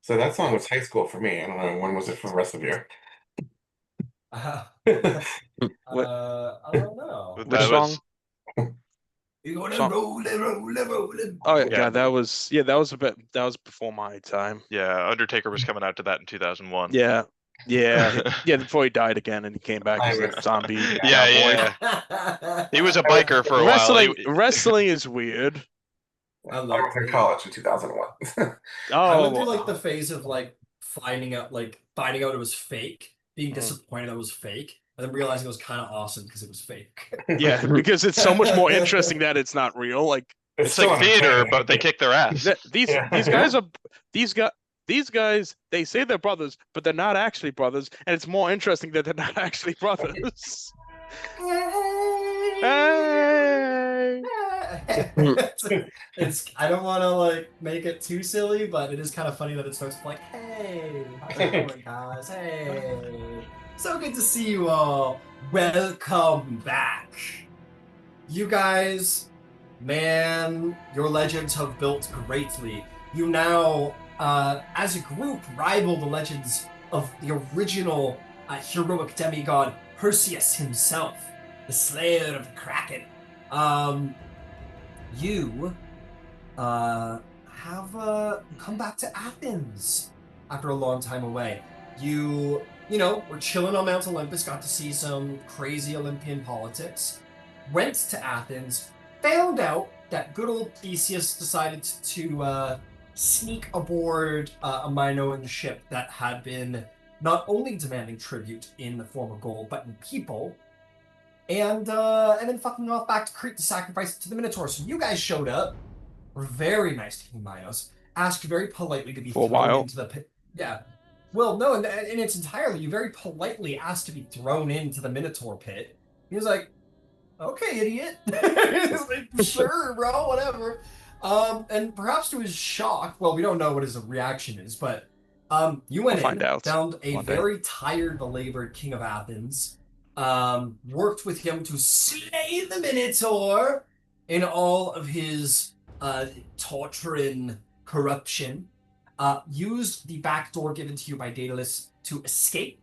So that song was high school for me. I don't know, when was it for the rest of you? Uh, What I don't know. which That song? was You gonna Song? roll it. Oh Yeah. that was that was before my time. yeah. Undertaker was coming out to that in 2001. Yeah. Yeah, before he died again and he came back I as a was- zombie Yeah, cowboy. yeah. He was a biker for a while. Wrestling is weird. I I love was in it. college in 2001. I went through Oh, like the phase of like finding out it was fake, being Mm. disappointed it was fake, and then realizing it was kind of awesome because it was fake. yeah, because it's so much more interesting that it's not real. Like It's still like theater, entertaining. but they kick their ass. these Yeah. guys are these guys these guys they say they're brothers, but they're not actually brothers, and it's more interesting that they're not actually brothers. Hey! It's I don't want to like make it too silly, but it is kind of funny that it starts with like, "Hey, how's it going, guys? Hey, so good to see you all. Welcome back, you guys. Man, your legends have built greatly. You now, as a group, rival the legends of the original heroic demigod Perseus himself, the Slayer of the Kraken. You have come back to Athens after a long time away. You were chilling on Mount Olympus, got to see some crazy Olympian politics, went to Athens, found out that good old Theseus decided to sneak aboard a Minoan ship that had been not only demanding tribute in the form of gold, but in people, and then fucking off back to Crete to sacrifice it to the Minotaur. So you guys showed up, were very nice to King Minos, asked very politely to be For a thrown while. into the pit. Yeah. Well, no, and it's entirely, you very politely asked to be thrown into the Minotaur pit. He was like, okay, idiot. He's like, sure, bro, whatever. And perhaps to his shock, well, we don't know what his reaction is, but you went We'll find in, out found a one day. very tired, belabored king of Athens, worked with him to slay the Minotaur in all of his torturing corruption, used the back door given to you by Daedalus to escape,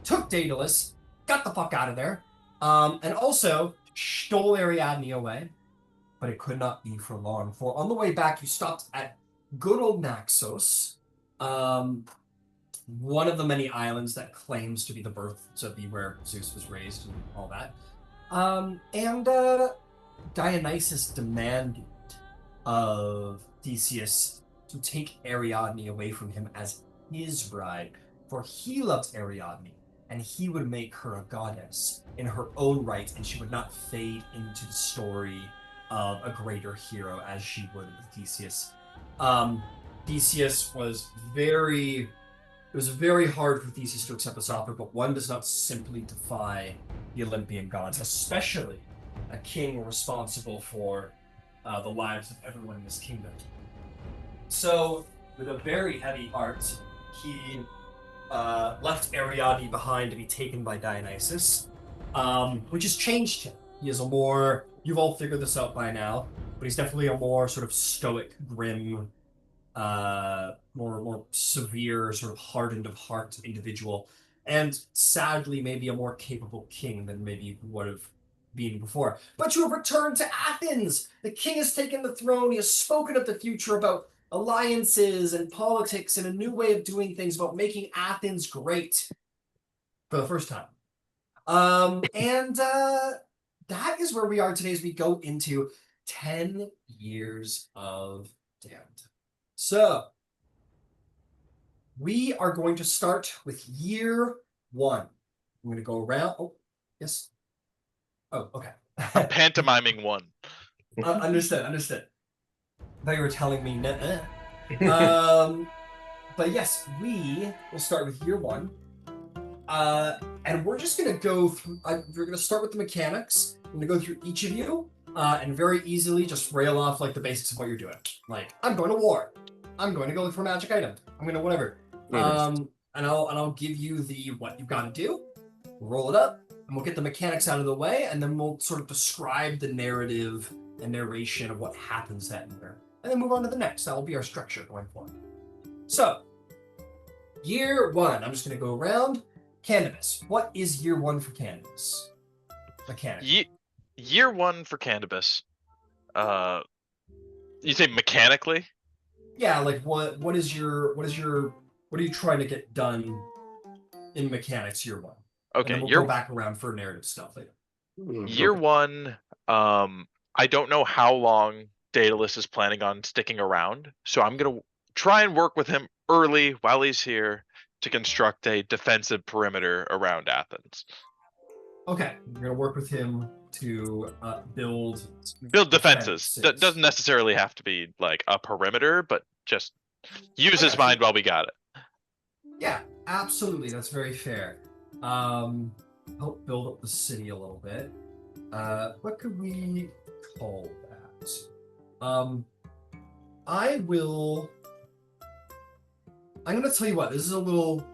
took Daedalus, got the fuck out of there, and also stole Ariadne away, but it could not be for long. For on the way back, you stopped at good old Naxos, one of the many islands that claims to be the birth to be where Zeus was raised and all that. And Dionysus demanded of Theseus to take Ariadne away from him as his bride, for he loved Ariadne, and he would make her a goddess in her own right, and she would not fade into the story of a greater hero as she would with Theseus. Theseus was it was very hard for Theseus to accept this offer, but one does not simply defy the Olympian gods, especially a king responsible for the lives of everyone in his kingdom. So, with a very heavy heart, he left Ariadne behind to be taken by Dionysus, which has changed him. He is a more, you've all figured this out by now, but he's definitely a more sort of stoic, grim, more severe, sort of hardened of heart individual, and sadly maybe a more capable king than maybe you would have been before. But you have returned to Athens! The king has taken the throne, he has spoken of the future about alliances and politics and a new way of doing things, about making Athens great for the first time. And that is where we are today as we go into 10 years of Damned. So, we are going to start with year 1. I'm going to go around. Oh, yes. Oh, okay. Pantomiming one. Understood. I thought you were telling me but yes, we will start with year 1. And we're just going to go through, we're going to start with the mechanics. I'm going to go through each of you and very easily just rail off like the basics of what you're doing. Like, I'm going to war. I'm going to go look for a magic item. I'm going to whatever. And I'll give you the what you've got to do. We'll roll it up, and we'll get the mechanics out of the way, and then we'll sort of describe the narrative and narration of what happens that year, and then move on to the next. That will be our structure going forward. So, Year 1. I'm just going to go around. Candybus. What is year 1 for Candybus? Mechanic. Year 1 for Candybus. You say mechanically? Yeah, like what are you trying to get done in mechanics year 1? And Okay, then we'll go back around for narrative stuff later. Year 1, I don't know how long Daedalus is planning on sticking around, so I'm gonna try and work with him early while he's here to construct a defensive perimeter around Athens. Okay, you're gonna work with him to build defenses. Doesn't necessarily have to be like a perimeter, but just use his mind while we got it. Yeah, absolutely. That's very fair. Help build up the city a little bit. What could we call that? I'm gonna tell you what. This is a little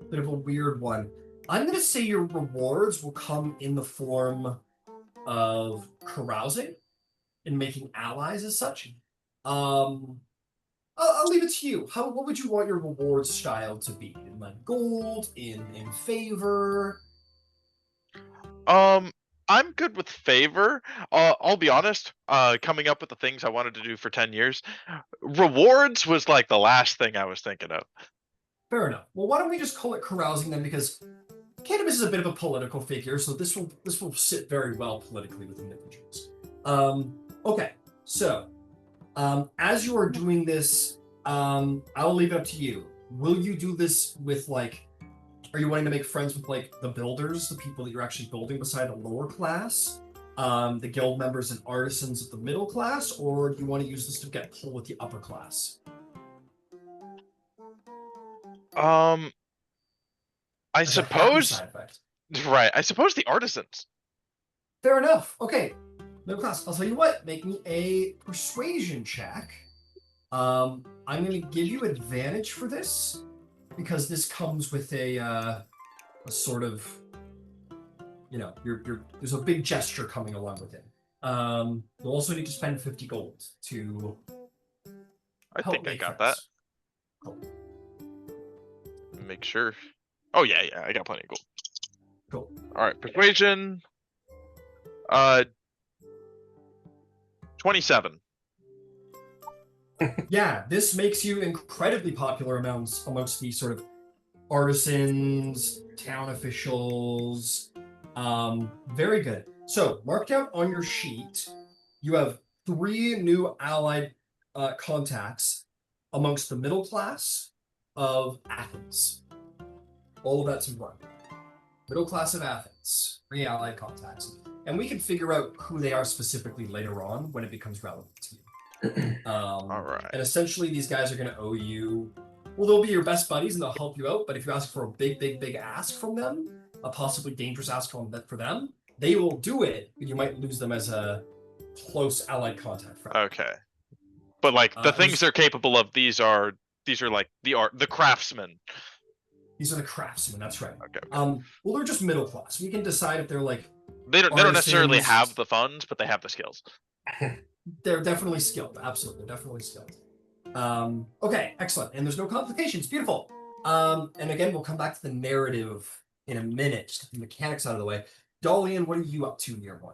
bit of a weird one. I'm gonna say your rewards will come in the form of carousing and making allies as such. I'll leave it to you. What would you want your reward style to be? In like gold, in favor? I'm good with favor. I'll be honest, coming up with the things I wanted to do for 10 years, rewards was like the last thing I was thinking of. Fair enough. Well, why don't we just call it carousing then, because Candybus is a bit of a political figure, so this will sit very well politically with individuals. Okay, so as you are doing this, I'll leave it up to you. Will you do this with like, are you wanting to make friends with like the builders, the people that you're actually building beside the lower class, the guild members and artisans of the middle class, or do you want to use this to get pull with the upper class? I suppose, right, I suppose the artisans. Fair enough. Okay, middle class. I'll tell you what, make me a persuasion check. I'm going to give you advantage for this because this comes with a sort of, you know, there's a big gesture coming along with it. You'll also need to spend 50 gold to I help think I make got friends. that. Cool. Make sure. Oh yeah, I got plenty of gold. Cool. All right, persuasion. 27. Yeah, this makes you incredibly popular amongst these sort of artisans, town officials. Very good. So mark down on your sheet, you have 3 new allied contacts amongst the middle class of Athens. All of that's important. Middle class of Athens, 3 allied contacts. And we can figure out who they are specifically later on when it becomes relevant to you. All right. And essentially, these guys are going to owe you. Well, they'll be your best buddies and they'll help you out. But if you ask for a big ask from them, a possibly dangerous ask for them, they will do it. But you might lose them as a close allied contact friend. Okay. But like the things they're capable of, these are like the craftsmen. These are the craftsmen. That's right. Okay. Well, they're just middle class. We can decide if they're like. They don't necessarily have the funds, but they have the skills. They're definitely skilled. Absolutely, they're definitely skilled. Okay, excellent. And there's no complications. Beautiful. And again, we'll come back to the narrative in a minute. Just get the mechanics out of the way. Dolion, what are you up to year 1?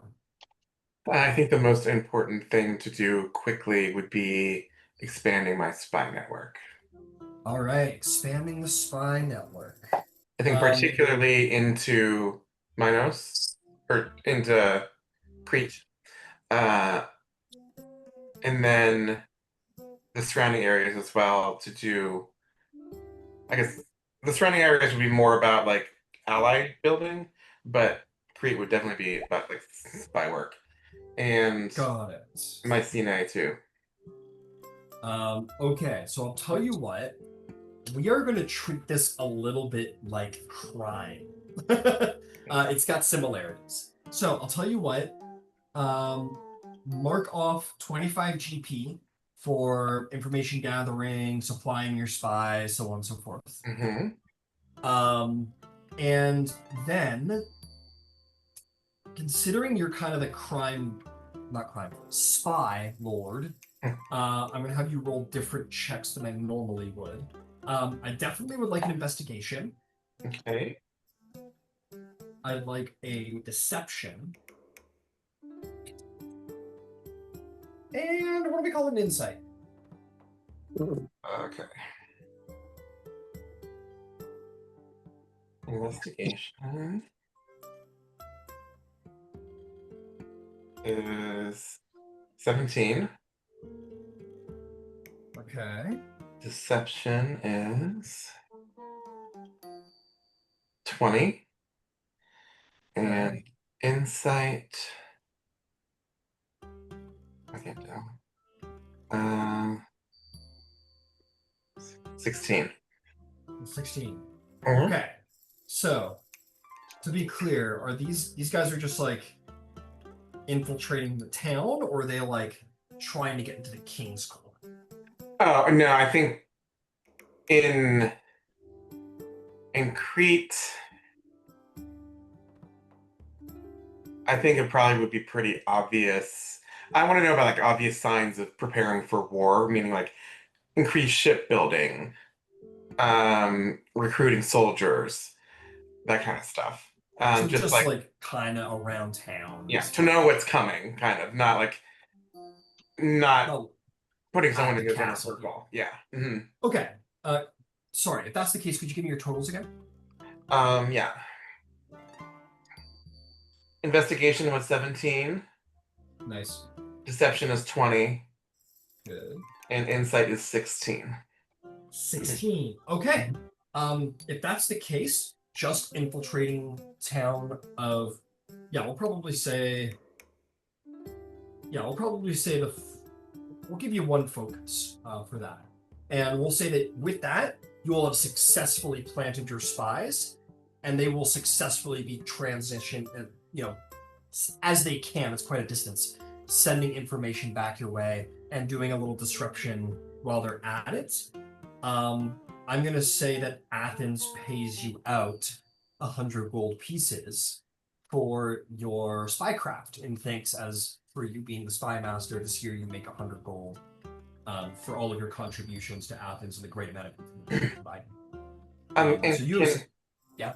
I think the most important thing to do quickly would be expanding my spy network. All right, expanding the spy network. I think particularly into Minos, or into Crete. And then the surrounding areas as well to do, I guess the surrounding areas would be more about like ally building, but Crete would definitely be about like spy work. And got it. Mycenae too. Okay, so I'll tell you what. We are going to treat this a little bit like crime. It's got similarities. So I'll tell you what. Mark off 25 GP for information gathering, supplying your spies, so on and so forth. Mm-hmm. And then, considering you're kind of the crime not crime, spy lord. I'm going to have you roll different checks than I normally would. I definitely would like an investigation. Okay. I'd like a deception. And what do we call it, an insight? Okay. Investigation is 17. Okay. Deception is 20. And Okay. insight. I can't tell. 16. 16. Mhm. Okay. So, to be clear, are these guys are just like infiltrating the town, or are they like trying to get into the king's court? Oh no, I think in Crete, I think it probably would be pretty obvious. I want to know about like obvious signs of preparing for war, meaning like increased shipbuilding, recruiting soldiers, that kind of stuff. So Just just like like kind of around town. yeah, to know what's coming, kind of, not Oh, putting at someone the in his inner castle. circle. Yeah. Mhm. Okay. Sorry, if that's the case, could you give me your totals again? Yeah. Investigation was 17. Nice. Deception is 20. Good. And insight is 16. 16. Okay. If that's the case, just infiltrating town of, yeah, we'll probably say we'll give you one focus for that. And we'll say that with that, you will have successfully planted your spies, and they will successfully be transitioned, as they can, it's quite a distance, sending information back your way and doing a little disruption while they're at it. I'm going to say that Athens pays you out 100 gold pieces for your spycraft, and thanks as for you being the spy master this year, you make 100 gold for all of your contributions to Athens and the great amount of information provided. And So you, yeah.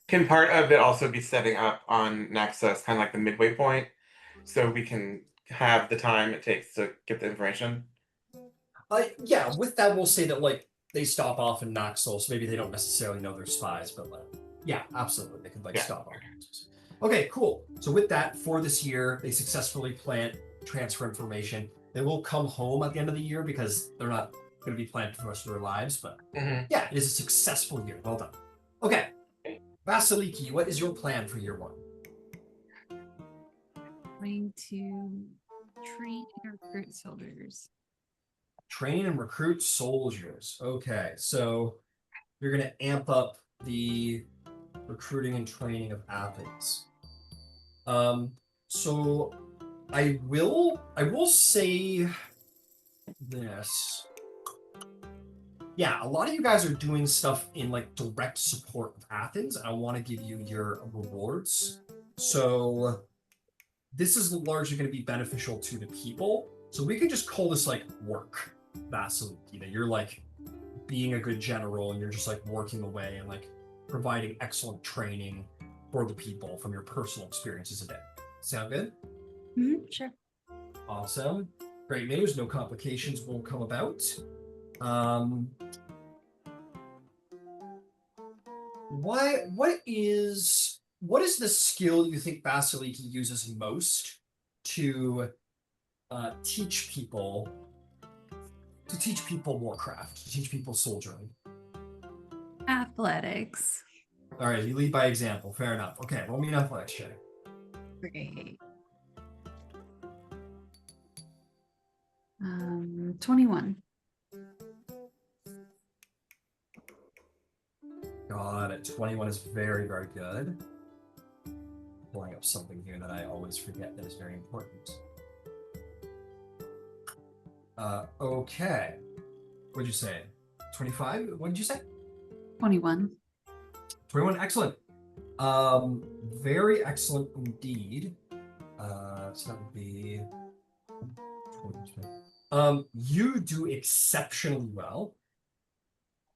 Can part of it also be setting up on Naxos, kind of like the midway point, so we can have the time it takes to get the information? Yeah, with that, we'll say that like they stop off in Naxos. So maybe they don't necessarily know they're spies, but yeah, absolutely, they could stop off. Okay, cool. So with that, for this year, they successfully transfer information. They will come home at the end of the year because they're not going to be planted for the rest of their lives. But yeah, it is a successful year. Well done. Okay, Vasaliki, what is your plan for year one? Going to train and recruit soldiers. Train and recruit soldiers. Okay, so you're going to amp up the recruiting and training of Athens. So I will say this. Yeah, a lot of you guys are doing stuff in like direct support of Athens, and I want to give you your rewards. So this is largely going to be beneficial to the people. So we can just call this like work, Vasaliki. That you're like being a good general and you're just like working away and like providing excellent training for the people from your personal experiences a day. Sound good? Mm-hmm, sure. Awesome. Great news. No complications will come about. What is the skill you think Vasiliki uses most to teach people warcraft, to teach people soldiering? Athletics. All right, you lead by example. Fair enough. Okay, roll me an athletics check. Great. 21. Got it. 21 is very, very good. Pulling up something here that I always forget that is very important. Okay. What'd you say? 25? What did you say? 21. 21, excellent. Very excellent indeed. So that would be 20. You do exceptionally well,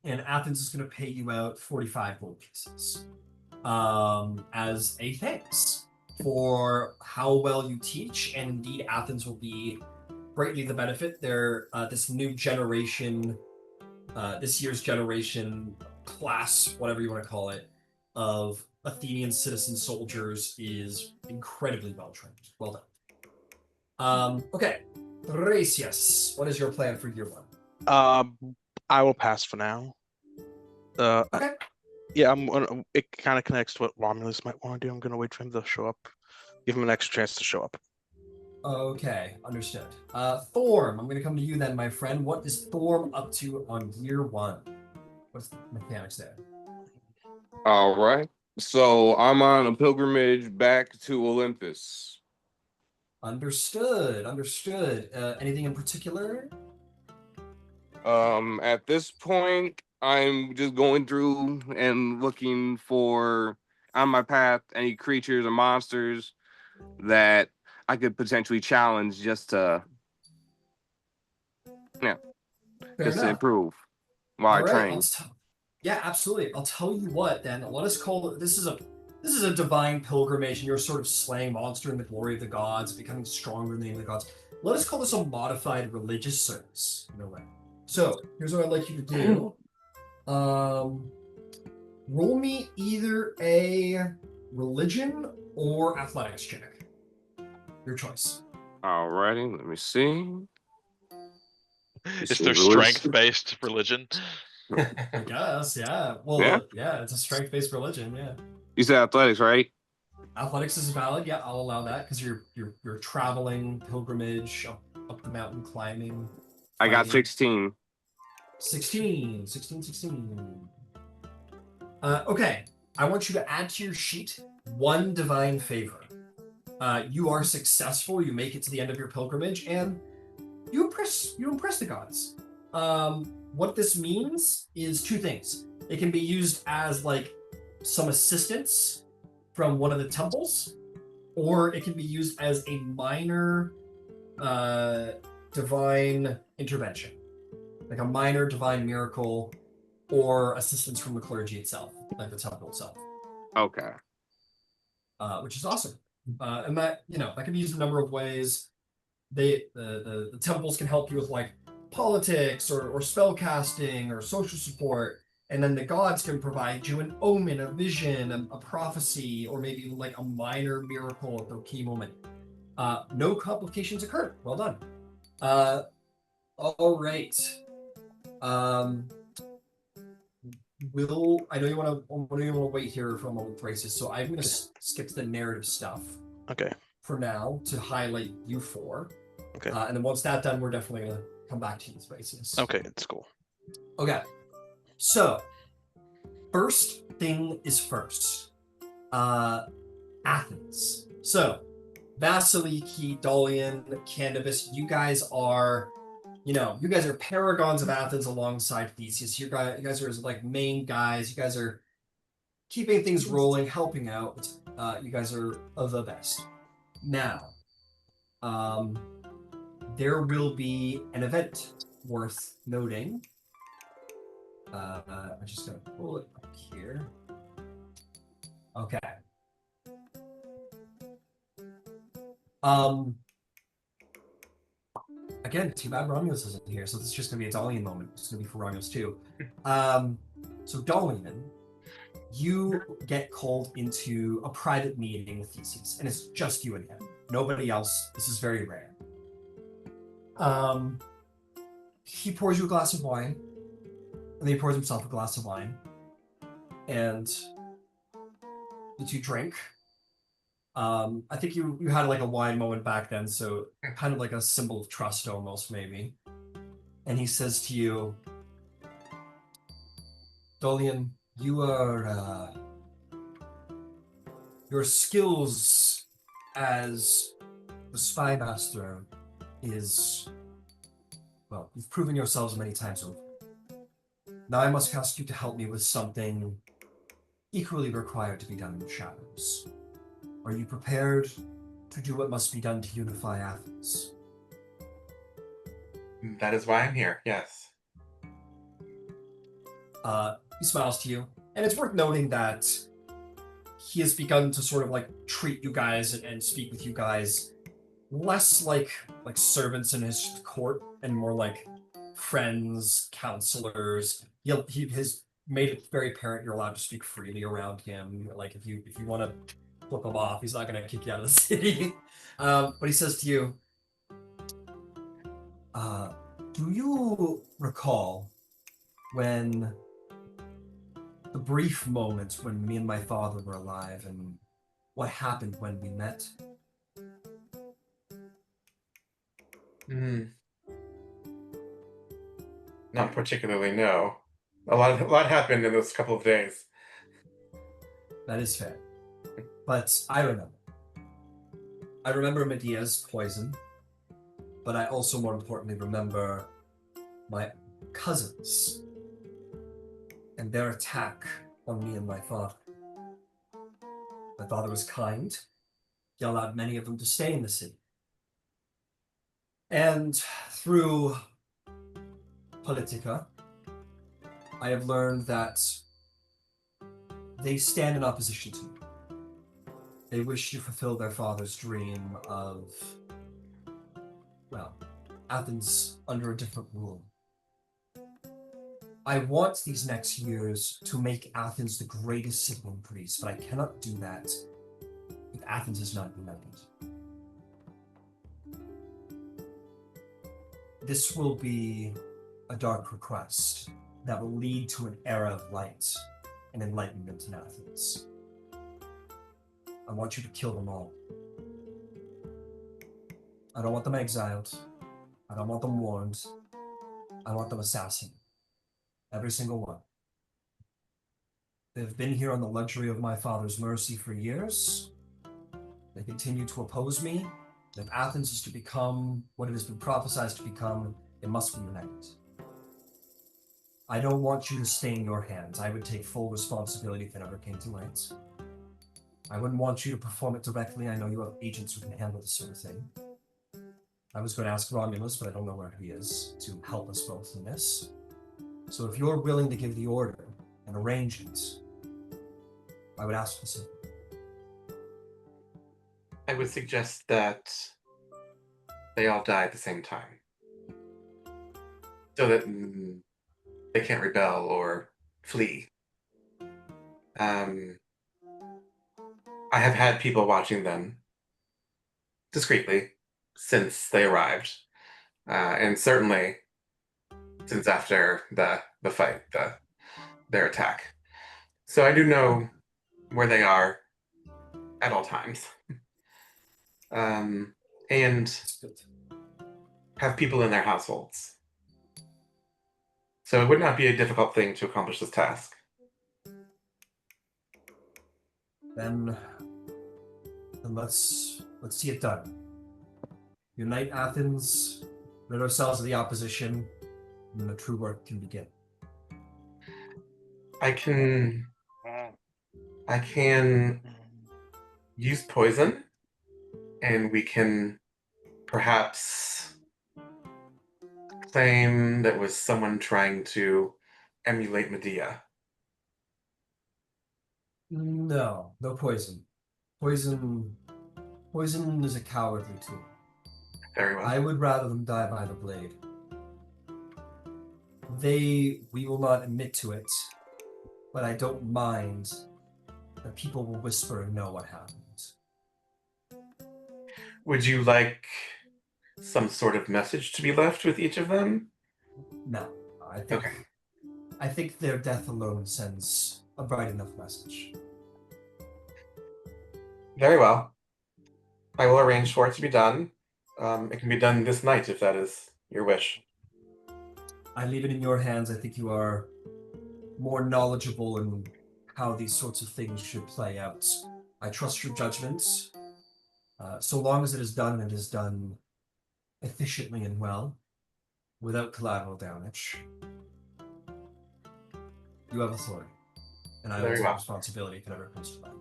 and Athens is going to pay you out 45 gold pieces as a thanks for how well you teach, and indeed Athens will be greatly the benefit. They're this new generation, this year's generation class, whatever you want to call it, of Athenian citizen soldiers is incredibly well trained. Well done. Okay, Thrasius, what is your plan for year one? I will pass for now. Okay. Yeah, it kind of connects to what Romulus might want to do. I'm gonna wait for him to show up, give him an extra chance to show up. Okay, understood. Thorm, I'm going to come to you then, my friend. What is Thorm up to on year one? What's the mechanics there? All right. So I'm on a pilgrimage back to Olympus. Understood. Anything in particular? At this point, I'm just going through and looking for on my path any creatures or monsters that I could potentially challenge just to Fair just to enough. improve while I All right. train. Yeah, absolutely. I'll tell you what then. Let us call it. This is a divine pilgrimage, and you're sort of slaying monster in the glory of the gods, becoming stronger in the name of the gods. Let us call this a modified religious service in a way. So here's what I'd like you to do. Roll me either a religion or athletics check. Your choice. Alrighty, let me see. Is there strength-based religion? I guess, yeah. Well, yeah, it's a strength-based religion, yeah. You said athletics, right? Athletics is valid, yeah, I'll allow that because you're traveling pilgrimage up the mountain, climbing. I got fighting. 16. 16. Okay, I want you to add to your sheet one divine favor. You are successful, you make it to the end of your pilgrimage, and you impress the gods. What this means is two things. It can be used as like some assistance from one of the temples, or it can be used as a minor divine intervention, like a minor divine miracle or assistance from the clergy itself, like the temple itself. Okay. Which is awesome. And that can be used a number of ways. The temples can help you with like politics or spell casting or social support, and then the gods can provide you an omen, a vision, a prophecy, or maybe like a minor miracle at the key moment. No complications occur. Well done. All right. I know you want to wait here for a moment, Thracius, so I'm going to skip to the narrative stuff. Okay. For now, to highlight you four. Okay. And then once that's done, we're definitely going to come back to you, Thracius. Okay, it's cool. Okay. So, first thing is first. Athens. So, Vasaliki, Dolion, Candybus, you guys are paragons of Athens alongside Theseus. You guys are like main guys. You guys are keeping things rolling, helping out. You guys are of the best. Now, there will be an event worth noting. I'm just gonna pull it up here. Okay. Again, too bad Romulus isn't here, so this is just gonna be a Dolion moment. It's gonna be for Romulus too. So Dolion, you get called into a private meeting with Theseus, and it's just you and him. Nobody else. This is very rare. He pours you a glass of wine, and then he pours himself a glass of wine, and the two drink. I think you had like a wine moment back then, so kind of like a symbol of trust almost, maybe. And he says to you, Dolion, your skills as the spy master is, well, you've proven yourselves many times over. Now I must ask you to help me with something equally required to be done in the shadows. Are you prepared to do what must be done to unify Athens. That is why I'm here, yes. He smiles to you, and it's worth noting that he has begun to sort of like treat you guys and speak with you guys less like servants in his court and more like friends, counselors. He has made it very apparent you're allowed to speak freely around him. Like if you want to flip him off, he's not going to kick you out of the city. But he says to you, do you recall when the brief moments when me and my father were alive and what happened when we met? Not particularly, no. A lot happened in those couple of days. That is fair. But I remember. I remember Medea's poison, but I also, more importantly, remember my cousins and their attack on me and my father. My father was kind. He allowed many of them to stay in the city. And through Politica, I have learned that they stand in opposition to me. They wish to fulfill their father's dream of, well, Athens under a different rule. I want these next years to make Athens the greatest city in Greece, but I cannot do that if Athens is not united. This will be a dark request that will lead to an era of light and enlightenment in Athens. I want you to kill them all. I don't want them exiled. I don't want them warned. I want them assassinated. Every single one. They've been here on the luxury of my father's mercy for years. They continue to oppose me. If Athens is to become what it has been prophesied to become, it must be united. I don't want you to stay in your hands. I would take full responsibility if it ever came to light. I wouldn't want you to perform it directly. I know you have agents who can handle this sort of thing. I was going to ask Romulus, but I don't know where he is, to help us both in this. So if you're willing to give the order and arrange it, I would ask for some. I would suggest that they all die at the same time. So that they can't rebel or flee. I have had people watching them discreetly since they arrived. And certainly since after the fight, their attack. So I do know where they are at all times. And have people in their households. So it would not be a difficult thing to accomplish this task. Then let's see it done. Unite Athens, rid ourselves of the opposition, and the true work can begin. I can use poison, and we can perhaps claim that was someone trying to emulate Medea. No poison. Poison is a cowardly tool. Very well. I would rather them die by the blade. We will not admit to it, but I don't mind that people will whisper and know what happened. Would you like some sort of message to be left with each of them? No, Okay. I think their death alone sends a bright enough message. Very well. I will arrange for it to be done. It can be done this night if that is your wish. I leave it in your hands. I think you are more knowledgeable in how these sorts of things should play out. I trust your judgments. So long as it is done, and it is done efficiently and well, without collateral damage. You have authority, and I will take responsibility if it ever comes to that.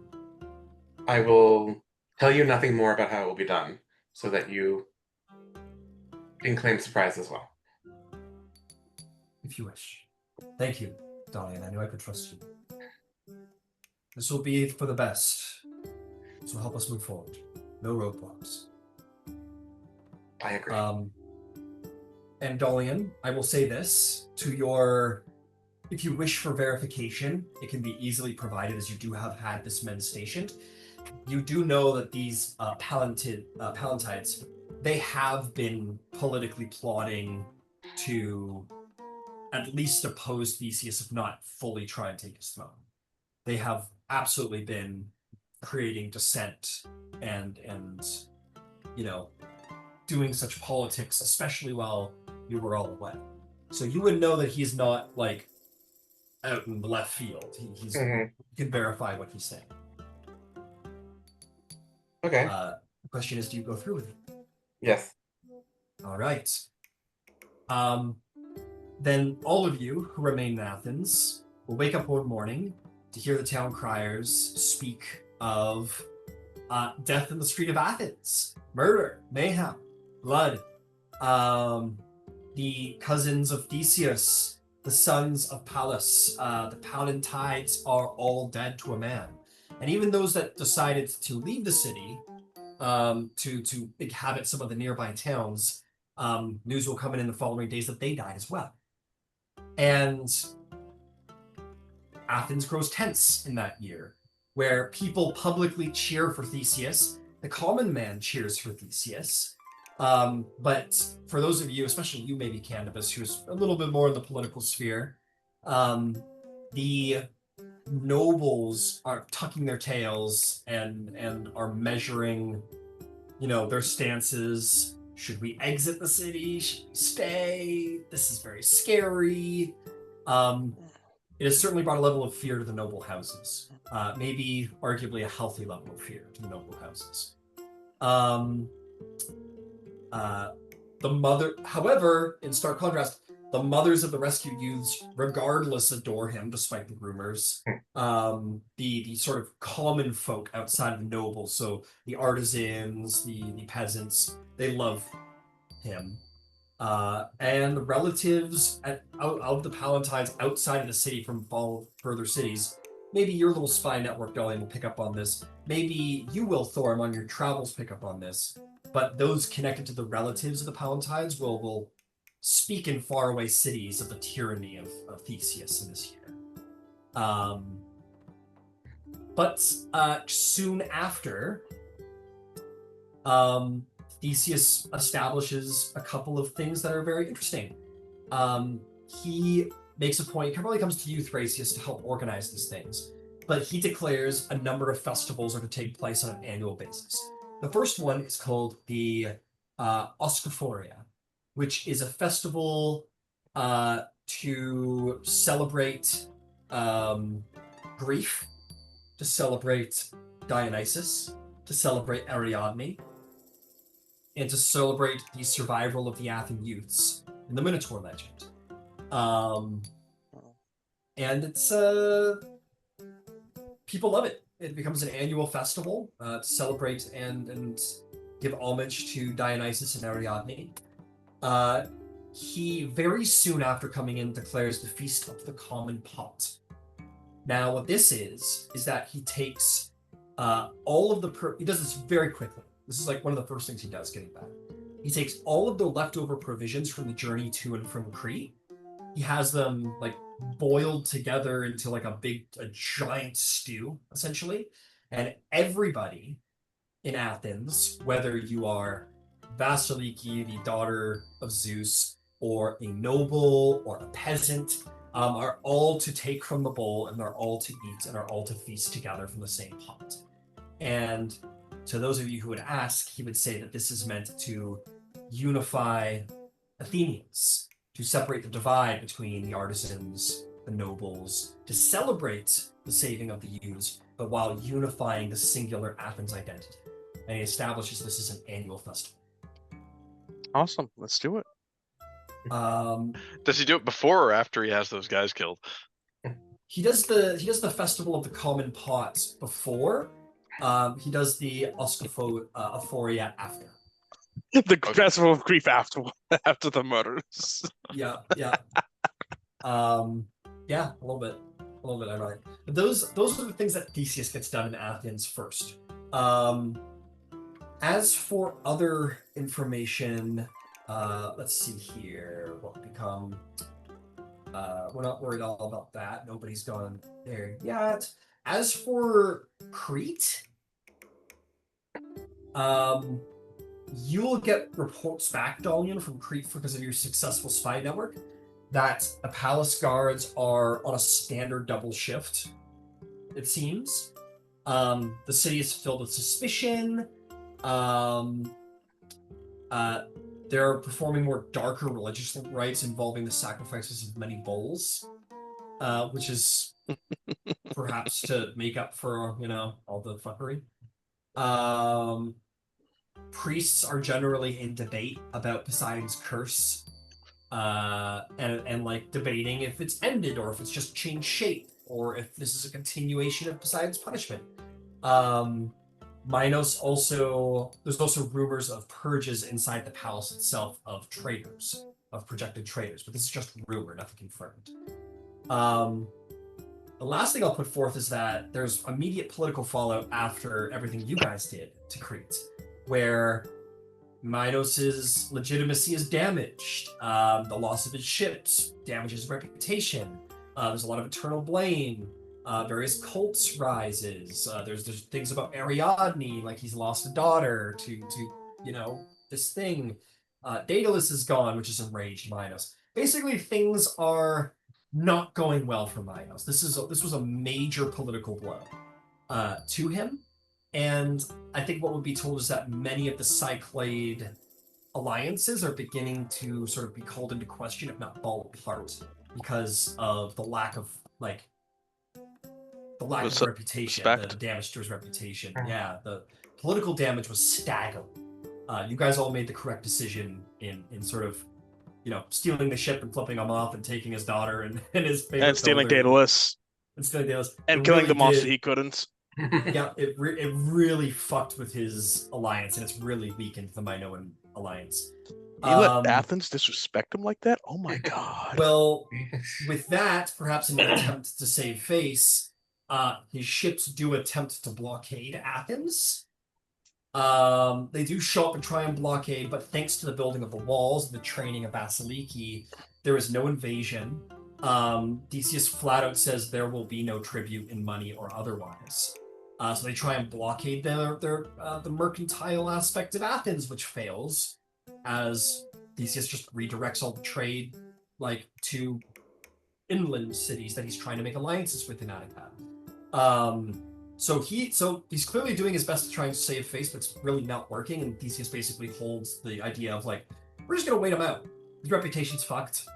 I will tell you nothing more about how it will be done, so that you can claim surprise as well. If you wish. Thank you, Dolion. I knew I could trust you. This will be for the best. This will help us move forward. No roadblocks. I agree. And Dolion, I will say this to your. If you wish for verification, it can be easily provided, as you do have had this men stationed. You do know that these Palatides, they have been politically plotting to at least oppose Theseus, if not fully try and take his throne. They have absolutely been creating dissent and doing such politics, especially while you were all away. So you would know that he's not like out in the left field. He's you can verify what he's saying. Okay. The question is, do you go through with it? Yes. All right. Then all of you who remain in Athens will wake up one morning to hear the town criers speak of death in the street of Athens, murder, mayhem, blood. The cousins of Theseus, the sons of Pallas, the Palatides are all dead to a man. And even those that decided to leave the city to inhabit some of the nearby towns, news will come in the following days that they died as well. And Athens grows tense in that year, where people publicly cheer for Theseus. The common man cheers for Theseus. But for those of you, especially you, maybe Candybus, who's a little bit more in the political sphere, the nobles are tucking their tails and are measuring, their stances. Should we exit the city? Should we stay? This is very scary. It has certainly brought a level of fear to the noble houses. Maybe arguably a healthy level of fear to the noble houses. The mother, however, in stark contrast, the mothers of the rescued youths regardless adore him, despite the rumors. The sort of common folk outside of the nobles, so the artisans, the peasants, they love him. And the relatives of the Palatides outside of the city from further cities, maybe your little spy network, Dolion, will pick up on this. Maybe you will, Throm, on your travels pick up on this. But those connected to the relatives of the Palatides will speak in faraway cities of the tyranny of Theseus in this year. But soon after, Theseus establishes a couple of things that are very interesting. He makes a point, he probably comes to you, Thrasius, to help organize these things. But he declares a number of festivals are to take place on an annual basis. The first one is called the Oskophoria, which is a festival to celebrate grief, to celebrate Dionysus, to celebrate Ariadne, and to celebrate the survival of the Athens youths in the Minotaur legend. And it's people love it. It becomes an annual festival to celebrate and give homage to Dionysus and Ariadne. He very soon after coming in declares the Feast of the Common Pot. Now, what this is that he takes all of the he does this very quickly. This is like one of the first things he does getting back. He takes all of the leftover provisions from the journey to and from Crete. He has them like boiled together into like a giant stew, essentially. And everybody in Athens, whether you are Vasaliki, the daughter of Zeus, or a noble or a peasant, are all to take from the bowl, and they're all to eat and are all to feast together from the same pot. And to those of you who would ask, he would say that this is meant to unify Athenians, to separate the divide between the artisans, the nobles, to celebrate the saving of the youths, but while unifying the singular Athens identity. And he establishes this as an annual festival. Awesome. Let's do it. Does he do it before or after he has those guys killed? He does the festival of the common pot before, He does the Oscophoria after. The festival of grief after after the murders. Yeah, yeah. Yeah, a little bit ironic. But those are the things that Theseus gets done in Athens first. As for other information, let's see here. What would become? We're not worried all about that. Nobody's gone there yet. As for Crete, you will get reports back, Dolion, from Crete because of your successful spy network that the palace guards are on a standard double shift, it seems. The city is filled with suspicion. They're performing more darker religious rites involving the sacrifices of many bulls, which is perhaps to make up for, all the fuckery. Priests are generally in debate about Poseidon's curse, and like debating if it's ended or if it's just changed shape or if this is a continuation of Poseidon's punishment. There's also rumors of purges inside the palace itself of traitors, of projected traitors, but this is just rumor, nothing confirmed. The last thing I'll put forth is that there's immediate political fallout after everything you guys did to Crete, where Minos's legitimacy is damaged. The loss of his ships damages his reputation. There's a lot of eternal blame. Various cults rises. There's things about Ariadne, like he's lost a daughter to this thing. Daedalus is gone, which has enraged Minos. Basically, things are not going well for Minos. This was a major political blow to him. And I think what would be told is that many of the Cyclade alliances are beginning to sort of be called into question, if not fall apart, because of the lack of reputation, respect. the damage to his reputation. Yeah, the political damage was staggering. You guys all made the correct decision in sort of, stealing the ship and flipping him off and taking his daughter and his favorite And stealing builder. Daedalus. And stealing Daedalus. And It killing really the monster did- he couldn't. Yeah, it really fucked with his alliance, and it's really weakened the Minoan alliance. He let Athens disrespect him like that? Oh my god. Well, with that, perhaps in an attempt to save face, his ships do attempt to blockade Athens. They do show up and try and blockade, but thanks to the building of the walls and the training of Vasaliki, there is no invasion. Theseus flat out says there will be no tribute in money or otherwise. So they try and blockade the mercantile aspect of Athens, which fails, as Theseus just redirects all the trade to inland cities that he's trying to make alliances with in Attica. So he's clearly doing his best to try and save face, but it's really not working. And Theseus basically holds the idea of we're just gonna wait him out. His reputation's fucked.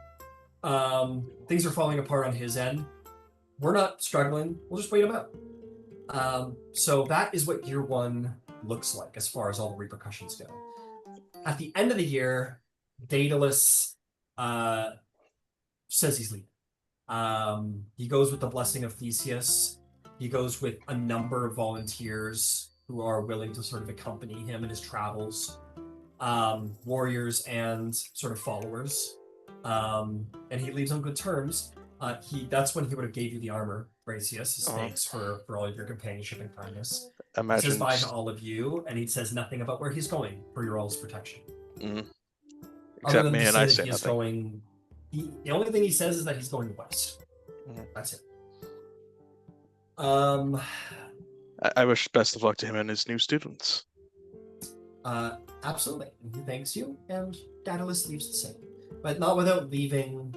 Things are falling apart on his end. We're not struggling. We'll just wait him out. So that is what year one looks like as far as all the repercussions go. At the end of the year, Daedalus says he's leaving. He goes with the blessing of Theseus. He goes with a number of volunteers who are willing to sort of accompany him in his travels, warriors and sort of followers. And he leaves on good terms. That's when he would have gave you the armor, Thrasius, as thanks for all of your companionship and kindness. He says bye to all of you, and he says nothing about where he's going for your all's protection. Mm. Other Except than me to and say I that say he is nothing. the only thing he says is that he's going west. Mhm. That's it. I wish best of luck to him and his new students. Absolutely. He thanks you, and Daedalus leaves the same. But not without leaving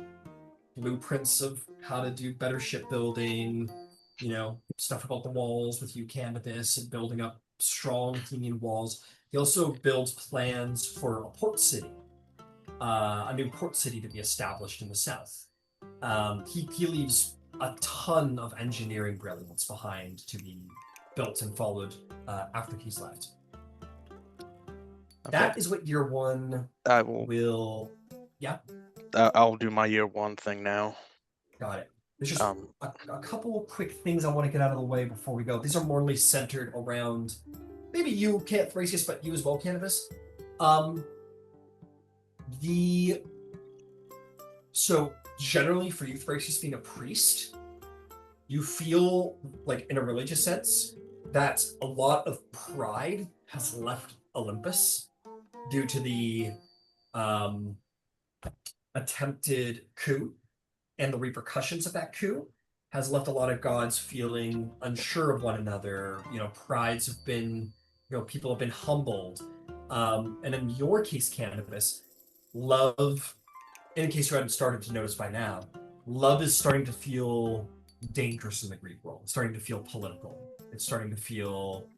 blueprints of how to do better shipbuilding, stuff about the walls with you, Candybus, and building up strong Athenian walls. He also builds plans for a port city, a new port city to be established in the south. He leaves a ton of engineering brilliance behind to be built and followed after he's left. Okay. That is what year one I will. will. Yeah, I'll do my year one thing now. got it. There's just a couple quick things I want to get out of the way before we go. These are morely centered around maybe you, Thrasius, but you as well, Candybus. So generally for you, Thrasius, being a priest, you feel like in a religious sense that a lot of pride has left Olympus due to the attempted coup and the repercussions of that coup has left a lot of gods feeling unsure of one another. Prides have been, people have been humbled. And in your case, Candybus, love, in case you hadn't started to notice by now, love is starting to feel dangerous in the Greek world. It's starting to feel political. It's starting to feel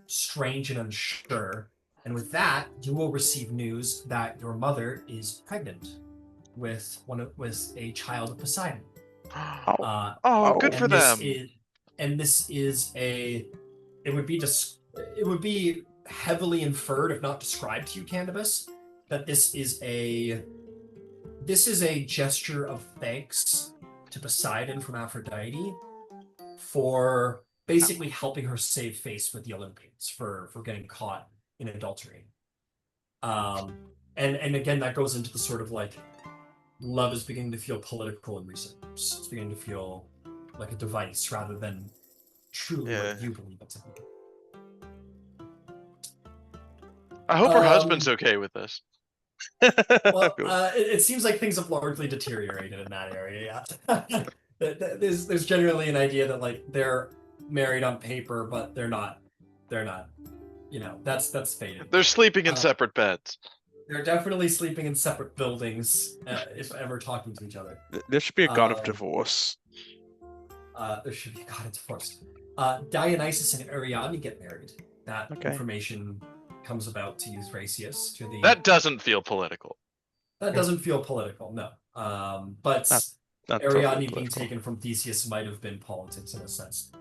strange and unsure. And with that, you will receive news that your mother is pregnant with a child of Poseidon. Good for them. It would be heavily inferred, if not described to you, Candybus, that this is a gesture of thanks to Poseidon from Aphrodite for basically helping her save face with the Olympians for getting caught in adultery. And again, that goes into the sort of like love is beginning to feel political in recent years. It's beginning to feel like a device rather than truly what you believe it to be. I hope her husband's okay with this. Well, it seems like things have largely deteriorated in that area. Yeah. There's generally an idea that like they're married on paper, but they're not. That's faded. They're sleeping in separate beds. They're definitely sleeping in separate buildings, if ever talking to each other. There should be a god of divorce. There should be a god of divorce. Dionysus and Ariadne get married. That information comes about to you, Thrasius. That doesn't feel political. That doesn't feel political, no. But not Ariadne totally being taken from Theseus might have been politics in a sense.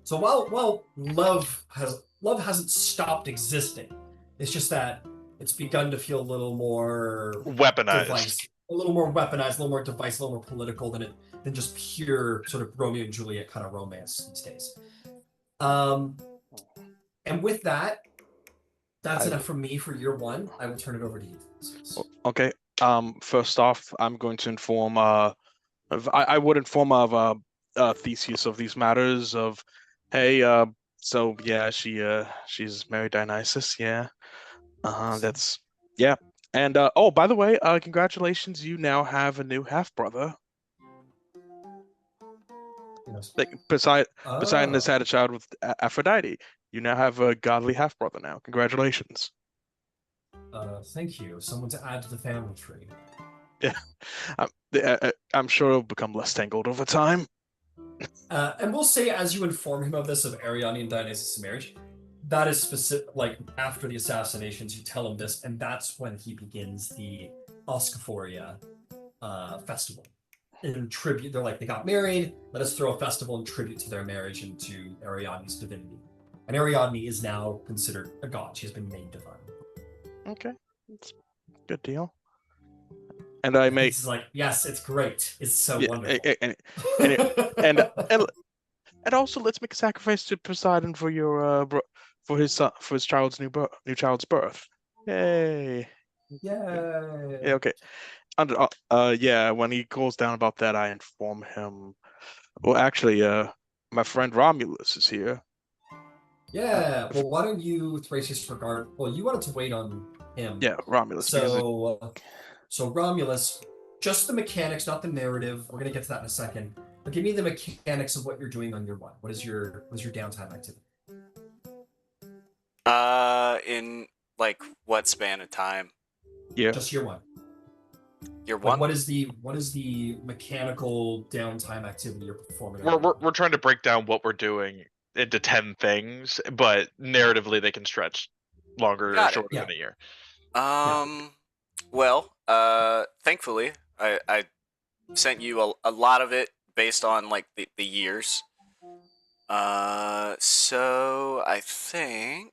So while love hasn't stopped existing, it's just that it's begun to feel a little more weaponized, a little more device, a little more political than just pure sort of Romeo and Juliet kind of romance these days. And with that, that's enough from me for year one. I will turn it over to you. Okay. First off, I'm going to inform. I would inform of Theseus of these matters. Of, hey, so yeah, she's married Dionysus. Yeah. That's yeah. And by the way, congratulations! You now have a new half brother. Yes. Like Poseidon has had a child with Aphrodite. You now have a godly half brother now. Congratulations. Thank you. Someone to add to the family tree. Yeah, I'm sure it'll become less tangled over time. And we'll say, as you inform him of this, of Ariadne and Dionysus' marriage, that is specific. Like after the assassinations, you tell him this, and that's when he begins the Oscophoria festival. In tribute, they're like, they got married. Let us throw a festival in tribute to their marriage and to Ariadne's divinity. And Ariadne is now considered a god. She has been made divine. Okay, it's a good deal. And I may. He's like, yes, it's great. It's so wonderful. And also, let's make a sacrifice to Poseidon for your for his child's new child's birth. Yay! Yay! Yeah. Okay. And yeah, when he calls down about that, I inform him. Well, actually, my friend Romulus is here. Yeah. Well, why don't you, Thrasius, regard? Well, you wanted to wait on him. Yeah, Romulus. So Romulus, just the mechanics, not the narrative. We're gonna get to that in a second. But give me the mechanics of what you're doing on year one. What is your downtime activity? In like what span of time? Yeah. Just year one. Year one. What is the mechanical downtime activity you're performing? We're trying to break down what we're doing into 10 things, but narratively they can stretch longer or shorter than a year. Well, thankfully, I sent you a lot of it based on like the years. So I think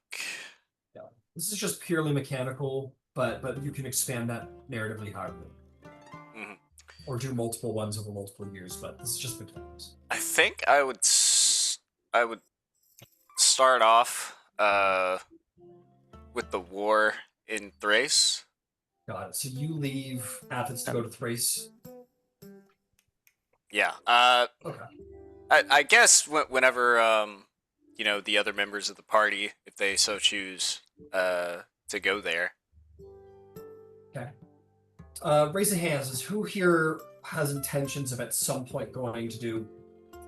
this is just purely mechanical, but you can expand that narratively however. or do multiple ones over multiple years, but this is just beginners. I think I would start off with the war in Thrace. Got it. So you leave Athens to go to Thrace. Yeah. Okay. I guess whenever you know, the other members of the party, if they so choose, to go there. Okay. Raise of hands. Is who here has intentions of at some point going to do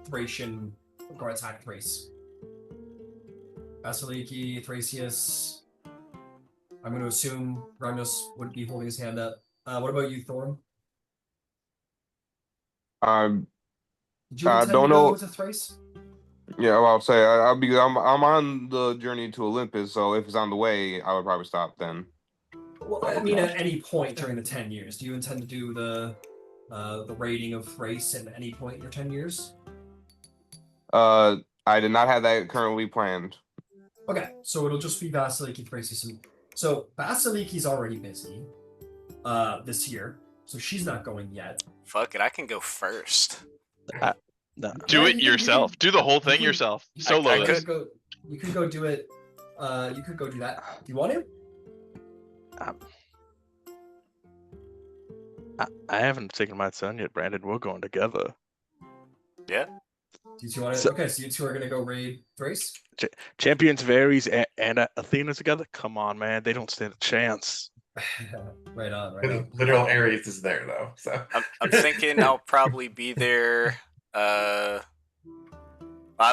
Thracian or attack Thrace? Vasaliki, Thrasius. I'm going to assume Romulus wouldn't be holding his hand up. What about you, Throm? Um, Did you I intend don't to go know. to Thrace? Yeah, well, I'll say I'm on the journey to Olympus, so if it's on the way, I would probably stop then. Well, I mean, at any point during the 10 years, do you intend to do the raiding of Thrace at any point in your 10 years? I did not have that currently planned. Okay, so it'll just be Vasiliki, Thracius, and so Vasiliki's already busy this year, so she's not going yet. Fuck it, I can go first. No. Do Yeah, it yourself. Do the whole thing can- yourself. You Solo could this. go. You can go do it. You could go do that. Do you want to? I haven't taken my turn yet, Brandon. We're going together. Yeah. Do you two want to? So- Okay, so you two are gonna go raid Thrace. Champions Varys and Athena together? Come on, man. They don't stand a chance. Right on, right on. Literal Ares is there though, so I'm thinking I'll probably be there. I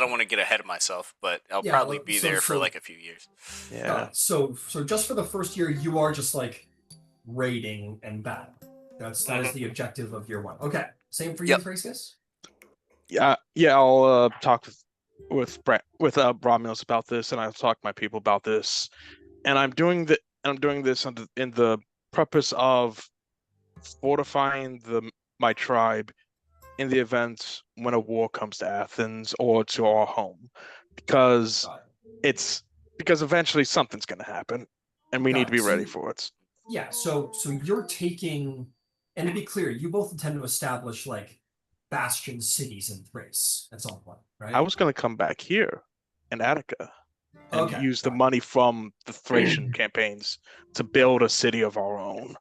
don't want to get ahead of myself, but I'll Yeah, probably well, be so- there for so- like a few years. Yeah. So just for the first year, you are just like raiding and battle. That is the objective of year one. Okay, same for you, Yep. Thracius. Yeah. I'll talk with Romulus about this, and I'll talk to my people about this. And I'm doing this in the purpose of fortifying my tribe in the event when a war comes to Athens or to our home, because Got it. because eventually something's going to happen, and we Got need to it. be So ready you- for it. Yeah, so you're taking, and to be clear, you both intend to establish like bastion cities in Thrace at some point, right? I was going to come back here in Attica and Okay, use the fine. money from the Thracian campaigns to build a city of our own.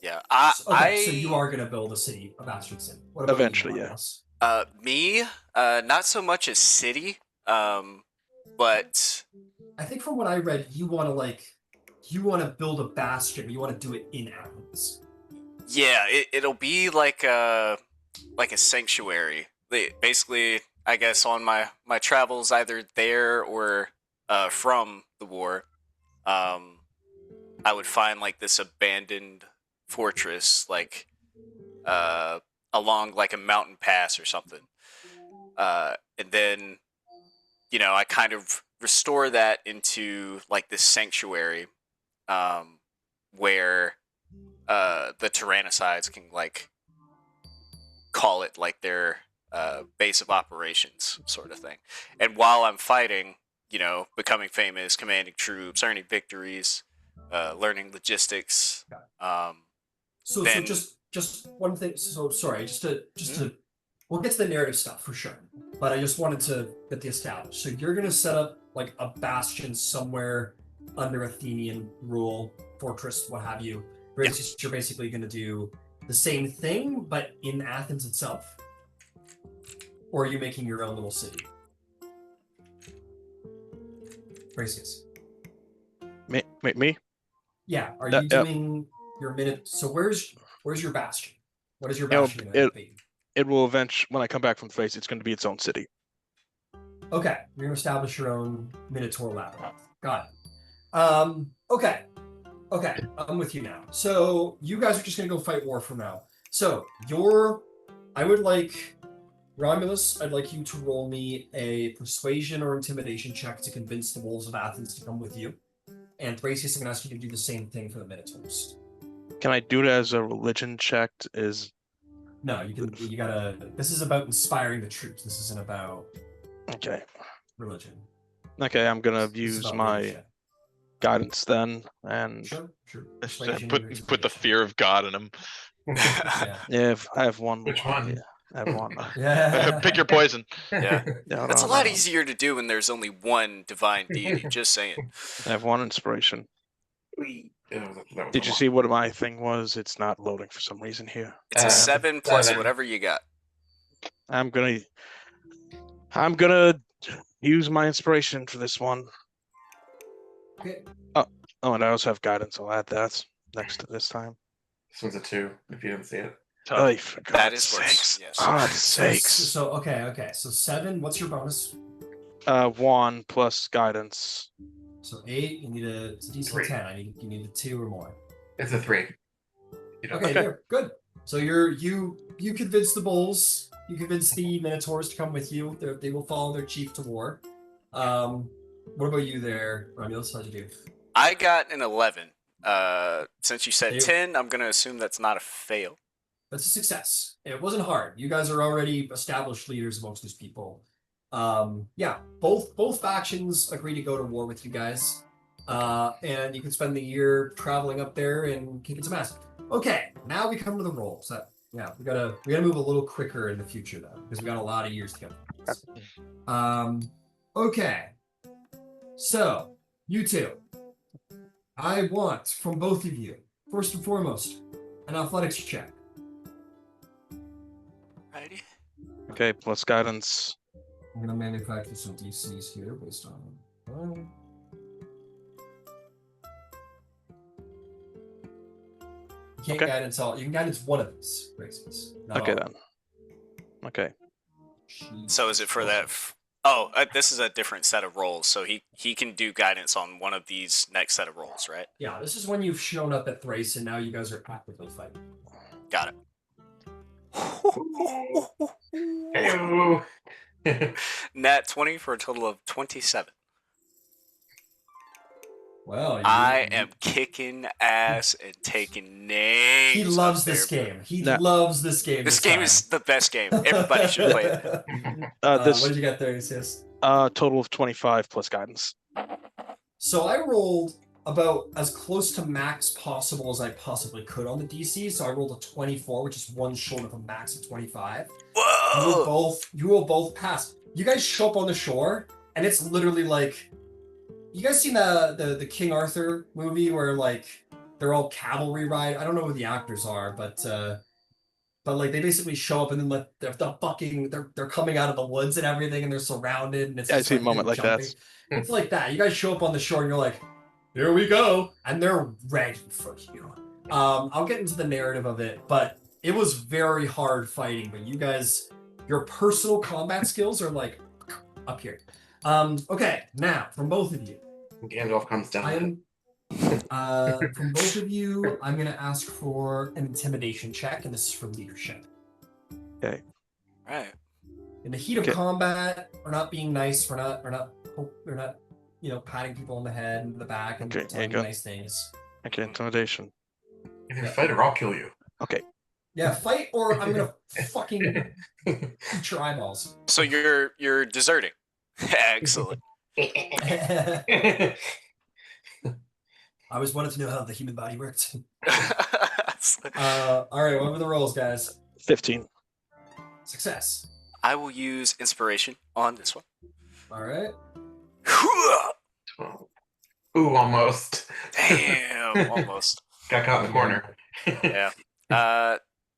Yeah. So you are gonna build a city, a bastion city. What about Eventually, you, yeah. Romulus? Me, not so much a city, but I think from what I read, you want to build a bastion. You want to do it in Athens. yeah, it'll be like a sanctuary. Basically, I guess on my travels either there or from the war, I would find like this abandoned fortress, like along like a mountain pass or something, and then I kind of restore that into like this sanctuary, where the Tyrannicides can like call it like their base of operations, sort of thing. And while I'm fighting, becoming famous, commanding troops, earning victories, learning logistics. So Then- just one thing. So sorry, just to we'll get to the narrative stuff for sure. But I just wanted to get the established. So you're gonna set up like a bastion somewhere under Athenian rule, fortress, what have you. You're basically gonna do the same thing, but in Athens itself. Or are you making your own little city? Gracious. Me? Yeah. Are Yeah, you yeah. doing your minute? So where's your bastion? What is your It'll- bastion gonna be? It will eventually, when I come back from Thrace, it's going to be its own city. Okay, you're gonna establish your own Minotaur labyrinth. Got it. Okay, I'm with you now. So you guys are just gonna go fight war from now. So I would like Romulus. I'd like you to roll me a persuasion or intimidation check to convince the wolves of Athens to come with you. And Thracius, I'm gonna ask you to do the same thing for the Minotaurs. Can I do it as a religion check? No, you gotta. This is about inspiring the troops. This isn't about Okay. religion. Okay, I'm going This to is use about my leadership. guidance then. And Sure. Put Persuasion or put the intimidation. fear of God in him. Yeah. Yeah, I have one. Which one? Yeah, I have one. Yeah. Pick your poison. Yeah. Yeah, That's a no, lot no. easier to do when there's only one divine deity. Just saying. I have one inspiration. That was Did a you lot. see what my thing was? It's not loading for some reason here. It's a 7 plus 7. whatever you got. I'm gonna use my inspiration for this one. Okay. Oh, and I also have guidance. I'll add that next to this time. This one's a 2, if you didn't see it. Tough. Oh, for That God's is worse, sakes. yes. God's So, sakes. so okay. So 7. What's your bonus? 1 plus guidance. So 8. You need it's a DC 3. 10. You need a 2 or more. It's a 3. You don't- Okay, yeah, good. So you convince the bulls. You convince the minotaurs to come with you. They will follow their chief to war. What about you there, Romulus? How'd you do? I got an 11. Since you said Ew. 10, I'm gonna assume that's not a fail. That's a success. It wasn't hard. You guys are already established leaders amongst these people. Yeah, both factions agree to go to war with you guys. And you can spend the year traveling up there and kicking some ass. Okay, now we come to the rolls. Yeah, we gotta move a little quicker in the future though, because we got a lot of years to go. Okay. So, you two. I want from both of you, first and foremost, an athletics check. Righty. Okay, plus guidance. I'm gonna manufacture some DCs here based on. You can't Okay. guidance all. You can guidance one of these races. not Okay all. then. Okay. So is it for that? This is a different set of rolls. So he can do guidance on one of these next set of rolls, right? Yeah, this is when you've shown up at Thrace and now you guys are actively fighting. Got it. Heyo. Nat 20 for a total of 27. Well, I am kicking ass and taking names. He loves up this there, game. He Nah. loves this game. This game is the best game. Everybody should play it. What This did you get there, Sis? total of 25 plus guidance. So I rolled about as close to max possible as I possibly could on the DC. So I rolled a 24, which is one short of a max of 25. Whoa! You will both pass. You guys show up on the shore, and it's literally like, you guys seen the King Arthur movie where like they're all cavalry ride? I don't know who the actors are, but like they basically show up and then like they're coming out of the woods and everything, and they're surrounded, and it's Yeah, I just, see a like, moment them like that. jumping. It's like that. You guys show up on the shore and you're like, here we go, and they're ready for you. I'll get into the narrative of it, but it was very hard fighting. But you guys, your personal combat skills are like up here. Okay, now from both of you, Gandalf comes down. I am from both of you. I'm gonna ask for an intimidation check, and this is for leadership. Right. In the heat of Okay. combat, we're not being nice. We're not, patting people on the head and the back and Okay, here telling you them go. nice things. Okay, intimidation. If you fight or I'll kill you. Okay. Yeah, fight or I'm gonna fucking eat your eyeballs. So you're deserting. Excellent. I always wanted to know how the human body worked. All right, what were the rolls, guys? 15. Success. I will use inspiration on this one. All right. Ooh, almost. Damn, almost. Got caught in the corner. Yeah.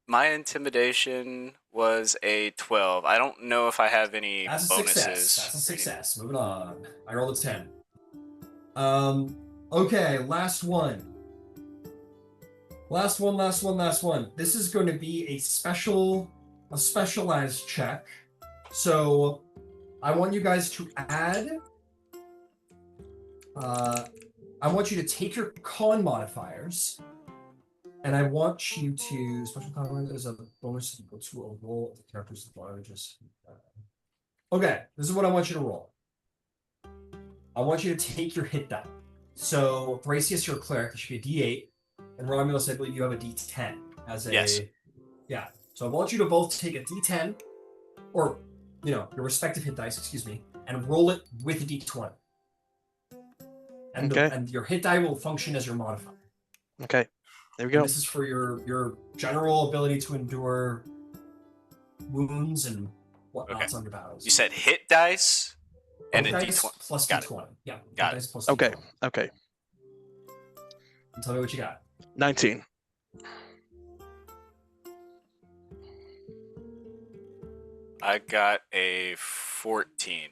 My intimidation was a 12. I don't know if I have any That's a bonuses. success. That's a success. Moving on. I rolled a 10. Okay, last one. Last one. This is going to be a specialized check. So I want you guys to add. I want you to take your con modifiers, and I want you to special con modifier is a bonus equal to a roll of the character's advantages. Okay, this is what I want you to roll. I want you to take your hit die. So Thrasius, you're a cleric. It should be a D8, and Romulus, I believe you have a D10 as a. Yes. Yeah. So I want you to both take a D10, or your respective hit dice, excuse me, and roll it with a D20. And, Okay. and your hit die will function as your modifier. Okay. There we And go. this is for your general ability to endure wounds and whatnots under battles. You said hit dice and Hit a dice d20. plus Got it. d20. Yeah. Got Hit it. dice plus Okay. d20. Okay. And tell me what you got. 19. I got a 14.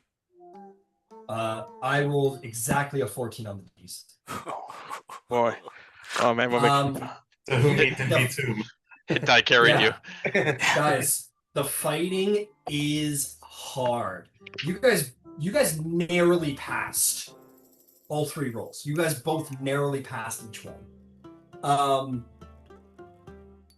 I rolled exactly a 14 on the beast. Boy. Oh man, we're making. So who made the B2? Hit die carried Yeah. you. Guys, the fighting is hard. You guys narrowly passed all 3 rolls. You guys both narrowly passed each one.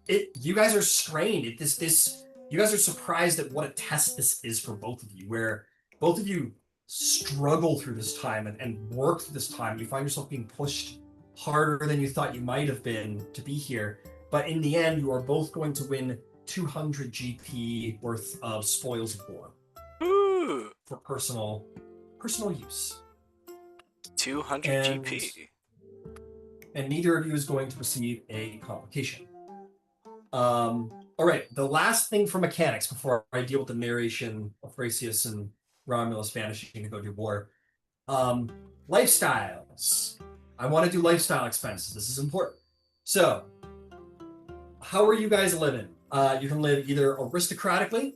You guys are strained. You guys are surprised at what a test this is for both of you, where both of you struggle through this time and work through this time. You find yourself being pushed harder than you thought you might have been to be here. But in the end, you are both going to win 200 GP worth of spoils of war. Ooh, For personal use. 200 And- GP. And neither of you is going to receive a complication. All right, the last thing for mechanics before I deal with the narration of Thrasius and Romulus vanishing to go do war. Lifestyles. I want to do lifestyle expenses. This is important. So, how are you guys living? You can live either aristocratically,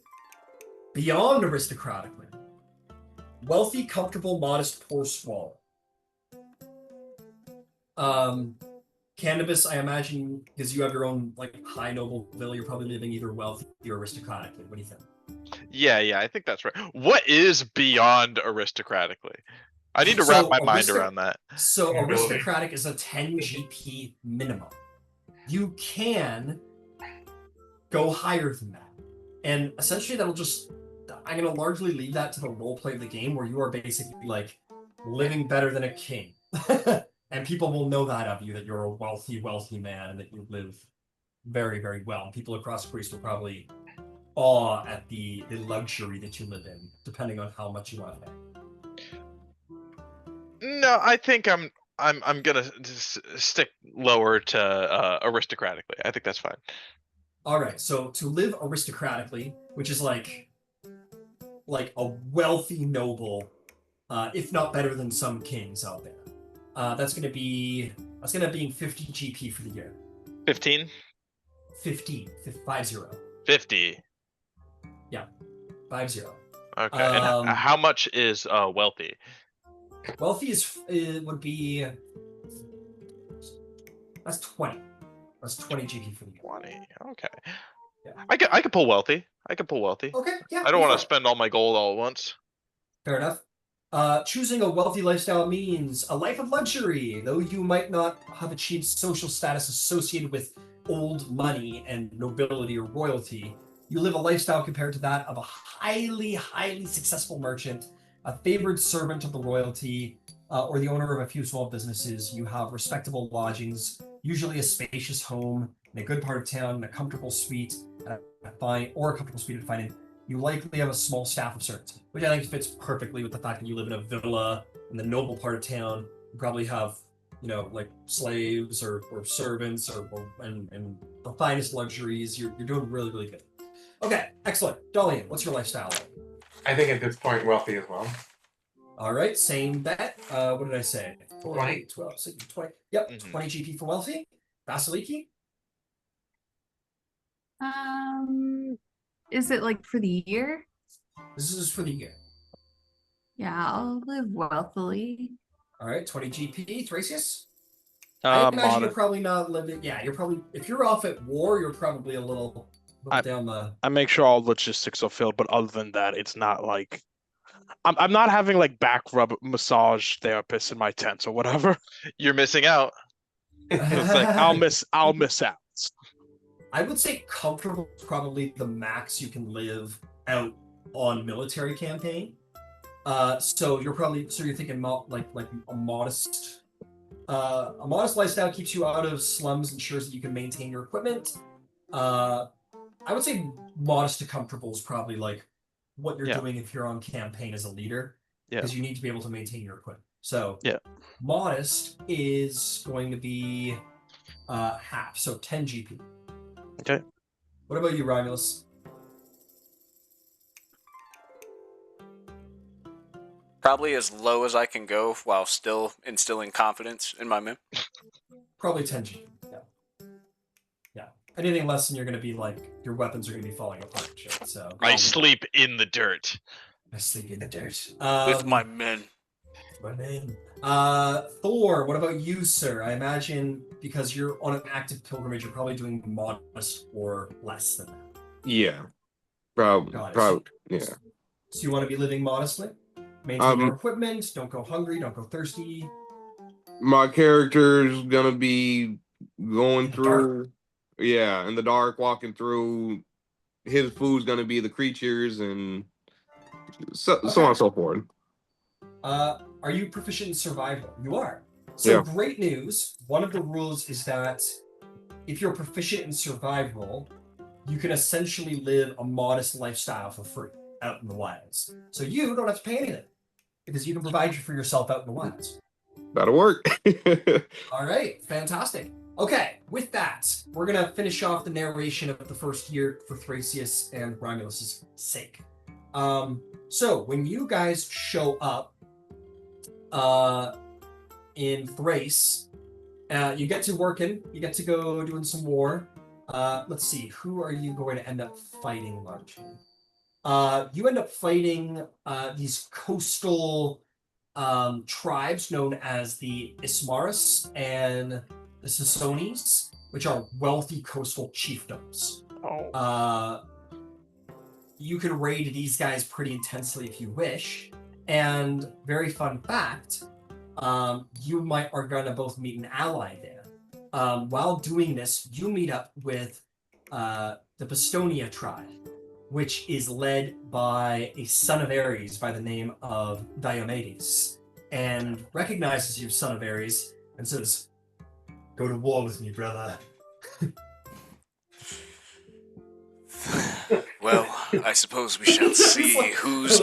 beyond aristocratically, wealthy, comfortable, modest, poor, squalor. Candybus, I imagine, because you have your own like high noble villa, you're probably living either wealthy or aristocratically. What do you think? Yeah, I think that's right. What is beyond aristocratically? I need to wrap So, my mind around that. So Nobility. aristocratic is a 10 GP minimum. You can go higher than that. And essentially that'll just, I'm going to largely leave that to the roleplay of the game where you are basically like living better than a king. And people will know that of you, that you're a wealthy, wealthy man and that you live very, very well. People across Greece will probably awe at the luxury that you live in, depending on how much you want to pay. No, I think I'm gonna stick lower to aristocratically. I think that's fine. All right, so to live aristocratically, which is like a wealthy noble, if not better than some kings out there, that's gonna be 50 GP for the year. 15? 50. 50. Yeah, 50. Okay. And how much is wealthy? Wealthy would be that's 20. That's 20 GP for the year. 20. Okay. Yeah. I could pull wealthy. I could pull wealthy. Okay, yeah. I don't go want for to it. spend all my gold all at once. Fair enough. Choosing a wealthy lifestyle means a life of luxury. Though you might not have achieved social status associated with old money and nobility or royalty, you live a lifestyle compared to that of a highly, highly successful merchant, a favored servant of the royalty, or the owner of a few small businesses. You have respectable lodgings, usually a spacious home in a good part of town, a comfortable suite, a comfortable suite at fine inn. You likely have a small staff of servants, which I think fits perfectly with the fact that you live in a villa in the noble part of town. You probably have, like slaves or servants and the finest luxuries. You're doing really, really good. Okay, excellent. Dolion, what's your lifestyle like? I think at this point, wealthy as well. All right, same bet. What did I say? 4, 20. 8, 12, 16, 20. Yep, Mhm. 20 GP for wealthy. Vasaliki? Is it like for the year? This is for the year. Yeah, I'll live wealthily. All right, 20 GP. Thrasius? I imagine you're Modern. probably not living. Yeah, you're probably, if you're off at war, you're probably a little down the. I make sure all logistics are filled, but other than that, it's not like I'm not having like back rub massage therapists in my tent or whatever. You're missing out. It's like I'll miss out. I would say comfortable is probably the max you can live out on military campaign. So you're thinking like a modest lifestyle keeps you out of slums, ensures that you can maintain your equipment. I would say modest to comfortable is probably like what you're doing if you're on campaign as a leader, because you need to be able to maintain your equipment. So modest is going to be half, so 10 GP. Okay. What about you, Romulus? Probably as low as I can go while still instilling confidence in my men. Probably 10 GP. Yeah. Yeah. Anything less than you're going to be like, your weapons are going to be falling apart and shit. So I sleep in the dirt. I sleep in the dirt. With my men. My name. Thor, what about you, sir? I imagine because you're on an active pilgrimage, you're probably doing modest or less than that. Yeah. Probably. Got it. Probably. Yeah. So you want to be living modestly? Maintain your equipment, don't go hungry, don't go thirsty. My character's gonna be going In the through, yeah, in the dark, walking through. His food's gonna be the creatures and so on and so forth. Are you proficient in survival? You are. So great news. One of the rules is that if you're proficient in survival, you can essentially live a modest lifestyle for free out in the wilds. So you don't have to pay anything because you can provide for yourself out in the wilds. That'll work. All right, fantastic. Okay, with that, we're gonna finish off the narration of the first year for Thrasius and Romulus's sake. So when you guys show up in Thrace, you get to working, you get to go doing some war. Let's see, who are you going to end up fighting largely? You end up fighting these coastal tribes known as the Ismaris and the Sassones, which are wealthy coastal chiefdoms. You can raid these guys pretty intensely if you wish. And very fun fact, you are going to both meet an ally there. While doing this, you meet up with the Bastonia tribe, which is led by a son of Ares by the name of Diomedes, and recognizes you, son of Ares, and says, "Go to war with me, brother." Well, I suppose we shall see whose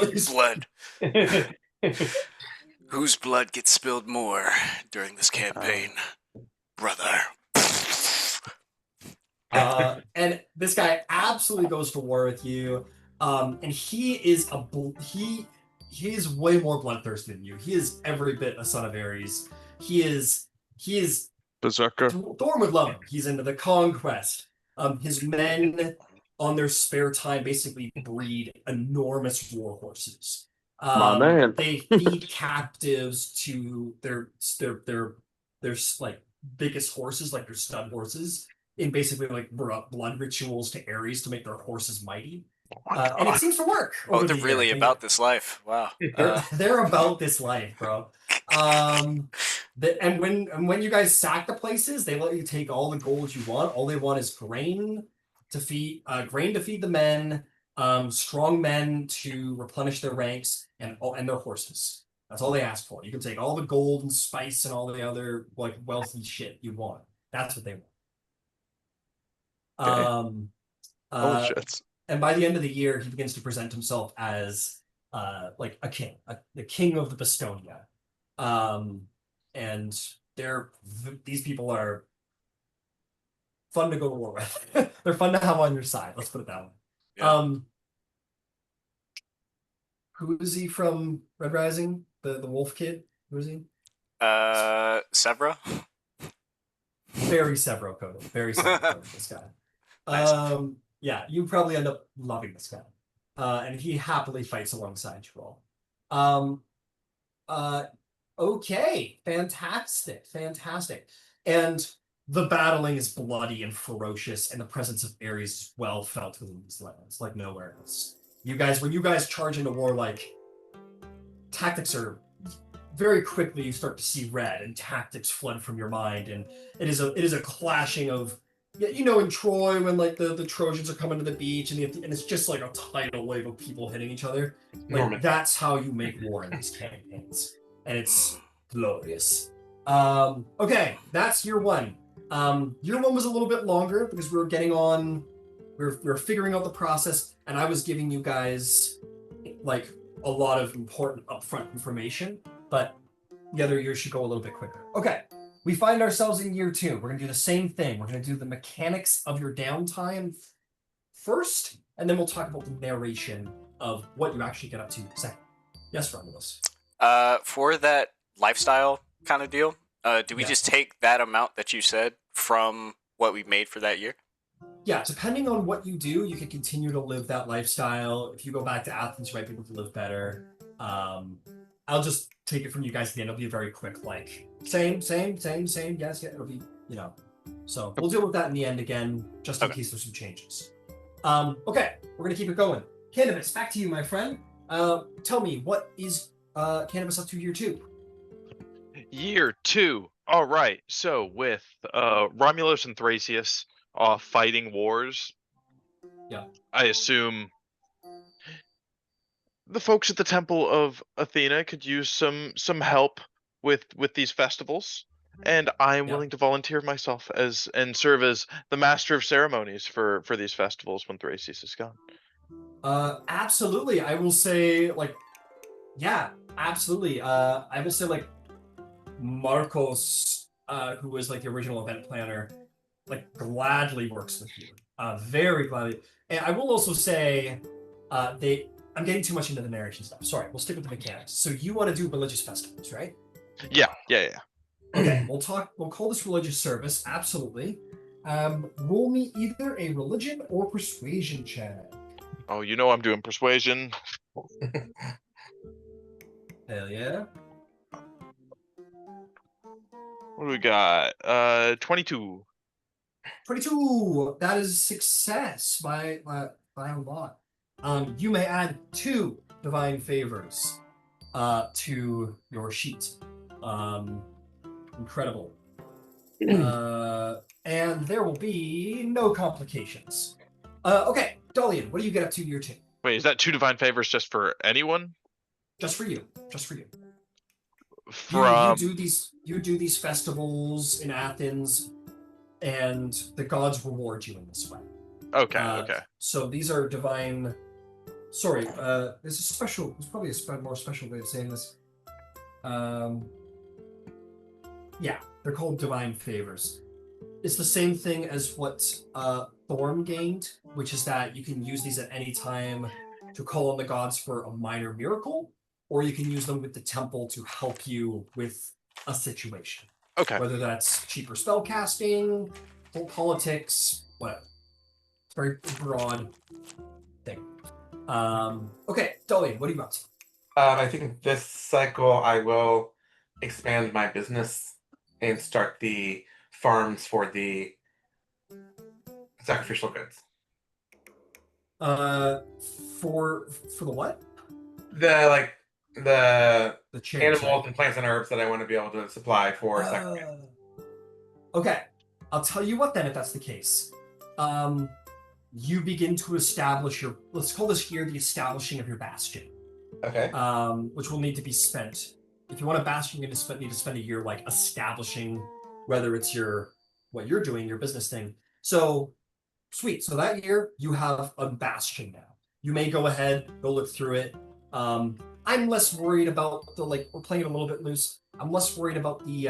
blood gets spilled more during this campaign, brother. And this guy absolutely goes to war with you. And he is he is way more bloodthirsty than you. He is every bit a son of Ares. He is Berserker. Thorm would love him. He's into the conquest. His men on their spare time basically breed enormous war horses. My man. They feed captives to their like biggest horses, like their stud horses, in basically like blood rituals to Ares to make their horses mighty. And it seems to work. Oh, they're really about this life. Wow. They're about this life, bro. And when you guys sack the places, they let you take all the gold you want. All they want is grain to feed the men, strong men to replenish their ranks, and their horses. That's all they ask for. You can take all the gold and spice and all the other like wealthy shit you want. That's what they want. Bullshit. And by the end of the year, he begins to present himself as like a king, the king of the Bastonia. And these people are fun to go to war with. They're fun to have on your side. Let's put it that way. Yeah. Who is he from Red Rising? The wolf kid? Who is he? Sevra? Very Severo coded. Very Severo coded, this guy. Nice. Yeah, you probably end up loving this guy. And he happily fights alongside you all. Okay, fantastic. And the battling is bloody and ferocious, and the presence of Ares is well felt within these lands, like nowhere else. When you guys charge into war, like, tactics are very quickly, you start to see red, and tactics flood from your mind, and it is a clashing of, you know, in Troy when like the Trojans are coming to the beach, and it's just like a tidal wave of people hitting each other. Like that's how you make war in these campaigns, and it's glorious. Okay, that's year one. Year one was a little bit longer because we were figuring out the process, and I was giving you guys like a lot of important upfront information, but the other year should go a little bit quicker. Okay, we find ourselves in year 2. We're gonna do the same thing. We're gonna do the mechanics of your downtime first, and then we'll talk about the narration of what you actually get up to second. Yes, Romulus. For that lifestyle kind of deal, do we Yeah. just take that amount that you said from what we made for that year? Yeah, depending on what you do, you can continue to live that lifestyle. If you go back to Athens, you might be able to live better. I'll just take it from you guys at the end. It'll be very quick, like same. Yes, yeah, it'll be, So we'll deal with that in the end again, just in case there's some changes. Okay, we're gonna keep it going. Candybus, back to you, my friend. Tell me, what is Candybus up to year 2? Year 2. All right. So with Romulus and Thrasius fighting wars, Yeah. I assume the folks at the Temple of Athena could use some help with these festivals, and I am Yeah. willing to volunteer myself and serve as the master of ceremonies for these festivals when Thrasius is gone. Absolutely. I will say, yeah, absolutely. I will say, Marcos, who was the original event planner, gladly works with you. Very gladly. And I will also say, I'm getting too much into the narration stuff. Sorry, we'll stick with the mechanics. So you want to do religious festivals, right? Yeah. Okay, we'll call this religious service. Absolutely. Roll me either a religion or persuasion check. Oh, I'm doing persuasion. Hell yeah. What do we got? 22. 22. That is success by a lot. You may add 2 divine favors to your sheet. Incredible. And there will be no complications. Okay, Dolion, what do you get up to year 2? Wait, is that 2 divine favors just for anyone? Just for you. Just for you. From You do these festivals in Athens, and the gods reward you in this way. Okay. So these are divine. Sorry, there's a special. There's probably a more special way of saying this. Yeah, they're called divine favors. It's the same thing as what Throm gained, which is that you can use these at any time to call on the gods for a minor miracle, or you can use them with the temple to help you with a situation. Okay. Whether that's cheaper spell casting, politics, whatever. It's a very broad thing. Okay, Dolion, what are you up to? I think this cycle I will expand my business and start the farms for the sacrificial goods. For the what? The chairs, animals right? and plants and herbs that I want to be able to supply for sacrifice. Okay, I'll tell you what then, if that's the case. You begin to establish let's call this here the establishing of your bastion. Okay. Which will need to be spent. If you want a bastion, you're going to need to spend a year establishing whether it's what you're doing, your business thing. So sweet. So that year you have a bastion now. You may go ahead, go look through it. I'm less worried about we're playing it a little bit loose. I'm less worried about the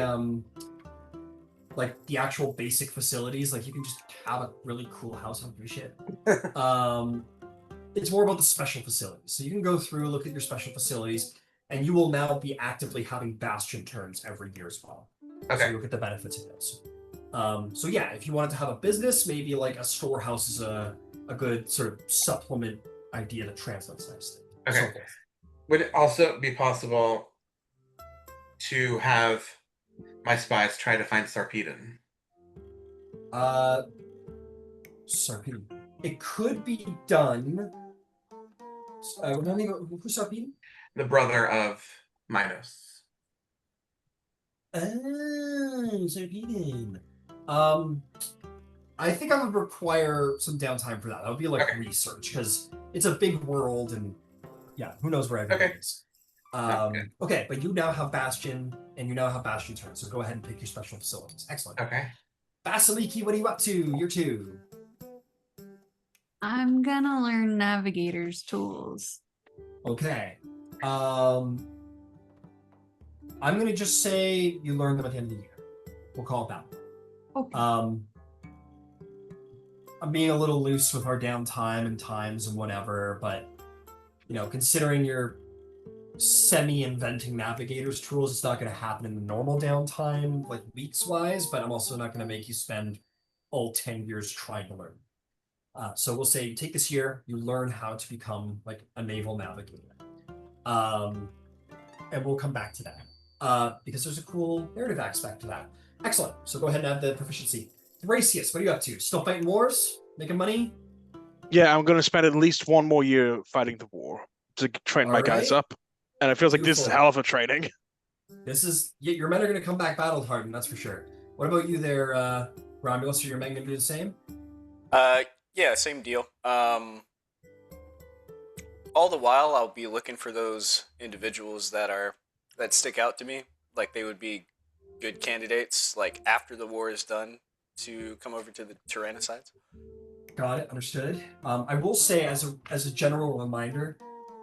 actual basic facilities. You can just have a really cool house on your shit. It's more about the special facilities. So you can go through, look at your special facilities, and you will now be actively having bastion turns every year as well. Okay. So you'll get the benefits of those. So yeah, if you wanted to have a business, maybe a storehouse is a good sort of supplement idea that translates nicely. Okay. So forth. Would it also be possible to have my spies try to find Sarpedon? Sarpedon. It could be done. Who's Sarpedon? The brother of Minos. Oh, Sarpedon. I think I would require some downtime for that. That would be Okay. research, because it's a big world, and yeah, who knows where everything is. Okay, but you now have Bastion, and you now have Bastion turn, so go ahead and pick your special facilities. Excellent. Okay. Vasaliki, what are you up to? Year 2. I'm gonna learn navigator's tools. Okay. I'm gonna just say you learn them at the end of the year. We'll call it that. Okay. I'm being a little loose with our downtime and times and whatever, but considering your semi-inventing navigator's tools, it's not going to happen in the normal downtime, like weeks-wise, but I'm also not going to make you spend all 10 years trying to learn. So we'll say you take this year, you learn how to become like a naval navigator. And we'll come back to that because there's a cool narrative aspect to that. Excellent. So go ahead and add the proficiency. Thrasius, what are you up to? Still fighting wars? Making money? Yeah, I'm going to spend at least one more year fighting the war to train my guys Alright. up. And it feels like this is Beautiful. hell of a training. Your men are going to come back battle hardened, that's for sure. What about you there, Romulus? Are your men going to do the same? Yeah, same deal. All the while, I'll be looking for those individuals that stick out to me, like they would be good candidates, like after the war is done, to come over to the Tyrannicides. Got it. Understood. I will say, as a general reminder,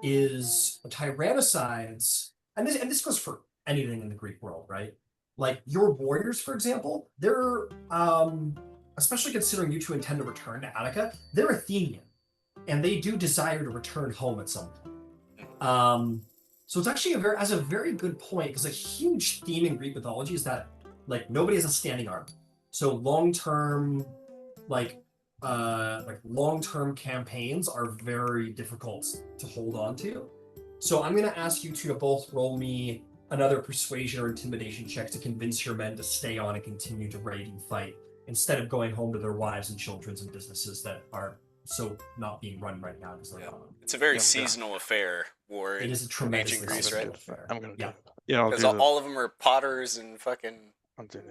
is Tyrannicides, and this goes for anything in the Greek world, right? Like your warriors, for example, they're especially considering you two intend to return to Attica, they're Athenian, and they do desire to return home at some point. So it's actually a very good point, because a huge theme in Greek mythology is that like nobody has a standing army. So long-term long-term campaigns are very difficult to hold on to. So I'm going to ask you two to both roll me another persuasion or intimidation check to convince your men to stay on and continue to raid and fight, instead of going home to their wives and children and businesses that are so not being run right now because they're gone. It's a very seasonal affair, war. It is a ancient tremendously Greece, seasonal right? affair. I'm going to do Yeah. it. Yeah, I'll Because do all of them are potters and fucking.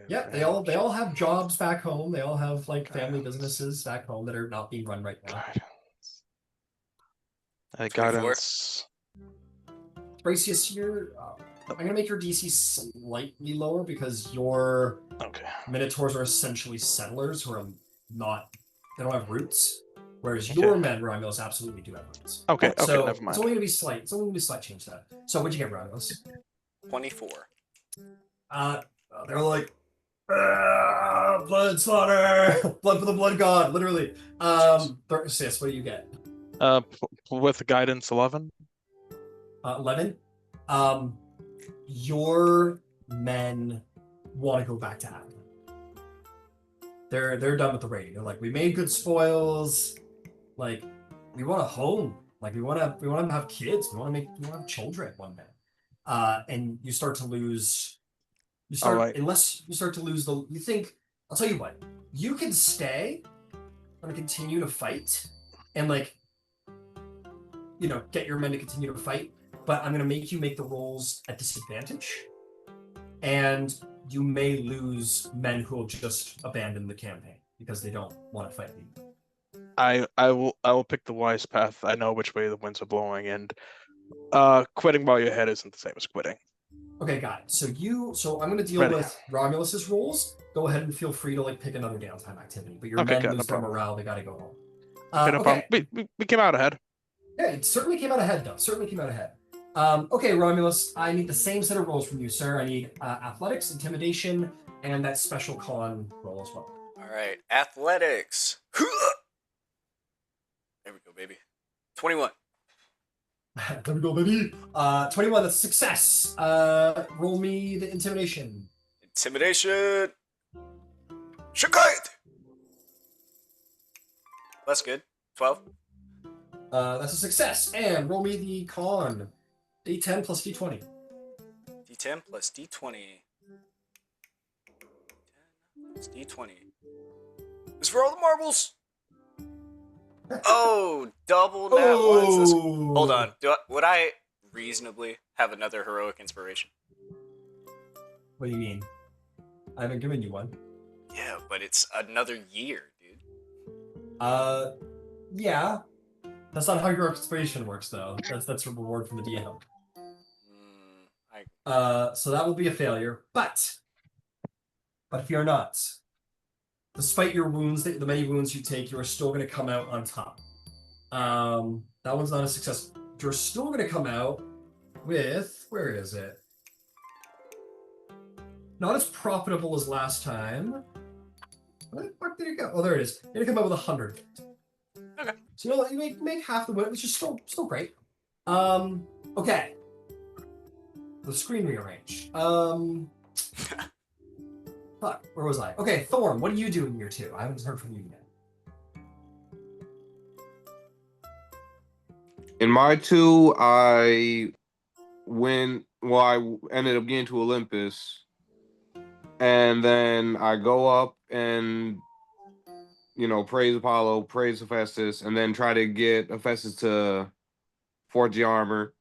Yeah, they all have jobs back home. They all have like family businesses back home that are not being run right now. Guidance. Thrasius, I'm gonna make your DC slightly lower because your Minotaurs are essentially settlers who are they don't have roots, whereas your men, Romulus, absolutely do have roots. Okay, so never mind. It's only gonna be slight. It's only gonna be a slight change to that. So what'd you get, Romulus? 24. They're like, blood slaughter, blood for the blood god, literally. Thrasius, what do you get? With guidance 11. 11. Your men want to go back to Attica. They're done with the raid. They're like, we made good spoils. Like, we want a home. Like, we want to have kids. We want to have children one day. And you start to lose. Unless you start to lose you think. I'll tell you what. You can stay and continue to fight, and get your men to continue to fight. But I'm going to make you make the rolls at disadvantage, and you may lose men who will just abandon the campaign because they don't want to fight anymore. I will pick the wise path. I know which way the winds are blowing, and quitting while you're ahead isn't the same as quitting. Okay, got it. So I'm going to deal with Romulus's rolls. Go ahead and feel free to pick another downtime activity. But your men lose their morale. They got to go home. Okay. We came out ahead. Yeah, it certainly came out ahead, though. Certainly came out ahead. Okay, Romulus, I need the same set of rolls from you, sir. I need athletics, intimidation, and that special con roll as well. All right, athletics. There we go, baby. 21. There we go, baby. 21, that's success. Roll me the intimidation. Intimidation. Shakite. That's good. 12. That's a success. And roll me the con. D10 plus D20. D10 plus D20. It's D20. It's for all the marbles. Oh, double nat ones. Hold on. Would I reasonably have another heroic inspiration? What do you mean? I haven't given you one. Yeah, but it's another year, dude. Yeah. That's not how your inspiration works, though. That's a reward from the DM. So that will be a failure. But if you're not, despite your wounds, the many wounds you take, you are still going to come out on top. That one's not a success. You're still going to come out with, where is it? not as profitable as last time. Where the fuck did it go? Oh, there it is. It come up with 100. Okay. So you know what? You make half the win, which is still great. Okay. The screen rearranged. Fuck, where was I? Okay, Thorm, what do you do in year 2? I haven't heard from you yet. In my 2, I ended up getting to Olympus, and then I go up and praise Apollo, praise Hephaestus, and then try to get Hephaestus to forge the armor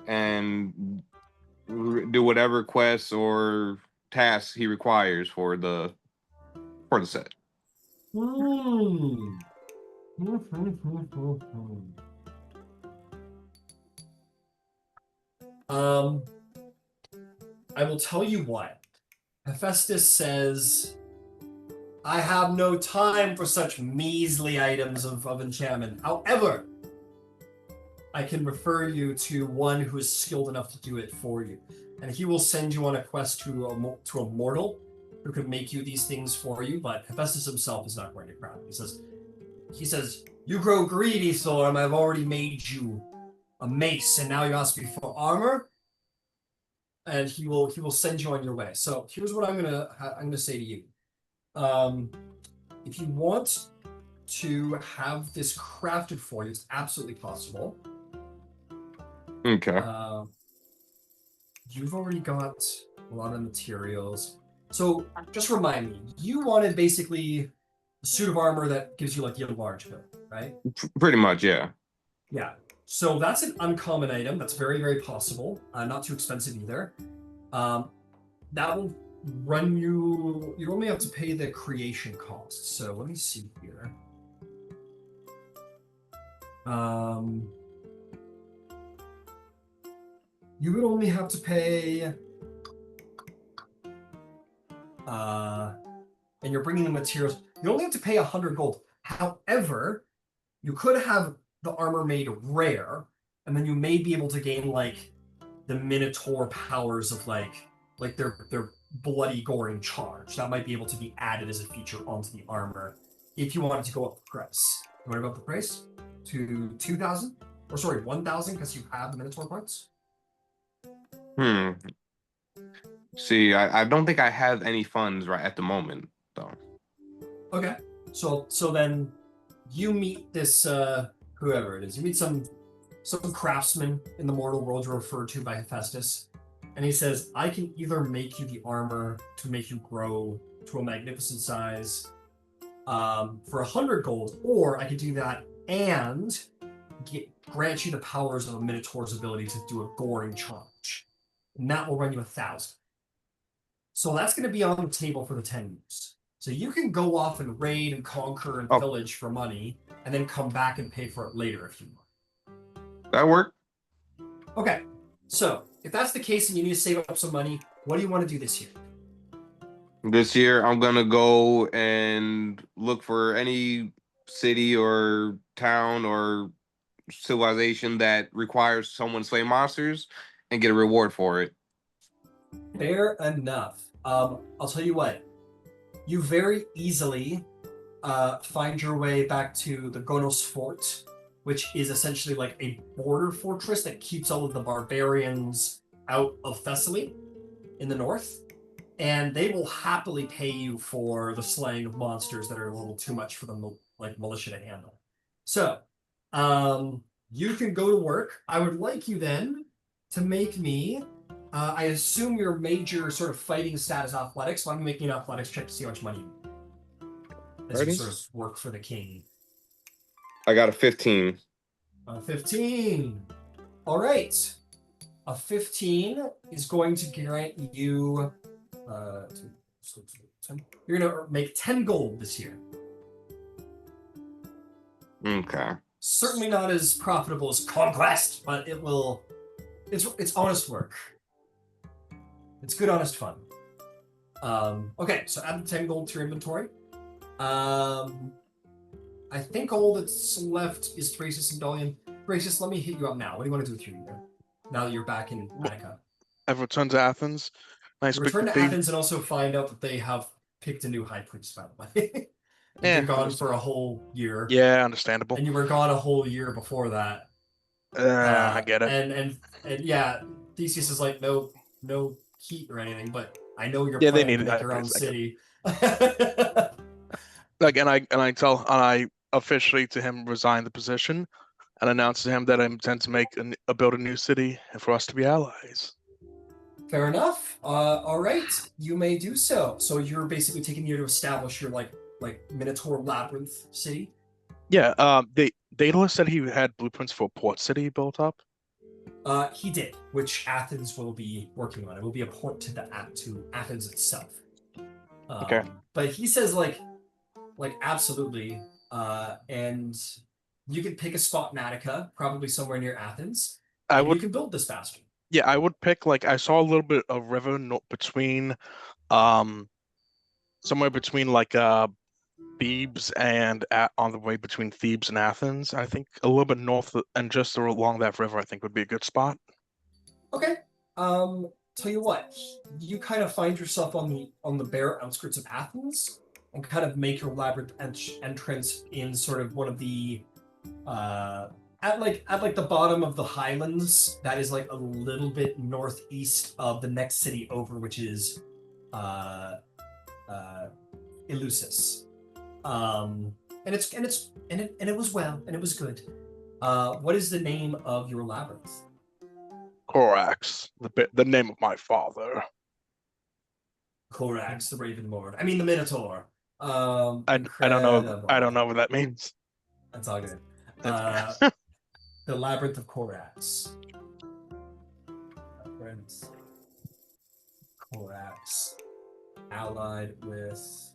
and do whatever quests or tasks he requires for the set. I will tell you what. Hephaestus says, I have no time for such measly items of enchantment. However, I can refer you to one who is skilled enough to do it for you. And he will send you on a quest to a mortal who can make you these things for you, but Hephaestus himself is not going to crown. He says, you grow greedy, Thorm. I've already made you a mace, and now you ask me for armor? And he will send you on your way. So here's what I'm gonna say to you. If you want to have this crafted for you, it's absolutely possible. Okay. You've already got a lot of materials. So just remind me, you wanted basically a suit of armor that gives you like a large build, right? Pretty much, yeah. Yeah. So that's an uncommon item. That's very, very possible. Not too expensive either. That will run you. You only have to pay the creation cost. So let me see here. You would only have to pay. And you're bringing the materials. You only have to pay 100 gold. However, you could have the armor made rare, and then you may be able to gain like the Minotaur powers of like their bloody goring charge. That might be able to be added as a feature onto the armor if you wanted to go up the price. You want to go up the price to 2,000? Or sorry, 1,000 because you have the Minotaur parts? See, I don't think I have any funds right at the moment, though. Okay. So then you meet this whoever it is. You meet some craftsman in the mortal world you're referred to by Hephaestus. And he says, I can either make you the armor to make you grow to a magnificent size for 100 gold, or I could do that and grant you the powers of a Minotaur's ability to do a goring charge. And that will run you 1,000. So that's going to be on the table for the 10 years. So you can go off and raid and conquer and pillage for money, and then come back and pay for it later if you want. That work? Okay. So if that's the case and you need to save up some money, what do you want to do this year? This year, I'm gonna go and look for any city or town or civilization that requires someone to slay monsters and get a reward for it. Fair enough. I'll tell you what. You very easily find your way back to the Gonos Fort, which is essentially like a border fortress that keeps all of the barbarians out of Thessaly in the north. And they will happily pay you for the slaying of monsters that are a little too much for the militia to handle. So, you can go to work. I would like you then to make me, I assume your major sort of fighting status athletics, so I'm making an athletics check to see how much money you make. As you sort of work for the king. I got a 15. 15. All right. A 15 is going to grant you... you're going to make 10 gold this year. Okay. Certainly not as profitable as Conquest, but it will... It's honest work. It's good, honest fun. Okay, so add the 10 gold to your inventory. I think all that's left is Thrasius and Dolion. Thrasius, let me hit you up now. What do you want to do with your year? Now that you're back in Attica. I've returned to Athens. Nice You big return to cathedral. Athens and also find out that they have picked a new high priest, by the way. You've Yeah, been gone for a whole year, yeah, understandable. and you were gone a whole year before that. I get it. And yeah, Theseus is like, no heat or anything, but I know you're Yeah, they planning need to it. make your own I get it. city. Like, and I officially to him resign the position and announce to him that I intend to build a new city and for us to be allies. Fair enough. All right, you may do so. So you're basically taking a year to establish your like Minotaur Labyrinth city. Yeah. Daedalus said he had blueprints for a port city built up. He did, which Athens will be working on. It will be a port to Athens itself. Okay. But he says like absolutely. And you could pick a spot in Attica, probably somewhere near Athens, I and you would. can build this bastion. Yeah, I would pick like I saw a little bit of river between, um, somewhere between like Thebes and on the way between Thebes and Athens. I think a little bit north and just along that river, I think would be a good spot. Okay. Tell you what, you kind of find yourself on the bare outskirts of Athens, and kind of make your labyrinth entrance in sort of one of the at the bottom of the highlands. That is like a little bit northeast of the next city over, which is Eleusis. And it was well, and it was good. What is the name of your labyrinth? Corax, the name of my father. Corax, the Raven Lord. I mean the Minotaur. I don't know. I don't know what that means. That's all good. That's The Labyrinth of Corax. Labyrinth. Corax. Allied with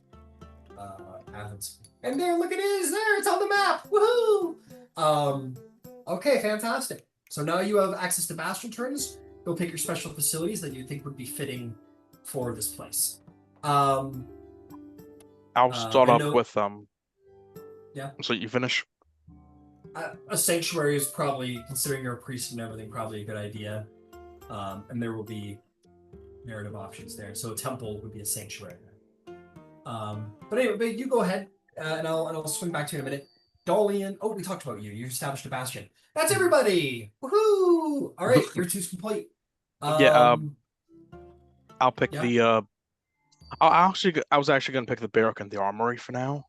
Athens. And there, look, it is there. It's on the map. Woohoo! Okay, fantastic. So now you have access to bastion turns. Go pick your special facilities that you think would be fitting for this place. I'll start I up know- with Yeah. So you finish. A sanctuary is probably, considering you're a priest and everything, probably a good idea. And there will be narrative options there. So a temple would be a sanctuary. But anyway, but you go ahead, and I'll swing back to you in a minute. Dolion. Oh, we talked about you. You established a bastion. That's everybody. Woohoo! All right, your two's complete. Yeah. I'll pick yeah. the. I was actually gonna pick the barrack and the armory for now.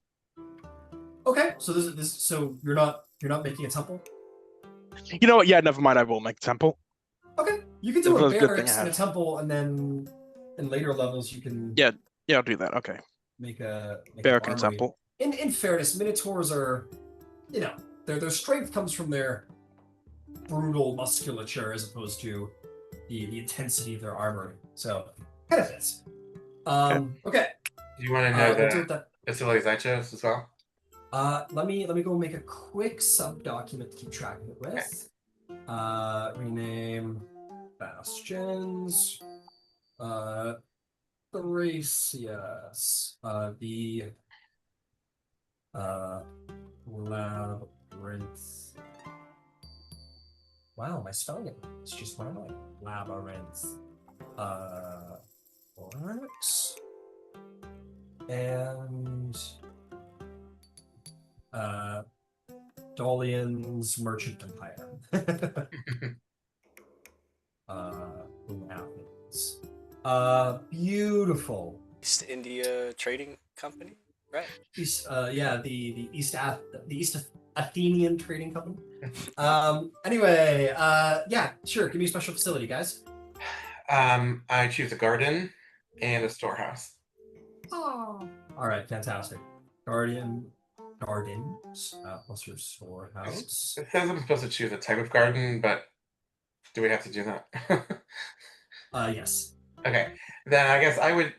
Okay, so so you're not making a temple. You know what? Yeah, never mind. I will make a temple. Okay, you can do That a was a good thing barracks I and a had. temple, and then in later levels you can Yeah, I'll do that. Okay. make an Barrack and armory. temple. In fairness, Minotaurs are, their strength comes from their brutal musculature as opposed to the intensity of their armory. So kind of fits. Okay. Do you want to know We'll deal the with that. facilities I chose as well? Let me go make a quick sub document to keep track of it with. Rename bastions. Thrasius. The labyrinth. Wow, my spelling is just one of my labyrinth. Works. And Dolion's Merchant Empire. In Athens. Beautiful. East India Trading Company, right? The East Athenian Trading Company. Anyway, yeah, sure. Give me a special facility, guys. I choose a garden and a storehouse. Oh. All right, fantastic. Gardens, plus your storehouse. It says I'm supposed to choose a type of garden, but do we have to do that? Yes. Okay, then I guess I would.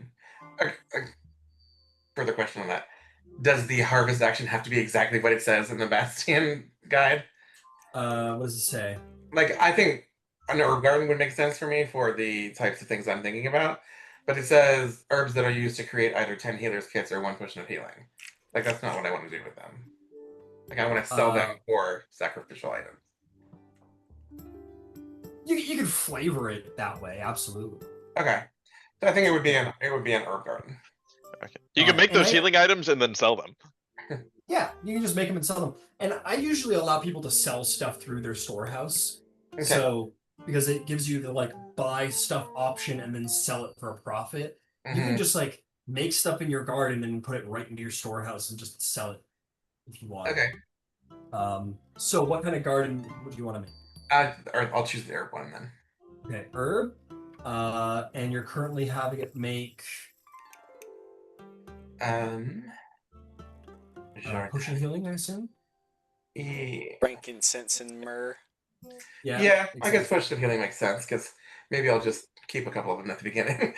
Further question on that: does the harvest action have to be exactly what it says in the Bastian guide? What does it say? Like, I think an herb garden would make sense for me for the types of things I'm thinking about, but it says herbs that are used to create either 10 healers kits or 1 potion of healing. Like, that's not what I want to do with them. Like, I want to sell them for sacrificial items. You can flavor it that way, absolutely. Okay. I think it would be an herb garden. Okay. You can make and those healing items and then sell them. Yeah, you can just make them and sell them. And I usually allow people to sell stuff through their storehouse. Okay. So because it gives you the like buy stuff option and then sell it for a profit. You can Mhm. just like make stuff in your garden and put it right into your storehouse and just sell it if you want. Okay. So what kind of garden would you want to make? I'll choose the herb one then. Okay, herb. And you're currently having it make potion healing, I assume. Yeah. Frankincense and myrrh. Yeah, I guess sense. potion healing makes sense because maybe I'll just keep a couple of them at the beginning.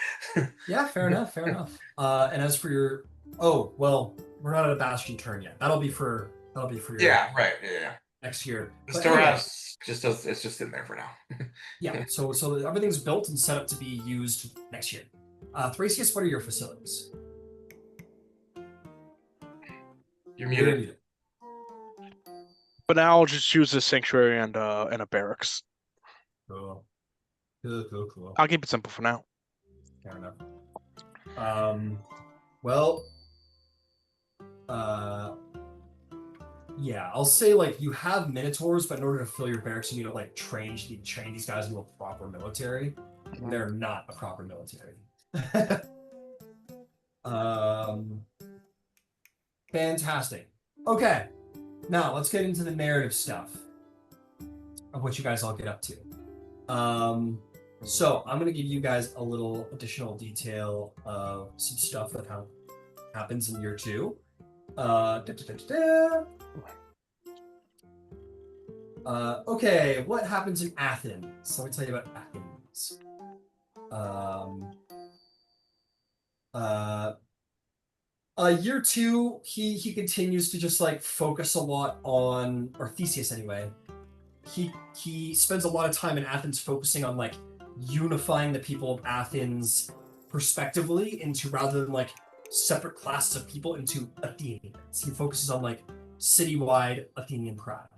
Yeah, fair enough, fair enough. And as for your, well, we're not at a bastion turn yet. That'll be for your Yeah, right. Yeah. next year. The But storehouse it's just in there for now. yeah. So everything's built and set up to be used next year. Thrasius, what are your facilities? You're muted. muted. But now I'll just choose a sanctuary and a barracks. Cool. I'll keep it simple for now. Fair enough. Well, yeah, I'll say like you have minotaurs, but in order to fill your barracks, you need to like train these guys into a proper military. They're not a proper military. Fantastic. Okay, now let's get into the narrative stuff of what you guys all get up to. So I'm gonna give you guys a little additional detail of some stuff that happens in year 2. Okay, what happens in Athens? Let me tell you about Athens. Year 2, he continues to just like focus a lot on, or Theseus anyway. He spends a lot of time in Athens focusing on like unifying the people of Athens prospectively into, rather than like separate classes of people, into Athenians. He focuses on like citywide Athenian pride,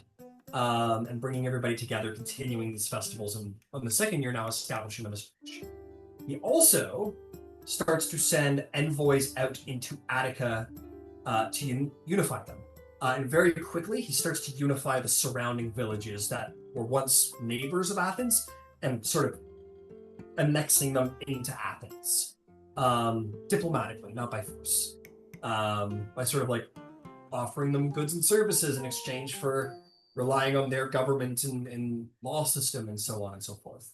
and bringing everybody together, continuing these festivals, and on the second year now establishing them as church. He also starts to send envoys out into Attica to unify them. And very quickly, he starts to unify the surrounding villages that were once neighbors of Athens and sort of annexing them into Athens. Diplomatically, not by force. By sort of like offering them goods and services in exchange for relying on their government and law system and so on and so forth.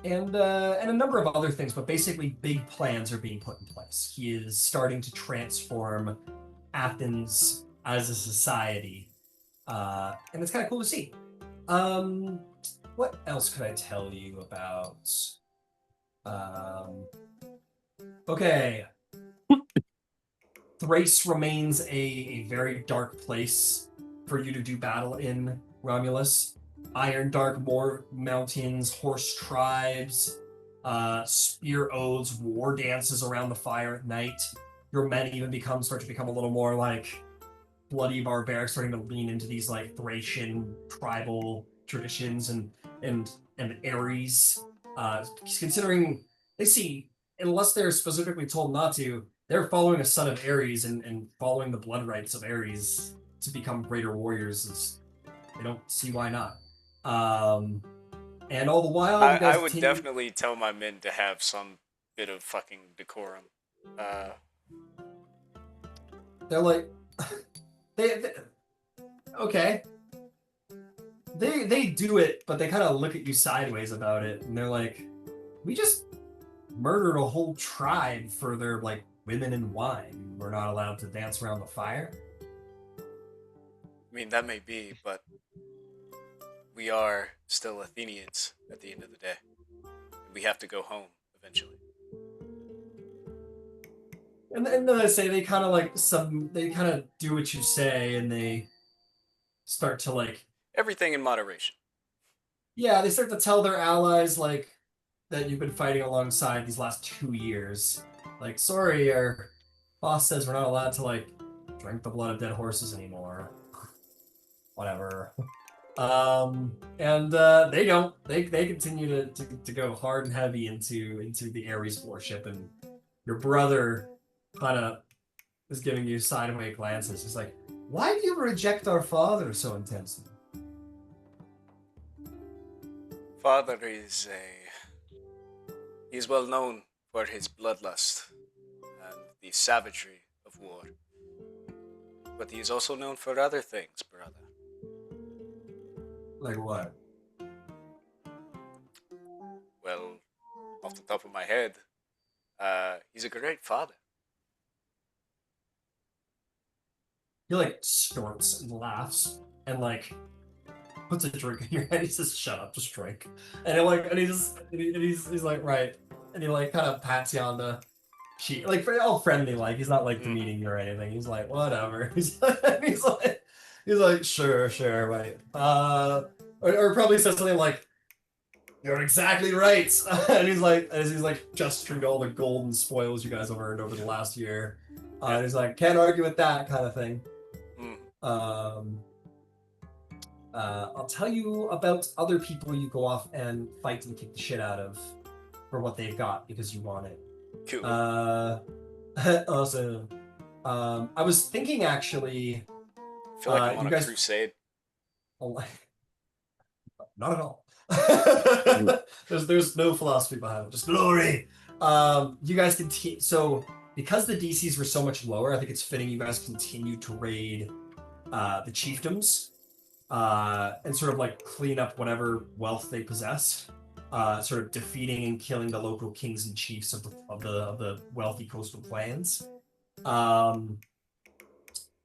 And a number of other things, but basically big plans are being put in place. He is starting to transform Athens as a society, and it's kind of cool to see. What else could I tell you about? Okay. Thrace remains a very dark place for you to do battle in, Romulus. Iron Dark Mountains, horse tribes, spear oaths, war dances around the fire at night. Your men even start to become a little more like bloody barbaric, starting to lean into these like Thracian tribal traditions and Ares. Considering they see, unless they're specifically told not to, they're following a son of Ares and following the blood rights of Ares to become greater warriors. They don't see why not. And all the while, I would definitely tell my men to have some bit of fucking decorum. They're like, they okay. They do it, but they kind of look at you sideways about it, and they're like, we just murdered a whole tribe for their like women and wine. We're not allowed to dance around the fire. I mean, that may be, but we are still Athenians at the end of the day. We have to go home eventually. And then I say they kind of do what you say, and they start to like everything in moderation. Yeah, they start to tell their allies like that you've been fighting alongside these last 2 years. Like, sorry, our boss says we're not allowed to like drink the blood of dead horses anymore. Whatever. And they don't. They continue to go hard and heavy into the Ares warship, and your brother kind of is giving you sideways glances. He's like, "Why do you reject our father so intensely?" Father he's well known for his bloodlust and the savagery of war. But he is also known for other things, brother. Like what? Well, off the top of my head, he's a great father. He like snorts and laughs and like puts a drink in your hand. He says, "Shut up, just drink." And he's like, right. And he like kind of pats you on the cheek, like all friendly, like he's not like demeaning you or anything. He's like, whatever. He's like, sure, right. Or probably says something like, "You're exactly right." And he's like, as he's like gesturing to all the golden spoils you guys have earned over the last year. And he's like, "Can't argue with that," kind of thing. I'll tell you about other people you go off and fight and kick the shit out of for what they've got because you want it. Cool. Awesome. I was thinking actually. I feel like I'm on a crusade. Not at all. There's no philosophy behind it, just glory. You guys continue. So because the DCs were so much lower, I think it's fitting you guys continue to raid the chiefdoms and sort of like clean up whatever wealth they possess. Sort of defeating and killing the local kings and chiefs of the wealthy coastal clans.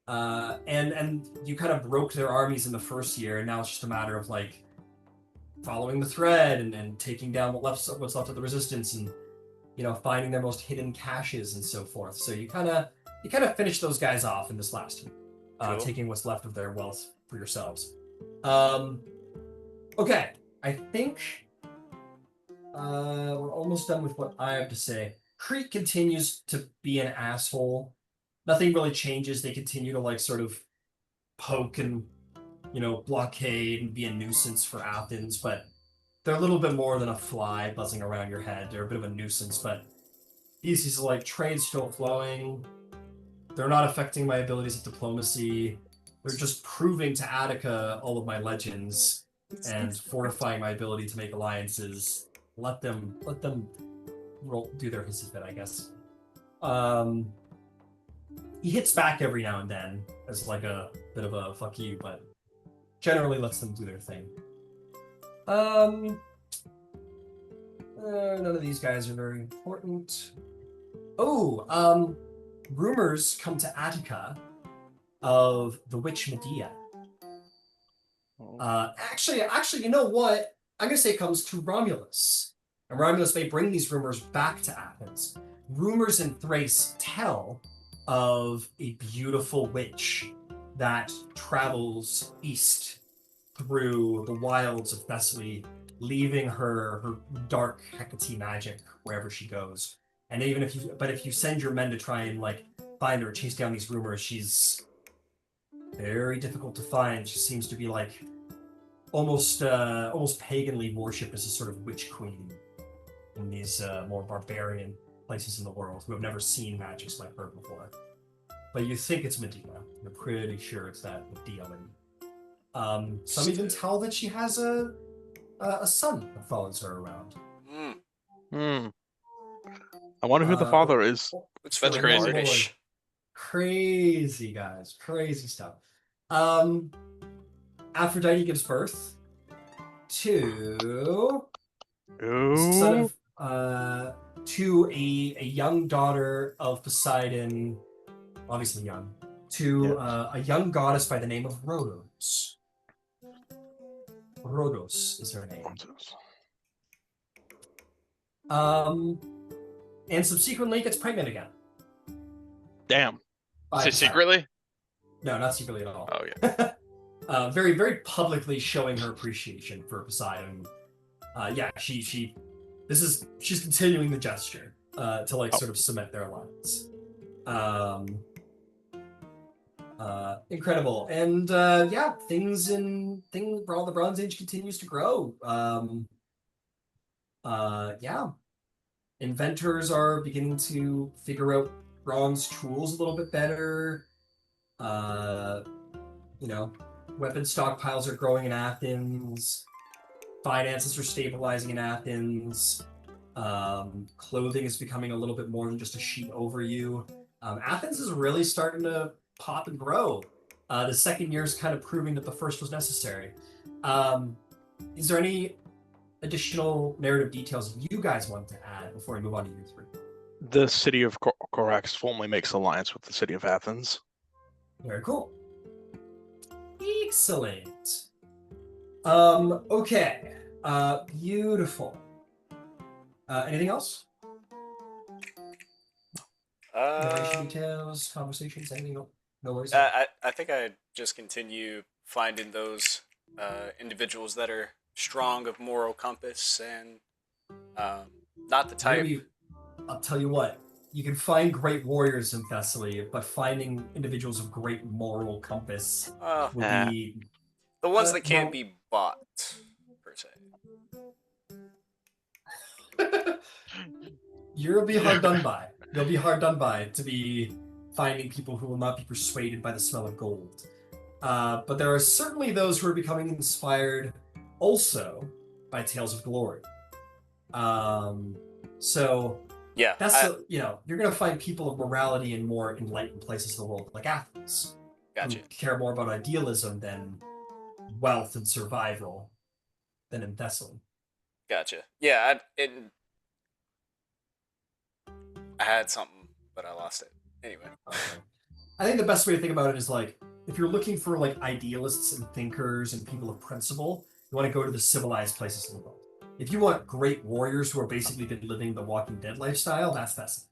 And you kind of broke their armies in the first year, and now it's just a matter of like following the thread and taking down what's left of the resistance, and finding their most hidden caches and so forth. So you kind of finished those guys off in this last year, Cool. taking what's left of their wealth for yourselves. Okay, I think we're almost done with what I have to say. Crete continues to be an asshole. Nothing really changes. They continue to like sort of poke and blockade and be a nuisance for Athens, but they're a little bit more than a fly buzzing around your head. They're a bit of a nuisance, but easy to like trade's still flowing. They're not affecting my abilities of diplomacy. They're just proving to Attica all of my legends and fortifying my ability to make alliances. Let them do their hissy fit, I guess. He hits back every now and then as like a bit of a fuck you, but generally lets them do their thing. None of these guys are very important. Rumors come to Attica of the witch Medea. Actually, you know what? I'm gonna say it comes to Romulus. And Romulus may bring these rumors back to Athens. Rumors in Thrace tell of a beautiful witch that travels east through the wilds of Thessaly, leaving her dark Hecate magic wherever she goes. And even if you send your men to try and like find her, chase down these rumors, she's very difficult to find. She seems to be like almost paganly worshipped as a sort of witch queen in these more barbarian places in the world who have never seen magics like her before. But you think it's Medea. You're pretty sure it's that Medea lady. Some even tell that she has a son that follows her around. I wonder who the father is. That's crazy. Boy. Crazy, guys. Crazy stuff. Aphrodite gives birth to son of to a young daughter of Poseidon, obviously young, to a young goddess by the name of Rhodos. Rhodos is her name. And subsequently gets pregnant again. Damn. Secretly? No, not secretly at all. Oh yeah. Very, very publicly showing her appreciation for Poseidon. She's continuing the gesture to like sort of cement their alliance. Incredible. And yeah, while the Bronze Age continues to grow. Yeah. Inventors are beginning to figure out bronze tools a little bit better. You know, weapon stockpiles are growing in Athens. Finances are stabilizing in Athens. Clothing is becoming a little bit more than just a sheet over you. Athens is really starting to pop and grow. The second year is kind of proving that the first was necessary. Is there any additional narrative details you guys want to add before we move on to year 3? The city of Corax formally makes alliance with the city of Athens. Very cool. Excellent. Okay. Beautiful. Anything else? Narration details, conversations, anything? No worries. I think I just continue finding those individuals that are strong of moral compass and not the type. I'll tell you what. You can find great warriors in Thessaly, but finding individuals of great moral compass would be the ones that can't be bought, per se. You'll be hard done by. You'll be hard done by to be finding people who will not be persuaded by the smell of gold. But there are certainly those who are becoming inspired also by tales of glory. So yeah, that's you're gonna find people of morality in more enlightened places in the world, like Athens. Gotcha. Who care more about idealism than wealth and survival than in Thessaly. Gotcha. Yeah, I had something, but I lost it. Anyway. I think the best way to think about it is like, if you're looking for like idealists and thinkers and people of principle, you want to go to the civilized places in the world. If you want great warriors who are basically been living the Walking Dead lifestyle, that's Thessaly.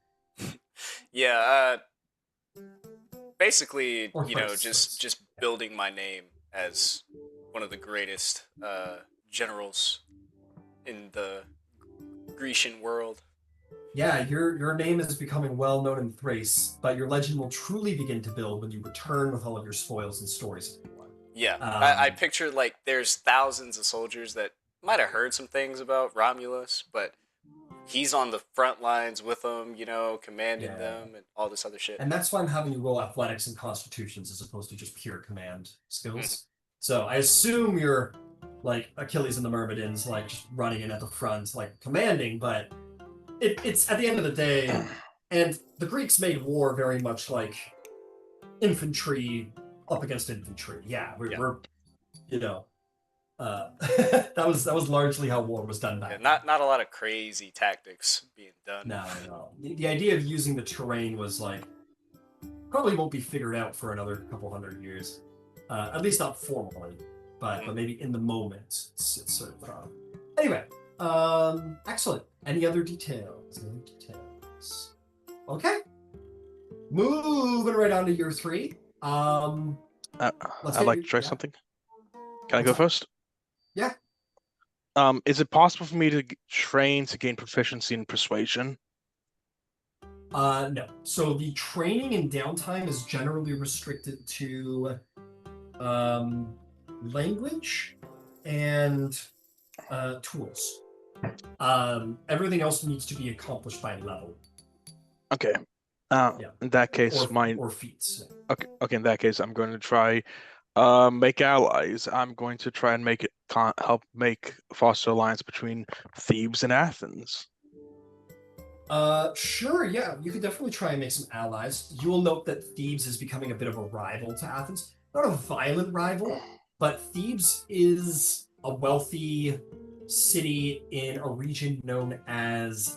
Yeah, basically, Or just building my name as one of the greatest generals in the Grecian world. Yeah, your name is becoming well known in Thrace, but your legend will truly begin to build when you return with all of your spoils and stories. Yeah, I picture like there's thousands of soldiers that might have heard some things about Romulus, but he's on the front lines with them, commanding them and all this other shit. And that's why I'm having you roll athletics and constitutions as opposed to just pure command skills. So I assume you're like Achilles and the Myrmidons, like just running in at the front, like commanding, but it's at the end of the day, and the Greeks made war very much like infantry up against infantry. Yeah, we're that was largely how war was done back then. Not a lot of crazy tactics being done. No. The idea of using the terrain was like probably won't be figured out for another couple hundred years, at least not formally, but maybe in the moment it's sort of. Anyway, excellent. Any other details? Okay. Moving right on to year 3. I'd like to try something. Can I go first? Yeah. Is it possible for me to train to gain proficiency in persuasion? No. So the training and downtime is generally restricted to language and tools. Everything else needs to be accomplished by level. Okay. In that case, or feats. Okay. In that case, I'm going to try make allies. I'm going to try and help foster alliance between Thebes and Athens. Sure, yeah, you could definitely try and make some allies. You will note that Thebes is becoming a bit of a rival to Athens. Not a violent rival, but Thebes is a wealthy city in a region known as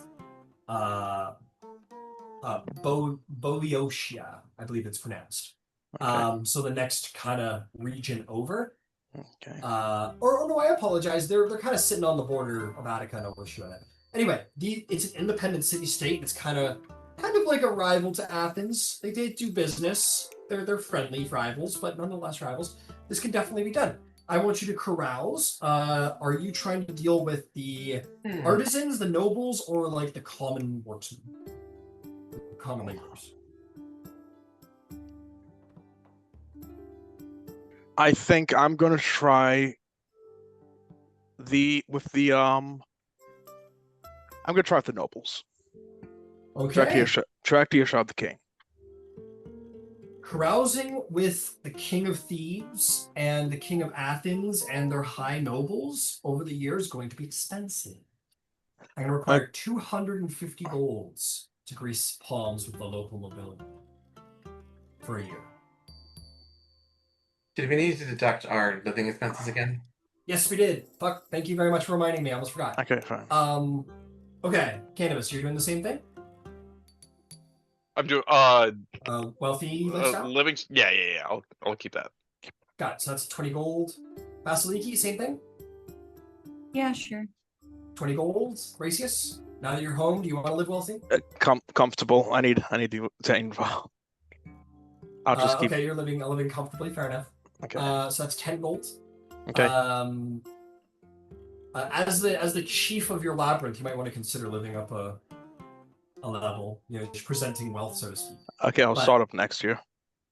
Boeotia, I believe it's pronounced. Okay. So the next kind of region over. Okay. Or no, I apologize. They're kind of sitting on the border of Attica and Olympia. Anyway, it's an independent city-state. It's kind of like a rival to Athens. They do business. They're friendly rivals, but nonetheless rivals. This can definitely be done. I want you to carouse. Are you trying to deal with the artisans, the nobles, or like the common worksmen? Common laborers. I think I'm gonna try I'm gonna try with the nobles. Okay. Track the earshot of the king. Carousing with the King of Thebes and the King of Athens and their high nobles over the years is going to be expensive. I'm going to require 250 golds to grease palms with the local nobility for a year. Did we need to deduct our living expenses again? Yes, we did. Fuck. Thank you very much for reminding me. I almost forgot. Okay, fine. Okay. Cannabis, you're doing the same thing? I'm doing Wealthy lifestyle? living. Yeah. I'll keep that. Got it. So that's 20 gold. Vasaliki, same thing? Yeah, sure. 20 gold. Thrasius, now that you're home, do you want to live wealthy? Comfortable. I need to involve. I'll just keep. Okay, you're living comfortably. Fair enough. Okay. So that's 10 gold. Okay. As the chief of your labyrinth, you might want to consider living up a level. You know, just presenting wealth, so to speak. Okay, I'll start up next year.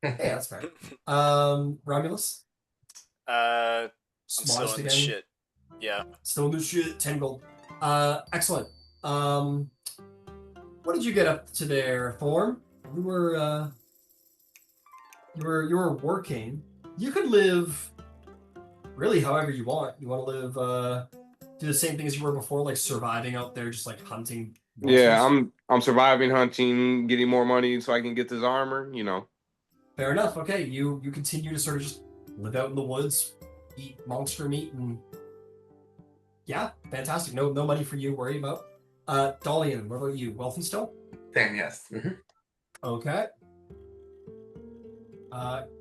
Yeah, that's fair. Romulus. I'm still in the shit. Yeah. Still in the shit. 10 gold. Excellent. What did you get up to there, Throm? You were working. You could live really however you want. You want to live do the same thing as you were before, like surviving out there, just like hunting monsters? Yeah, I'm surviving, hunting, getting more money so I can get this armor, you know. Fair enough. Okay, you continue to sort of just live out in the woods, eat monster meat, and yeah, fantastic. No money for you to worry about. Dolion, what about you? Wealthy still? Same, yes. Mm-hmm. Okay.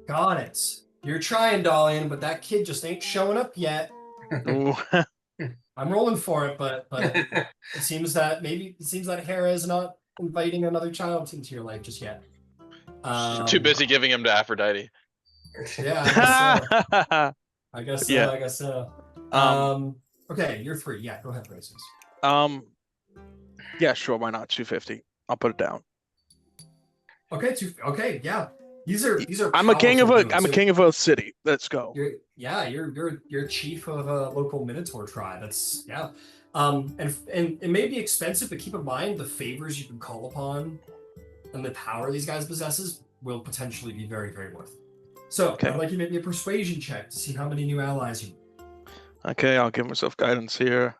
Got it. You're trying, Dolion, but that kid just ain't showing up yet. Ooh. I'm rolling for it, but it seems that Hera is not inviting another child into your life just yet. Too busy giving him to Aphrodite. Yeah, I guess so. Yeah. I guess so. Okay, you're 3. Yeah, go ahead, Roses. Yeah, sure. Why not? 250. I'll put it down. Okay, okay, yeah. These are. I'm a king of powerful a dudes. king of a city. Let's go. You're chief of a local Minotaur tribe. That's yeah. And it may be expensive, but keep in mind the favors you can call upon and the power these guys possesses will potentially be very, very worth it. So Okay. I'd like you to make me a persuasion check to see how many new allies you. Okay, I'll give myself guidance here.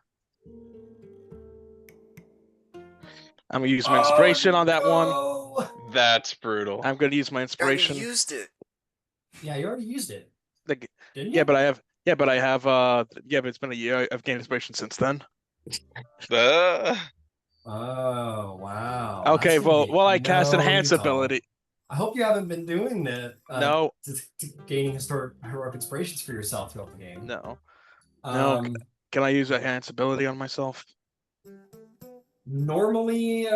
I'm gonna use my inspiration on that one. That's brutal. I'm gonna use my You inspiration. already used it. Yeah, you already used it. Like, Didn't you? yeah, but I have. Yeah, but it's been a year. I've gained inspiration since then. Uh, Oh wow. Okay, That's gonna be I cast no enhance Utah. ability. I hope you haven't been doing that. No. To gaining heroic inspirations for yourself throughout the game. No. Um, Can I use enhance ability on myself? Normally,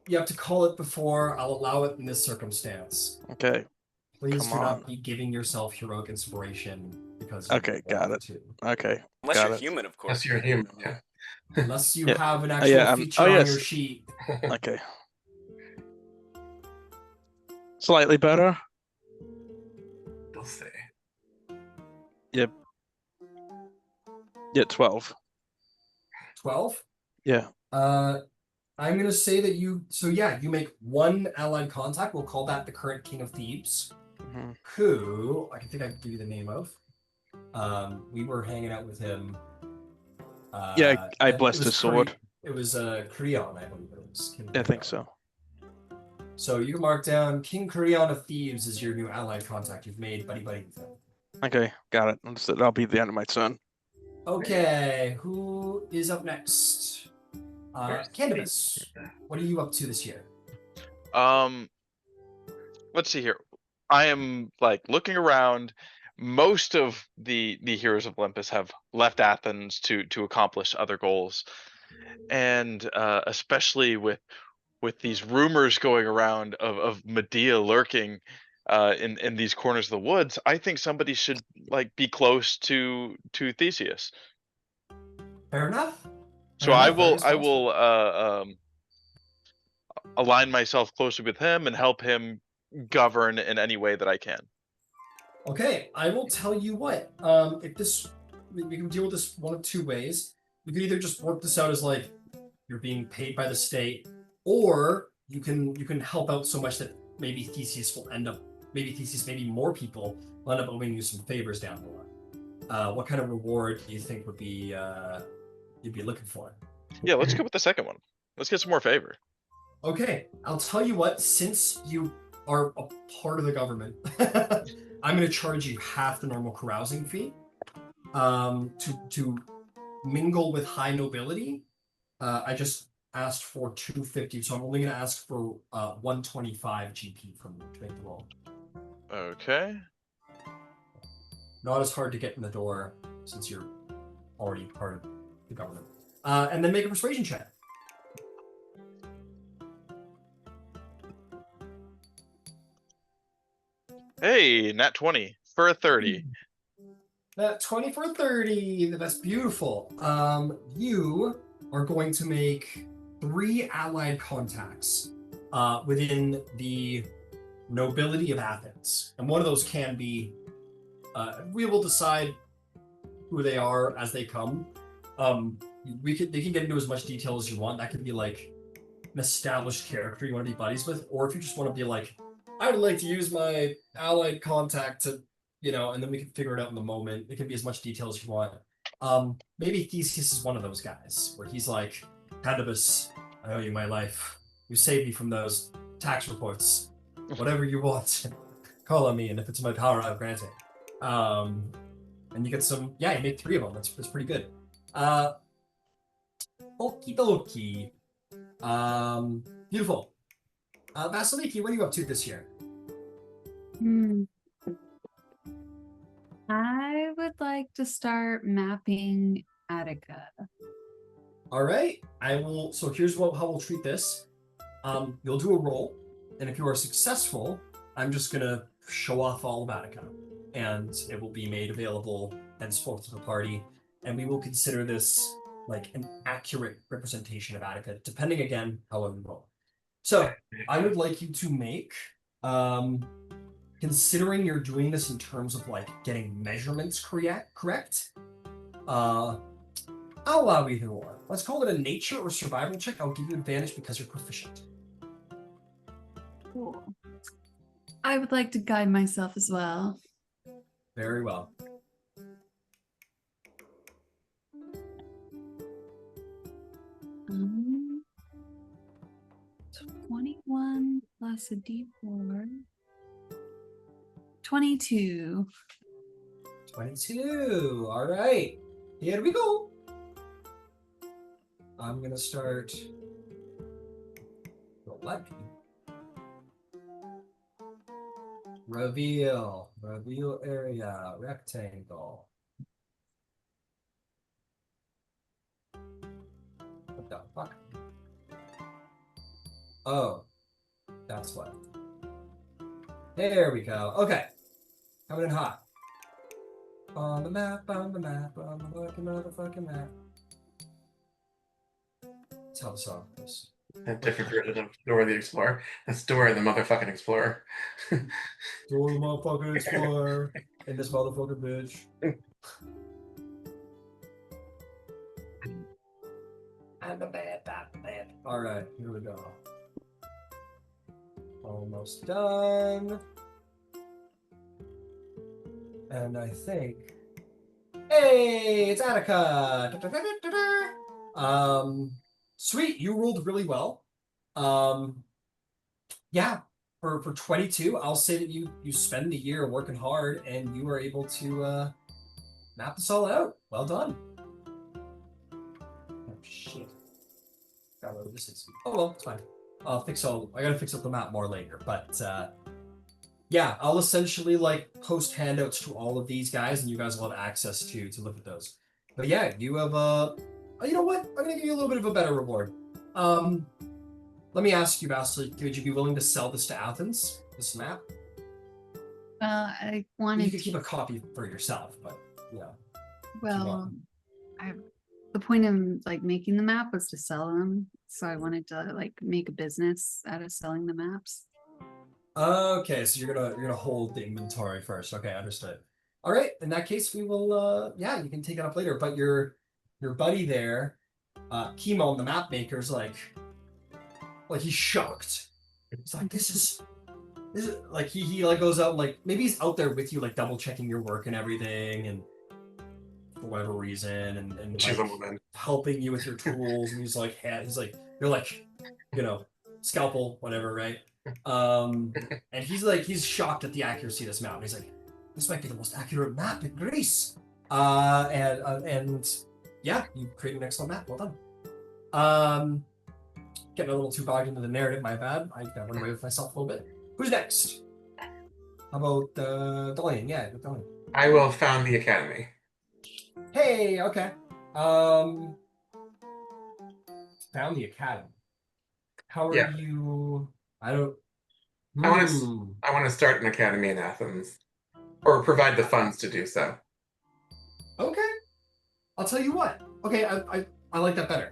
you have to call it before. I'll allow it in this circumstance. Okay. Please Come do not on. be giving yourself heroic inspiration because. Okay, got it. Okay. Unless got you're it. human, of course. Unless you're human, yeah. Unless you Yeah. have an actual yeah, feature oh, on yes. your sheet. Okay. Slightly better. They'll say. Yep. Yeah, 12. 12. Yeah. I'm gonna say that you. So yeah, you make one allied contact. We'll call that the current King of Thebes, Mm-hmm. who I can give you the name of. We were hanging out with him. Yeah, I and blessed it was his sword. It was Creon, I believe it was. King I think Creon. so. So you can mark down King Creon of Thebes as your new allied contact. You've made buddy with him. Okay, got it. Understood. That'll be the end of my turn. Okay, who is up next? First. Candybus, what are you up to this year? Let's see here. I am like looking around. Most of the heroes of Olympus have left Athens to accomplish other goals, and especially with these rumors going around of Medea lurking in these corners of the woods, I think somebody should like be close to Theseus. Fair enough. So I will align myself closely with him and help him govern in any way that I can. Okay, I will tell you what. If this, we can deal with this one of two ways. You can either just work this out as like you're being paid by the state, or you can help out so much that maybe Theseus will end up, maybe more people will end up owing you some favors down the line. What kind of reward do you think would be you'd be looking for? Yeah, let's go with the second one. Let's get some more favor. Okay, I'll tell you what. Since you are a part of the government, I'm going to charge you half the normal carousing fee. To mingle with high nobility, I just asked for 250, so I'm only going to ask for 125 GP from you to make the roll. Okay. Not as hard to get in the door since you're already part of the government. And then make a persuasion check. Hey, nat 20 for a 30. That 20 for 30. That's beautiful. You are going to make 3 allied contacts within the nobility of Athens. And one of those can be, we will decide who they are as they come. They can get into as much detail as you want. That could be like an established character you want to be buddies with, or if you just want to be like, I would like to use my allied contact to, and then we can figure it out in the moment. It can be as much detail as you want. Maybe Theseus is one of those guys where he's like, Candybus, I owe you my life. You saved me from those tax reports. Whatever you want, call on me, and if it's in my power, I'll grant it. And you get some, you make 3 of them. That's pretty good. Okie dokie. Beautiful. Vasaliki, what are you up to this year? I would like to start mapping Attica. All right. So here's how we'll treat this. You'll do a roll, and if you are successful, I'm just gonna show off all of Attica, and it will be made available henceforth to the party, and we will consider this like an accurate representation of Attica, depending again how well you roll. So I would like you to make, considering you're doing this in terms of like getting measurements correct, I'll allow either or. Let's call it a nature or survival check. I'll give you advantage because you're proficient. Cool. I would like to guide myself as well. Very well. Um, 21 plus a d4. 22. 22. All right. Here we go. I'm going to start lucky. Reveal area, rectangle. What the fuck? Oh, that's what. There we go. Okay. Coming in hot. On the map, on the motherfucking map. That's how the song goes. A different version of Dora the Explorer. That's Dora the motherfucking Explorer. Dora the motherfucking Explorer. And this motherfucking bitch. I'm the bad. Alright, here we go. Almost done. And I think... Hey, it's Attica! Sweet, you rolled really well. Yeah, for 22, I'll say that you spend the year working hard and you are able to map this all out. Well done. Oh shit. Got rid of this. Oh well, it's fine. I gotta fix up the map more later, but yeah, I'll essentially like post handouts to all of these guys and you guys will have access to look at those. But yeah, you have you know what? I'm gonna give you a little bit of a better reward. Let me ask you, Vasaliki, would you be willing to sell this to Athens? This map? I wanted You could keep a copy for yourself, but yeah. Well, the point of like making the map was to sell them, so I wanted to like make a business out of selling the maps. Okay, so you're gonna hold the inventory first. Okay, understood. All right, in that case, we will. Yeah, you can take it up later. But your buddy there, Chemo, the map maker's like he's shocked. He's like, this is like he like goes out like maybe he's out there with you like double checking your work and everything and for whatever reason and She's a like woman. helping you with your tools and he's like you're like scalpel whatever, right? And he's shocked at the accuracy of this map. He's like, this might be the most accurate map in Greece. And yeah, you create an excellent map. Well done. Getting a little too bogged into the narrative, my bad. I got run away with myself a little bit. Who's next? How about Dolion? Yeah, Dolion. I will found the academy. Hey, okay. Found the academy. How are Yeah. you? I don't. I want to start an academy in Athens, or provide the funds to do so. Okay. I'll tell you what. Okay, I like that better.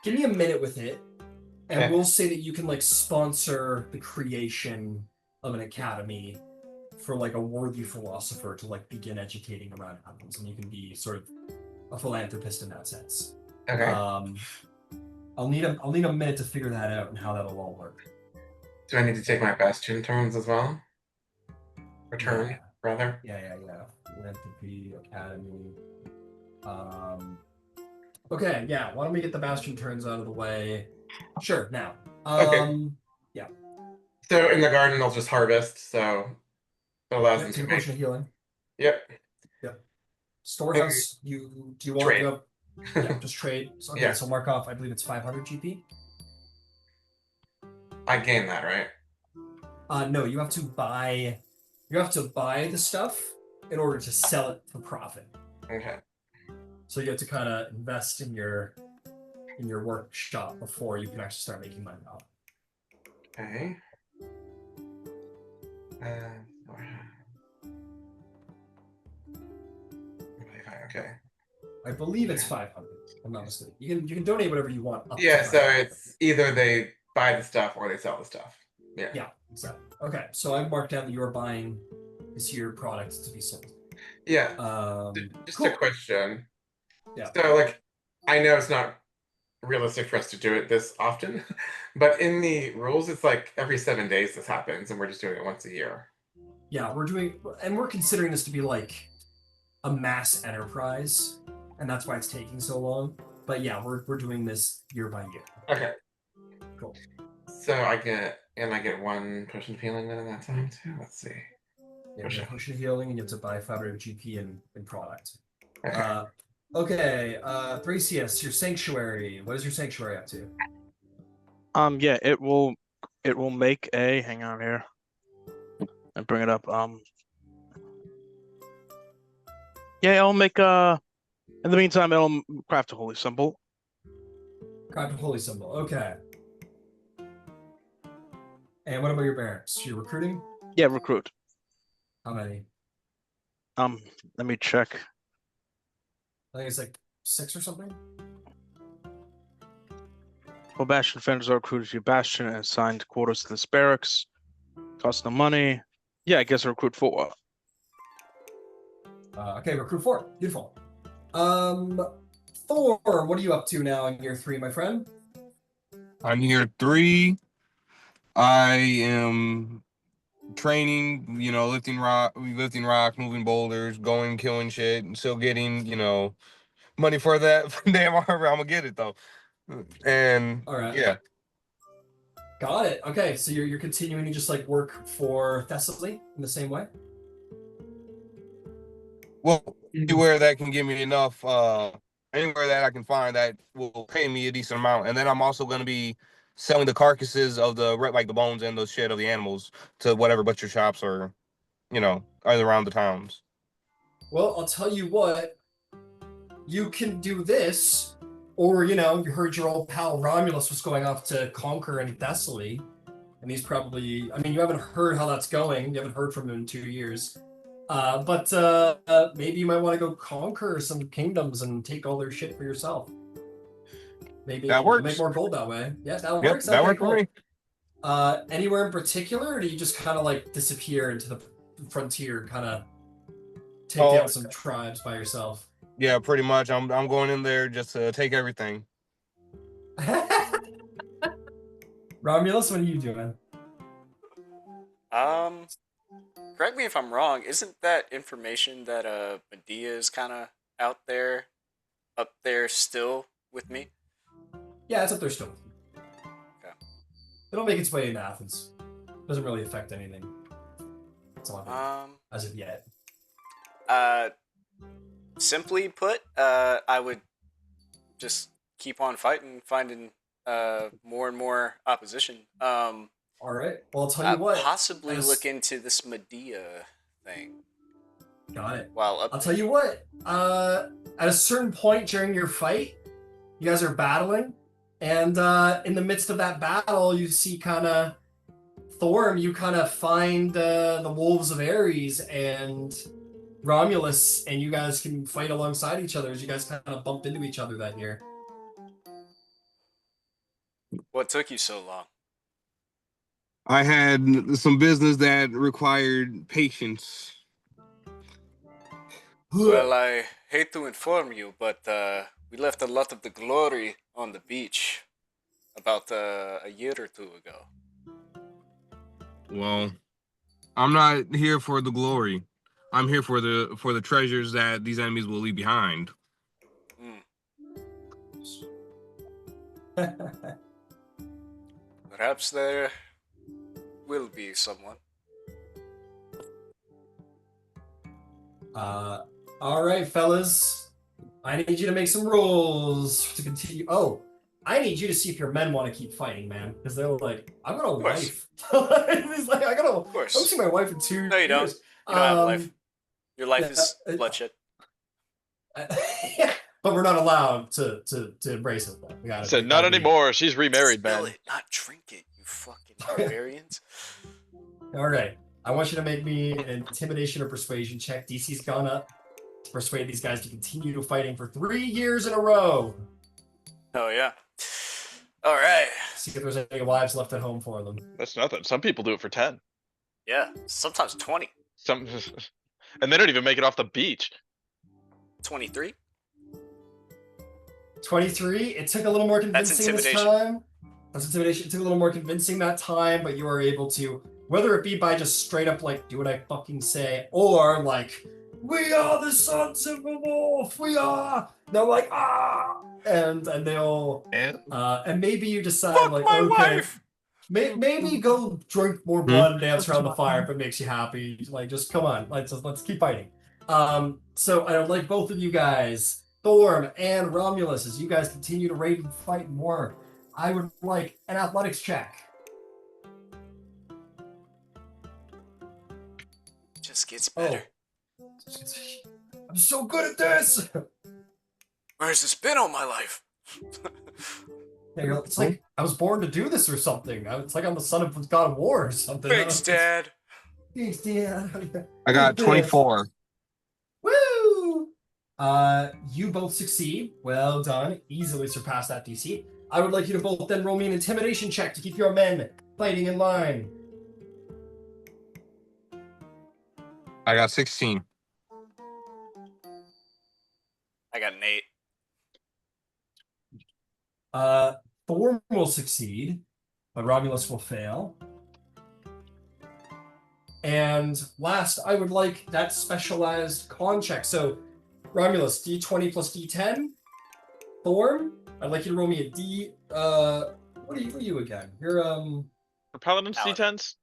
Give me a minute with it, and Okay. we'll say that you can like sponsor the creation of an academy for like a worthy philosopher to like begin educating around Athens, and you can be sort of a philanthropist in that sense. Okay. I'll need a minute to figure that out and how that'll all work. Do I need to take my bastion turns as well? Return, rather. Yeah. Philanthropy Academy. Okay, yeah. Why don't we get the bastion turns out of the way? Sure. Now. Okay. Yeah. So in the garden, I'll just harvest. So it allows them Yep, to take a make. potion of healing. Yep. Storehouse. Do you want Trade. to? Yeah, just trade. So, okay, Yeah. so mark off. I believe it's 500 GP. I gain that, right? No, you have to buy. You have to buy the stuff in order to sell it for profit. Okay. So you have to kind of invest in your workshop before you can actually start making money off. Okay. Okay. I believe it's 500. I'm not mistaken. You can donate whatever you want. Up Yeah. to So 500. it's either they buy the stuff or they sell the stuff. Yeah. Yeah, exactly. Okay, so I've marked down that you're buying this year product to be sold. Yeah. Just cool. a question. Yeah. So, like, I know it's not realistic for us to do it this often, but in the rules, it's like every 7 days this happens, and we're just doing it once a year. Yeah, we're considering this to be like a mass enterprise, and that's why it's taking so long. But yeah, we're doing this year by year. Okay. Cool. So I get one potion of healing then in that time too. Let's see. Yeah, you have potion of healing, and you have to buy 500 GP in product. Okay. Okay, Thrasius, your sanctuary. What is your sanctuary up to? Yeah, it will make a hang on here. And bring it up. Yeah, it'll make in the meantime it'll craft a holy symbol. Craft a holy symbol. Okay. And what about your barracks? You're recruiting? Yeah, recruit. How many? Let me check. I think it's like 6 or something. Well, Bastion defenders are recruited to Bastion and assigned quarters to this barracks. Cost no money. Yeah, I guess recruit 4. Okay, recruit 4. Beautiful. Thor, what are you up to now in year 3, my friend? On year 3, I am training, lifting rock, moving boulders, going, killing shit, and still getting, money for that damn armor. I'm gonna get it though. And All right. yeah. Got it. Okay, so you're continuing to just like work for Thessaly in the same way? Well, anywhere that can give me enough, anywhere that I can find that will pay me a decent amount. And then I'm also gonna be selling the carcasses of the bones and the shit of the animals to whatever butcher shops or, either around the towns. Well, I'll tell you what. You can do this, or you heard your old pal Romulus was going off to conquer in Thessaly, and he's probably. I mean, you haven't heard how that's going. You haven't heard from him in 2 years. But maybe you might want to go conquer some kingdoms and take all their shit for yourself. Maybe that works. Make more gold that way. Yeah, that Yep, works. that Okay, worked cool. for me. Anywhere in particular, or do you just kind of like disappear into the frontier and kind of take down some tribes by yourself? Yeah, pretty much. I'm going in there just to take everything. Romulus, what are you doing? Correct me if I'm wrong. Isn't that information that Medea is kind of out there, up there still with me? Yeah, it's up there still. Okay. It'll make its way into Athens. Doesn't really affect anything. That's all I mean, as of yet. Simply put, I would just keep on fighting, finding more and more opposition. All right. Well, I'll tell you what. Possibly look into this Medea thing. Got it. While up I'll tell you what. At a certain point during your fight, you guys are battling, and in the midst of that battle, you see kind of Throm. You kind of find the wolves of Ares and Romulus, and you guys can fight alongside each other as you guys kind of bump into each other that year. What took you so long? I had some business that required patience. Well, I hate to inform you, but we left a lot of the glory on the beach about a year or two ago. Well, I'm not here for the glory. I'm here for the treasures that these enemies will leave behind. Perhaps there will be someone. All right, fellas. I need you to make some rolls to continue. Oh, I need you to see if your men want to keep fighting, man. Because they're like, I've got a wife. He's like, I don't see my wife in 2 years. No, you don't. You don't have a life. Your life is bloodshed. But we're not allowed to embrace it. We gotta, said, not anymore. She's remarried, man. It, not drink it, you fucking barbarians. All right. I want you to make me an intimidation or persuasion check. DC's gone up to persuade these guys to continue fighting for 3 years in a row. Oh, yeah. All right. See if there's any wives left at home for them. That's nothing. Some people do it for 10. Yeah, sometimes 20. And they don't even make it off the beach. 23? 23. It took a little more convincing this time. That's intimidation. It took a little more convincing that time, but you are able to, whether it be by just straight up like, do what I fucking say, or like, we are the sons of the wolf, we are. They're like, ah, and they'll, and maybe you decide fuck like, my okay, wife. Maybe go drink more blood and dance around the fire if it makes you happy. Like, just come on, let's keep fighting. So I would like both of you guys, Throm and Romulus, as you guys continue to raid and fight more, I would like an athletics check. Just gets better. I'm so good at this. Where's this been all my life? It's like I was born to do this or something. It's like I'm the son of God of War or something. Thanks, Dad. Thanks, Dad. I got 24. Woo! You both succeed. Well done. Easily surpass that DC. I would like you to both then roll me an intimidation check to keep your men fighting in line. I got 16. I got an 8. Throm will succeed, but Romulus will fail. And last, I would like that specialized con check. So, Romulus, D20 plus D10. Throm, I'd like you to roll me a D. What are you again? You're For Paladins, D10s?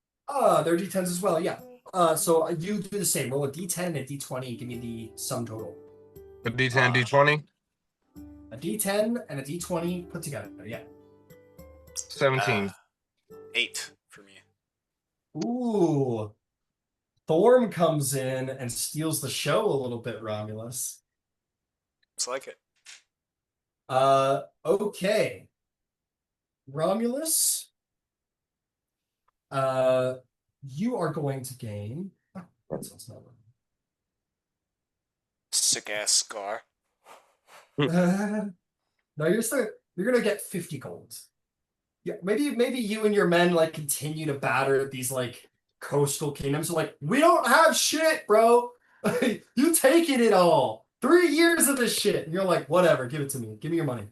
They're D10s as well. Yeah. So you do the same. Roll a D10 and a D20. Give me the sum total. A D10, D20? A D10 and a D20 put together. Yeah. 17. 8 for me. Ooh. Throm comes in and steals the show a little bit, Romulus. Looks like it. Okay. Romulus, you are going to gain. Sick ass scar. No, you're gonna get 50 gold. Yeah, maybe you and your men like continue to batter these like coastal kingdoms. So like, we don't have shit, bro. You taking it all. 3 years of this shit. And you're like, whatever, give it to me. Give me your money.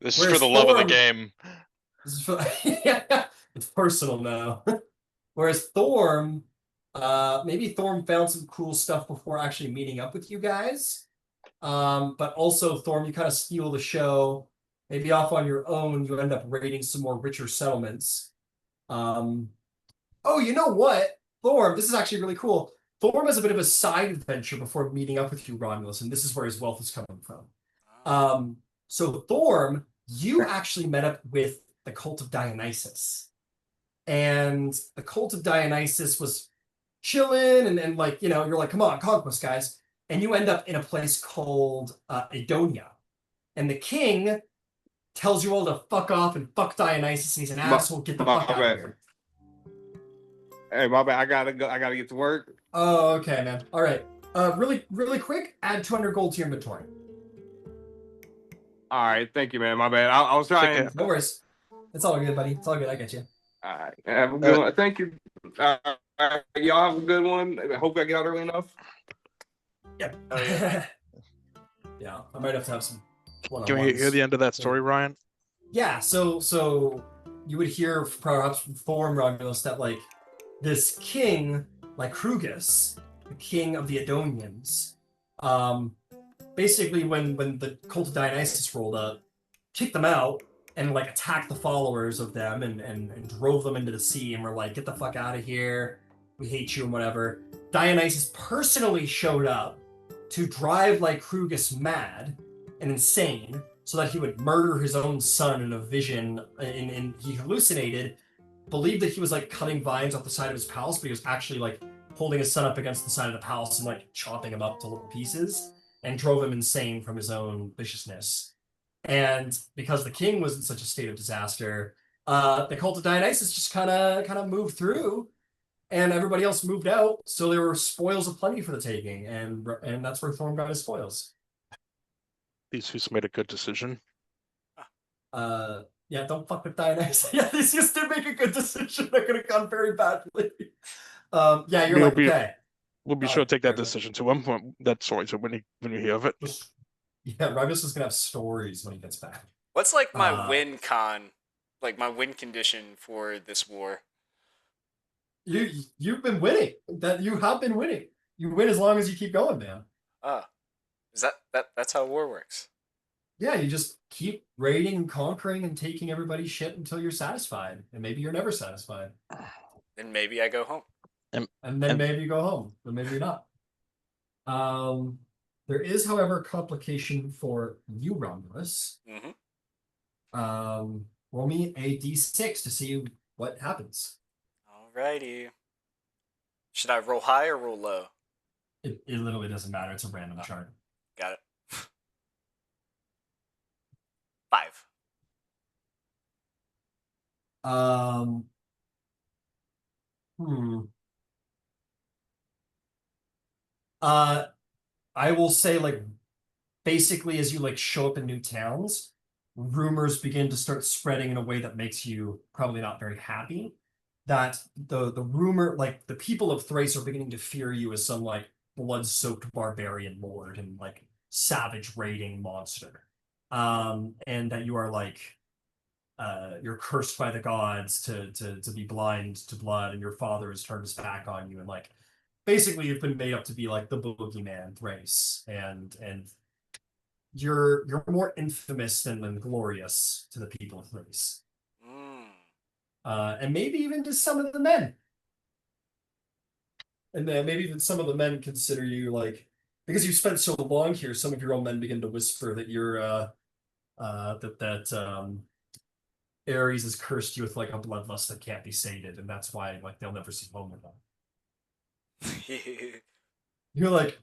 This is for Whereas the love of the Thorm, game. this is for, yeah, it's personal now. Whereas Thorm, maybe Thorm found some cool stuff before actually meeting up with you guys. But also Thorm, you kind of steal the show. Maybe off on your own, you end up raiding some more richer settlements. Oh, you know what? Thorm, this is actually really cool. Thorm has a bit of a side adventure before meeting up with you, Romulus, and this is where his wealth is coming from. So Thorm, you actually met up with the cult of Dionysus. And the cult of Dionysus was chilling and like, you're like, come on, conquest, guys. And you end up in a place called Edonia. And the king tells you all to fuck off and fuck Dionysus, and he's an asshole. Get the fuck out of here. Hey, my bad. I gotta go. I gotta get to work. Oh, okay, man. All right. Really quick, add 200 gold to your inventory. All right, thank you, man. My bad. I was trying. No worries. It's all good, buddy. It's all good. I get you. All right, have a good one. Thank you. Y'all have a good one. I hope I get out early enough. Yeah. Oh, yeah. Yeah, I might have to have some Can we hear the end of that story, Ryan? Yeah, so you would hear perhaps from Thorm, Romulus, that like this king, like Krugus, the king of the Edonians, basically when the cult of Dionysus rolled up, kicked them out and like attacked the followers of them and drove them into the sea and were like, get the fuck out of here, we hate you and whatever. Dionysus personally showed up to drive like Krugus mad and insane so that he would murder his own son in a vision, and he hallucinated, believed that he was like cutting vines off the side of his palace, but he was actually like holding his son up against the side of the palace and like chopping him up to little pieces, and drove him insane from his own viciousness. And because the king was in such a state of disaster, the cult of Dionysus just kind of moved through, and everybody else moved out. So there were spoils aplenty for the taking, and that's where Thorm got his spoils. Theseus made a good decision. Yeah, don't fuck with Dionysus. Yeah, Theseus did make a good decision. That could have gone very badly. Yeah, you're like, okay. We'll be sure to take that decision to him when you hear of it. Yeah, Rugus is gonna have stories when he gets back. What's like my win con, like my win condition for this war? You've been winning. You have been winning. You win as long as you keep going, man. Is that's how war works? Yeah, you just keep raiding and conquering and taking everybody's shit until you're satisfied, and maybe you're never satisfied. Then maybe I go home. And then maybe you go home, but maybe you're not. There is, however, a complication for you, Romulus. Mm-hmm. Roll me a d6 to see what happens. Alrighty. Should I roll high or roll low? It literally doesn't matter. It's a random chart. Got it. 5. I will say, like, basically as you like show up in new towns, rumors begin to start spreading in a way that makes you probably not very happy. That the rumor, like the people of Thrace are beginning to fear you as some like blood-soaked barbarian lord and like savage raiding monster. And that you are like you're cursed by the gods to be blind to blood, and your father has turned his back on you, and like basically you've been made up to be like the boogeyman Thrace, and you're more infamous than glorious to the people of Thrace. And maybe even to some of the men. And then maybe even some of the men consider you like, because you've spent so long here, some of your own men begin to whisper that you're Ares has cursed you with like a bloodlust that can't be sated, and that's why like they'll never see home again. You're like,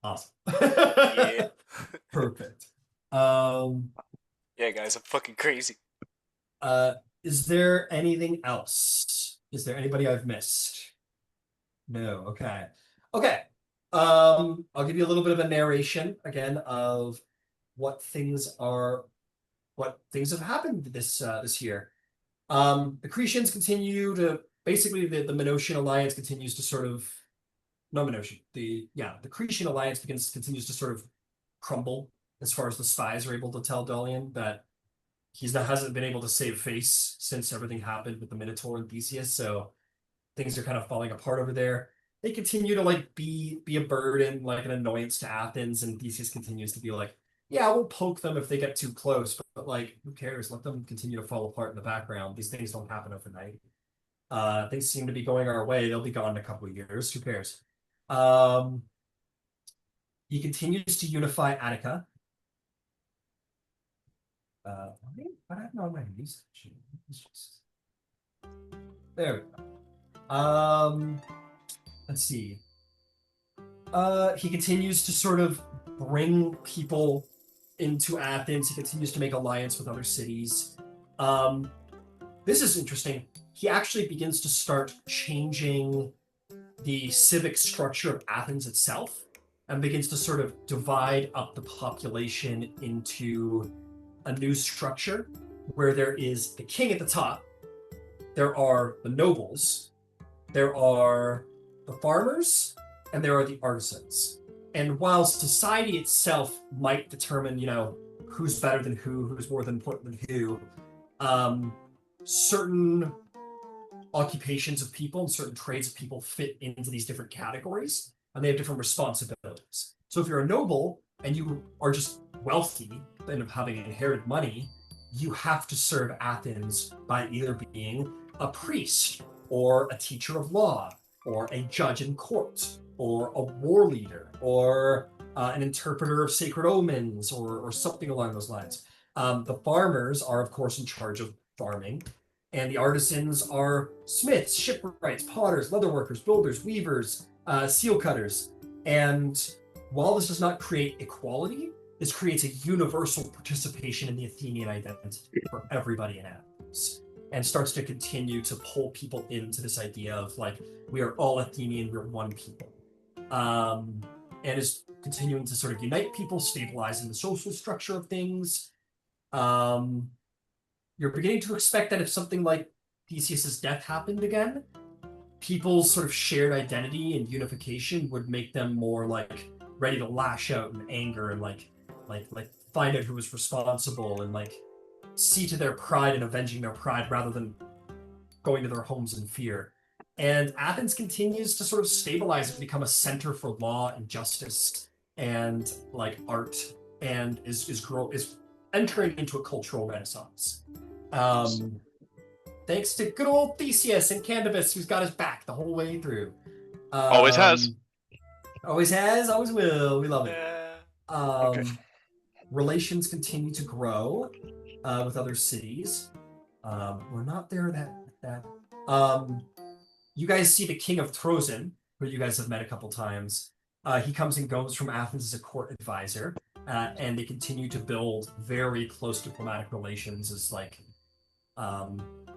awesome. Yeah. Perfect. Yeah, guys, I'm fucking crazy. Is there anything else? Is there anybody I've missed? No. Okay. Okay. I'll give you a little bit of a narration again of what things are what things have happened this year. The Cretians continue to basically the Minotian alliance continues to sort of no Minotian the Cretan alliance continues to sort of crumble as far as the spies are able to tell Dolion that hasn't been able to save face since everything happened with the Minotaur and Theseus. So things are kind of falling apart over there. They continue to like be a burden, like an annoyance to Athens, and Theseus continues to be like, yeah, we'll poke them if they get too close, but like, who cares? Let them continue to fall apart in the background. These things don't happen overnight. Things seem to be going our way. They'll be gone in a couple of years. Who cares? He continues to unify Attica. What happened on my research? There we go. Let's see. He continues to sort of bring people into Athens. He continues to make alliance with other cities. This is interesting. He actually begins to start changing the civic structure of Athens itself and begins to sort of divide up the population into a new structure where there is the king at the top, there are the nobles, there are the farmers, and there are the artisans. And while society itself might determine, who's better than who's more important than who, certain occupations of people and certain trades of people fit into these different categories, and they have different responsibilities. So if you're a noble and you are just wealthy and having inherited money, you have to serve Athens by either being a priest or a teacher of law or a judge in court or a war leader or an interpreter of sacred omens or something along those lines. The farmers are, of course, in charge of farming, and the artisans are smiths, shipwrights, potters, leatherworkers, builders, weavers, seal cutters. And while this does not create equality, this creates a universal participation in the Athenian identity for everybody in Athens, and starts to continue to pull people into this idea of like, we are all Athenian, we're one people. And is continuing to sort of unite people, stabilizing the social structure of things. You're beginning to expect that if something like Theseus's death happened again, people's sort of shared identity and unification would make them more like ready to lash out in anger and like find out who was responsible and like see to their pride and avenging their pride rather than going to their homes in fear. And Athens continues to sort of stabilize and become a center for law and justice and like art, and is entering into a cultural renaissance. Thanks to good old Theseus and Candybus, who's got his back the whole way through. Always has. Always has, always will. We love it. Okay. Relations continue to grow with other cities. We're not there that. You guys see the king of Trozen, who you guys have met a couple times. He comes and goes from Athens as a court advisor, and they continue to build very close diplomatic relations as like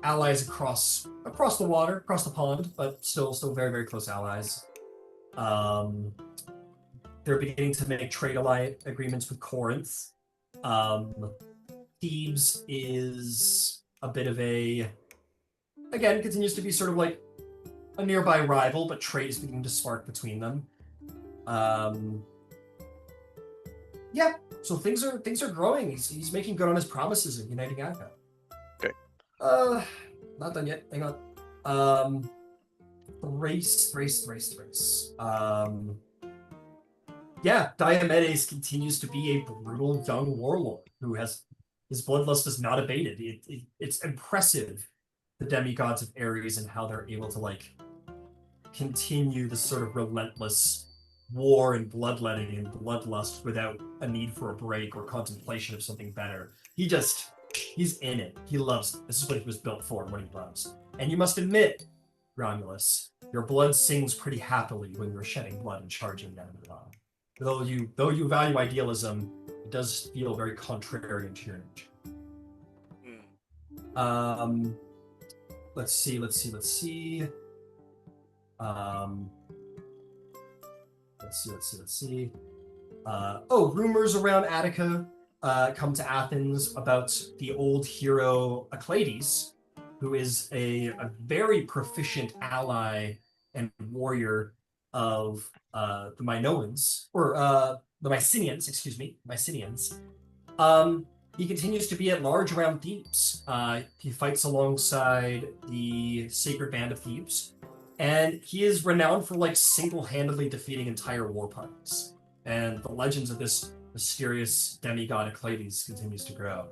allies across the water, across the pond, but still very, very close allies. They're beginning to make trade agreements with Corinth. Thebes is a bit of again, continues to be sort of like a nearby rival, but trade is beginning to spark between them. Yeah, so things are growing. He's making good on his promises of uniting Attica. Okay. Not done yet. Hang on. Thrace. Yeah, Diomedes continues to be a brutal young warlord who has his bloodlust is not abated. It's impressive, the demigods of Ares and how they're able to like continue this sort of relentless war and bloodletting and bloodlust without a need for a break or contemplation of something better. He's in it. He loves it. This is what he was built for and what he loves. And you must admit, Romulus, your blood sings pretty happily when you're shedding blood and charging down the line. Though you value idealism, it does feel very contrarian to your nature. Let's see. Let's see. Rumors around Attica come to Athens about the old hero Aclades, who is a very proficient ally and warrior of the Minoans, or the Mycenaeans, excuse me, Mycenaeans. He continues to be at large around Thebes. He fights alongside the Sacred Band of Thebes, and he is renowned for like single-handedly defeating entire war parties. And the legends of this mysterious demigod Aclades continues to grow.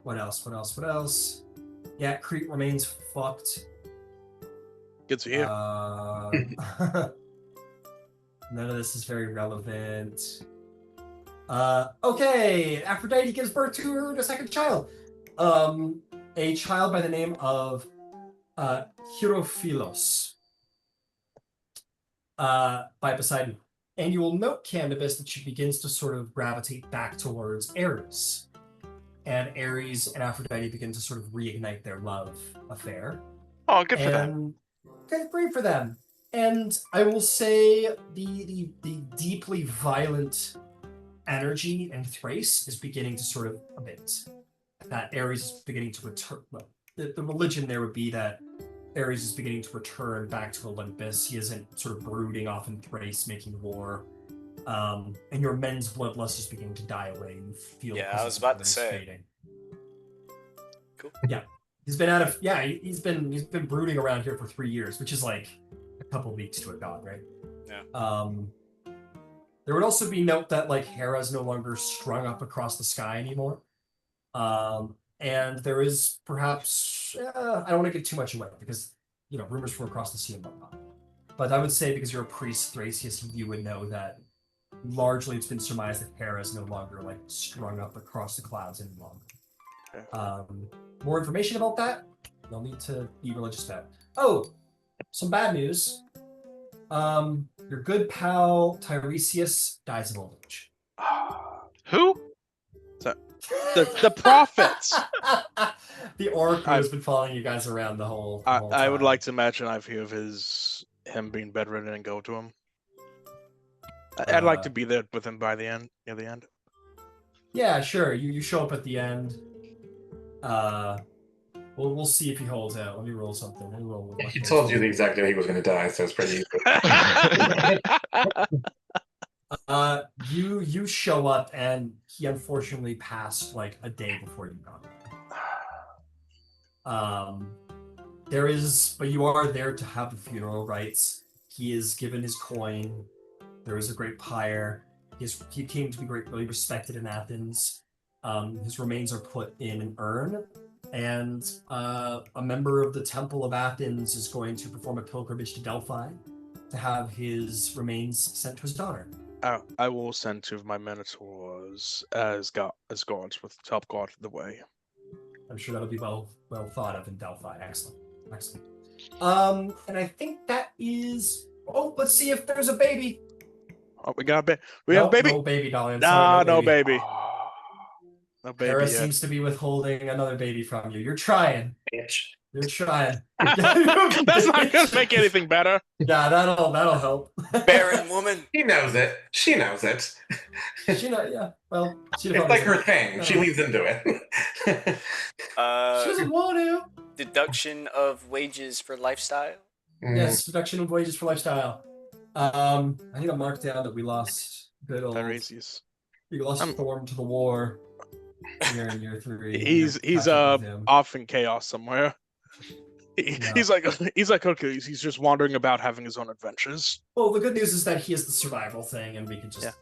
What else? Yeah, Crete remains fucked. Good to hear. None of this is very relevant. Okay, Aphrodite gives birth to her second child. A child by the name of Hierophilos by Poseidon. And you will note, Candybus, that she begins to sort of gravitate back towards Ares. And Ares and Aphrodite begin to sort of reignite their love affair. Oh, good for them. Great for them. And I will say the deeply violent energy in Thrace is beginning to sort of abate. That Ares is beginning to return. Well, the religion there would be that Ares is beginning to return back to Olympus. He isn't sort of brooding off in Thrace, making war. And your men's bloodlust is beginning to die away. You feel I was about to say. fading. Cool. Yeah. He's been brooding around here for 3 years, which is like a couple weeks to a god, right? Yeah. There would also be note that like Hera is no longer strung up across the sky anymore. And there is perhaps I don't want to give too much away because rumors from across the sea and whatnot. But I would say because you're a priest, Thrasius, you would know that largely it's been surmised that Hera is no longer like strung up across the clouds any longer. More information about that? No need to be religious about it. Oh, some bad news. Your good pal Tiresias dies of old age. Who? The prophets. The oracle has been following you guys around the whole time. I would like to imagine I've heard of him being bedridden and go to him. I'd like to be there with him by the end, near the end. Yeah, sure. You show up at the end. We'll see if he holds out. Let me roll something. He told you exactly when he was going to die, so it's pretty easy. You show up, and he unfortunately passed like a day before you got. But you are there to have the funeral rites. He is given his coin. There is a great pyre. He came to be greatly respected in Athens. His remains are put in an urn, and a member of the Temple of Athens is going to perform a pilgrimage to Delphi to have his remains sent to his daughter. I will send two of my minotaurs as guards to help guard the way. I'm sure that'll be well thought of in Delphi. Excellent. And I think that is. Oh, let's see if there's a baby. Oh, we got a baby. We have a baby. No baby, Dolion. No baby. No baby. Hera yet. seems to be withholding another baby from you. You're trying. Bitch. You're trying. That's not gonna make anything better. Yeah, that'll help. Barren woman. She knows it. She knows it. Yeah. Well, It's like her thing. She leans into it. She doesn't want to. Deduction of wages for lifestyle. Yes, deduction of wages for lifestyle. I need to mark down that we lost good old. Tiresias. We lost Throm to the war. Here in year 3. He's off in chaos somewhere. He's like Hercules. He's just wandering about having his own adventures. Well, the good news is that he is the survival thing, and we can just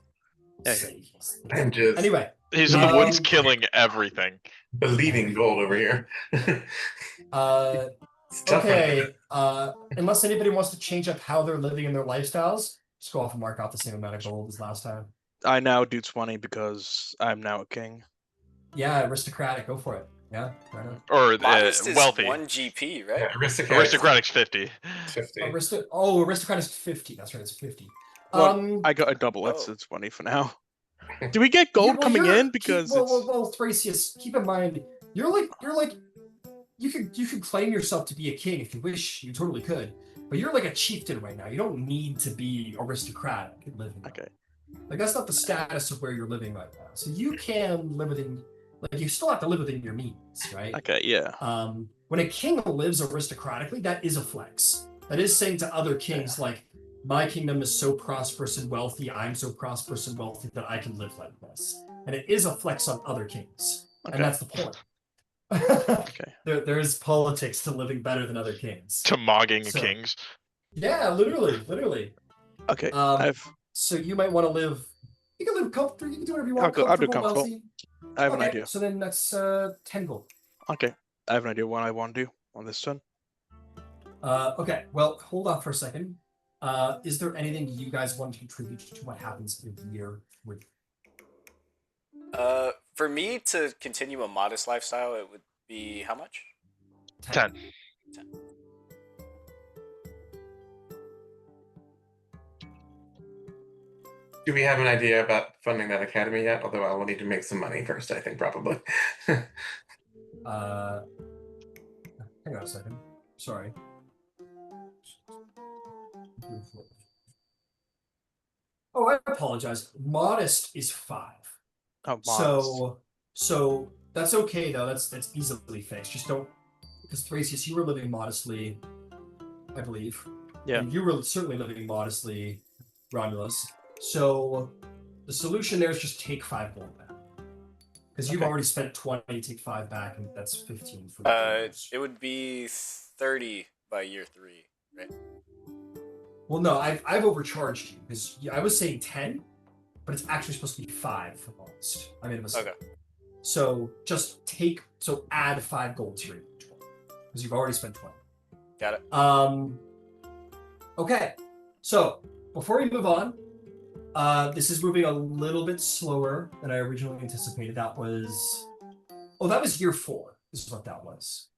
say he's Anyway, he's in the woods killing everything. Bleeding gold over here. Okay. Unless anybody wants to change up how they're living and their lifestyles, just go off and mark off the same amount of gold as last time. I now do 20 because I'm now a king. Yeah, aristocratic. Go for it. Yeah, right on. Or Modest is wealthy. 1 GP, right? Yeah, Aristocratic's 50. 50. Aristocrat is 50. That's right, it's 50. Well, I got a double it, so it's 20 for now. Do we get gold coming in? Because well, Thrasius, keep in mind, you're like you could claim yourself to be a king if you wish. You totally could, but you're like a chieftain right now. You don't need to be aristocratic and live in that. Okay. Like that's not the status of where you're living right now. So you can live within, like you still have to live within your means, right? Okay. Yeah. When a king lives aristocratically, that is a flex. That is saying to other kings, like, my kingdom is so prosperous and wealthy, I'm so prosperous and wealthy that I can live like this. And it is a flex on other kings. Okay. And that's the point. Okay. There is politics to living better than other kings. To mogging So- kings. Yeah, literally. Okay. Um, So you might want to live. You can live comfortable. You can do whatever you want. I'll do Comfortable, comfortable. wealthy. I have an Okay, idea. so then that's 10 gold. Okay. I have an idea what I want to do on this turn. Okay, well, hold on for a second. Is there anything you guys want to contribute to what happens in the year with? For me to continue a modest lifestyle, it would be how much? 10. Do we have an idea about funding that academy yet? Although I will need to make some money first, I think, probably. Hang on a second. Sorry. Oh, I apologize. Modest is 5. Oh, So that's okay though. That's easily fixed. Just don't, because Thrasius, you were living modestly, I believe. Yeah. And you were certainly living modestly, Romulus. So the solution there is just take 5 gold back. Because you've Okay. already spent 20, take 5 back, and that's 15 for It would be 30 by year 3, right? Well, no, I've overcharged you because I was saying 10, but it's actually supposed to be 5 for most. I made a mistake. Okay. So just add 5 gold to your inventory because you've already spent 20. Got it. Okay. So before we move on, this is moving a little bit slower than I originally anticipated. That was year 4. This is what that was.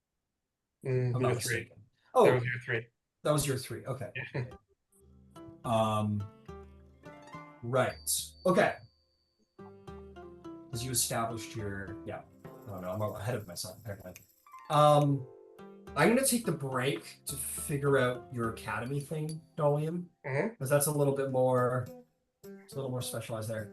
I'm not Year 3. mistaken. That Oh, was year 3. that was year 3. Okay. Right. Okay. Because you established your Oh no, I'm ahead of myself apparently. I'm gonna take the break to figure out your academy thing, Dolion. Mhm. Because that's a little bit more. It's a little more specialized there.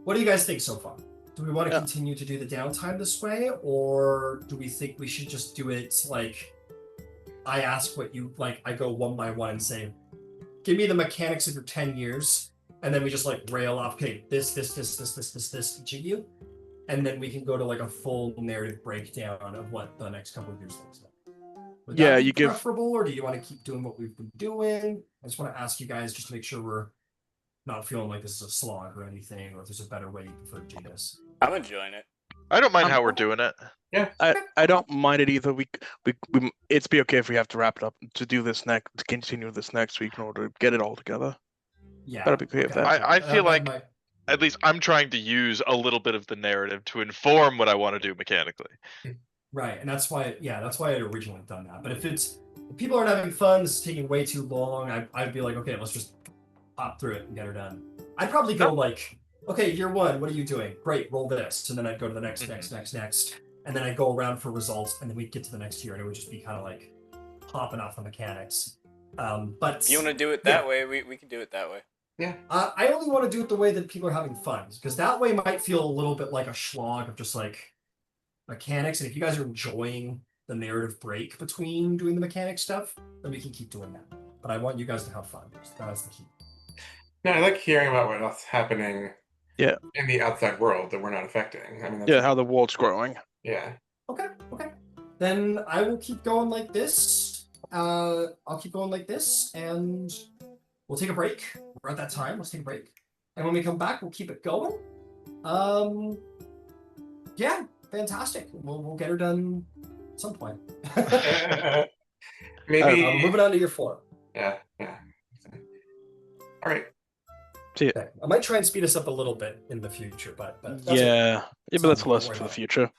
What do you guys think so far? Do we want to continue to do the downtime this way, or do we think we should just do it like I ask what you like? I go one by one and say, "Give me the mechanics of your 10 years," and then we just like rail off. Okay, this, each of you, and then we can go to like a full narrative breakdown of what the next couple of years looks like. Would Yeah, that be you give- preferable, or do you want to keep doing what we've been doing? I just want to ask you guys just to make sure we're not feeling like this is a slog or anything, or if there's a better way you prefer to do this. I'm enjoying it. I don't mind how we're doing it. I don't mind it either. We it's be okay if we have to wrap it up to do this next to continue this next week in order to get it all together. Yeah, That'd be great if that- I feel like might- at least I'm trying to use a little bit of the narrative to inform what I want to do mechanically. right, and that's why I had originally done that. But if people aren't having fun, this is taking way too long, I'd be like, okay, let's just pop through it and get her done. I'd probably go like, okay, year 1, what are you doing? Great, roll this, and then I'd go to the next, and then I'd go around for results, and then we'd get to the next year, and it would just be kind of like popping off the mechanics. But If you want to do it that way, we can do it that way. Yeah. I only want to do it the way that people are having fun, because that way might feel a little bit like a slog of just like mechanics. And if you guys are enjoying the narrative break between doing the mechanic stuff, then we can keep doing that. But I want you guys to have fun. That's the key. No, I like hearing about what's happening. Yeah. In the outside world that we're not affecting. I mean, that's Yeah, how the world's growing. Yeah. Okay. Then I will keep going like this. I'll keep going like this, and we'll take a break. We're at that time. Let's take a break. And when we come back, we'll keep it going. Yeah, fantastic. We'll get her done at some point. Maybe. Moving on to year 4. Yeah. All right. Okay. I might try and speed us up a little bit in the future, but that's okay. Yeah, but that's Don't less worry for the about it. future.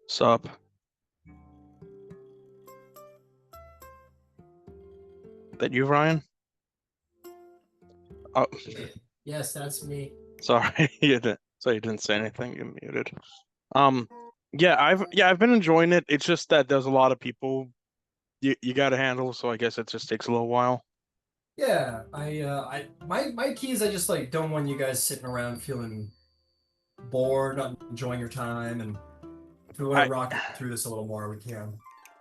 Sup? That you, Ryan? Oh, Yes, that's me. sorry, you didn't say anything. You're muted. Yeah, I've been enjoying it. It's just that there's a lot of people you got to handle, so I guess it just takes a little while. Yeah, my key is I just like don't want you guys sitting around feeling bored, not enjoying your time, and if we want I to rock through this a little more, we can.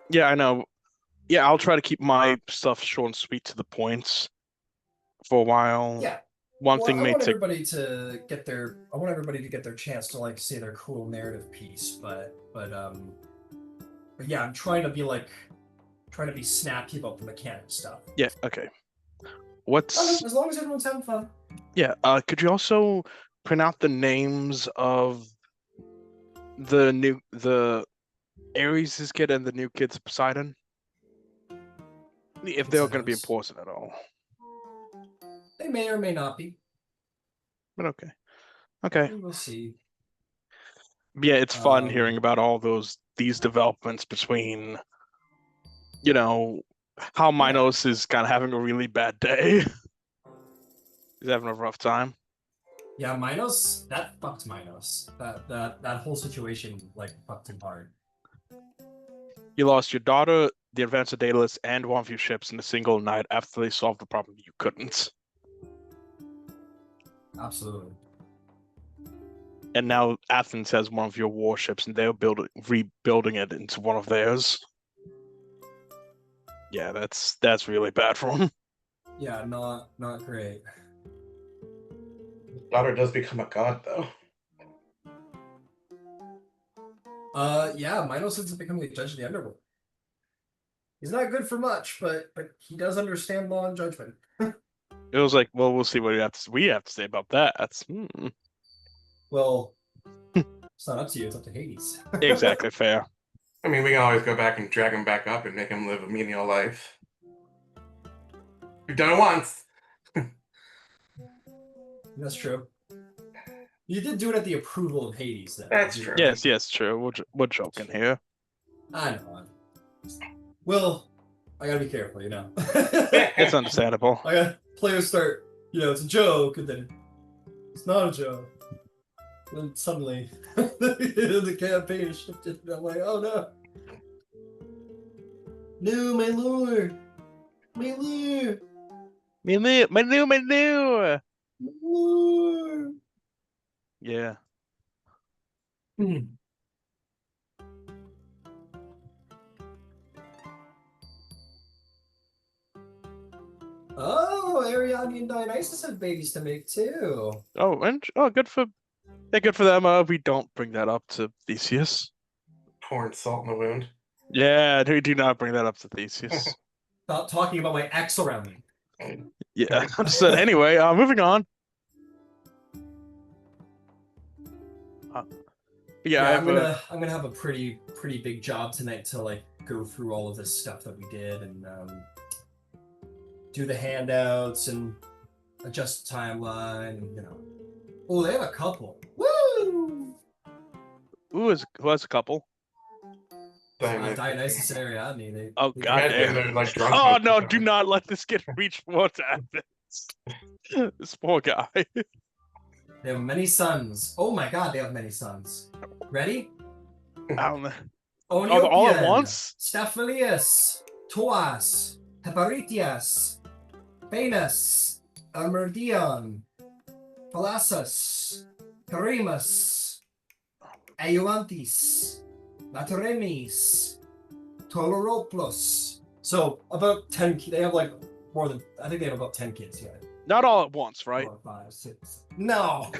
Yeah, I know. Yeah, I'll try to keep my stuff short and sweet to the points for a while. Yeah. One Well, thing I may want take. everybody to get their I want everybody to get their chance to like say their cool narrative piece, but yeah, I'm trying to be snappy about the mechanic stuff. Yeah, okay. As long as everyone's having fun. Yeah, could you also print out the names of the Ares' kid and the new kid's Poseidon? If they're going to be important at all. They may or may not be. But okay. Okay. We'll see. Yeah, it's fun hearing about all these developments between, how Minos is kind of having a really bad day. He's having a rough time. Yeah, Minos, that fucked Minos. That whole situation like fucked him hard. You lost your daughter, the advanced Daedalus, and one of your ships in a single night after they solved the problem you couldn't. Absolutely. And now Athens has one of your warships, and they're rebuilding it into one of theirs. Yeah, that's really bad for him. Yeah, not great. His daughter does become a god, though. Yeah, Minos ends up becoming the judge of the underworld. He's not good for much, but he does understand law and judgment. It was like, well, we'll see what we have to say about that. Well, it's not up to you, it's up to Hades. Exactly fair. I mean, we can always go back and drag him back up and make him live a menial life. We've done it once. That's true. You did do it at the approval of Hades, then. That's true. Yes, true. We're joking here. I know. Well, I gotta be careful, It's understandable. I got players start, it's a joke, and then it's not a joke. And then suddenly, the campaign is shifted, and I'm like, oh no. No, my lord. My lord. My new. My lord. Yeah. Oh, Ariadne and Dionysus have babies to make too. Good for them. We don't bring that up to Theseus. Pouring salt in the wound. Yeah, we do not bring that up to Theseus. Stop talking about my ex around me. Yeah, understood. Anyway, moving on. Yeah, I'm gonna have a pretty big job tonight to like go through all of this stuff that we did and do the handouts and adjust the timeline and Oh, they have a couple. Woo! who has a couple? Dionysus and Ariadne. Oh they god Imagine damn. they're like drunk. Oh most no, of the do time. not let this get reached more to Athens. This poor guy. They have many sons. Oh my god, they have many sons. Ready? I don't know. Olympian, All at once? Staphylius, Toas, Heparitias, Venus, Almerdion, Phalassus, Carimus, Euantis, Mataremis, Toloroplos. So about 10. They have like more than. I think they have about 10 kids. Yeah. Not all at once, right? 4, 5, 6. No.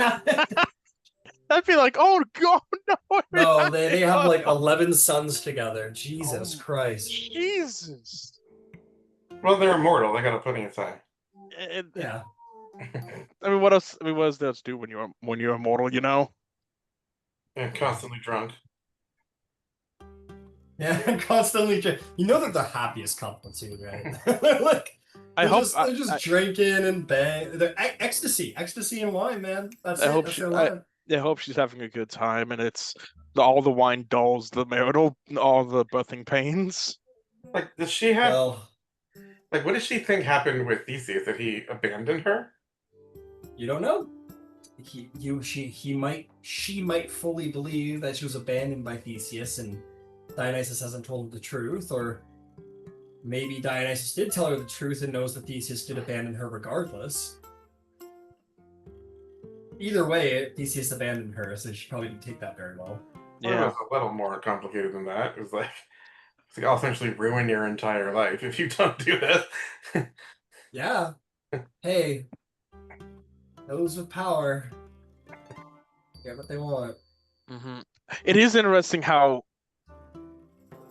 I'd be like, oh god, no. No, they have like 11 sons together. Jesus Oh, Christ. Jesus. Well, they're immortal. They got plenty of time. Yeah. I mean, what else? I mean, what else does do when you're immortal? You know? And constantly drunk. Yeah, constantly. You know they're the happiest couple too, right? like, I they're hope. just, they're just drinking and bang. They're ecstasy and wine, man. That's I it. hope That's she- their line. I hope she's having a good time, and it's all the wine dulls the marital, all the birthing pains. Like, does she have? Well, Like, what does she think happened with Theseus? That he abandoned her? you don't know. She might fully believe that she was abandoned by Theseus, and Dionysus hasn't told her the truth, or maybe Dionysus did tell her the truth and knows that Theseus did abandon her regardless. Either way, Theseus abandoned her, so she probably didn't take that very well. Well, it was a little more complicated than that. It was like, I'll essentially ruin your entire life if you don't do this. Yeah. Hey, those with power get what they want. Mm-hmm. It is interesting how,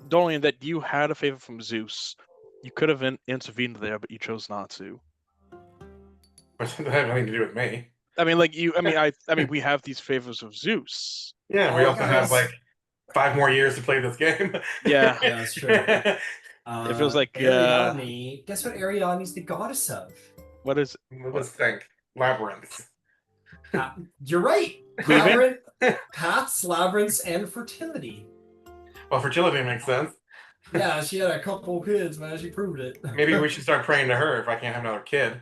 Dolion, that you had a favor from Zeus. You could have intervened there, but you chose not to. But it doesn't have anything to do with me. I mean, like you. I mean, we have these favors of Zeus. Yeah, we Oh, also guys. have like 5 more years to play this game. Yeah. Yeah, that's true. It feels like, Ariadne. Guess what Ariadne's the goddess of? What is? Let's think. Labyrinth. You're right. Weaving? Labyrinth, paths, labyrinths, and fertility. Well, fertility makes sense. Yeah, she had a couple kids, man. She proved it. Maybe we should start praying to her if I can't have another kid.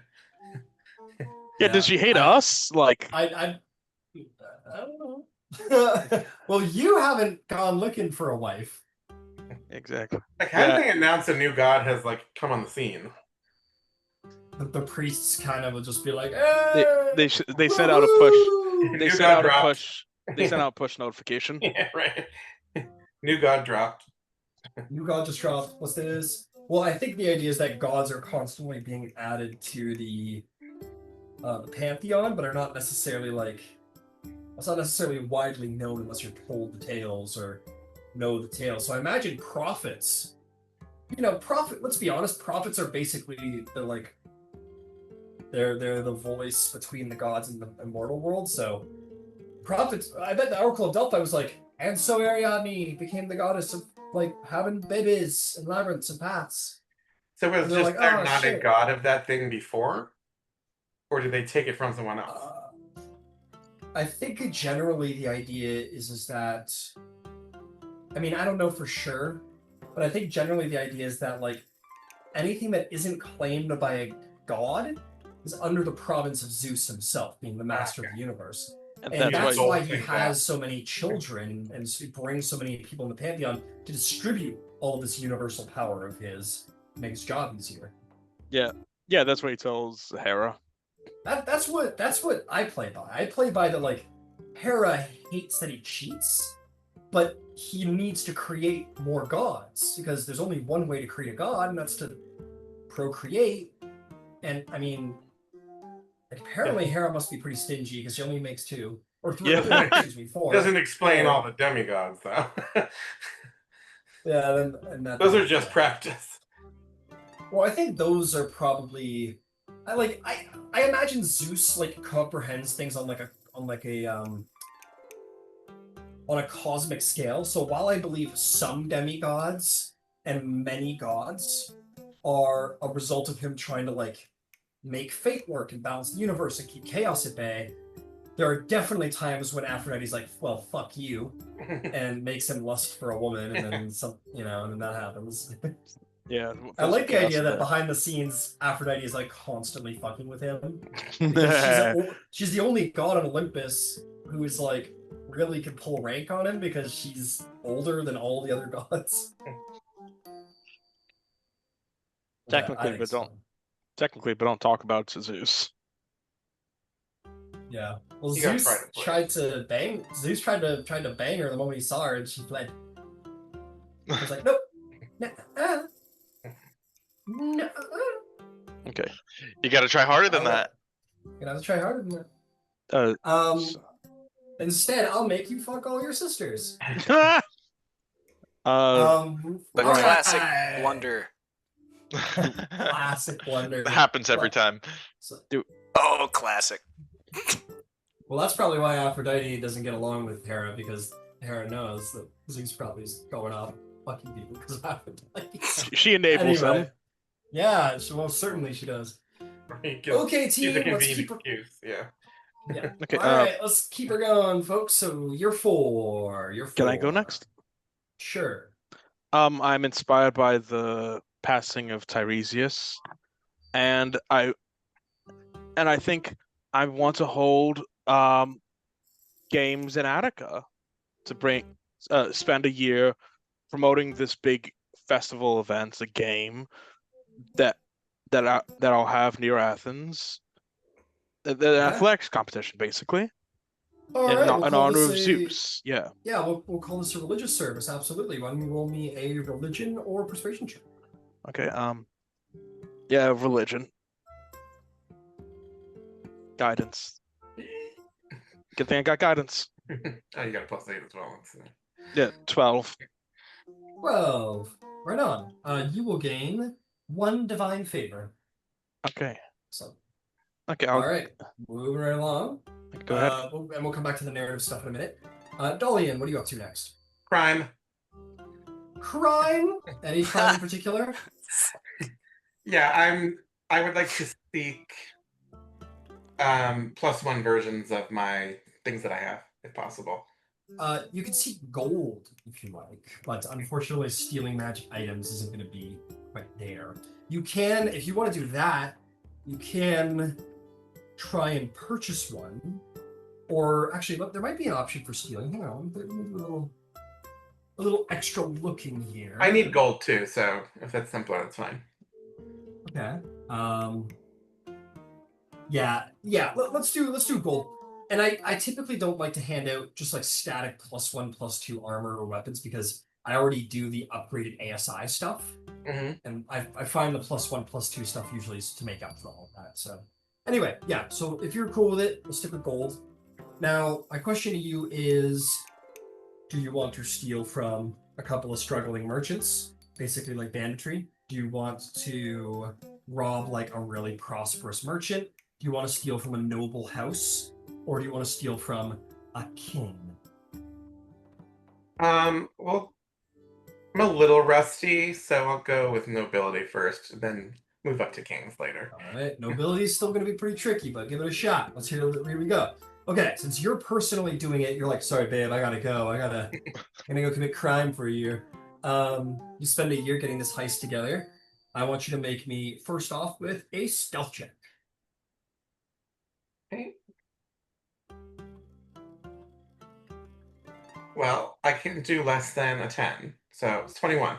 Yeah. Does she hate us? Like, I don't know. Well, you haven't gone looking for a wife. exactly. Like, how do they announce a new god has like come on the scene? The priests kind of will just be like, hey, They sent out a push. woo-hoo!" They New sent god out a dropped. push. They sent out a push notification. Yeah, right. New god dropped. New god just dropped. What's this? Well, I think the idea is that gods are constantly being added to the pantheon, but are not necessarily like. It's not necessarily widely known unless you're told the tales or know the tales. So I imagine prophets. Let's be honest. Prophets are basically they're the voice between the gods and the immortal world. So prophets. I bet the Oracle of Delphi was like, and so Ariadne became the goddess of like having babies and labyrinths and paths. So was They're just like, there "Oh, not a shit." god of that thing before? Or did they take it from someone else? I think generally the idea is that, I mean, I don't know for sure, but I think generally the idea is that like anything that isn't claimed by a god is under the province of Zeus himself, being the master of the universe. And And that's why- why he Think that. has so many children and brings so many people in the pantheon to distribute all of this universal power of his, make his job easier. Yeah, that's what he tells Hera. That's what I play by. I play by the like Hera hates that he cheats, but he needs to create more gods because there's only one way to create a god, and that's to procreate. And I mean, apparently Hera must be pretty stingy because she only makes 2 or 3. Yeah. Excuse me, 4. Doesn't explain all the demigods though. Yeah, and Those are just practice. Well, I think those are probably I imagine Zeus like comprehends things on a cosmic scale. So while I believe some demigods and many gods are a result of him trying to like make fate work and balance the universe and keep chaos at bay, there are definitely times when Aphrodite's like, well, fuck you, and makes him lust for a woman, and then some, and then that happens. Yeah. I like the idea that behind. behind the scenes, Aphrodite is like constantly fucking with him because Yeah. she's the only god on Olympus who is like really can pull rank on him because she's older than all the other gods. Technically, but don't talk about Zeus. Yeah. Well, You got Zeus pride of tried to bang. Zeus tried to bang her the moment he saw her, and she fled. I was like, nope. No. Okay. You got to try harder than that. You have to try harder than that. S- Instead, I'll make you fuck all your sisters. The classic alright. blunder. Classic blunder. It happens every time. Oh, classic. Well, that's probably why Aphrodite doesn't get along with Hera, because Hera knows that Zeus probably is going off fucking people because of Aphrodite. she enables them. Yeah, most certainly she does. Okay, team, let's keep her. Yeah. Yeah. Okay. All right, let's keep her going, folks. So you're 4. You're 4. Can I go next? Sure. I'm inspired by the passing of Tiresias, and I think I want to hold games in Attica to spend a year promoting this big festival event, a game that I'll have near Athens. The athletics competition, basically. All in right, we'll call honor this of Zeus. Yeah. Yeah, we'll call this a religious service. Absolutely. Why don't you roll me a religion or persuasion check? Okay. Yeah, religion. Guidance. Good thing I got guidance. Oh, you got a +8 as well. Yeah, 12. 12. Right on. You will gain 1 divine favor. Okay. So. Okay. All right. Moving right along. Go ahead. And we'll come back to the narrative stuff in a minute. Dolion, what are you up to next? Crime. Crime? Any crime in particular? Yeah, I would like to seek +1 versions of my things that I have, if possible. You can seek gold if you like, but unfortunately stealing magic items isn't going to be quite there. You can, if you want to do that, you can try and purchase one, or actually, look, there might be an option for stealing. Hang on, let me do a little extra looking here. I need gold too, so if that's simpler, that's fine. Okay. Yeah. Let's do gold. And I typically don't like to hand out just like static +1/+2 armor or weapons because I already do the upgraded ASI stuff. Mm-hmm. And I find the +1/+2 stuff usually is to make up for all of that. So anyway, yeah. So if you're cool with it, we'll stick with gold. Now, my question to you is, do you want to steal from a couple of struggling merchants, basically like banditry? Do you want to rob like a really prosperous merchant? Do you want to steal from a noble house? Or do you want to steal from a king? Well, I'm a little rusty, so I'll go with nobility first, then move up to kings later. All right, nobility is still going to be pretty tricky, but give it a shot. Here we go. Okay, since you're personally doing it, you're like, sorry, babe, I gotta go. I'm gonna go commit crime for a year. You spend a year getting this heist together. I want you to make me, first off, with a stealth check. Okay. Well, I can do less than a 10, so it's 21.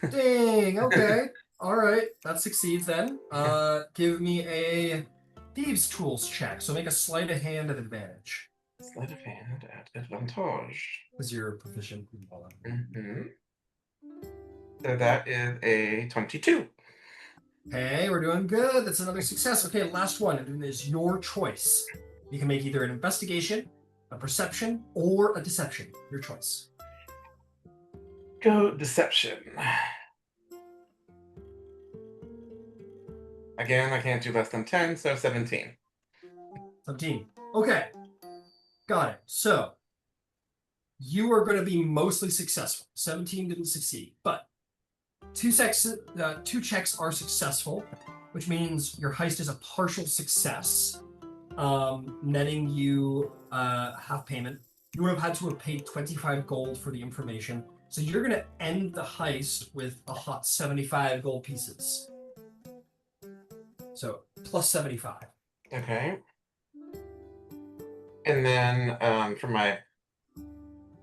Dang, okay. All right, that succeeds then. Give me a thieves tools check. So make a sleight of hand at advantage. Sleight of hand at advantage. Because you're proficient in all that. Mm-hmm. So that is a 22. Okay, we're doing good. That's another success. Okay, last one. It is your choice. You can make either an investigation, a perception, or a deception. Your choice. Go deception. Again, I can't do less than 10, so 17. 17. Okay. Got it. So you are going to be mostly successful. 17 didn't succeed, but two checks are successful, which means your heist is a partial success, netting you half payment. You would have had to have paid 25 gold for the information. So you're going to end the heist with a hot 75 gold pieces. So plus 75. Okay. And then for my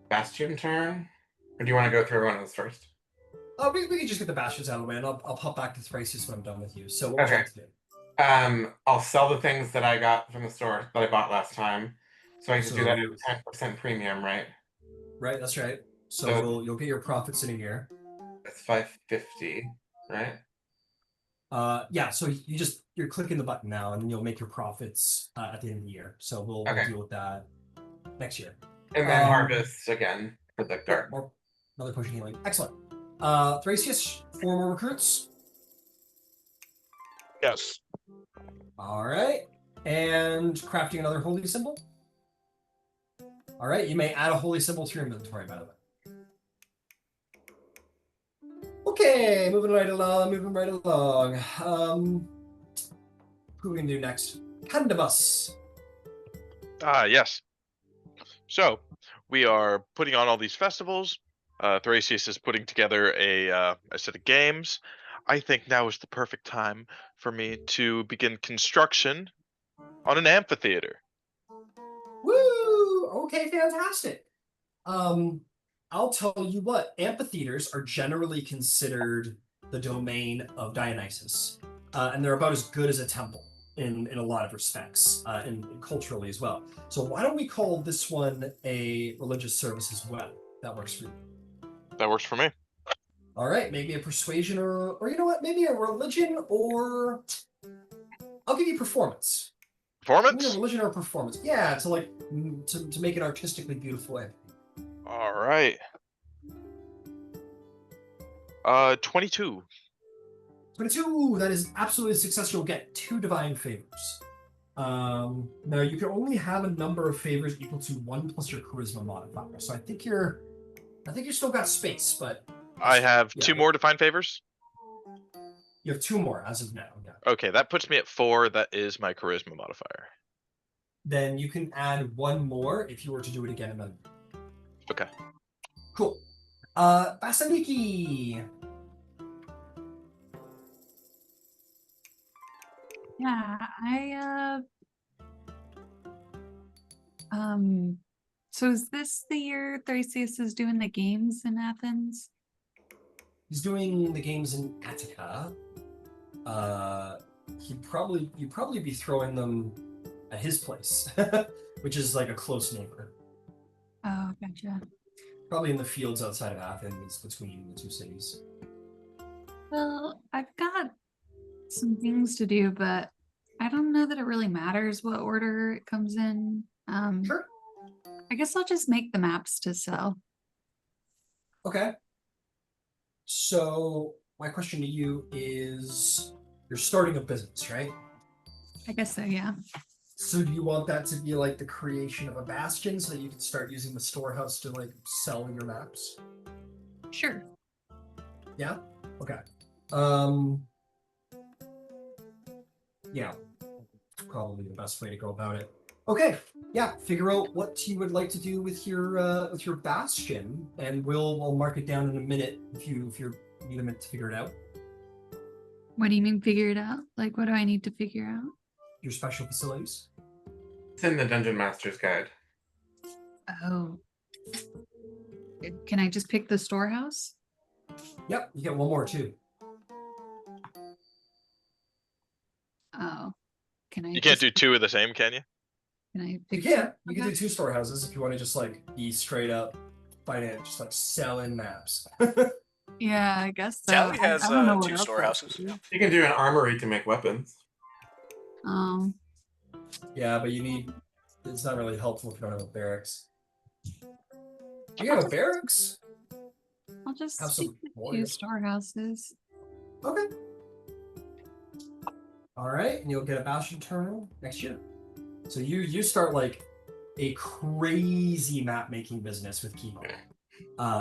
Bastion turn, or do you want to go through one of those first? We can just get the bastions out of the way, and I'll pop back to Thrasius when I'm done with you. So what would you Okay. like to do? I'll sell the things that I got from the store that I bought last time. So I just do that So- at 10% premium, right? Right, that's right. So So- you'll get your profit sitting here. That's 550, right? Yeah, so you're clicking the button now, and then you'll make your profits at the end of the year. So we'll deal with that next year. And then harvest again for the garden. More, another potion healing. Excellent. Thrasius, 4 more recruits. Yes. All right, and crafting another holy symbol. All right, you may add a holy symbol to your inventory, by the way. Okay, moving right along. Who are we gonna do next? Candybus. Yes. So we are putting on all these festivals. Thrasius is putting together a set of games. I think now is the perfect time for me to begin construction on an amphitheater. Woo! Okay, fantastic. I'll tell you what, amphitheaters are generally considered the domain of Dionysus, and they're about as good as a temple in a lot of respects, and culturally as well. So why don't we call this one a religious service as well? That works for you. That works for me. All right, maybe a persuasion or you know what, maybe a religion, or I'll give you performance. Give me a Performance? religion or performance. Yeah, to like to make it artistically beautiful. All right. 22. 22, that is absolutely a success. You'll get 2 divine favors. Now you can only have a number of favors equal to 1 plus your charisma modifier. So I think you're still got space, but I have 2 more defined favors. you have 2 more as of now. Yeah. Okay, that puts me at 4. That is my charisma modifier. Then you can add 1 more if you were to do it again another. Okay. Cool. Vasaliki. Yeah, so is this the year Thrasius is doing the games in Athens? He's doing the games in Attica. You'd probably be throwing them at his place, which is like a close neighbor. Oh, gotcha. Probably in the fields outside of Athens, between the 2 cities. Well, I've got some things to do, but I don't know that it really matters what order it comes in. Sure. I guess I'll just make the maps to sell. Okay. So my question to you is, you're starting a business, right? I guess so, yeah. So do you want that to be like the creation of a bastion so that you can start using the storehouse to like sell your maps? Sure. Yeah? Okay. Yeah. Probably the best way to go about it. Okay. Yeah, figure out what you would like to do with your bastion, and we'll mark it down in a minute if you need a minute to figure it out. What do you mean figure it out? Like, what do I need to figure out? Your special facilities. It's in the Dungeon Master's Guide. Oh. Can I just pick the storehouse? Yep, you get 1 more too. Oh. Can I You can't just, do 2 of the same, can you? Can I You pick can. You can Okay. do 2 storehouses if you want to just like be straight up finance, just like selling maps. Yeah, I guess so. Sally has I don't know 2 what else I storehouses. could do. You can do an armory to make weapons. Yeah, but it's not really helpful if you don't have a barracks. You have a barracks? I'll just Have stick some with 2 warriors. storehouses. Okay. All right, and you'll get a bastion turn next year. So you start like a crazy map making business with Chemo.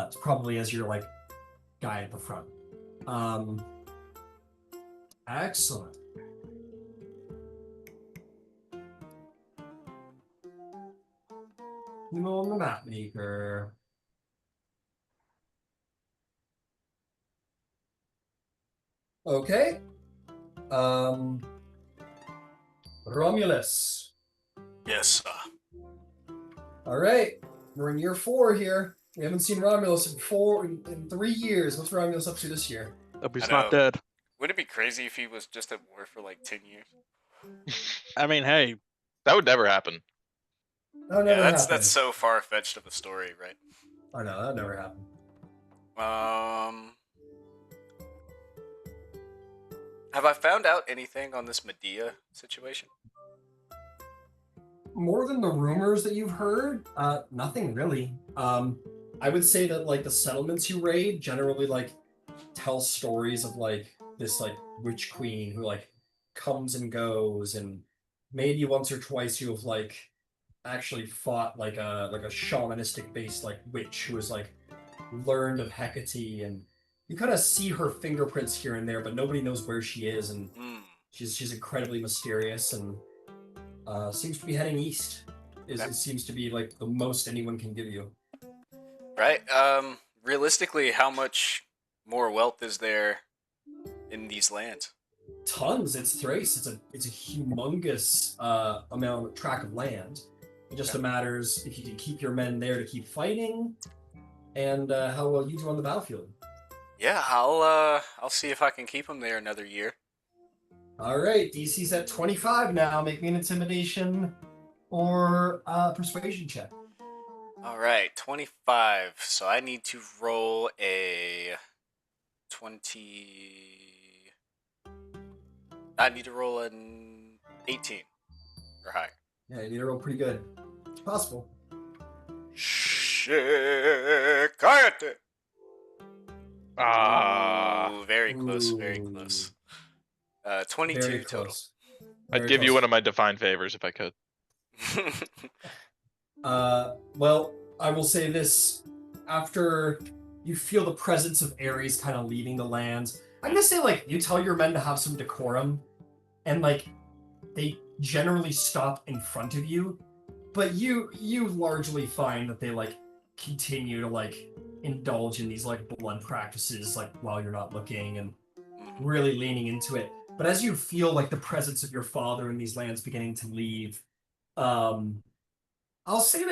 It's probably as your like guy at the front. Excellent. Chemo on the map maker. Okay. Romulus. Yes. All right, we're in year 4 here. We haven't seen Romulus in 3 years. What's Romulus up to this year? Hope he's I not know. dead. Would it be crazy if he was just at war for like 10 years? I mean, hey, That would never happen. That Yeah, never that's happened. so far fetched of a story, right? I know that never happened. Have I found out anything on this Medea situation? More than the rumors that you've heard, nothing really. I would say that like the settlements you raid generally like tell stories of like this like witch queen who like comes and goes, and maybe once or twice you have like actually fought like a shamanistic based like witch who has like learned of Hecate, and you kind of see her fingerprints here and there, but nobody knows where she is, and she's incredibly mysterious and seems to be heading east. It seems to be like the most anyone can give you. Right. Realistically, how much more wealth is there in these lands? Tons. It's Thrace. It's a humongous tract of land. It just matters if you can keep your men there to keep fighting, and how well you do on the battlefield. Yeah, I'll see if I can keep them there another year. All right, DC's at 25 now. Make me an intimidation or persuasion check. All right, 25. So I need to roll a 20. I need to roll an 18 or higher. Yeah, you need to roll pretty good. It's possible. Shikayate. Ah, Very close, very close. 22 Very total. close. I'd give you one of my divine favors if I could. Well, I will say this. After you feel the presence of Ares kind of leaving the lands, I'm gonna say, like, you tell your men to have some decorum, and, like, they generally stop in front of you, but you largely find that they, like, continue to, like, indulge in these, like, blood practices, like, while you're not looking, and really leaning into it. But as you feel, like, the presence of your father in these lands beginning to leave, I'll say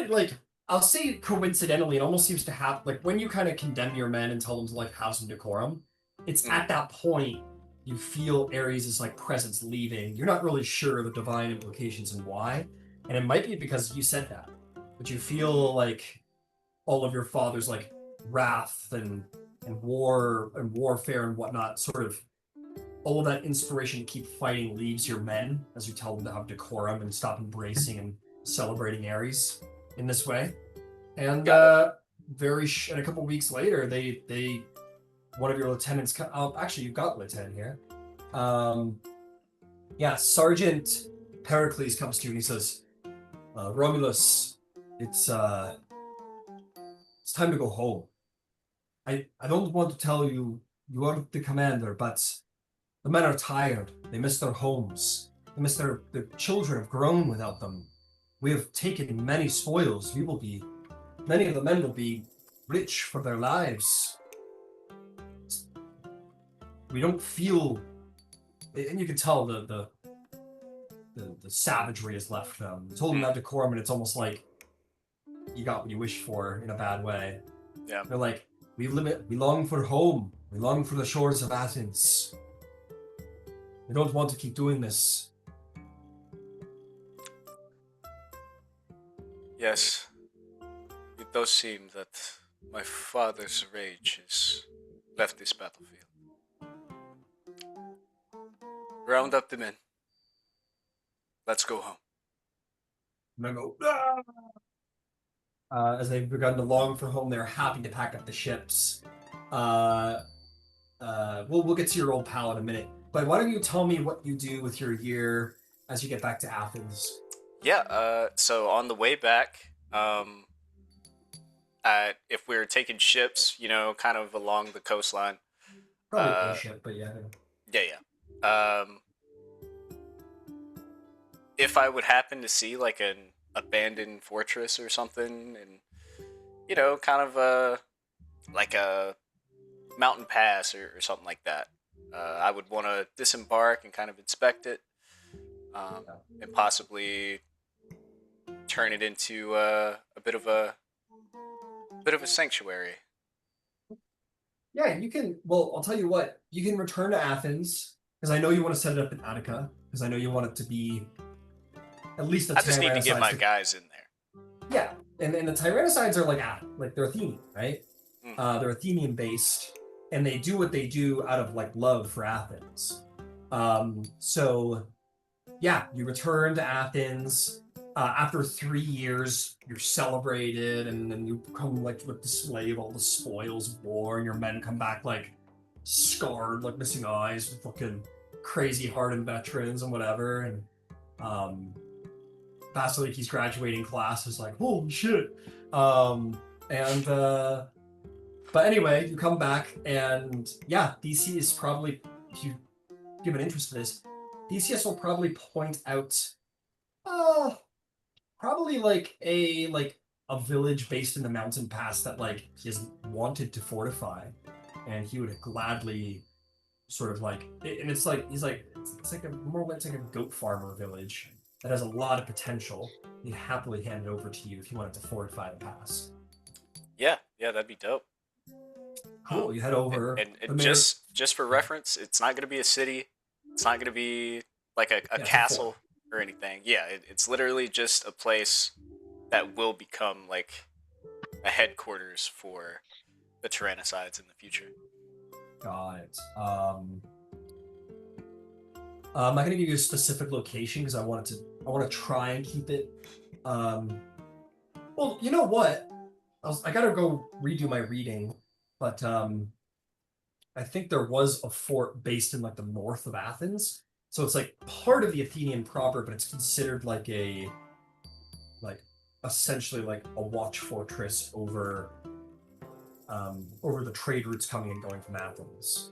coincidentally, it almost seems to have, like, when you kind of condemn your men and tell them to, like, have some decorum, it's at that point you feel Ares' like presence leaving. You're not really sure the divine implications and why, and it might be because you said that, but you feel like all of your father's like wrath and war and warfare and whatnot, sort of all of that inspiration to keep fighting leaves your men as you tell them to have decorum and stop embracing and celebrating Ares in this way. And and a couple weeks later, they one of your lieutenants. Actually, you've got a lieutenant here. Sergeant Pericles comes to you and he says, "Romulus, it's time to go home. I don't want to tell you you are the commander, but the men are tired. They miss their homes. They miss their children have grown without them. We have taken many spoils. Many of the men will be rich for their lives. We don't feel," and you can tell the savagery has left them. Told them that decorum, and it's almost like you got what you wished for in a bad way. Yeah. They're like, we long for home. We long for the shores of Athens. We don't want to keep doing this. Yes, it does seem that my father's rage has left this battlefield. Round up the men. Let's go home. And they go, as they've begun to long for home, they're happy to pack up the ships. We'll get to your old pal in a minute. But why don't you tell me what you do with your year as you get back to Athens? Yeah. So on the way back, if we're taking ships, kind of along the coastline. Probably a ship, but yeah. Yeah. If I would happen to see like an abandoned fortress or something, and kind of like a mountain pass or something like that, I would want to disembark and kind of inspect it, and possibly turn it into a bit of a sanctuary. Yeah, you can. Well, I'll tell you what. You can return to Athens because I know you want to set it up in Attica because I know you want it to be at least the I just need to get my Tyrannosides. guys in there. Yeah, and the Tyrannosides are like they're Athenian, right? Mhm. They're Athenian based, and they do what they do out of like love for Athens. So yeah, you return to Athens. After 3 years, you're celebrated, and then you come like with display of all the spoils of war, and your men come back like scarred, like missing eyes, with fucking crazy hardened veterans and whatever. And Vasiliki's graduating class is like, holy shit. And but anyway, you come back, and yeah, DC is probably, if you give an interest to this, DCS will probably point out probably like a village based in the mountain pass that like he has wanted to fortify, and he would gladly sort of like and it's like he's like it's like a more it's like a goat farmer village that has a lot of potential. He'd happily hand it over to you if you wanted to fortify the pass. Yeah, that'd be dope. Cool. You head over. And the mayor, just for reference, it's not going to be a city. It's not going to be like a it's a castle fort. or anything. Yeah, it's literally just a place that will become like a headquarters for the Tyrannosides in the future. Got it. I'm not gonna give you a specific location because I want to try and keep it. Well, you know what? I gotta go redo my reading, but I think there was a fort based in like the north of Athens, so it's like part of the Athenian proper, but it's considered like essentially like a watch fortress over the trade routes coming and going from Athens.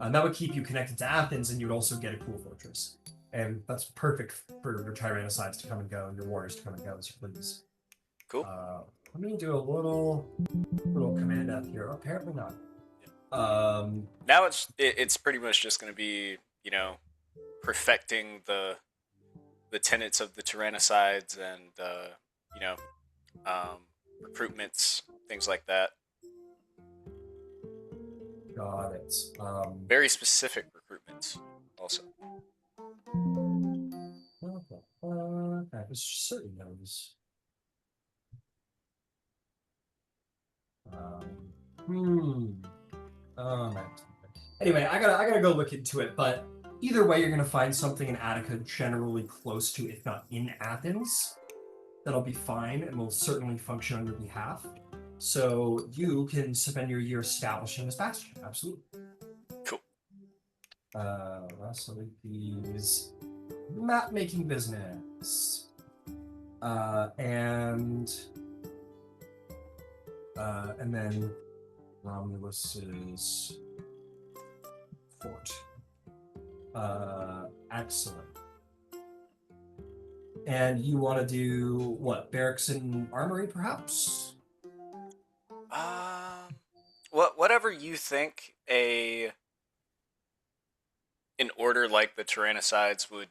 And that would keep you connected to Athens, and you'd also get a cool fortress. And that's perfect for your Tyrannosides to come and go, and your warriors to come and go as you please. Cool. Let me do a little command F here. Apparently not. Now it's pretty much just going to be perfecting the tenets of the Tyrannosides and recruitments, things like that. Got it. Very specific recruitments, also. I was certain those. Anyway, I gotta go look into it. But either way, you're gonna find something in Attica, generally close to, if not in Athens. That'll be fine and will certainly function on your behalf. So you can spend your year establishing this bastion. Absolutely. Cool. Vasaliki's map making business. And then Romulus's fort. Excellent. And you want to do what? Barracks and armory, perhaps? Whatever you think an order like the Tyrannosides would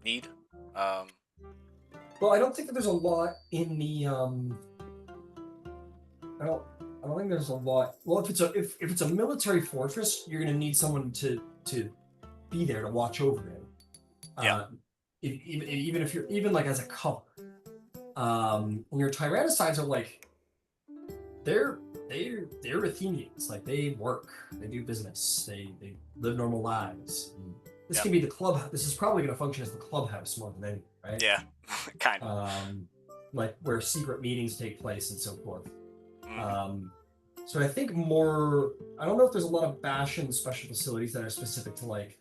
need. Well, I don't think that there's a lot in the I don't think there's a lot. Well, if it's a military fortress, you're gonna need someone to be there to watch over it. Yeah. Even if you're like as a cover. And your Tyrannosides are like they're Athenians. Like they work, they do business, they live normal lives. And this can be the club. This is probably going to function as the clubhouse more than anything, right? Yeah, kind of. Like where secret meetings take place and so forth. So I think more. I don't know if there's a lot of bastion special facilities that are specific to like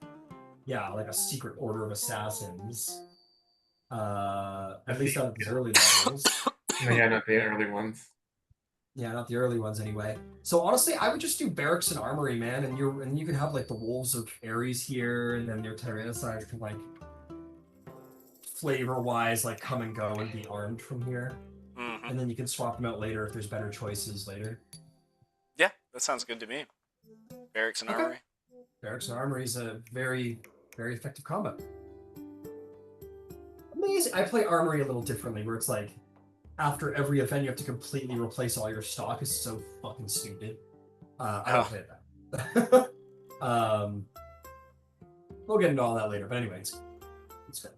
like a secret order of assassins. At least not at the early levels. No, yeah, not the early ones. Yeah, not the early ones anyway. So honestly, I would just do barracks and armory, man, and you could have like the wolves of Ares here, and then your Tyrannosaurs can like flavor-wise like come and go and be armed from here, and then you can swap them out later if there's better choices later. Yeah, that sounds good to me. Barracks and armory. Barracks and armory is a very, very effective combo. Amazing. I play armory a little differently, where it's like after every event you have to completely replace all your stock. Is so fucking stupid. I don't play that. We'll get into all that later, but anyways, it's good.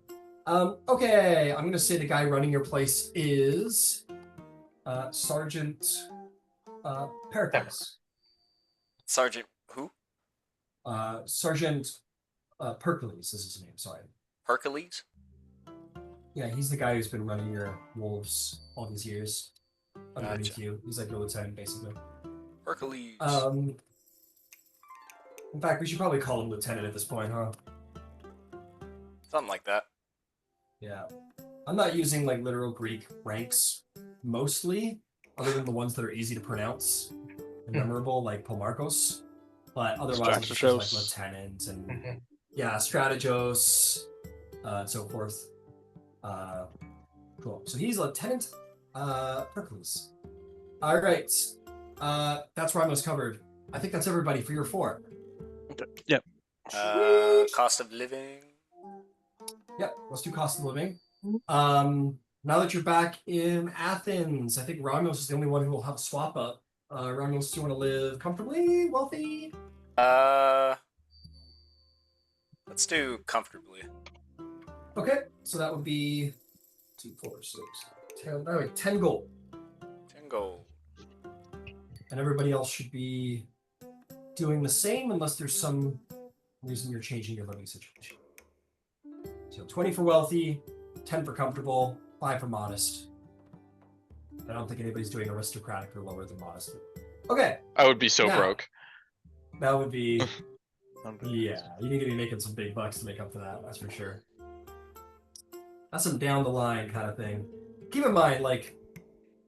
Okay, I'm gonna say the guy running your place is Sergeant Pericles. Sergeant who? Sergeant Pericles is his name. Sorry. Hercules. Yeah, he's the guy who's been running your wolves all these years. Underneath Gotcha. you. He's like your lieutenant, basically. Hercules. In fact, we should probably call him lieutenant at this point, huh? Something like that. Yeah. I'm not using like literal Greek ranks mostly, other than the ones that are easy to pronounce and memorable, like Pomarkos. But otherwise, it's just like lieutenant and yeah, strategos, and so forth. Cool. So he's Lieutenant Pericles. All right. That's Ramos covered. I think that's everybody for your 4. Yep. Cost of living. Yep. Let's do cost of living. Now that you're back in Athens, I think Ramos is the only one who will have a swap up. Ramos, do you want to live comfortably, wealthy? Let's do comfortably. Okay. So that would be 2, 4, 6, 10. All right, 10 gold. 10 gold. And everybody else should be doing the same unless there's some reason you're changing your living situation. So 20 for wealthy, 10 for comfortable, 5 for modest. I don't think anybody's doing aristocratic or lower than modest. Okay. I would be so Now, broke. That would be... yeah, you need to be making some big bucks to make up for that, that's for sure. That's some down the line kind of thing. Keep in mind, like,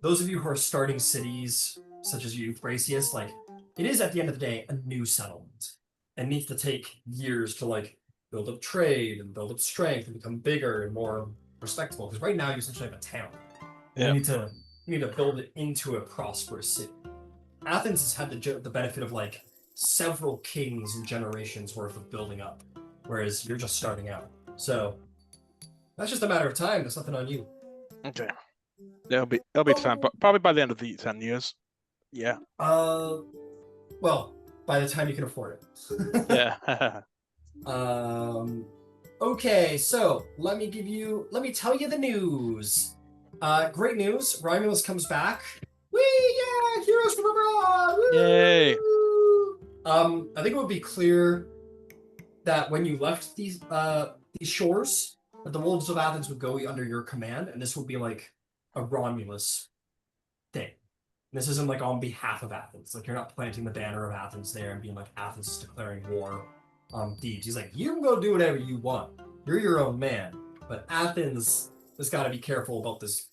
those of you who are starting cities, such as you, Thrasius, like, it is at the end of the day a new settlement. And needs to take years to, like, build up trade and build up strength and become bigger and more respectable. Because right now you essentially have a town. Yeah. You need to build it into a prosperous city. Athens has had the benefit of, like, several kings and generations worth of building up, whereas you're just starting out. So that's just a matter of time. There's nothing on you. Okay. That'll be time. Probably by the end of the 10 years. Yeah. Well, by the time you can afford it. Yeah. Okay, so let me tell you the news. Great news. Romulus comes back. Whee! Yeah! Heroes from abroad! Woo! Yay! I think it would be clear that when you left these shores, that the wolves of Athens would go under your command, and this would be like a Romulus thing. And this isn't like on behalf of Athens. Like, you're not planting the banner of Athens there and being like, Athens is declaring war on Thebes. He's like, you can go do whatever you want. You're your own man. But Athens has got to be careful about this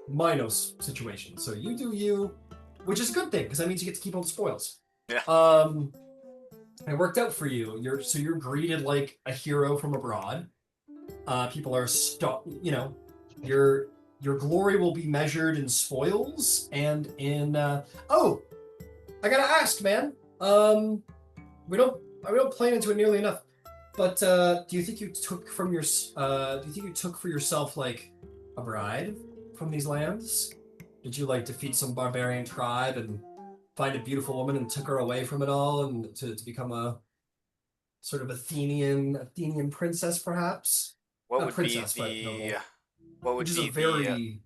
Minos situation. So you do you, which is a good thing, because that means you get to keep all the spoils. Yeah. It worked out for you. You're greeted like a hero from abroad. People are your glory will be measured in spoils and in oh, I gotta ask, man. We don't play into it nearly enough. But do you think you took for yourself like a bride from these lands? Did you like defeat some barbarian tribe and find a beautiful woman and took her away from it all and to become a sort of Athenian princess, perhaps? What Not would princess, be what would which be is a very the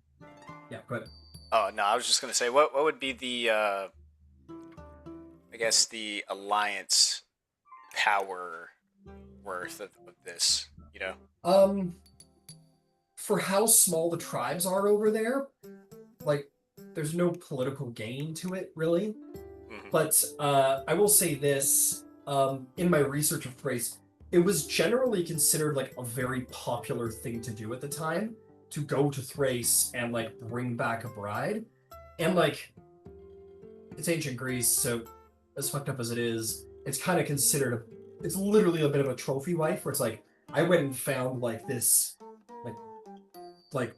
yeah, go ahead. oh no, I was just gonna say what would be the I guess the alliance power worth of this, you know? For how small the tribes are over there, like, there's no political gain to it, really. Mm-hmm. But I will say this, in my research of Thrace, it was generally considered like a very popular thing to do at the time, to go to Thrace and like bring back a bride. And like, it's ancient Greece, so as fucked up as it is, it's kind of considered it's literally a bit of a trophy wife, where it's like, I went and found like this like like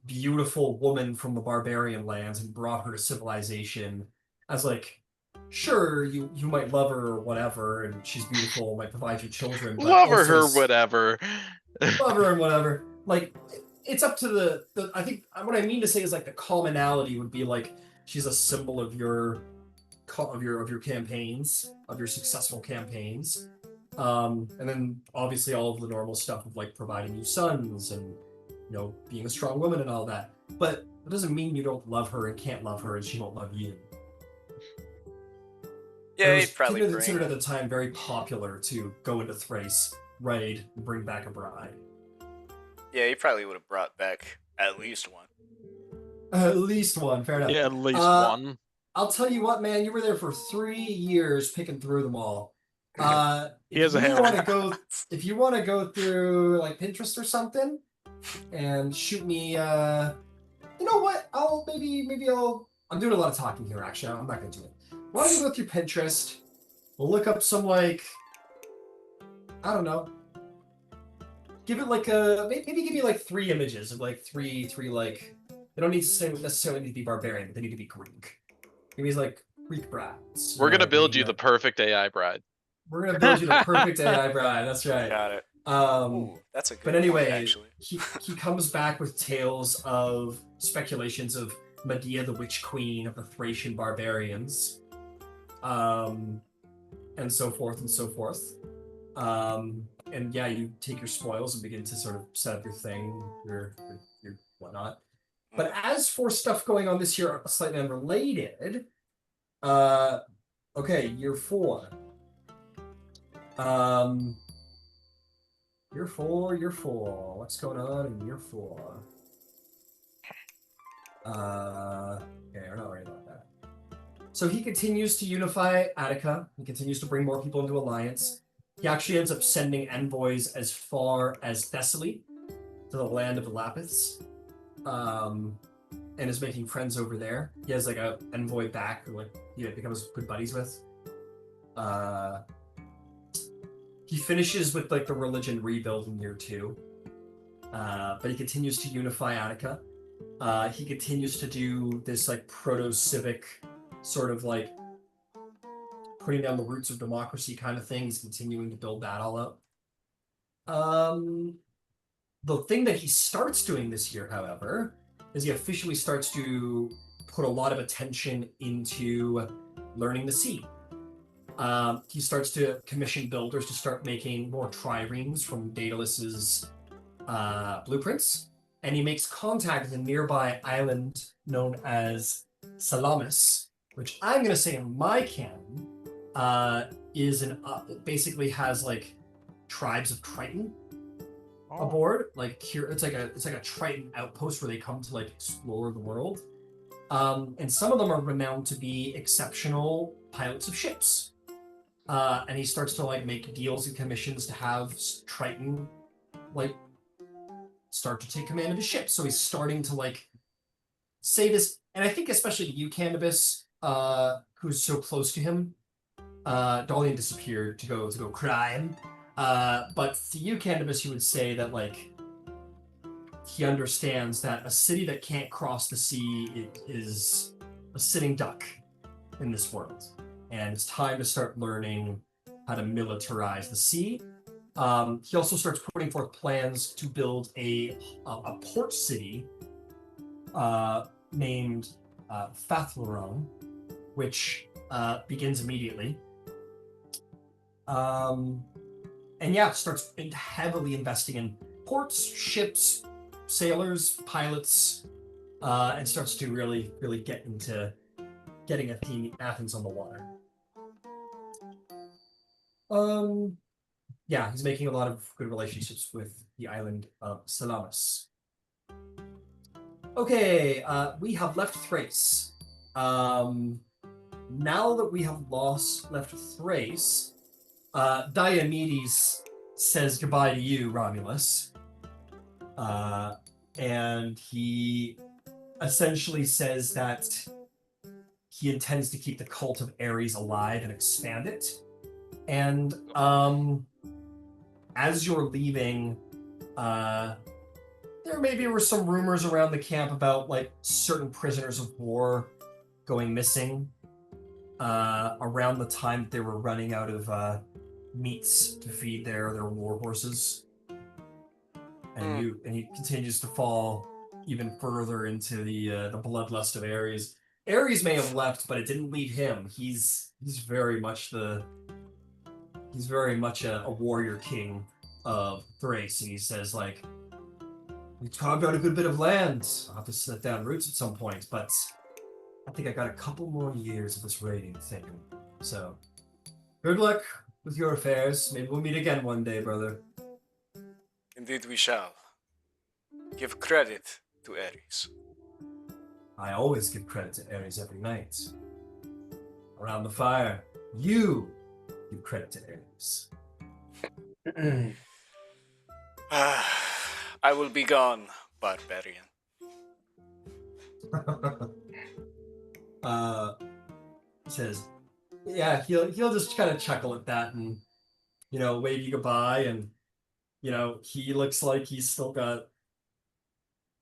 beautiful woman from the barbarian lands and brought her to civilization as like, sure, you might love her or whatever, and she's beautiful, might provide you children, but Love also her, whatever. love her and whatever. Like, it's up to the I think what I mean to say is like the commonality would be like, she's a symbol of your campaigns, of your successful campaigns. And then obviously all of the normal stuff of like providing you sons and, you know, being a strong woman and all that. But it doesn't mean you don't love her and can't love her and she won't love you. Yeah, It he'd was probably considered at bring. the time very popular to go into Thrace, raid, and bring back a bride. Yeah, he probably would have brought back at least one. At least one, fair enough. Yeah, at least one. I'll tell you what, man, you were there for 3 years picking through them all. He has a If you want to go through like Pinterest or something, and shoot me, you know what? I'm doing a lot of talking here. Actually, I'm not gonna do it. Why don't you go through Pinterest? We'll look up some like, I don't know. Give it like maybe give me like 3 images of like three like. They don't necessarily need to be barbarian, but they need to be Greek. Give me like Greek brides. We're gonna build you the perfect AI bride. We're gonna build you the perfect AI bride. That's right. Got it. Ooh, that's a good But point, anyway, actually. he comes back with tales of speculations of Medea, the Witch Queen of the Thracian barbarians, and so forth and so forth. And yeah, you take your spoils and begin to sort of set up your thing, your whatnot. But as for stuff going on this year, slightly unrelated, okay, year 4. Year 4. What's going on in year 4? Okay, we're not worried about that. So he continues to unify Attica. He continues to bring more people into alliance. He actually ends up sending envoys as far as Thessaly, to the land of the Lapiths, and is making friends over there. He has like a envoy back who like he becomes good buddies with. He finishes with like the religion rebuild in year 2, but he continues to unify Attica. He continues to do this like proto-civic sort of like putting down the roots of democracy kind of thing. He's continuing to build that all up. The thing that he starts doing this year, however, is he officially starts to put a lot of attention into learning the sea. He starts to commission builders to start making more triremes from Daedalus's blueprints, and he makes contact with a nearby island known as Salamis, which I'm going to say in my canon is basically has like tribes of Triton aboard. Like here, it's like a Triton outpost where they come to like explore the world, and some of them are renowned to be exceptional pilots of ships. And he starts to like make deals and commissions to have Triton like start to take command of his ship. So he's starting to like say this, and I think especially you, Candybus, who's so close to him. Dolion disappeared to go crime. But to you, Candybus, you would say that like he understands that a city that can't cross the sea is a sitting duck in this world, and it's time to start learning how to militarize the sea. He also starts putting forth plans to build a port city named Fathloron, which begins immediately. And yeah, starts heavily investing in ports, ships, sailors, pilots, and starts to really, really get into getting Athens on the water. Yeah, he's making a lot of good relationships with the island of Salamis. Okay, we have left Thrace. Now that we have left Thrace, Diomedes says goodbye to you, Romulus. And he essentially says that he intends to keep the cult of Ares alive and expand it. And as you're leaving, there maybe were some rumors around the camp about like certain prisoners of war going missing around the time that they were running out of meats to feed their war horses. And he continues to fall even further into the bloodlust of Ares. Ares may have left, but it didn't leave him. He's very much a warrior king of Thrace, and he says like, we carved out a good bit of land. I'll have to set down roots at some point, but I think I got a couple more years of this raiding thing. So, good luck with your affairs. Maybe we'll meet again one day, brother. Indeed we shall. Give credit to Ares. I always give credit to Ares every night. Around the fire, you give credit to Ares. I will be gone, barbarian. He says, yeah, he'll just kind of chuckle at that and, wave you goodbye. And, he looks like he's still got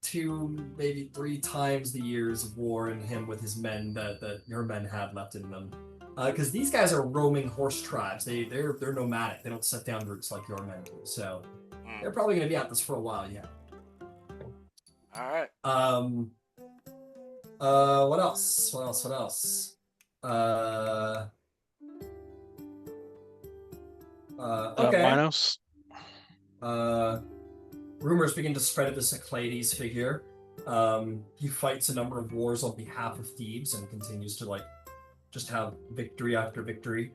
2, maybe 3 times the years of war in him with his men that your men had left in them. Because these guys are roaming horse tribes. They're nomadic. They don't set down roots like your men do. So they're probably going to be at this for a while, yeah. All right. What else? Okay. Minos? Rumors begin to spread of this Cyclades figure. He fights a number of wars on behalf of Thebes and continues to just have victory after victory.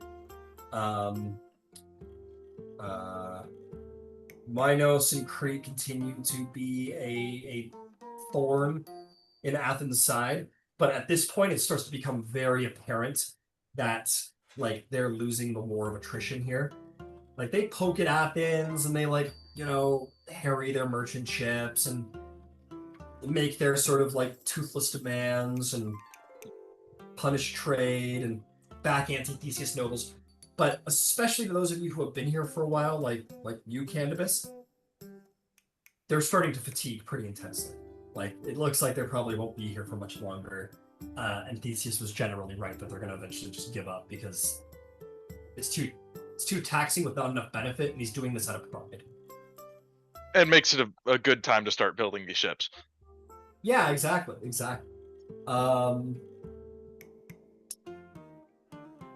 Minos and Crete continue to be a thorn in Athens' side, but at this point it starts to become very apparent that they're losing the war of attrition here. They poke at Athens and they harry their merchant ships and make their sort of toothless demands and punish trade and back anti-Theseus nobles. But especially to those of you who have been here for a while, like you, Candybus, they're starting to fatigue pretty intensely. It looks like they probably won't be here for much longer. And Theseus was generally right that they're going to eventually just give up because it's too taxing with not enough benefit, and he's doing this out of pride. And makes it a good time to start building these ships. Yeah, exactly.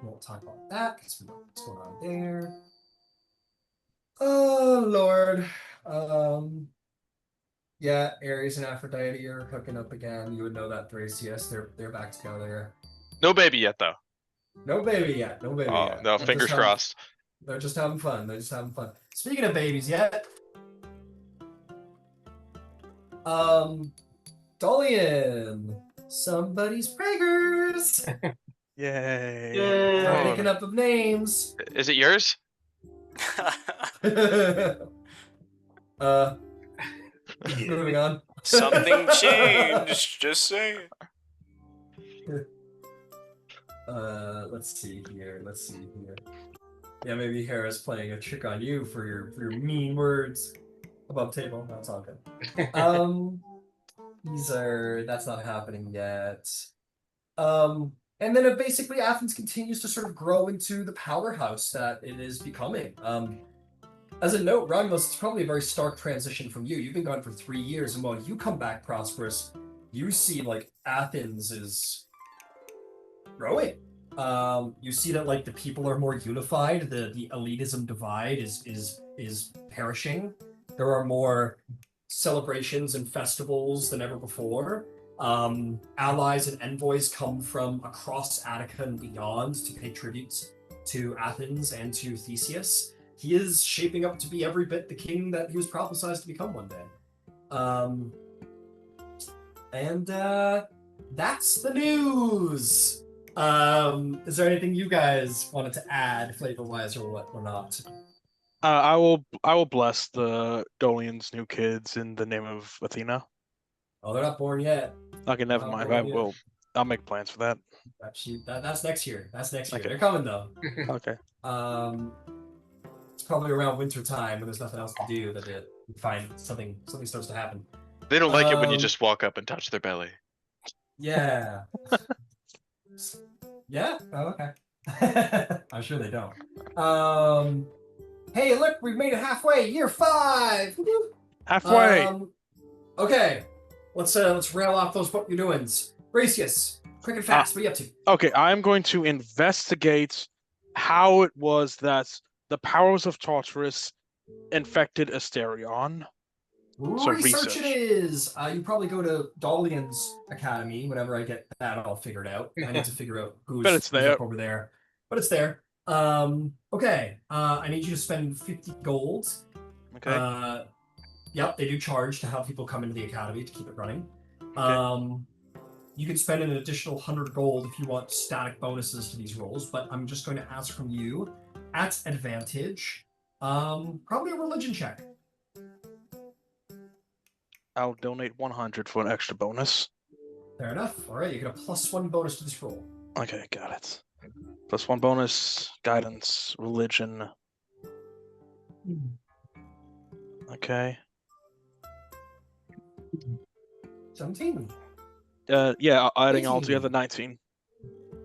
Won't talk about that because we know what's going on there. Oh Lord. Yeah, Ares and Aphrodite are hooking up again. You would know that, Thrasius. They're back together. No baby yet, though. No baby yet. No, They're fingers crossed. They're just having fun. Speaking of babies yet, Dolion, somebody's preggers. Yay! Not making up of names. Is it yours? Moving on. Something changed. Just saying. Let's see here. Yeah, maybe Hera's playing a trick on you for your mean words above table. That's all good. That's not happening yet. And then basically Athens continues to sort of grow into the powerhouse that it is becoming. As a note, Romulus, it's probably a very stark transition from you. You've been gone for 3 years, and while you come back prosperous, you see Athens is growing. You see that the people are more unified. The elitism divide is perishing. There are more celebrations and festivals than ever before. Allies and envoys come from across Attica and beyond to pay tributes to Athens and to Theseus. He is shaping up to be every bit the king that he was prophesied to become one day. And that's the news. Is there anything you guys wanted to add, flavor-wise, or what, or not? I will bless the Dolion's new kids in the name of Athena. Oh, they're not born yet. Okay, never Not mind. born yet. I'll make plans for that. Actually, that's next year. That's next year. Okay. They're coming though. Okay. It's probably around winter time when there's nothing else to do that you find something starts to happen. They don't like it when you just walk up and touch their belly. Yeah. Yeah? Oh, okay. I'm sure they don't. Hey, look, we've made it halfway. Year 5. Halfway. Okay. Let's rail off those what you're doings. Thrasius, quick and fast. What are you up to? Okay, I'm going to investigate how it was that the powers of Tartarus infected Asterion. So Research research. it is. You probably go to Dolion's Academy whenever I get that all figured out. I need to figure out who's But it's there. up over there. But it's there. Okay. I need you to spend 50 gold. Okay. Yep, they do charge to have people come into the academy to keep it running. Okay. You can spend an additional 100 gold if you want static bonuses to these rolls, but I'm just going to ask from you at advantage. Probably a religion check. I'll donate 100 for an extra bonus. Fair enough. All right, you get a +1 bonus to this roll. Okay, got it. +1 bonus, guidance, religion. Okay. 17. Yeah, adding all 18. together 19.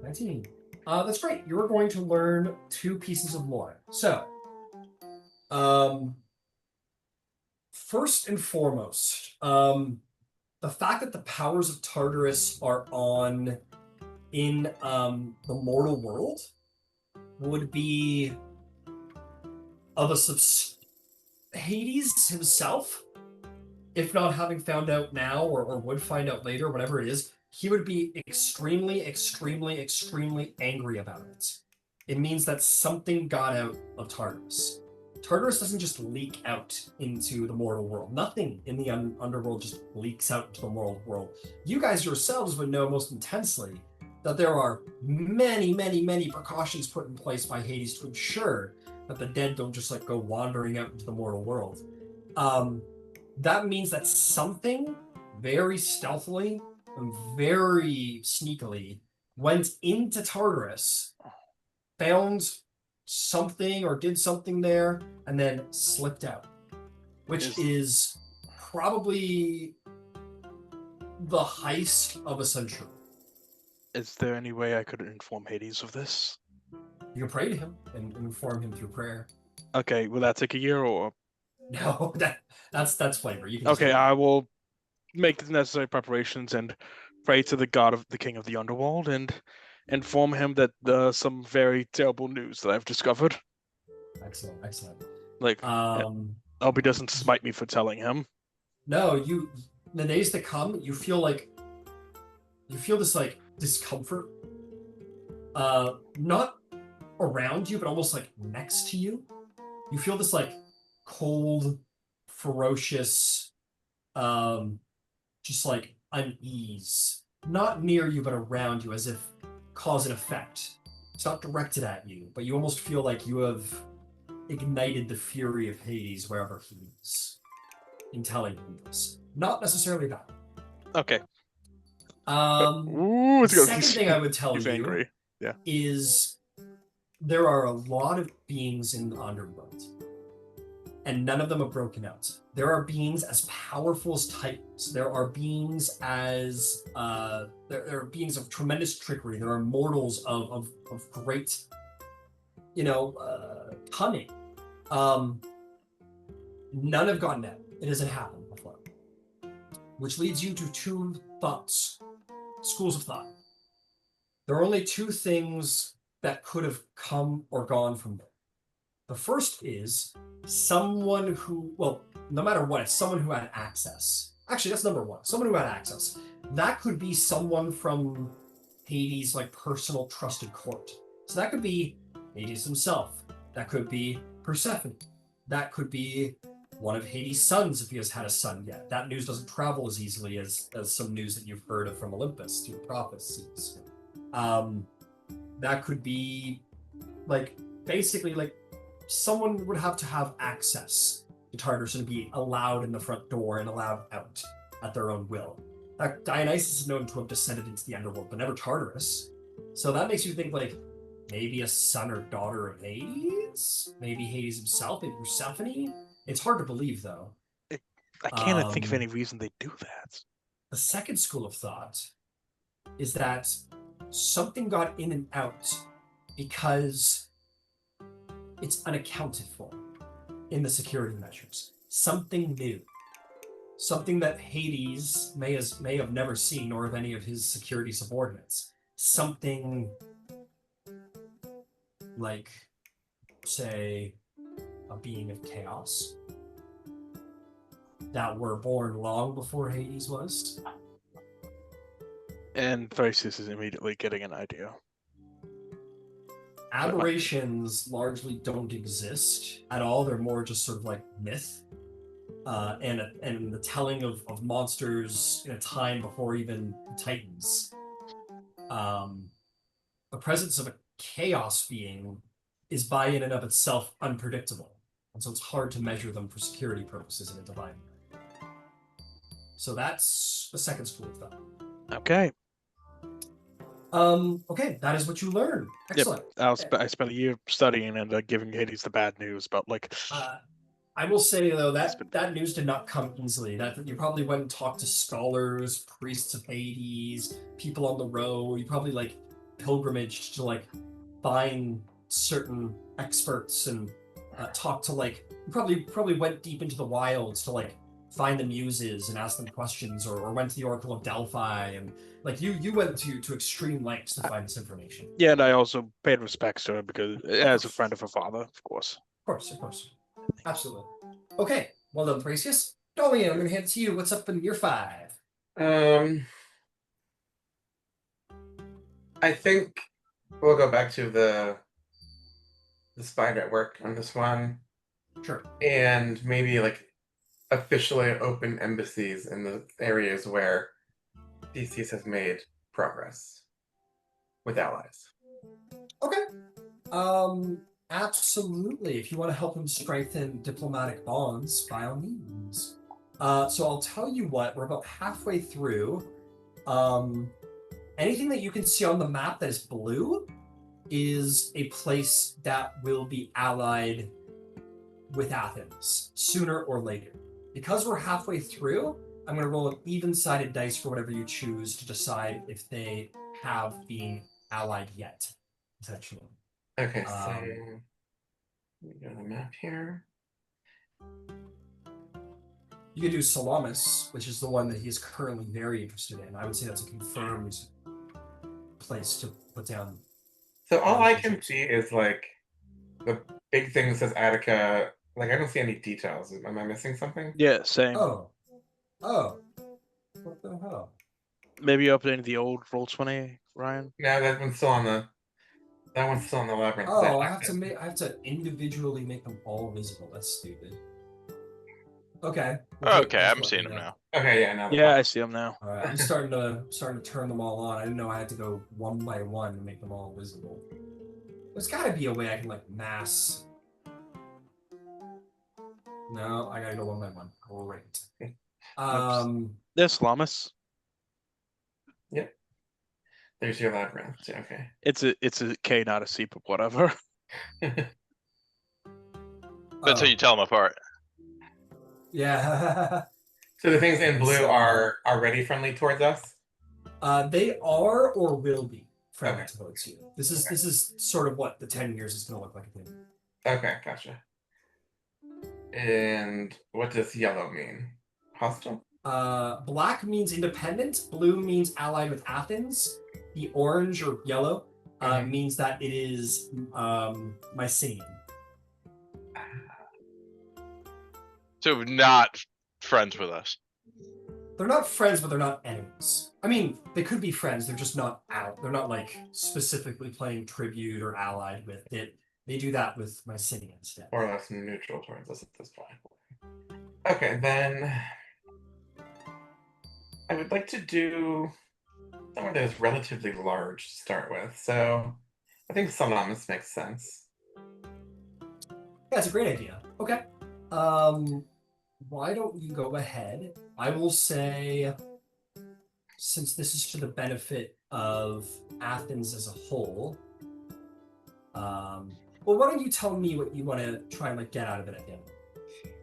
19. That's great. You're going to learn 2 pieces of lore. So, first and foremost, the fact that the powers of Tartarus are in the mortal world would be of Hades himself, if not having found out now or would find out later, whatever it is, he would be extremely, extremely, extremely angry about it. It means that something got out of Tartarus. Tartarus doesn't just leak out into the mortal world. Nothing in the underworld just leaks out into the mortal world. You guys yourselves would know most intensely that there are many, many, many precautions put in place by Hades to ensure that the dead don't just like go wandering out into the mortal world. That means that something very stealthily and very sneakily went into Tartarus, found something or did something there, and then slipped out, which is probably the heist of a century. Is there any way I could inform Hades of this? You can pray to him and inform him through prayer. Okay, will that take a year or? No, that's flavor. You can Okay, I will make the necessary preparations and pray to the god of the king of the underworld and inform him that some very terrible news that I've discovered. Excellent, excellent. Like, hope he doesn't smite me for telling him. No, the days that come, you feel this like discomfort, not around you, but almost like next to you. You feel this like cold, ferocious, just like unease, not near you, but around you, as if cause and effect. It's not directed at you, but you almost feel like you have ignited the fury of Hades wherever he is in telling him this. Not necessarily that. Okay. The second thing I would tell you angry. Yeah. is there are a lot of beings in the underworld, and none of them are broken out. There are beings as powerful as titans. There are beings as there are beings of tremendous trickery. There are mortals of great, cunning. None have gotten out. It hasn't happened before. Which leads you to 2 schools of thought. There are only 2 things that could have come or gone from there. The first is someone who, well, no matter what, it's someone who had access. Actually, that's number 1. Someone who had access. That could be someone from Hades' like personal trusted court. So that could be Hades himself. That could be Persephone. That could be one of Hades' sons if he has had a son yet. That news doesn't travel as easily as some news that you've heard of from Olympus through prophecies. that could be like basically like someone would have to have access to Tartarus and be allowed in the front door and allowed out at their own will. Dionysus is known to have descended into the underworld, but never Tartarus. So that makes you think like maybe a son or daughter of Hades? Maybe Hades himself, maybe Persephone? It's hard to believe though. I can't think of any reason they do that. The second school of thought is that something got in and out because it's unaccounted for in the security measures. Something new. Something that Hades may have never seen, nor have any of his security subordinates. Something like, say, a being of chaos that were born long before Hades was. And Thrasius is immediately getting an idea. Aberrations largely don't exist at all. They're more just sort of like myth. And the telling of monsters in a time before even the Titans. The presence of a chaos being is by in and of itself unpredictable. And so it's hard to measure them for security purposes in a divine way. So that's the second school of thought. Okay. Okay, that is what you learn. Excellent. Yep. I spent a year studying and giving Hades the bad news about like. I will say though that news did not come easily. That you probably went and talked to scholars, priests of Hades, people on the road. You probably like pilgrimaged to like find certain experts and talk to like you probably went deep into the wilds to like find the muses and ask them questions, or went to the Oracle of Delphi and like you went to extreme lengths to find this information. Yeah, and I also paid respects to her because as a friend of her father, of course. Of course. Absolutely. Okay, well done, Thrasius. Dolion, I'm going to hand it to you. What's up in year 5? I think we'll go back to the spy network on this one. Sure. And maybe like officially open embassies in the areas where Theseus has made progress with allies. Okay. Absolutely. If you want to help him strengthen diplomatic bonds, by all means. So I'll tell you what, we're about halfway through. Anything that you can see on the map that is blue is a place that will be allied with Athens sooner or later. Because we're halfway through, I'm going to roll an even-sided dice for whatever you choose to decide if they have been allied yet, essentially. Okay, so we go to the map here. You could do Salamis, which is the one that he is currently very interested in. I would say that's a confirmed place to put down. So all I can see is like the big thing that says Attica. Like I don't see any details. Am I missing something? Yeah, same. Oh. What the hell? Maybe updating the old Roll20, Ryan. No, that one's still on the labyrinth. Oh, I have to individually make them all visible. That's stupid. Okay. Okay, I'm seeing them now. Okay, yeah, now. Yeah, I see them now. All right, I'm starting to turn them all on. I didn't know I had to go one by one to make them all visible. There's got to be a way I can like mass. No, I gotta go one by one. Great. There's Salamis. Yep. There's your labyrinth. Okay. It's a K, not a C, but whatever. That's how you tell them apart. Yeah. So the things in blue are already friendly towards us? They are or will be friendly Okay. towards you. This is sort of what the 10 years is going to look like again. Okay, gotcha. And what does yellow mean? Hostile? Black means independent. Blue means allied with Athens. The orange or yellow means that it is Mycenaean. So not friends with us. They're not friends, but they're not enemies. I mean, they could be friends. They're just not out. They're not like specifically playing tribute or allied with it. They do that with Mycenaean instead. More or less neutral towards us at this point. Okay, then I would like to do somewhere that is relatively large to start with. So I think Salamis makes sense. Yeah, it's a great idea. Okay. Why don't you go ahead? I will say, since this is to the benefit of Athens as a whole, well, why don't you tell me what you want to try and like get out of it at the end?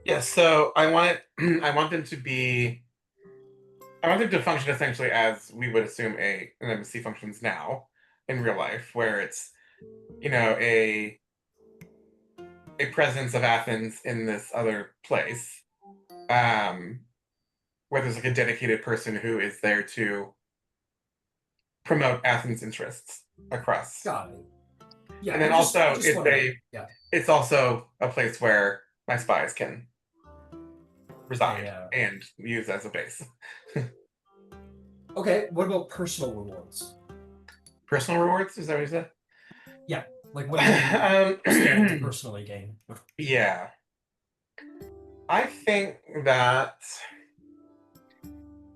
Yeah, so I want it, I want them to be I want them to function essentially as we would assume an embassy functions now in real life, where it's, you know, a presence of Athens in this other place, um, where there's like a dedicated person who is there to promote Athens' interests across. Got it. Yeah, And then I just it's wanna- yeah. it's also a place where my spies can reside Yeah. and use as a base. Okay, what about personal rewards? Personal rewards, is that what you said? Yeah, like what do you stand to personally gain? Yeah. I think that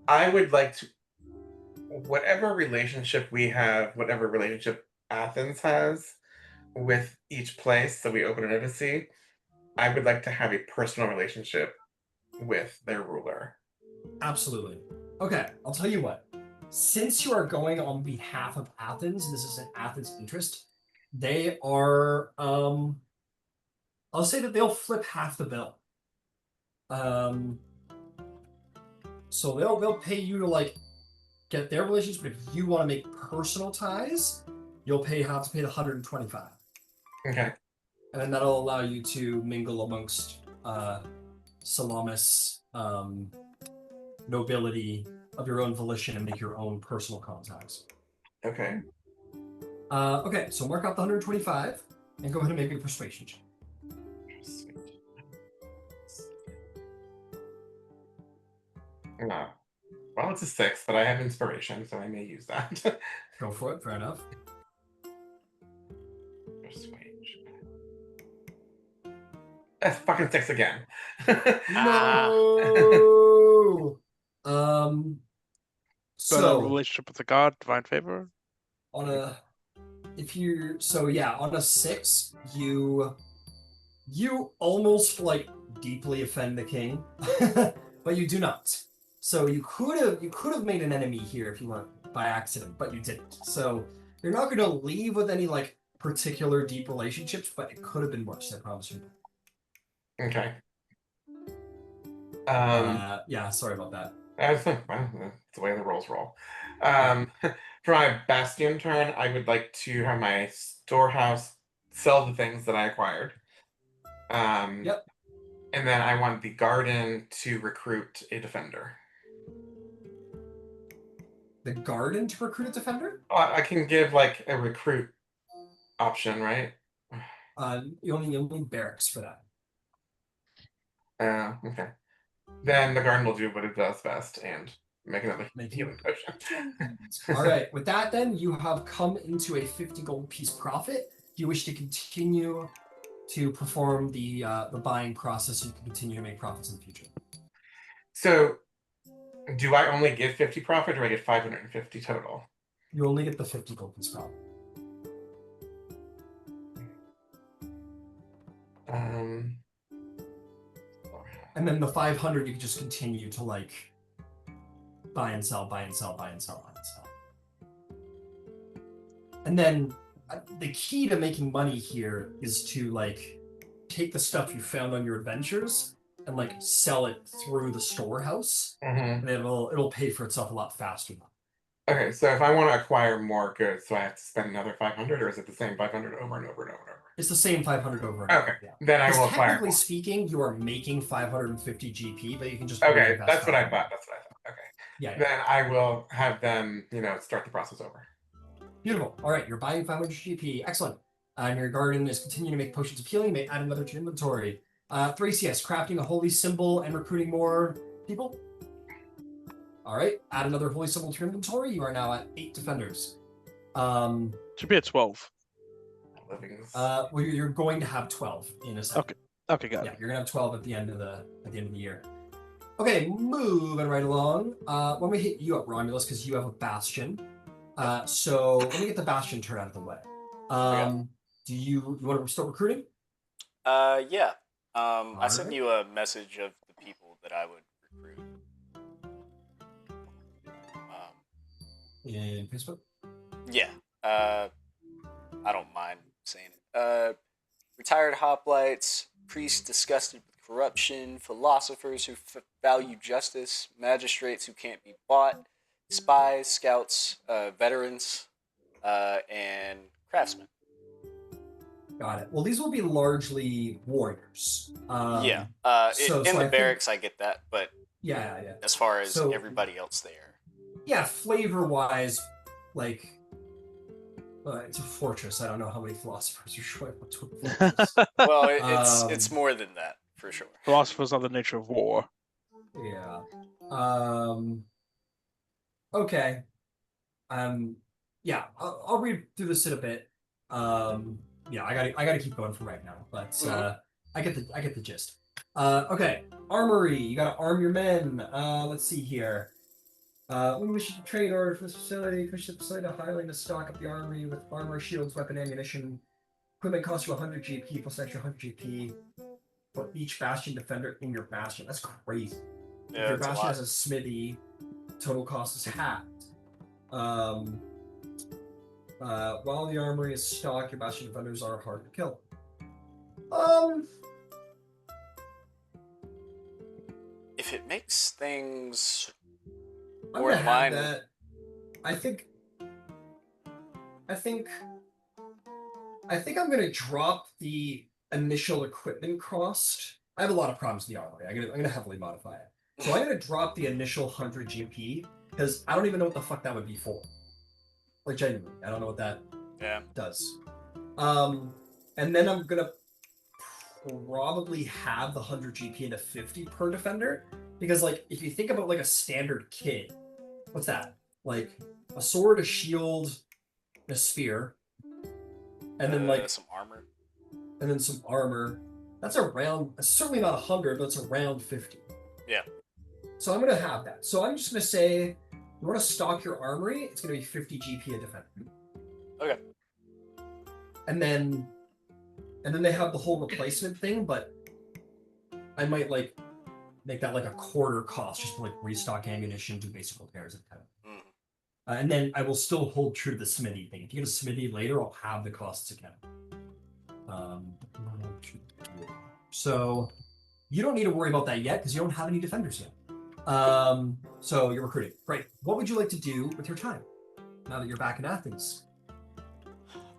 I would like to, whatever relationship we have, whatever relationship Athens has with each place that we open an embassy, I would like to have a personal relationship with their ruler. Absolutely. Okay, I'll tell you what. Since you are going on behalf of Athens, and this is in Athens' interest, they are I'll say that they'll flip half the bill. So they'll pay you to like get their relations, but if you want to make personal ties, you'll have to pay the 125. Okay. And then that'll allow you to mingle amongst Salamis nobility of your own volition and make your own personal contacts. Okay. Okay, so mark out the 125 and go ahead and make a persuasion check. No. Well, it's a 6, but I have inspiration, so I may use that. Go for it, fair enough. Persuasion. That's fucking 6 again. No. But So relationship with the god, divine favor. on a on a 6, you almost like deeply offend the king, but you do not. So you could have made an enemy here if you went by accident, but you didn't. So you're not going to leave with any like particular deep relationships, but it could have been worse. I promise you. Okay. Yeah, sorry about that. Well, that's the way the rolls roll. For my bastion turn, I would like to have my storehouse sell the things that I acquired. Yep. And then I want the garden to recruit a defender. The garden to recruit a defender? I can give like a recruit option, right? You only need barracks for that. Okay. Then the garden will do what it does best and make another Make healing potion. All right. With that, then you have come into a 50 gold piece profit. If you wish to continue to perform the buying process, so you can continue to make profits in the future. So, do I only get 50 profit, or I get 550 total? You only get the 50 gold piece profit. And then the 500, you can just continue to like buy and sell, buy and sell, buy and sell, buy and sell. And then the key to making money here is to like take the stuff you found on your adventures and like sell it through the storehouse, and it'll pay for itself a lot faster. Okay, so if I want to acquire more goods, so I have to spend another 500, or is it the same 500 over and over and over and over? It's the same 500 over and Okay, over. Yeah. then I will acquire. Technically speaking, you are making 550 GP, but you can just Okay, that's what I thought. That's what I thought. Okay. Yeah. Then I will have them, start the process over. Beautiful. All right, you're buying 500 GP. Excellent. And your garden is continuing to make potions of healing. You may add another to your inventory. Thrasius, crafting a holy symbol and recruiting more people. All right, add another holy symbol to your inventory. You are now at 8 defenders. Should be at 12. Well, you're going to have 12 in a second. Okay, got Yeah, it. you're gonna have 12 at the end of the year. Okay, moving right along. Let me hit you up, Romulus, because you have a bastion. So let me get the bastion turn out of the way. Do you want to start recruiting? Yeah. I sent Alright. you a message of the people that I would recruit. In Facebook? Yeah. I don't mind saying it. Retired hoplites, priests disgusted with corruption, philosophers who value justice, magistrates who can't be bought, spies, scouts, veterans, and craftsmen. Got it. Well, these will be largely warriors. Yeah. So In the I think, barracks, I get that, but yeah. as far as So- everybody else there, Yeah, flavor-wise, like, it's a fortress. I don't know how many philosophers are showing up to a fortress. well, Um, it's more than that for sure. Philosophers are the nature of war. Yeah. Okay. Yeah, I'll read through this in a bit. Yeah, I gotta keep going for right now, but I get the gist. Okay, armory. You gotta arm your men. Let's see here. When we should trade order for this facility, push the facility to highlight to stock up the armory with armor, shields, weapon, ammunition. Equipment costs you 100 GP plus extra 100 GP. Put each bastion defender in your bastion. That's crazy. If Yeah, your it's a bastion lot. has a smithy, total cost is halved. While the armory is stocked, your bastion defenders are hard to kill. If it makes things I'm more gonna in have line, that. I think I'm gonna drop the initial equipment cost. I have a lot of problems with the armory. I'm gonna heavily modify it. So I'm gonna drop the initial 100 GP because I don't even know what the fuck that would be for. Like genuinely, I don't know what that does. And then I'm gonna probably have the 100 GP into 50 per defender because, like, if you think about like a standard kit, what's that? Like a sword, a shield, a spear, and then like some armor. and then some armor. That's around, certainly not 100, but it's around 50. Yeah. So I'm gonna have that. So I'm just gonna say, you want to stock your armory? It's gonna be 50 GP a defender. Okay. And then they have the whole replacement thing, but I might like make that like a quarter cost, just to like restock ammunition, do basic repairs, and kind of. And then I will still hold true to the smithy thing. If you get a smithy later, I'll have the costs again. So you don't need to worry about that yet because you don't have any defenders yet. So you're recruiting. Great. What would you like to do with your time now that you're back in Athens?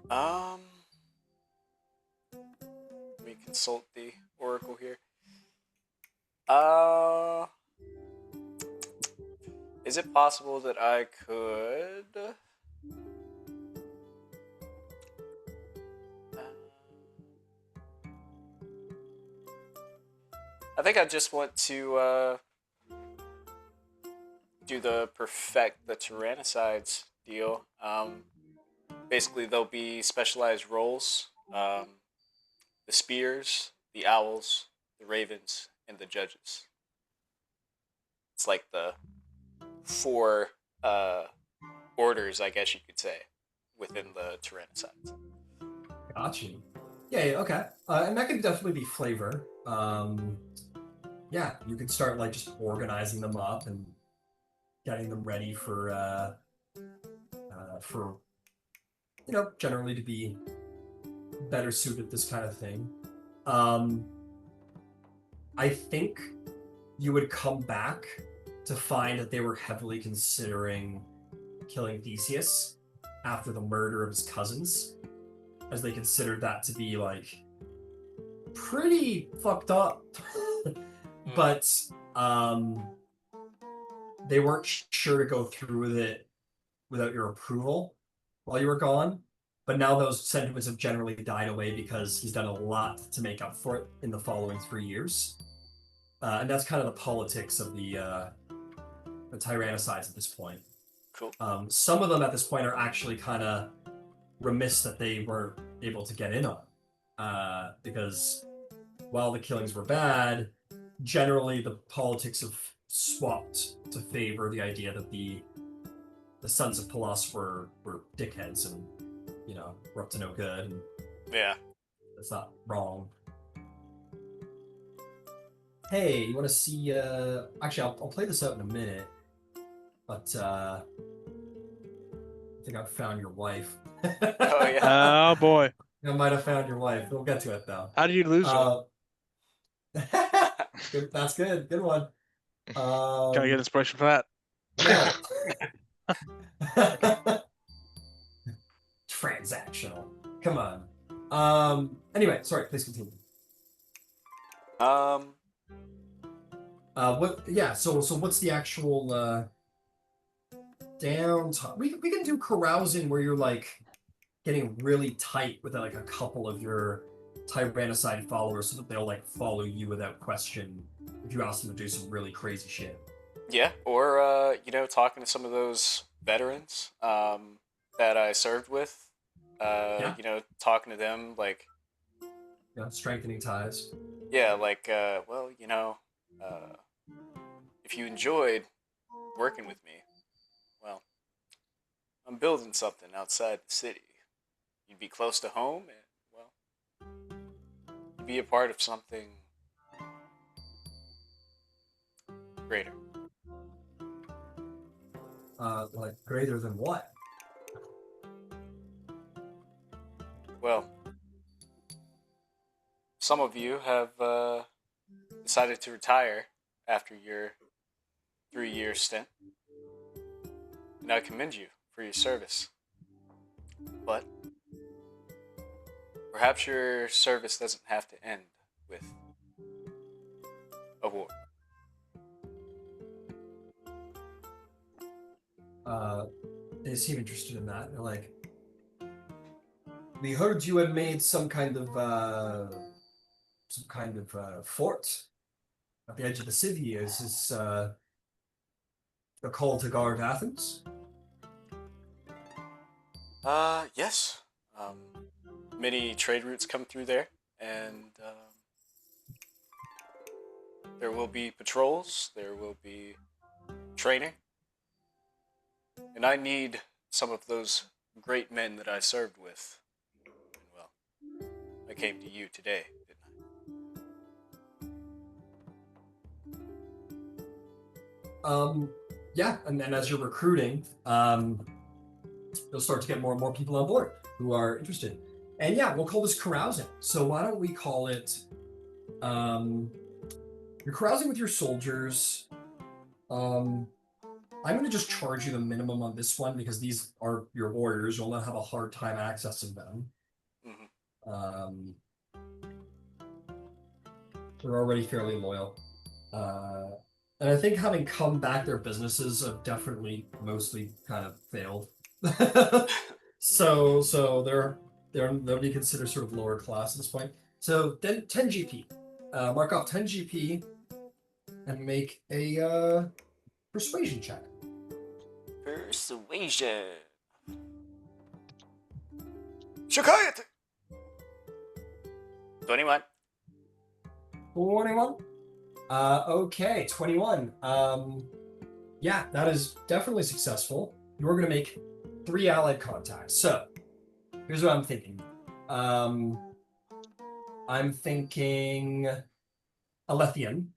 Let me consult the oracle here. Is it possible that I could? I think I just want to do the perfect the Tyrannicides deal. Basically, there'll be specialized roles. The spears, the owls, the ravens, and the judges. It's like the 4 orders, I guess you could say, within the Tyrannicides. Gotcha. Yeah, okay. And that could definitely be flavor. Yeah, you could start like just organizing them up and getting them ready for generally to be better suited this kind of thing. I think you would come back to find that they were heavily considering killing Theseus after the murder of his cousins, as they considered that to be like pretty fucked up. But they weren't sure to go through with it without your approval while you were gone. But now those sentiments have generally died away because he's done a lot to make up for it in the following 3 years. And that's kind of the politics of the Tyrannicides at this point. Cool. Some of them at this point are actually kind of remiss that they weren't able to get in on. Because while the killings were bad, generally the politics have swapped to favor the idea that the sons of Pallas were dickheads and we're up to no good, and Yeah. that's not wrong. Hey, you want to see? Actually, I'll play this out in a minute, but I think I've found your wife. Oh yeah. Oh boy. I might have found your wife. We'll get to it though. How did you lose her? That's good. Good one. Can I get inspiration for that? Yeah. Transactional. Come on. Anyway, sorry. Please continue. What? Yeah. So what's the actual downtime? We can do carousing where you're like getting really tight with like a couple of your Tyrannicide followers so that they'll like follow you without question if you ask them to do some really crazy shit. Yeah, or talking to some of those veterans that I served with. Yeah. Talking to them like, Strengthening ties. yeah, like, if you enjoyed working with me, well, I'm building something outside the city. You'd be close to home, and well, you'd be a part of something greater. Like greater than what? Well, some of you have decided to retire after your 3-year stint, and I commend you for your service. But perhaps your service doesn't have to end with a war. They seem interested in that. They're like, we heard you had made some kind of fort at the edge of the city. Is this a call to guard Athens? Yes. Many trade routes come through there, and there will be patrols, there will be training, and I need some of those great men that I served with. And well, I came to you today, didn't I? Yeah, and then as you're recruiting, you'll start to get more and more people on board who are interested. And yeah, we'll call this carousing. So why don't we call it, you're carousing with your soldiers. I'm going to just charge you the minimum on this one because these are your warriors. You'll not have a hard time accessing them. Mm-hmm. They're already fairly loyal. And I think having come back, their businesses have definitely mostly kind of failed. so they'll be considered sort of lower class at this point. So then 10 GP. Mark off 10 GP and make a persuasion check. Persuasion. Shikayat! 21. 21. Okay, 21. Yeah, that is definitely successful. You're going to make 3 allied contacts. So, here's what I'm thinking. I'm thinking Alethian,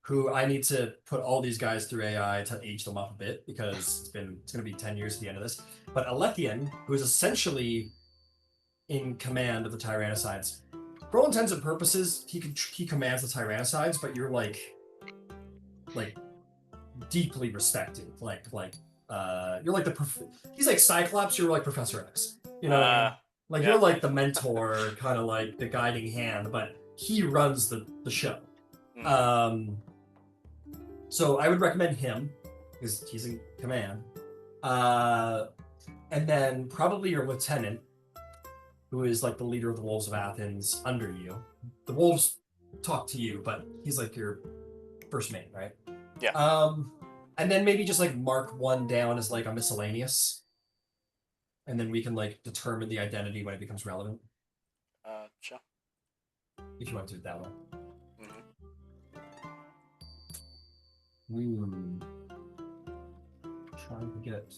who I need to put all these guys through AI to age them up a bit because it's going to be 10 years at the end of this. But Alethian, who is essentially in command of the Tyrannicides. For all intents and purposes, he commands the Tyrannicides, but you're like deeply respected. You're like he's like Cyclops, you're like Professor X. You know, yeah. You're like the mentor, kind of like the guiding hand, but he runs the show. So I would recommend him because he's in command. And then probably your lieutenant, who is like the leader of the Wolves of Athens under you. The Wolves talk to you, but he's like your first mate, right? Yeah. And then maybe just like mark one down as like a miscellaneous. And then we can like determine the identity when it becomes relevant. Sure. If you want to do it that way. Mm-hmm. Trying to get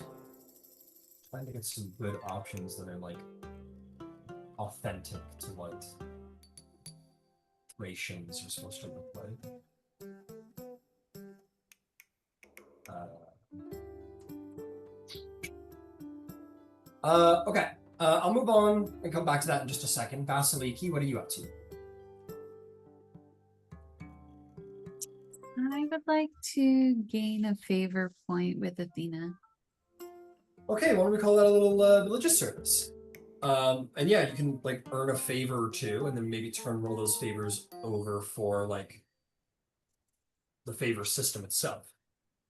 some good options that are like authentic to what Thracians are supposed to look like. Okay. I'll move on and come back to that in just a second. Vasaliki, what are you up to? I would like to gain a favor point with Athena. Okay, why don't we call that a little religious service? And yeah, you can like earn a favor or two, and then maybe roll those favors over for like the favor system itself.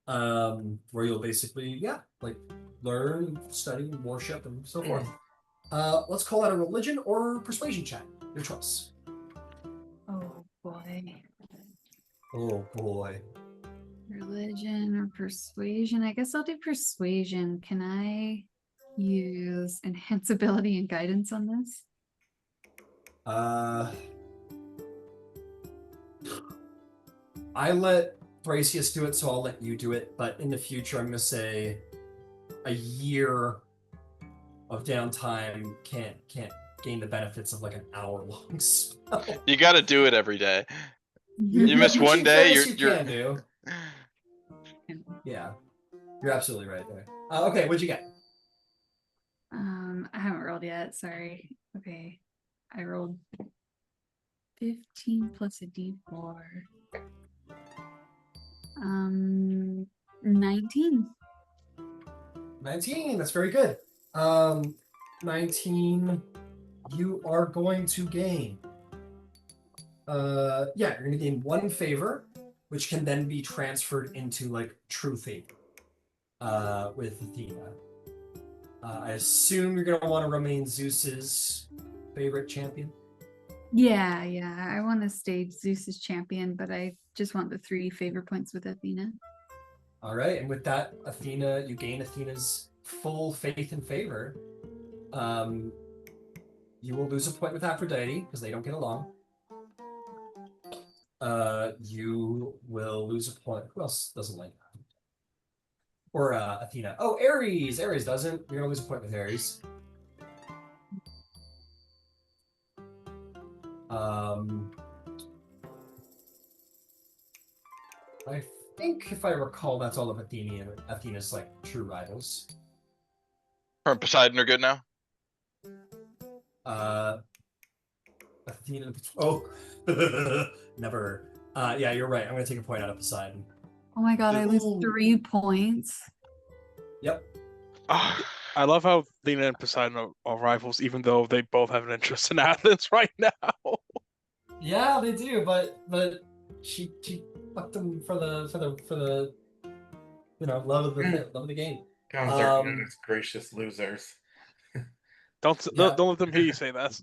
Where you'll basically, like learn, study, worship, and so forth. Let's call that a religion or persuasion check. Your choice. Oh boy. Oh boy. Religion or persuasion? I guess I'll do persuasion. Can I use enhance ability and guidance on this? I let Thrasius do it, so I'll let you do it. But in the future, I'm gonna say a year of downtime can't gain the benefits of like an hour-long spell. You got to do it every day. You miss which one in day, fairness you're you can do. Yeah, you're absolutely right there. Okay, what'd you get? I haven't rolled yet. Sorry. Okay, I rolled 15 plus a d4. 19. 19. That's very good. 19. You are going to gain. You're going to gain one favor, which can then be transferred into like true favor. With Athena. I assume you're going to want to remain Zeus's favorite champion. Yeah, I want to stay Zeus's champion, but I just want the 3 favor points with Athena. All right, and with that, Athena, you gain Athena's full faith and favor. You will lose a point with Aphrodite because they don't get along. You will lose a point. Who else doesn't like that? Or Athena. Oh, Ares. Ares doesn't. You're gonna lose a point with Ares. I think if I recall, that's all of Athena's like true rivals. Her and Poseidon are good now. Athena. Oh, never. Yeah, you're right. I'm gonna take a point out of Poseidon. Oh my god, I lose Ooh. 3 points. Yep. I love how Athena and Poseidon are rivals, even though they both have an interest in Athens right now. Yeah, they do, but she fucked them for the love of the game. Guns are known as gracious losers. Don't let them hear you say that.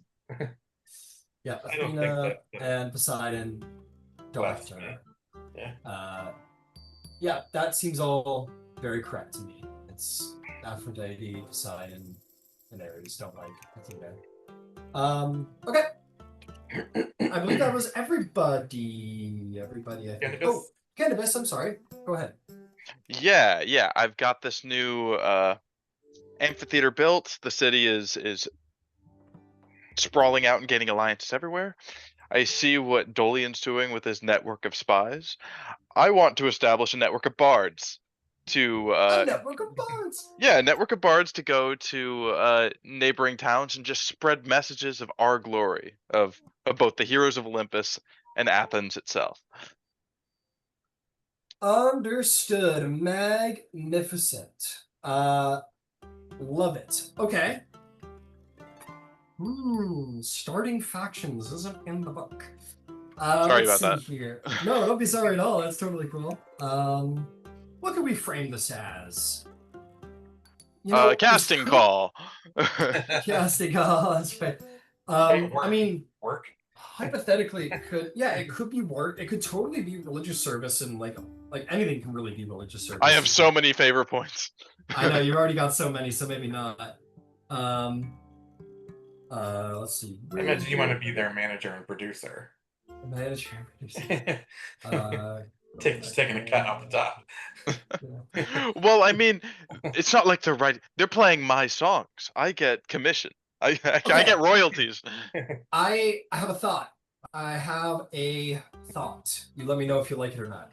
Yeah, I don't Athena think that- and Poseidon don't like each other. Yeah. That seems all very correct to me. It's Aphrodite, Poseidon, and Ares don't like Athena. Okay. I believe that was everybody. Everybody, I think. Candybus? Oh, Candybus, I'm sorry. Go ahead. Yeah. I've got this new amphitheater built. The city is sprawling out and gaining alliances everywhere. I see what Dolion's doing with his network of spies. I want to establish a network of bards to A network of bards. yeah, a network of bards to go to neighboring towns and just spread messages of our glory of both the heroes of Olympus and Athens itself. Understood. Magnificent. Love it. Okay. Starting factions isn't in the book. Sorry Let's about see here. No, don't be sorry at all. That's totally cool. What can we frame this as? Casting call. Casting call. That's right. I mean, work. hypothetically, it could. Yeah, it could be work. It could totally be religious service, and like anything can really be religious service. I have so many favor points. I know you've already got so many, so maybe not. Let's see. I imagine you want to be their manager and producer. Manager and producer. Taking a cut off the top. Well, I mean, it's not like they're playing my songs. I get commission. I get royalties. I have a thought. You let me know if you like it or not.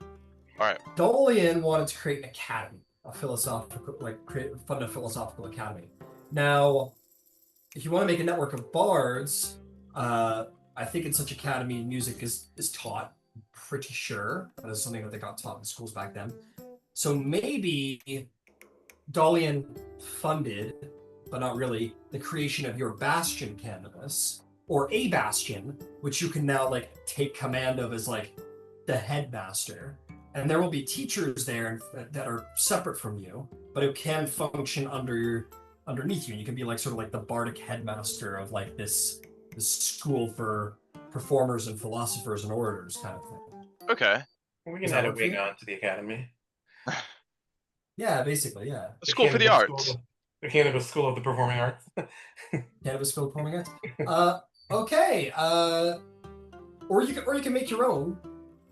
All right. Dolion wanted to create an academy, fund a philosophical academy. Now, if you want to make a network of bards, I think in such academy, music is taught. I'm pretty sure that is something that they got taught in schools back then. So maybe Dolion funded, but not really, the creation of your bastion, Candybus, or a bastion, which you can now like take command of as like the headmaster. And there will be teachers there that are separate from you, but it can function underneath you. And you can be like sort of like the bardic headmaster of like this school for performers and philosophers and orators kind of thing. Okay. We can add a wing on to the academy. Yeah, basically, yeah. A school for the arts. The Candybus School of the Performing Arts. Candybus School of Performing Arts. Okay. Or you can make your own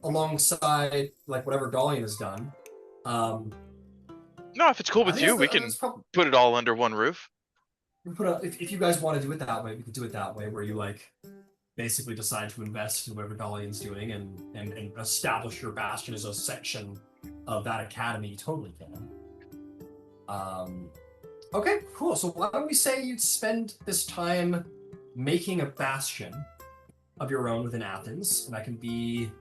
alongside like whatever Dolion has done. No, if it's cool with you, we can put it all under one roof. If you guys want to do it that way, we can do it that way, where you like basically decide to invest in whatever Dolion's doing and establish your bastion as a section of that academy. You totally can. Okay, cool. So why don't we say you'd spend this time making a bastion of your own within Athens, and that can be,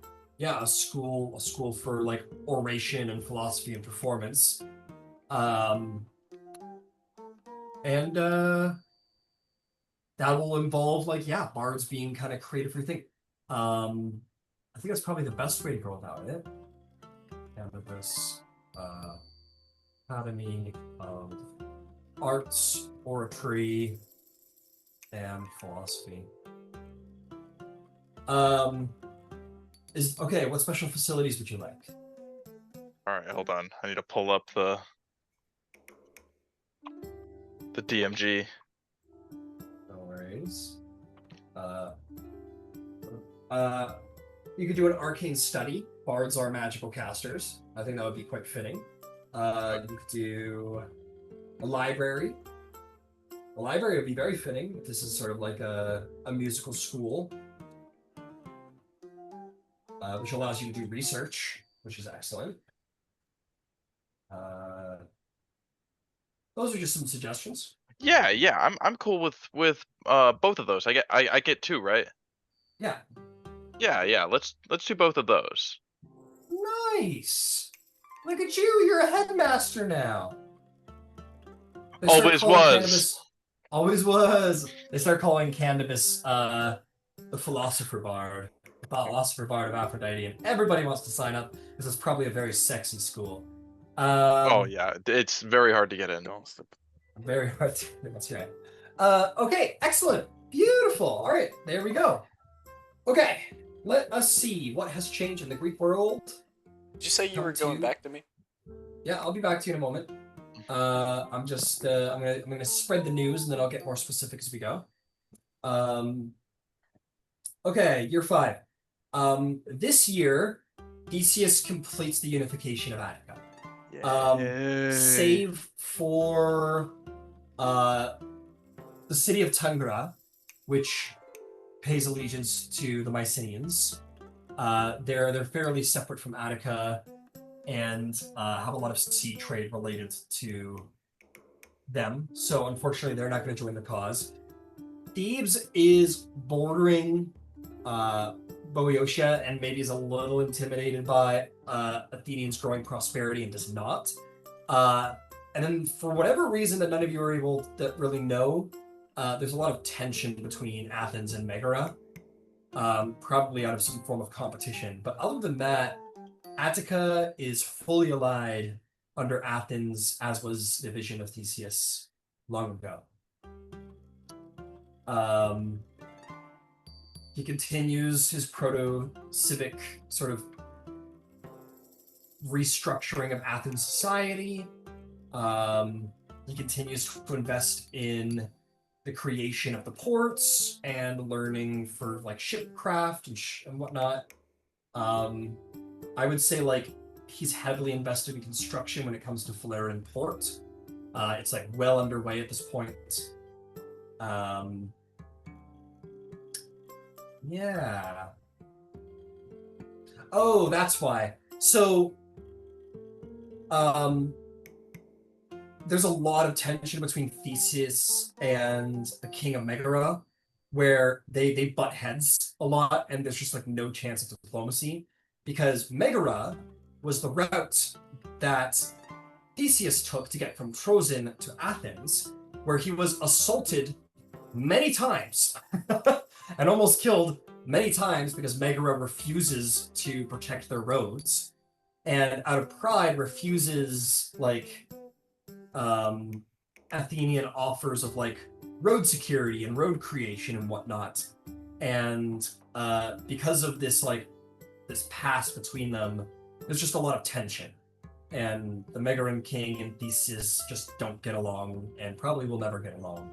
a school for like oration and philosophy and performance. And that will involve like, bards being kind of creative for your thing. I think that's probably the best way to go about it. Candybus Academy of Arts, Oratory, and Philosophy. What special facilities would you like? All right, hold on. I need to pull up the DMG. No worries. You could do an arcane study. Bards are magical casters. I think that would be quite fitting. You could do a library. A library would be very fitting if this is sort of like a musical school, which allows you to do research, which is excellent. Those are just some suggestions. Yeah. I'm cool with both of those. I get two, right? Yeah. Yeah. Let's do both of those. Nice. Look at you. You're a headmaster now. Always was. Always was. They start calling Candybus the philosopher bard. The philosopher bard of Aphrodite, and everybody wants to sign up because it's probably a very sexy school. Oh yeah, it's very hard to get in. Very hard to. That's right. Okay, excellent, beautiful. All right, there we go. Okay, let us see what has changed in the Greek world. Did you say you were going back to me? Yeah, I'll be back to you in a moment. I'm gonna spread the news and then I'll get more specific as we go. Okay, year 5. This year, Theseus completes the unification of Attica. Save for the city of Tungra, which pays allegiance to the Mycenaeans. They're fairly separate from Attica and have a lot of sea trade related to them. So unfortunately, they're not going to join the cause. Thebes is bordering Boeotia and maybe is a little intimidated by Athenians' growing prosperity and does not. And then for whatever reason that none of you are able to really know, there's a lot of tension between Athens and Megara, probably out of some form of competition. But other than that, Attica is fully allied under Athens, as was the vision of Theseus long ago. He continues his proto-civic sort of restructuring of Athens society. He continues to invest in the creation of the ports and learning for like shipcraft and whatnot. I would say like he's heavily invested in construction when it comes to Phaleron Port. It's like well underway at this point. Um, yeah. Oh, that's why. So, there's a lot of tension between Theseus and the King of Megara, where they butt heads a lot, and there's just like no chance of diplomacy, because Megara was the route that Theseus took to get from Trozen to Athens, where he was assaulted many times and almost killed many times because Megara refuses to protect their roads, and out of pride refuses Athenian offers of like road security and road creation and whatnot. And because of this this past between them, there's just a lot of tension. And the Megaran King and Theseus just don't get along and probably will never get along.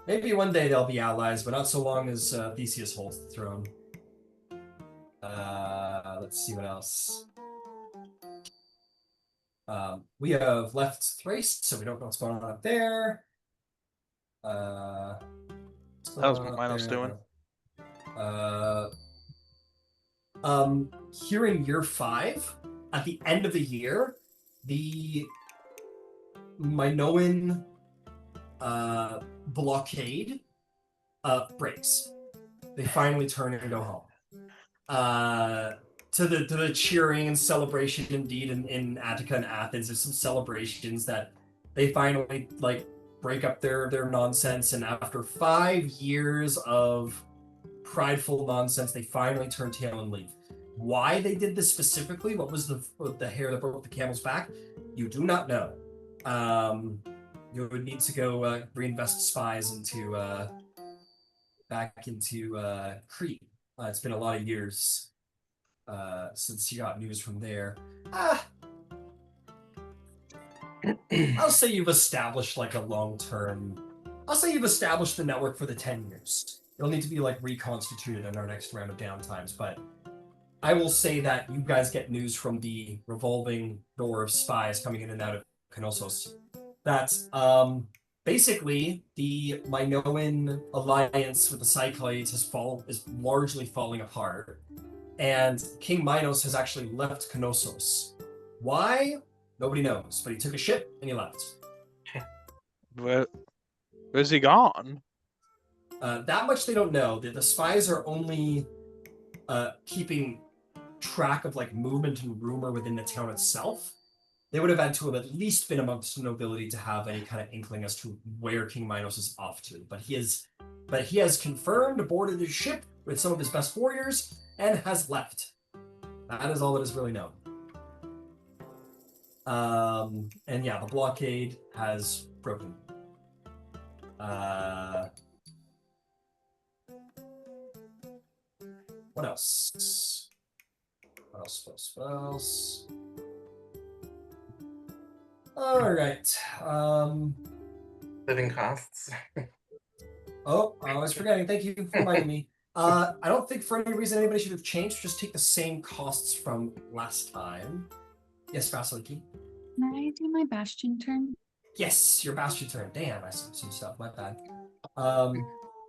Maybe one day they'll be allies, but not so long as Theseus holds the throne. Let's see what else. We have left Thrace, so we don't know what's going on up there. How's Minos doing? Here in year 5, at the end of the year, the Minoan blockade breaks. They finally turn and go home. To the cheering and celebration indeed in Attica and Athens. There's some celebrations that they finally break up their nonsense, and after 5 years of prideful nonsense, they finally turn tail and leave. Why they did this specifically, what was the hair that broke the camel's back, you do not know. You would need to go reinvest spies into back into Crete. It's been a lot of years since you got news from there. I'll say you've established a long-term. I'll say you've established the network for the 10 years. It'll need to be reconstituted in our next round of downtimes, but I will say that you guys get news from the revolving door of spies coming in and out of Knossos. That's basically the Minoan alliance with the Cyclades is largely falling apart, and King Minos has actually left Knossos. Why? Nobody knows, but he took a ship and he left. Where's he gone? That much they don't know. The spies are only keeping track of movement and rumor within the town itself. They would have had to have at least been amongst the nobility to have any kind of inkling as to where King Minos is off to. But he has confirmed boarded his ship with some of his best warriors and has left. That is all that is really known. And yeah, the blockade has broken. What else? What else? All right. Living costs. Oh, I was forgetting. Thank you for reminding me. I don't think for any reason anybody should have changed. Just take the same costs from last time. Yes, Vasaliki. Can I do my bastion turn? Yes, your bastion turn. Damn, I said some stuff. My bad.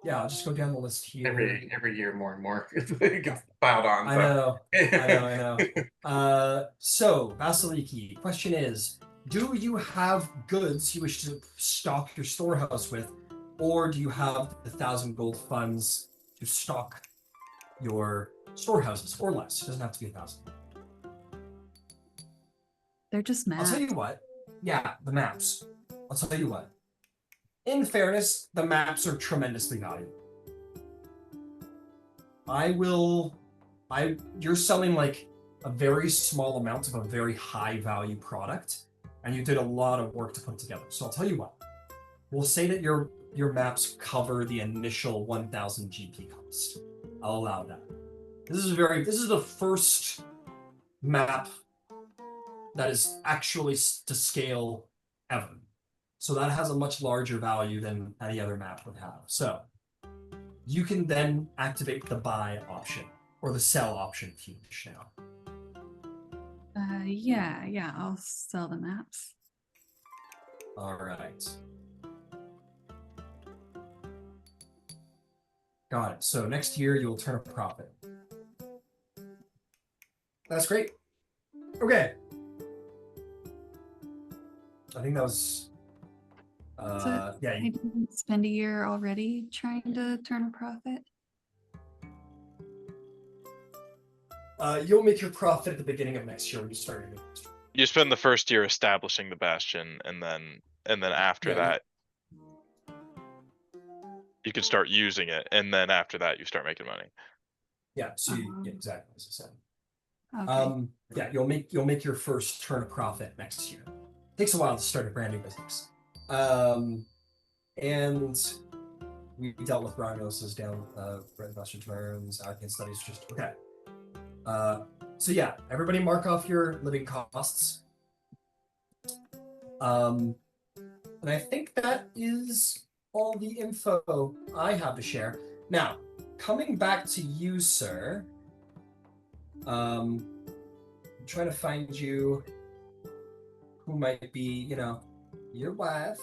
Yeah, I'll just go down the list here. Every year, more and more it gets piled on. I know. So, Vasaliki, question is, do you have goods you wish to stock your storehouse with, or do you have the 1,000 gold funds to stock your storehouses, or less? It doesn't have to be 1,000. They're just maps. I'll tell you what. Yeah, the maps. I'll tell you what. In fairness, the maps are tremendously valuable. You're selling a very small amount of a very high value product, and you did a lot of work to put together. So I'll tell you what. We'll say that your maps cover the initial 1,000 GP cost. I'll allow that. This is the first map that is actually to scale ever. So that has a much larger value than any other map would have. So you can then activate the buy option or the sell option if you wish now. Yeah, I'll sell the maps. All right. Got it. So next year you'll turn a profit. That's great. Okay. I think that was. Yeah. I didn't spend a year already trying to turn a profit. You'll make your profit at the beginning of next year when you start your new industry. You spend the first year establishing the bastion, and then after Yeah, that, you can start using it, and then after that, you start making money. Yeah. So yeah, exactly as I said. Okay. Yeah, you'll make your first turn of profit next year. Takes a while to start a brand new business. And we dealt with Romulos down investment terms, outcome studies, just okay. So yeah, everybody mark off your living costs. And I think that is all the info I have to share. Now, coming back to you, sir. I'm trying to find you who might be, your wife.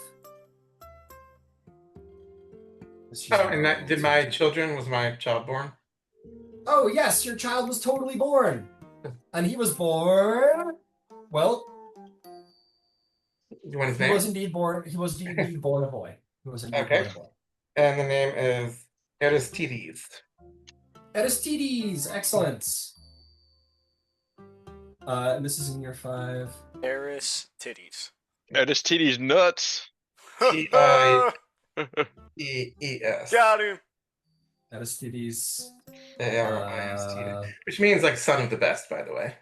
Oh, and did my children, was my child born? Oh, yes, your child was totally born. And he was born, well, You want his he name? was indeed born a boy. He was indeed Okay. born a boy. And the name is Aristides. Aristides, excellent. And this is in year 5. Eris titties. Aristides nuts. T-I-E-E-S. Got him. Aristides. A-R-I-S-T-I-D. Which means like son of the best, by the way.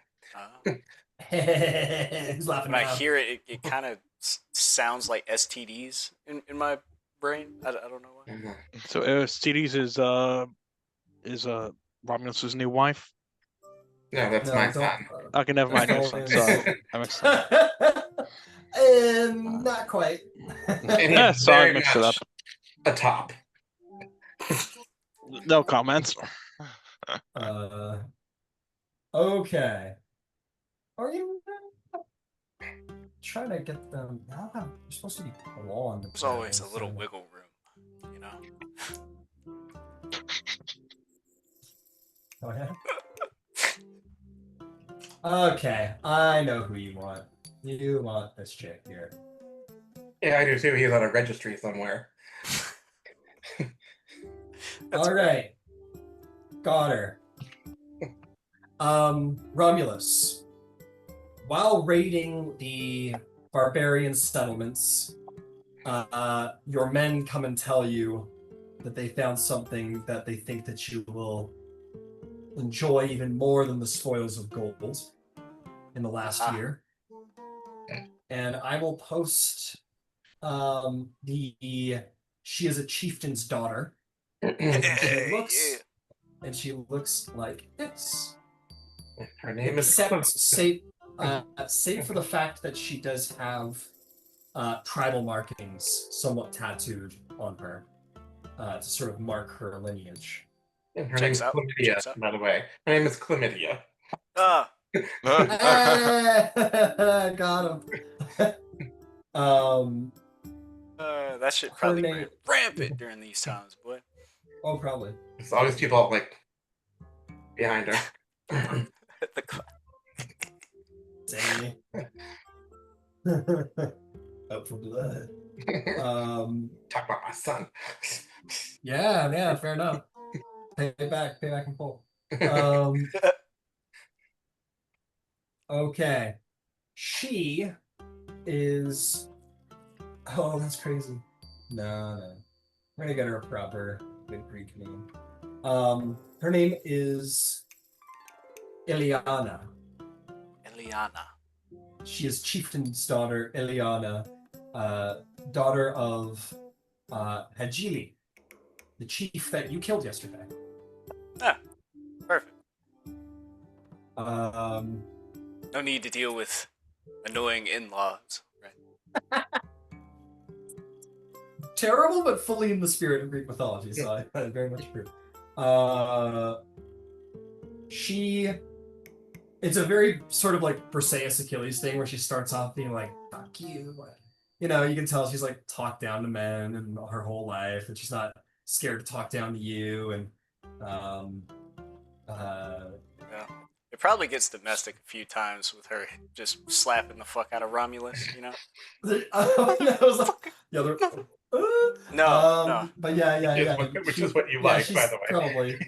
He's laughing When I now. hear it, it kind of sounds like STDs in my brain. I don't know why. Mhm. So Aristides is Romulus's new wife. No, that's No, my don't. son. Okay, never mind. That's Never mind. Dolion. Sorry, I mixed up. Not quite. And he's Sorry, I very mixed it up. much a top. No comments. Okay. Are you trying to get them? You're supposed to be blonde. There's always a little wiggle room, you know. Oh yeah. Okay, I know who you want. You want this chick here. Yeah, I do too. He's on a registry somewhere. All right. Got her. Romulus. While raiding the barbarian settlements, your men come and tell you that they found something that they think that you will enjoy even more than the spoils of gold in the last year. And I will post she is a chieftain's daughter. And she looks like this. Her name is save for the fact that she does have tribal markings somewhat tattooed on her to sort of mark her lineage. And her name is Chlamydia, by the way. Her name is Chlamydia. Got him. That shit probably ran rampant during these times, boy. Oh, probably. There's always people like behind her. Dang. Up for blood. Talk about my son. Yeah, fair enough. Pay back in full. Okay. She is. Oh, that's crazy. No. We're gonna get her a proper good Greek name. Her name is Iliana. She is chieftain's daughter, Iliana, daughter of Hajili, the chief that you killed yesterday. Perfect. No need to deal with annoying in-laws, right? Terrible, but fully in the spirit of Greek mythology, so I very much agree. It's a very sort of like Perseus Achilles thing where she starts off being like, fuck you. You can tell she's like talked down to men and her whole life, and she's not scared to talk down to you, and Yeah. It probably gets domestic a few times with her just slapping the fuck out of Romulus, you know? I was like, the other. No. But yeah. Which is what you yeah, like, she's by the way. probably.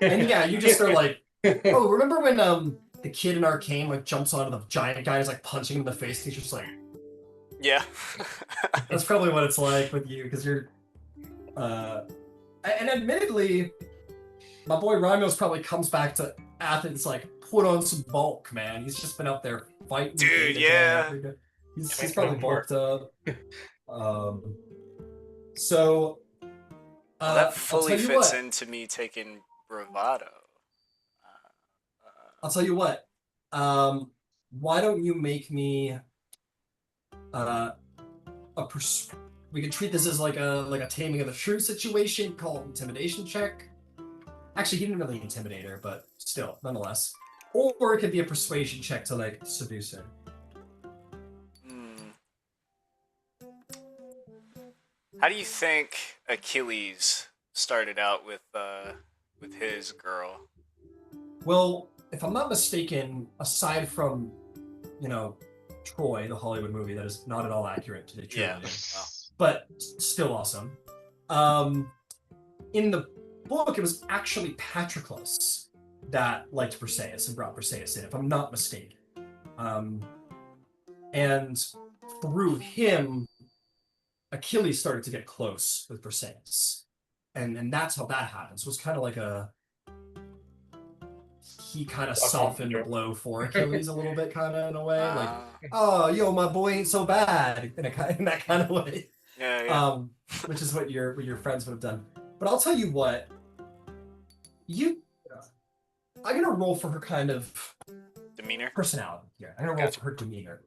And yeah, you just are like, oh, remember when the kid in Arcane like jumps onto the giant guy and is like punching him in the face? He's just like, Yeah. that's probably what it's like with you, because you're. And admittedly, my boy Romulus probably comes back to Athens like put on some bulk, man. He's just been up there fighting. Dude, yeah. He's probably bulked up. So. Well, that I'll fully tell you fits what. into me taking bravado. I'll tell you what. Why don't you make me we can treat this as like a taming of the shrew situation, call it intimidation check. Actually, he didn't really intimidate her, but still, nonetheless. Or it could be a persuasion check to like seduce her. How do you think Achilles started out with his girl? Well, if I'm not mistaken, aside from, Troy, the Hollywood movie that is not at all accurate to the truth, but still awesome. In the book, it was actually Patroclus that liked Briseis and brought Briseis in, if I'm not mistaken. And through him, Achilles started to get close with Briseis. And that's how that happens. It was kind of like he kind of softened the blow for Achilles a little bit, kind of in a way, like, oh, yo, my boy ain't so bad, in that kind of way. Yeah. Which is what your friends would have done. But I'll tell you what, I'm gonna roll for her kind of demeanor, personality. Yeah, I'm gonna roll for her demeanor.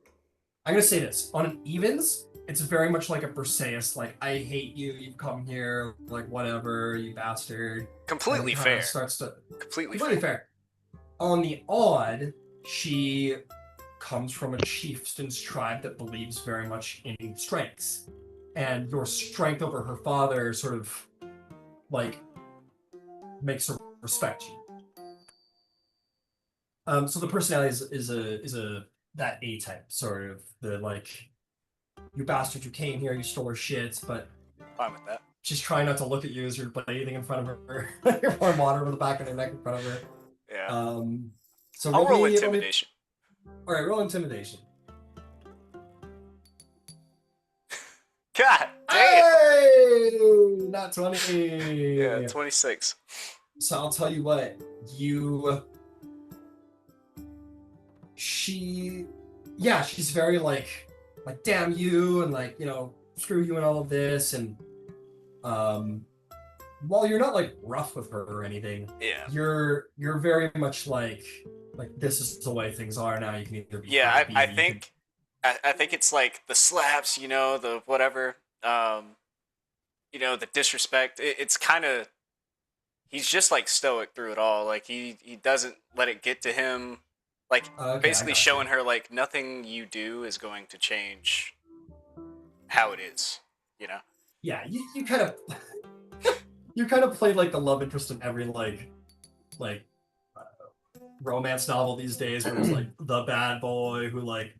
I'm gonna say this on an evens. It's very much like a Briseis, like, I hate you, you've come here, like, whatever, you bastard. Completely fair. Completely fair. On the odd, she comes from a chieftain's tribe that believes very much in strengths. And your strength over her father sort of, like, makes her respect you. So the personality is a that A-type, sort of, the, like, you bastard, you came here, you stole her shit, but fine with that. She's trying not to look at you as you're bathing in front of her. You're pouring water over the back of her neck in front of her. Yeah. So I'll roll intimidation. All right, roll intimidation. God damn! Hey! Not 20. Yeah, 26. So I'll tell you what, she's very like damn you, and like, screw you and all of this, and while you're not like rough with her or anything, you're very much like this is the way things are now. You can either be I think it's like the slaps, the whatever, the disrespect. It's kind of, he's just like stoic through it all. Like he doesn't let it get to him. Like, basically showing her, like, nothing you do is going to change how it is, Yeah, you kind of you kind of played like the love interest in every like romance novel these days, where there's like the bad boy who like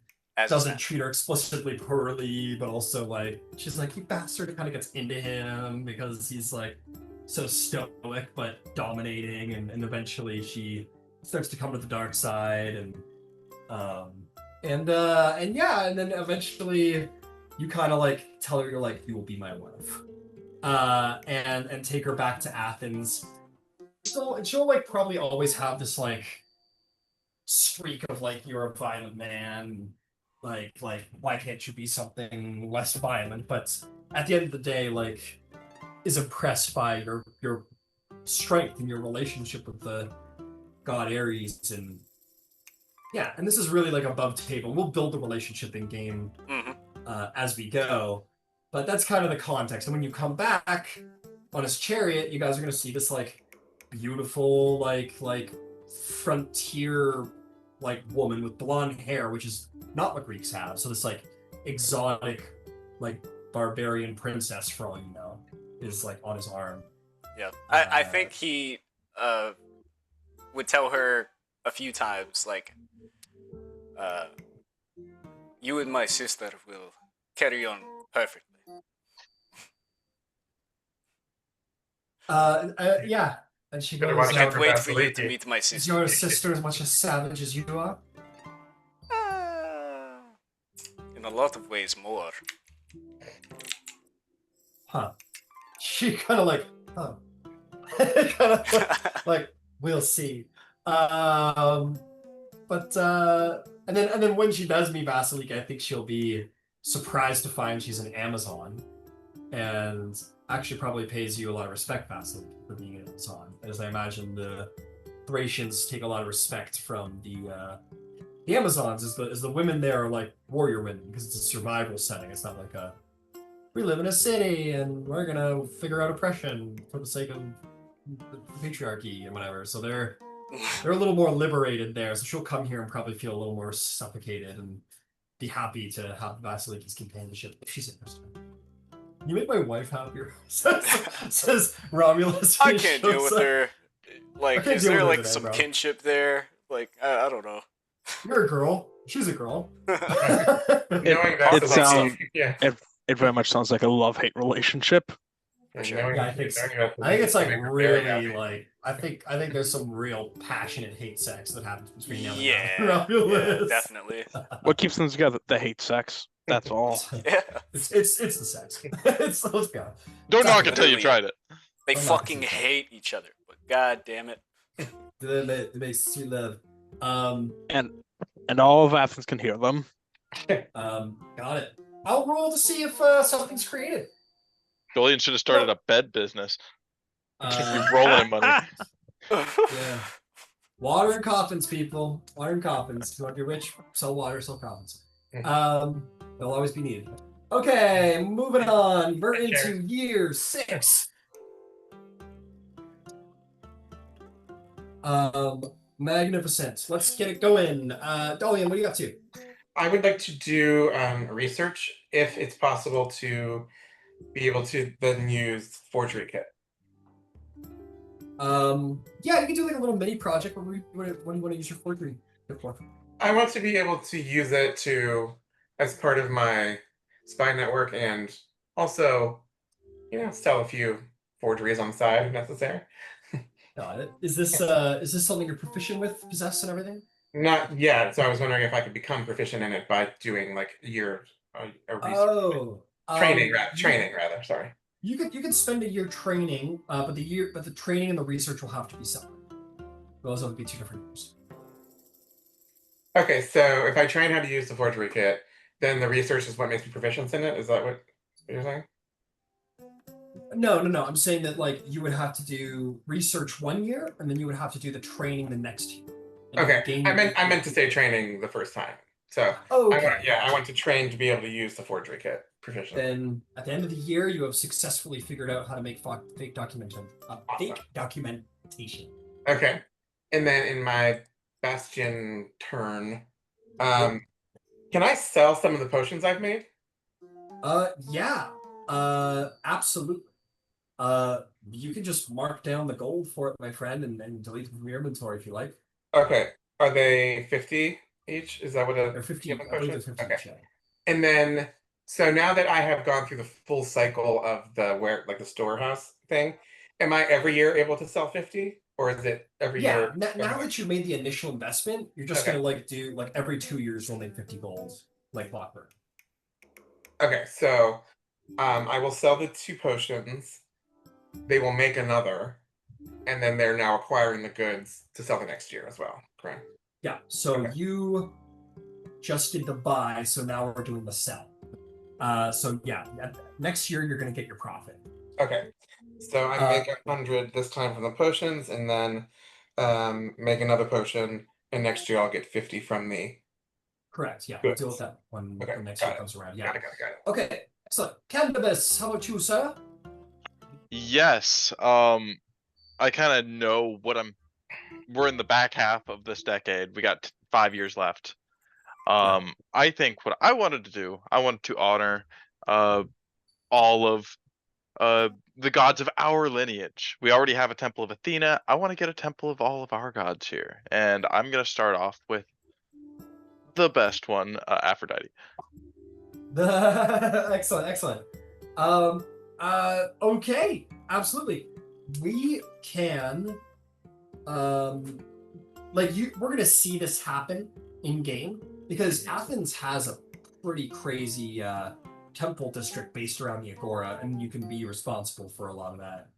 doesn't treat her explicitly poorly, but also like she's like, you bastard, kind of gets into him because he's like so stoic but dominating, and eventually she starts to come to the dark side, and then eventually you kind of like tell her, you're like, you will be my wife, and take her back to Athens. So she'll like probably always have this like streak of like, you're a violent man, like why can't you be something less violent? But at the end of the day, like, is impressed by your strength and your relationship with the god Ares, and this is really like above table. We'll build the relationship in game as we go, but that's kind of the context. And when you come back on his chariot, you guys are going to see this like beautiful like frontier like woman with blonde hair, which is not what Greeks have. So this like exotic like barbarian princess, for all you know, is like on his arm. Yeah, I think he would tell her a few times, like, you and my sister will carry on perfectly. Yeah. And she Better goes, watch out Can't for wait for you to Vasaliki. meet my is sister. your sister as much a savage as you are? In a lot of ways, more. Huh. She kind of like, huh. kind of like, we'll see. But and then when she does meet Vasiliki, I think she'll be surprised to find she's an Amazon, and actually probably pays you a lot of respect, Vasiliki, for being an Amazon, as I imagine the Thracians take a lot of respect from the Amazons, as the women there are like warrior women because it's a survival setting. It's not like we live in a city and we're gonna figure out oppression for the sake of the patriarchy and whatever. So they're a little more liberated there. So she'll come here and probably feel a little more suffocated and be happy to have Vasiliki's companionship if she's interested. You make my wife happier, says Romulus. I can't deal with her. Like, is there like some bro. kinship there? Like, I don't know. You're a girl. She's a girl. Knowing It sounds yeah. it very much sounds like a love-hate relationship. For sure. Yeah, I think so. I think it's like really like I think there's some real passionate hate sex that happens between them and Romulus. Yeah, definitely. What keeps them together? They hate sex. That's all. Yeah. It's the sex. Let's go. Don't knock it Exactly. till you tried it. They I'm not fucking gonna do that. hate each other, but god damn it. They make sweet love. And all of Athens can hear them. Got it. I'll roll to see if something's created. Dolion should have started a bed business. Uh, Rolling in money. yeah. Water and coffins, people. Water and coffins. If you want to be rich, sell water, sell coffins. They'll always be needed. Okay, moving on. We're into year 6. Magnificent. Let's get it going. Dolion, what do you got to? I would like to do research if it's possible to be able to then use forgery kit. Yeah, you can do like a little mini project. What do you want to use your forgery kit for? I want to be able to use it as part of my spy network, and also, sell a few forgeries on the side if necessary. Got it. Is this something you're proficient with, possess and everything? Not yet. So I was wondering if I could become proficient in it by doing like a year a research training rather. Sorry. You could spend a year training, but the training and the research will have to be separate. Those will be 2 different years. Okay, so if I train how to use the forgery kit, then the research is what makes me proficient in it. Is that what you're saying? No. I'm saying that like you would have to do research 1 year, and then you would have to do the training the next year. Okay, I meant to say training the first time. So I want to train to be able to use the forgery kit proficiently. Then at the end of the year, you have successfully figured out how to make fake documentation. Fake documentation. Okay, and then in my Bastion turn, can I sell some of the potions I've made? Yeah. Absolutely. You can just mark down the gold for it, my friend, and delete them from your inventory if you like. Okay. Are they 50 each? Is that what They're 50. Okay. Each, yeah. And then, so now that I have gone through the full cycle of the storehouse thing, am I every year able to sell 50? Or is it every year? Yeah, now that you made the initial investment, you're just gonna do every 2 years you'll make 50 gold, like Blackbird. Okay, so I will sell the 2 potions. They will make another, and then they're now acquiring the goods to sell the next year as well. Correct? Yeah. So you just did the buy, so now we're doing the sell. So yeah, next year you're gonna get your profit. Okay. So I make 100 this time from the potions, and then make another potion, and next year I'll get 50 from the. Correct. Yeah, we'll deal with that when the next year comes around. Yeah. Got it. Okay. Excellent. Candybus, how about you, sir? Yes. I kind of know we're in the back half of this decade. We got 5 years left. I think what I wanted to do, I wanted to honor all of the gods of our lineage. We already have a temple of Athena. I want to get a temple of all of our gods here, and I'm gonna start off with the best one, Aphrodite. Excellent, excellent. Okay, absolutely. We can, we're gonna see this happen in game because Athens has a pretty crazy temple district based around the Agora, and you can be responsible for a lot of that.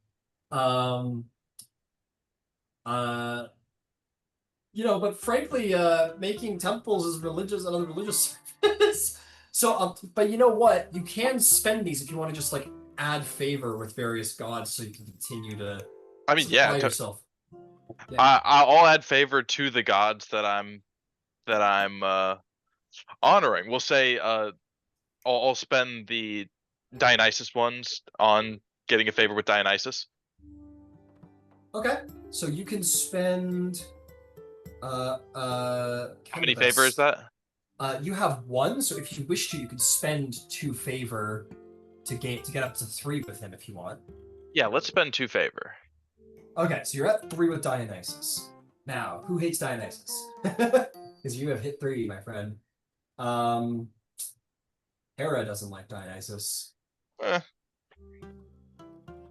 But frankly, making temples is religious, another religious service. So, but you know what? You can spend these if you want to just like add favor with various gods, so you can continue to I mean, yeah, supply yourself. Yeah. I'll add favor to the gods that I'm honoring. We'll say I'll spend the Dionysus ones on getting a favor with Dionysus. Okay, so you can spend. How many favor is that? You have one, so if you wish to, you can spend 2 favor to get up to 3 with him if you want. Yeah, let's spend 2 favor. Okay, so you're at 3 with Dionysus. Now, who hates Dionysus? Because you have hit 3, my friend. Hera doesn't like Dionysus. I'm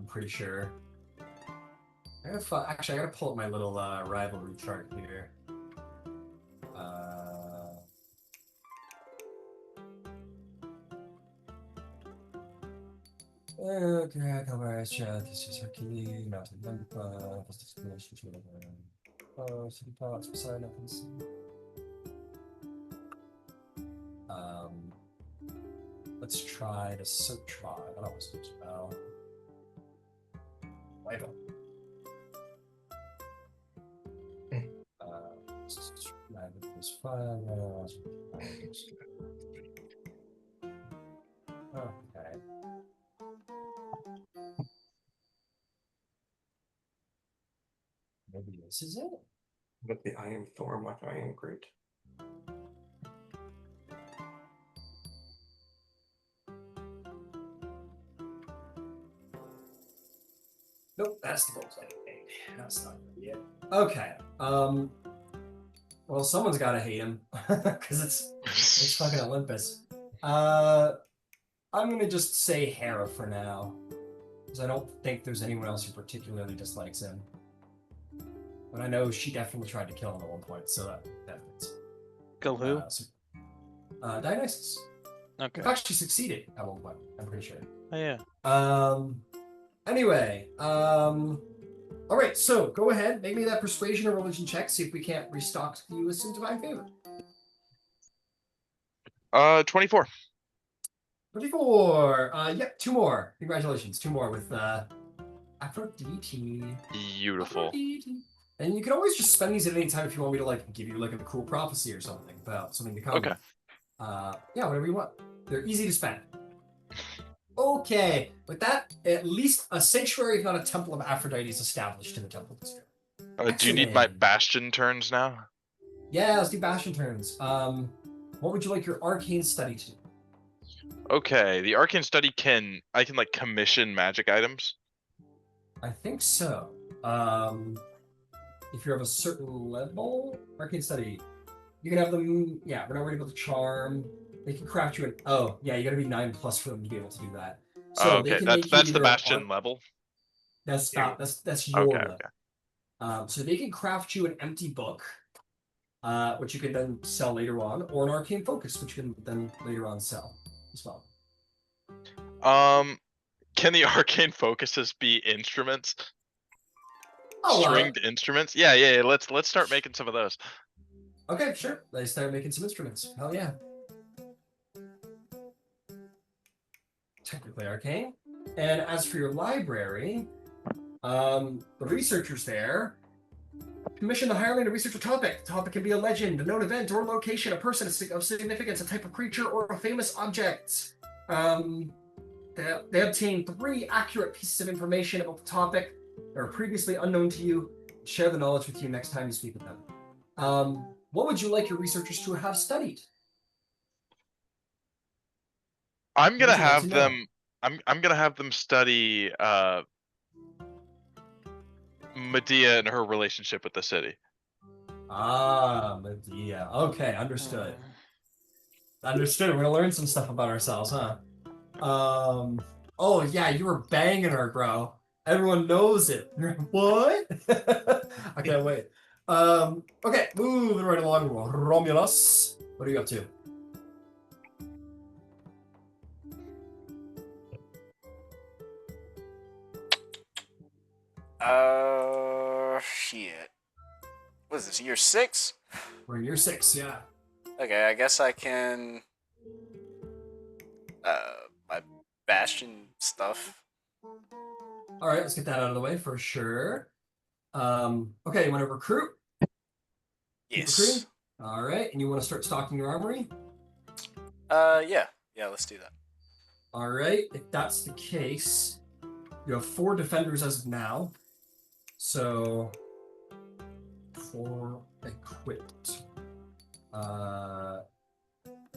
pretty sure. Actually, I gotta pull up my little rivalry chart here. Okay, this is Hercules, Mountain Olympia, city parts beside Athens. Let's try the search tribe. That always goes well. Rival. Okay. Maybe this is it. But the I am Throm, like I am Groot. Nope, that's the roleplay. That's not good yet. Okay. Well, someone's got to hate him because it's fucking Olympus. I'm gonna just say Hera for now because I don't think there's anyone else who particularly dislikes him. But I know she definitely tried to kill him at one point, so that fits. Kill who? Dionysus. Okay. In fact, she succeeded at one point. I'm pretty sure. Oh, yeah. Anyway, all right, so go ahead, make me that persuasion or religion check, see if we can't restock you with some divine favor. 24. 24. Yep, 2 more. Congratulations, 2 more with Aphrodite. Beautiful. Aphrodite. And you can always just spend these at any time if you want me to like give you like a cool prophecy or something about something to come. Okay. Yeah, whatever you want. They're easy to spend. Okay, with that, at least a sanctuary, if not a temple of Aphrodite, is established in the temple district. Do you need my Excellent. bastion turns now? Yeah, let's do bastion turns. What would you like your arcane study to do? Okay, the arcane study I can like commission magic items. I think so. If you're of a certain level, arcane study, you can have them. Yeah, we're not worried about the charm. They can craft you an. Oh, yeah, you got to be 9+ for them to be able to do that. So Oh, they okay, can that's make you the either bastion level. That's Yeah. that's your Okay, level. okay. So they can craft you an empty book, which you can then sell later on, or an arcane focus, which you can then later on sell as well. Can the arcane focuses be instruments? Oh, Stringed instruments? Yeah. Let's start making some of those. okay, sure. They start making some instruments. Hell yeah. Technically arcane. And as for your library, the researchers there commission the hireling to research a topic. The topic can be a legend, a known event, or location, a person of significance, a type of creature, or a famous object. They obtain 3 accurate pieces of information about the topic that are previously unknown to you. Share the knowledge with you next time you speak with them. What would you like your researchers to have studied? I'm gonna Would you like have to know? them. I'm gonna have them study Medea and her relationship with the city. Ah, Medea. Okay, understood. Understood. We're gonna learn some stuff about ourselves, huh? Oh yeah, you were banging her, bro. Everyone knows it. What? I can't wait. Okay, moving right along. Romulus, what are you up to? Shit. What is this, year 6? We're in year 6, yeah. Okay, I guess I can... my Bastion stuff. All right, let's get that out of the way for sure. Okay, you want to recruit? Keep Yes. recruiting? All right, and you want to start stocking your armory? Yeah. Yeah, let's do that. All right, if that's the case, you have 4 defenders as of now. So, 4 equipped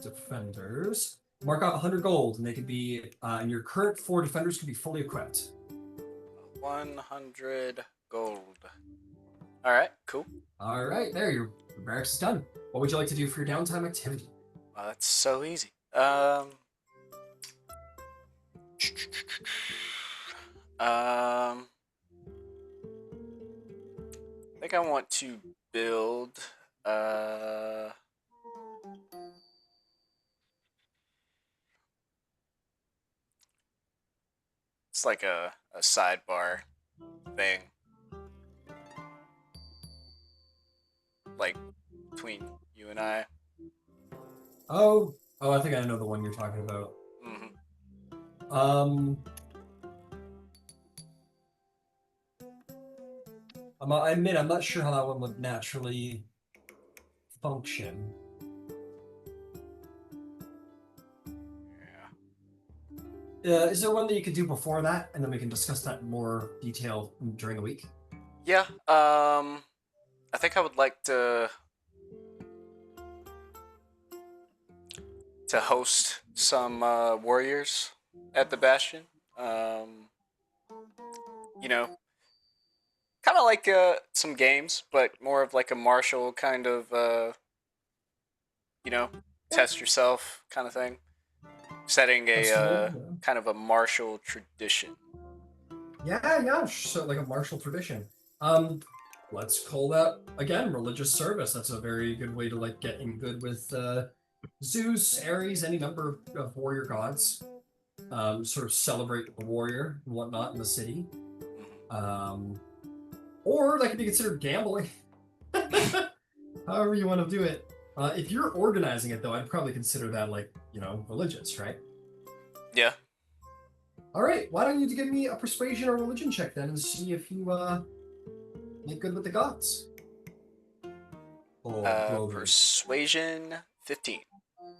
defenders. Mark out 100 gold, and they could be, and your current 4 defenders could be fully equipped. 100 gold. Alright, cool. All right, there, your barracks is done. What would you like to do for your downtime activity? That's so easy. I think I want to build it's like a sidebar thing. Like between you and I. Oh, I think I know the one you're talking about. Mm-hmm. I admit I'm not sure how that one would naturally function. Is there one that you could do before that, and then we can discuss that in more detail during the week? Yeah. I think I would like to host some warriors at the Bastion. You know, kind of like some games, but more of like a martial kind of, you know, test yourself kind of thing. Setting a kind of a martial tradition. Yeah, so like a martial tradition. Let's call that again religious service. That's a very good way to like get in good with Zeus, Ares, any number of warrior gods. Sort of celebrate the warrior and whatnot in the city. Or that could be considered gambling. However you want to do it. If you're organizing it, though, I'd probably consider that, like, you know, religious, right? Yeah. All right. Why don't you give me a persuasion or religion check, then, and see if you make good with the gods? Persuasion 15.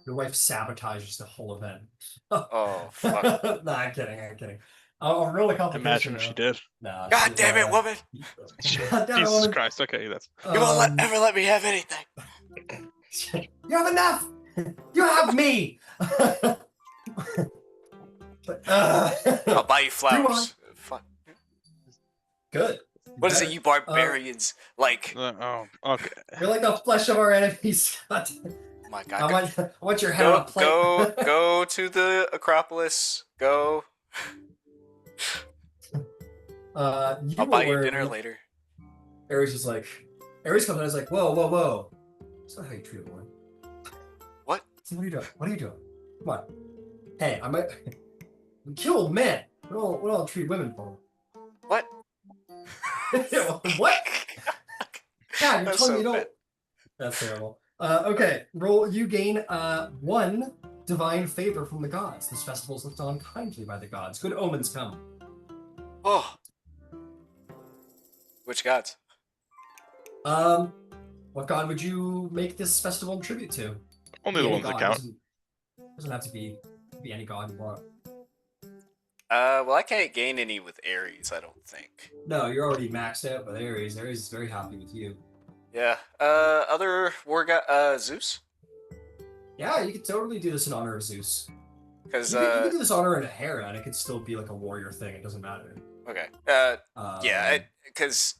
Your wife sabotages the whole event. Oh, fuck. Nah, I'm kidding. I'll roll a complication. Imagine if she did. Nah, God damn it, woman! God damn it, Jesus woman. Christ. Okay, that's. You won't ever let me have anything. You have enough. You have me. I'll buy you flowers. Fuck. Good. What is it, you barbarians? Like. Oh, okay. You're like the flesh of our enemies. God. Oh my God. I want your head on a plate. Go to the Acropolis. Go. I'll buy you dinner later. Ares is like, Ares comes in and is like, whoa. That's not how you treat a woman. What? What are you doing? Come on. Hey, we kill men. We don't treat women for. What? What? Yeah, you're That's telling so me you don't. bad. That's terrible. Okay, roll. You gain 1 divine favor from the gods. This festival is looked on kindly by the gods. Good omens come. Oh. Which gods? What god would you make this festival in tribute to? Only the ones that count. Doesn't have to be any god you want. Well, I can't gain any with Ares, I don't think. No, you're already maxed out with Ares. Ares is very happy with you. Yeah. Other war god, Zeus? Yeah, you could totally do this in honor of Zeus. Because You can do this honor in a Hera, and it could still be like a warrior thing. It doesn't matter. okay. Um, Yeah, because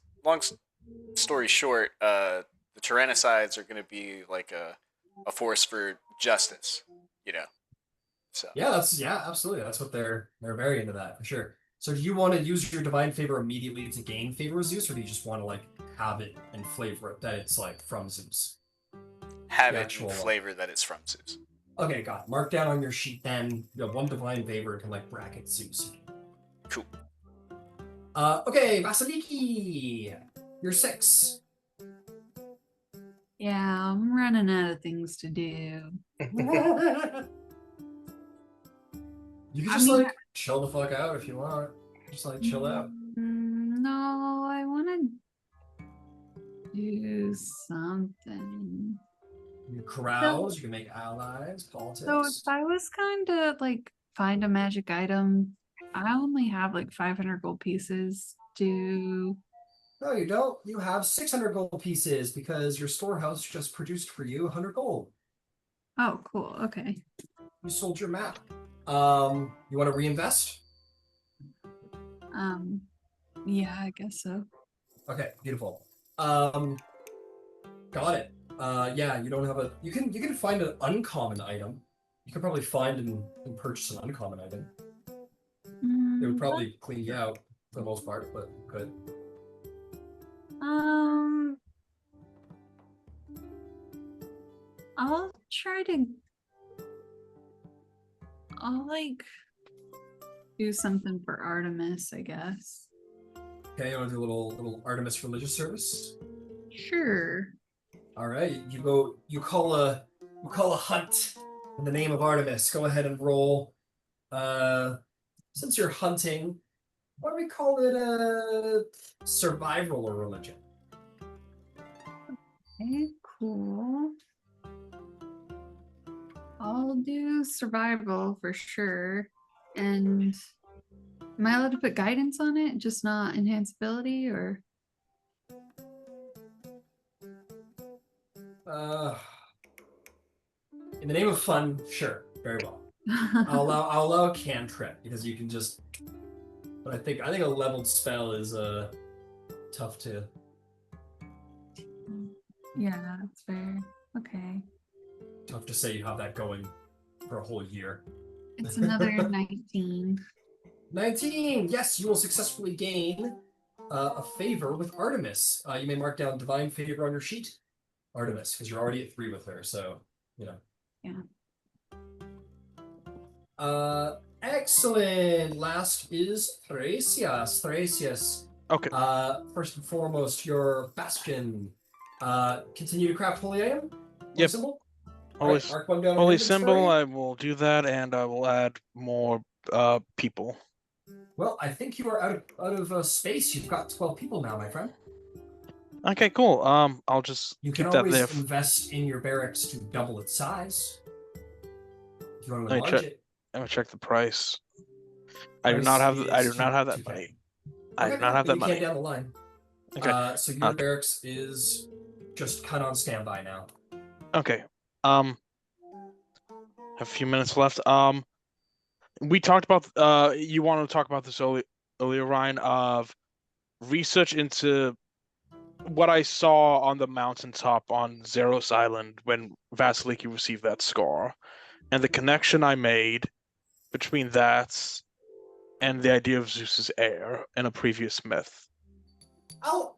story short, the Tyrannicides are going to be like a force for justice, you know. So Yeah, absolutely. That's what they're very into that for sure. So do you want to use your divine favor immediately to gain favor with Zeus, or do you just want to like have it and flavor it that it's like from Zeus? have The it actual in flavor that it's from Zeus. Okay, got it. Mark down on your sheet then. You have one divine favor can like bracket Zeus. Cool. Okay, Vasaliki, you're 6. Yeah, I'm running out of things to do. You can I just mean, like chill the fuck out if you want. Just like chill out. No, I want to do something. You carouse, you can make allies, politics. So if I was kind of like find a magic item, I only have like 500 gold pieces to. No, you don't. You have 600 gold pieces because your storehouse just produced for you 100 gold. Oh, cool. Okay. You sold your map. You want to reinvest? Yeah, I guess so. Okay, beautiful. Got it. Yeah, you don't have a. You can find an uncommon item. You can probably find and purchase an uncommon item. It would probably clean you out for the most part, but good. I'll try to. I'll like do something for Artemis, I guess. Okay, you want to do a little Artemis religious service? Sure. All right, you call a hunt in the name of Artemis. Go ahead and roll. Since you're hunting, why don't we call it a survival or religion? Okay, cool. I'll do survival for sure. And am I allowed to put guidance on it, just not enhanceability, or? In the name of fun, sure, very well. I'll allow a cantrip because you can just. But I think a leveled spell is tough to. Yeah, that's fair. Okay. Tough to say you have that going for a whole year. It's another 19. 19! Yes, you will successfully gain a favor with Artemis. You may mark down divine favor on your sheet. Artemis, because you're already at 3 with her, so, you know. Yeah. Excellent! Last is Thrasius. Thrasius. Okay. First and foremost, your bastion. Continue to craft holy item? Yep. Symbol? Holy, Right, mark one down on holy your symbol, inventory. I will do that, and I will add more people. Well, I think you are out of space. You've got 12 people now, my friend. Okay, cool. I'll just You keep can that always there. invest in your barracks to double its size. If you want to Let me enlarge check. it. I'm gonna check the price. I do Price not have. I is do not have that 2K. money. I do Okay, not have then that you money. can't down the line. Okay. So your barracks is just cut on standby now. Okay. Have a few minutes left. We talked about. You wanted to talk about this earlier, Ryan, of research into what I saw on the mountaintop on Zeros Island when Vasaliki received that scar, and the connection I made between that and the idea of Zeus's heir in a previous myth.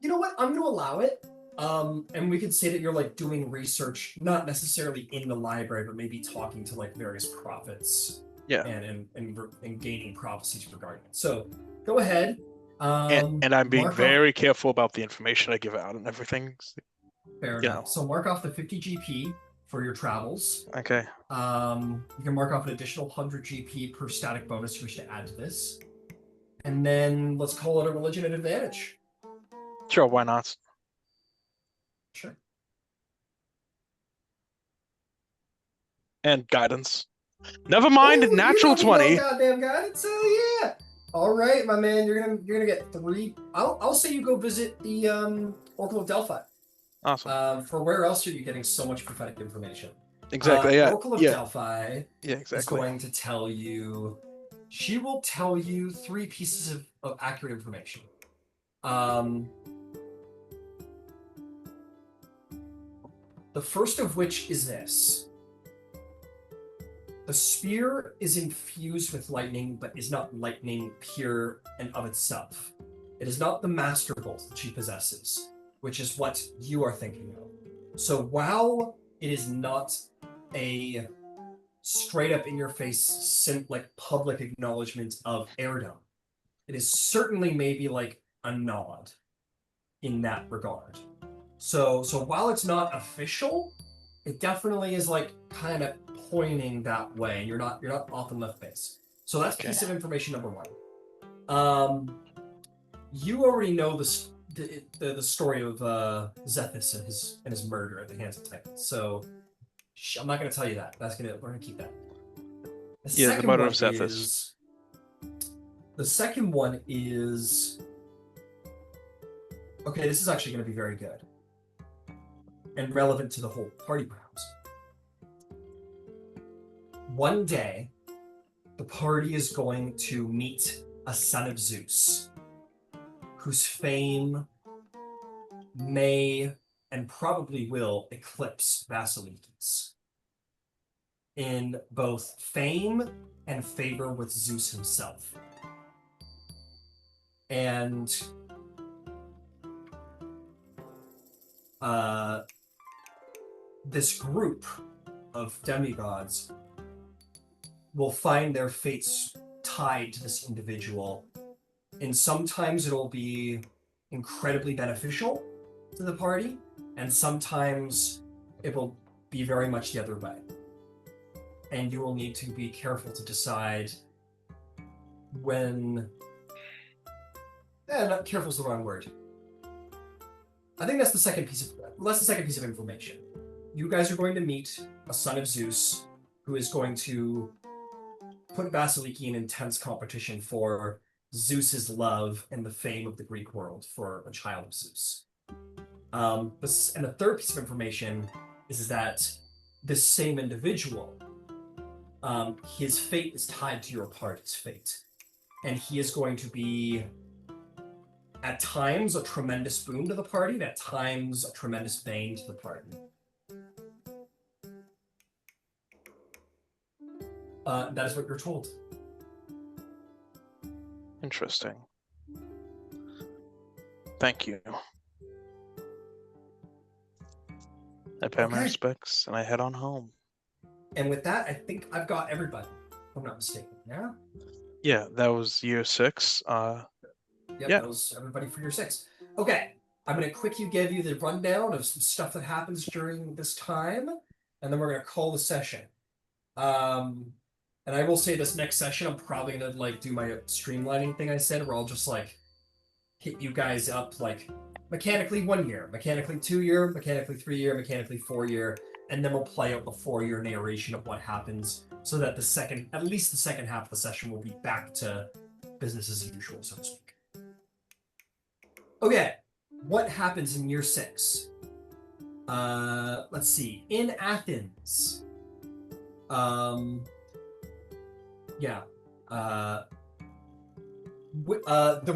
You know what? I'm going to allow it. And we could say that you're like doing research, not necessarily in the library, but maybe talking to like various prophets. Yeah. And gaining prophecies regarding it. So go ahead. And I'm being mark very careful about the information I give out and everything. Fair You enough. know. So mark off the 50 GP for your travels. Okay. You can mark off an additional 100 GP per static bonus you wish to add to this. And then let's call it a religion at advantage. Sure, why not? Sure. And guidance. Never mind, Ooh, natural you don't 20. need no goddamn guidance. Oh yeah. All right, my man. You're gonna get 3. I'll say you go visit the Oracle of Delphi. Awesome. For where else are you getting so much prophetic information? Exactly. Yeah. Oracle of Yeah. Delphi Yeah. is Exactly. going to tell you. She will tell you 3 pieces of accurate information. The first of which is this. The spear is infused with lightning, but is not lightning pure and of itself. It is not the Master Bolt that she possesses, which is what you are thinking of. So while it is not a straight up in your face, like public acknowledgement of heirdom, it is certainly maybe like a nod in that regard. So while it's not official, it definitely is like kind of pointing that way. You're not off in left base. So that's Okay. piece of information number 1. You already know the story of Zethus and his murder at the hands of Titans. So I'm not going to tell you that. We're going to keep that. Yeah, the murder of Zethus. The second one is okay. This is actually going to be very good and relevant to the whole party, perhaps. One day, the party is going to meet a son of Zeus, whose fame may and probably will eclipse Vasaliki's in both fame and favor with Zeus himself. And this group of demigods will find their fates tied to this individual, and sometimes it'll be incredibly beneficial to the party, and sometimes it will be very much the other way. And you will need to be careful to decide when... not careful is the wrong word. I think that's the second piece of information. You guys are going to meet a son of Zeus who is going to put Vasaliki in intense competition for Zeus's love and the fame of the Greek world for a child of Zeus. And the third piece of information is that this same individual, his fate is tied to your party's fate. And he is going to be, at times, a tremendous boon to the party, and at times, a tremendous bane to the party. That is what you're told. Interesting. Thank you. I pay my respects and I head on home. And with that, I think I've got everybody, if I'm not mistaken. Yeah? Yeah, that was year 6. Yep, yeah. That was everybody for year 6. Okay, I'm going to quickly give you the rundown of some stuff that happens during this time, and then we're going to call the session. And I will say this next session, I'm probably going to do my streamlining thing I said, where I'll just hit you guys up mechanically 1 year, mechanically 2 year, mechanically 3 year, mechanically 4 year, and then we'll play out the 4-year narration of what happens, so that at least the second half of the session will be back to business as usual, so to speak. Okay, what happens in year 6? Let's see. In Athens, the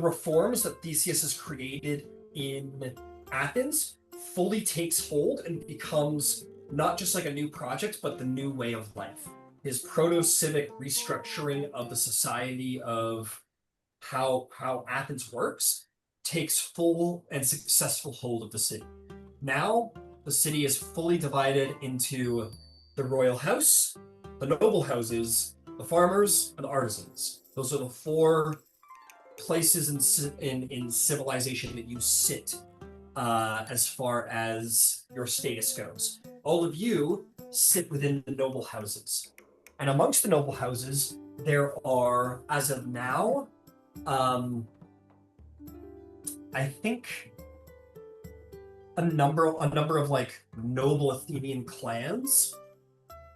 reforms that Theseus has created in Athens fully takes hold and becomes not just a new project, but the new way of life. His proto-civic restructuring of the society of how Athens works takes full and successful hold of the city. Now, the city is fully divided into the royal house, the noble houses, the farmers, and the artisans. Those are the 4 places in civilization that you sit as far as your status goes. All of you sit within the noble houses. And amongst the noble houses, there are, as of now, I think a number of noble Athenian clans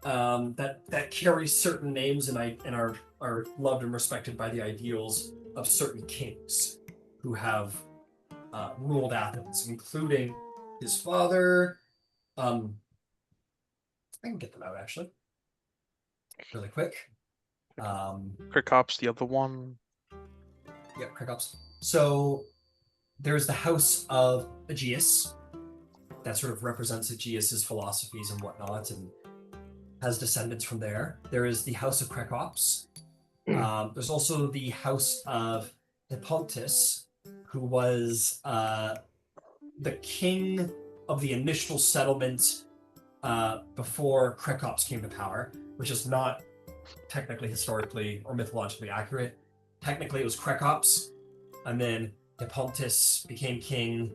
that carry certain names and are loved and respected by the ideals of certain kings who have ruled Athens, including his father, I can get them out actually, really quick. Cricop's the other one. Yeah, Crickops. So there's the House of Aegeus that sort of represents Aegeus's philosophies and whatnot, and has descendants from there. There is the House of Crickops. There's also the House of Hippontus, who was the king of the initial settlement before Crickops came to power, which is not technically historically or mythologically accurate. Technically, it was Crickops, and then Hippontus became king,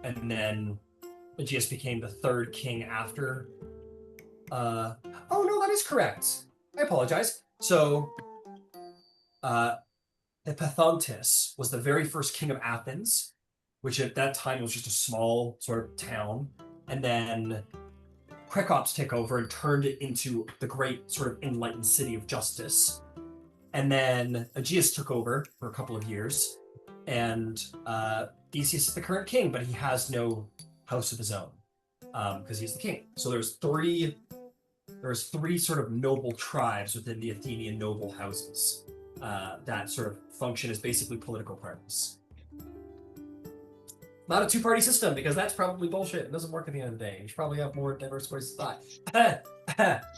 and then Aegeus became the third king after. Oh no, that is correct. I apologize. So, Hippothontus was the very first king of Athens, which at that time was just a small sort of town, and then Crickops took over and turned it into the great sort of enlightened city of justice. And then Aegeus took over for a couple of years, and Theseus is the current king, but he has no house of his own because he's the king. So there's three sort of noble tribes within the Athenian noble houses that sort of function as basically political parties. Not a two-party system, because that's probably bullshit. It doesn't work at the end of the day. You should probably have more diverse voices of thought.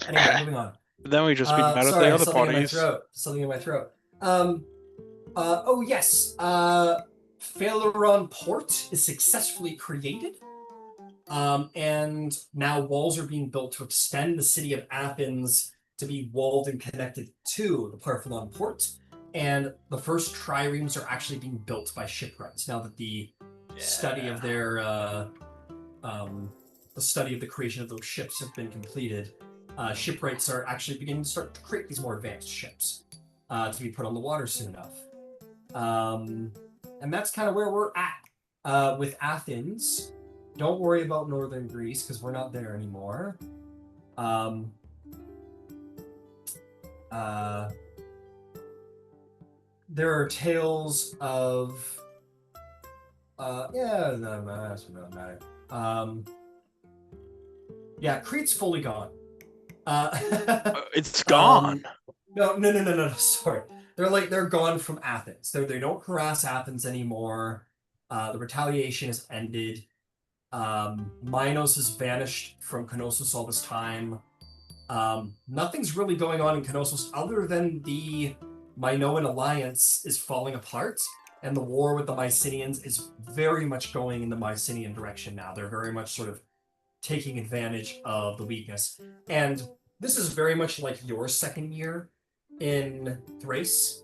Anyway, moving on. Then we just be mad at Sorry, the other something parties. Something in my throat. Oh yes. Phaleron Port is successfully created. And now walls are being built to extend the city of Athens to be walled and connected to the Parthenon port. And the first triremes are actually being built by shipwrights now that the study of their the study of the creation of those ships have been completed. Shipwrights are actually beginning to start to create these more advanced ships to be put on the water soon enough. And that's kind of where we're at with Athens. Don't worry about northern Greece because we're not there anymore. There are tales of that's not matter. Yeah, Crete's fully gone. It's gone. No. Sorry, they're gone from Athens. They don't harass Athens anymore. The retaliation has ended. Minos has vanished from Knossos all this time. Nothing's really going on in Knossos other than the Minoan alliance is falling apart, and the war with the Mycenaeans is very much going in the Mycenaean direction now. They're very much sort of taking advantage of the weakness. And this is very much like your second year in Thrace,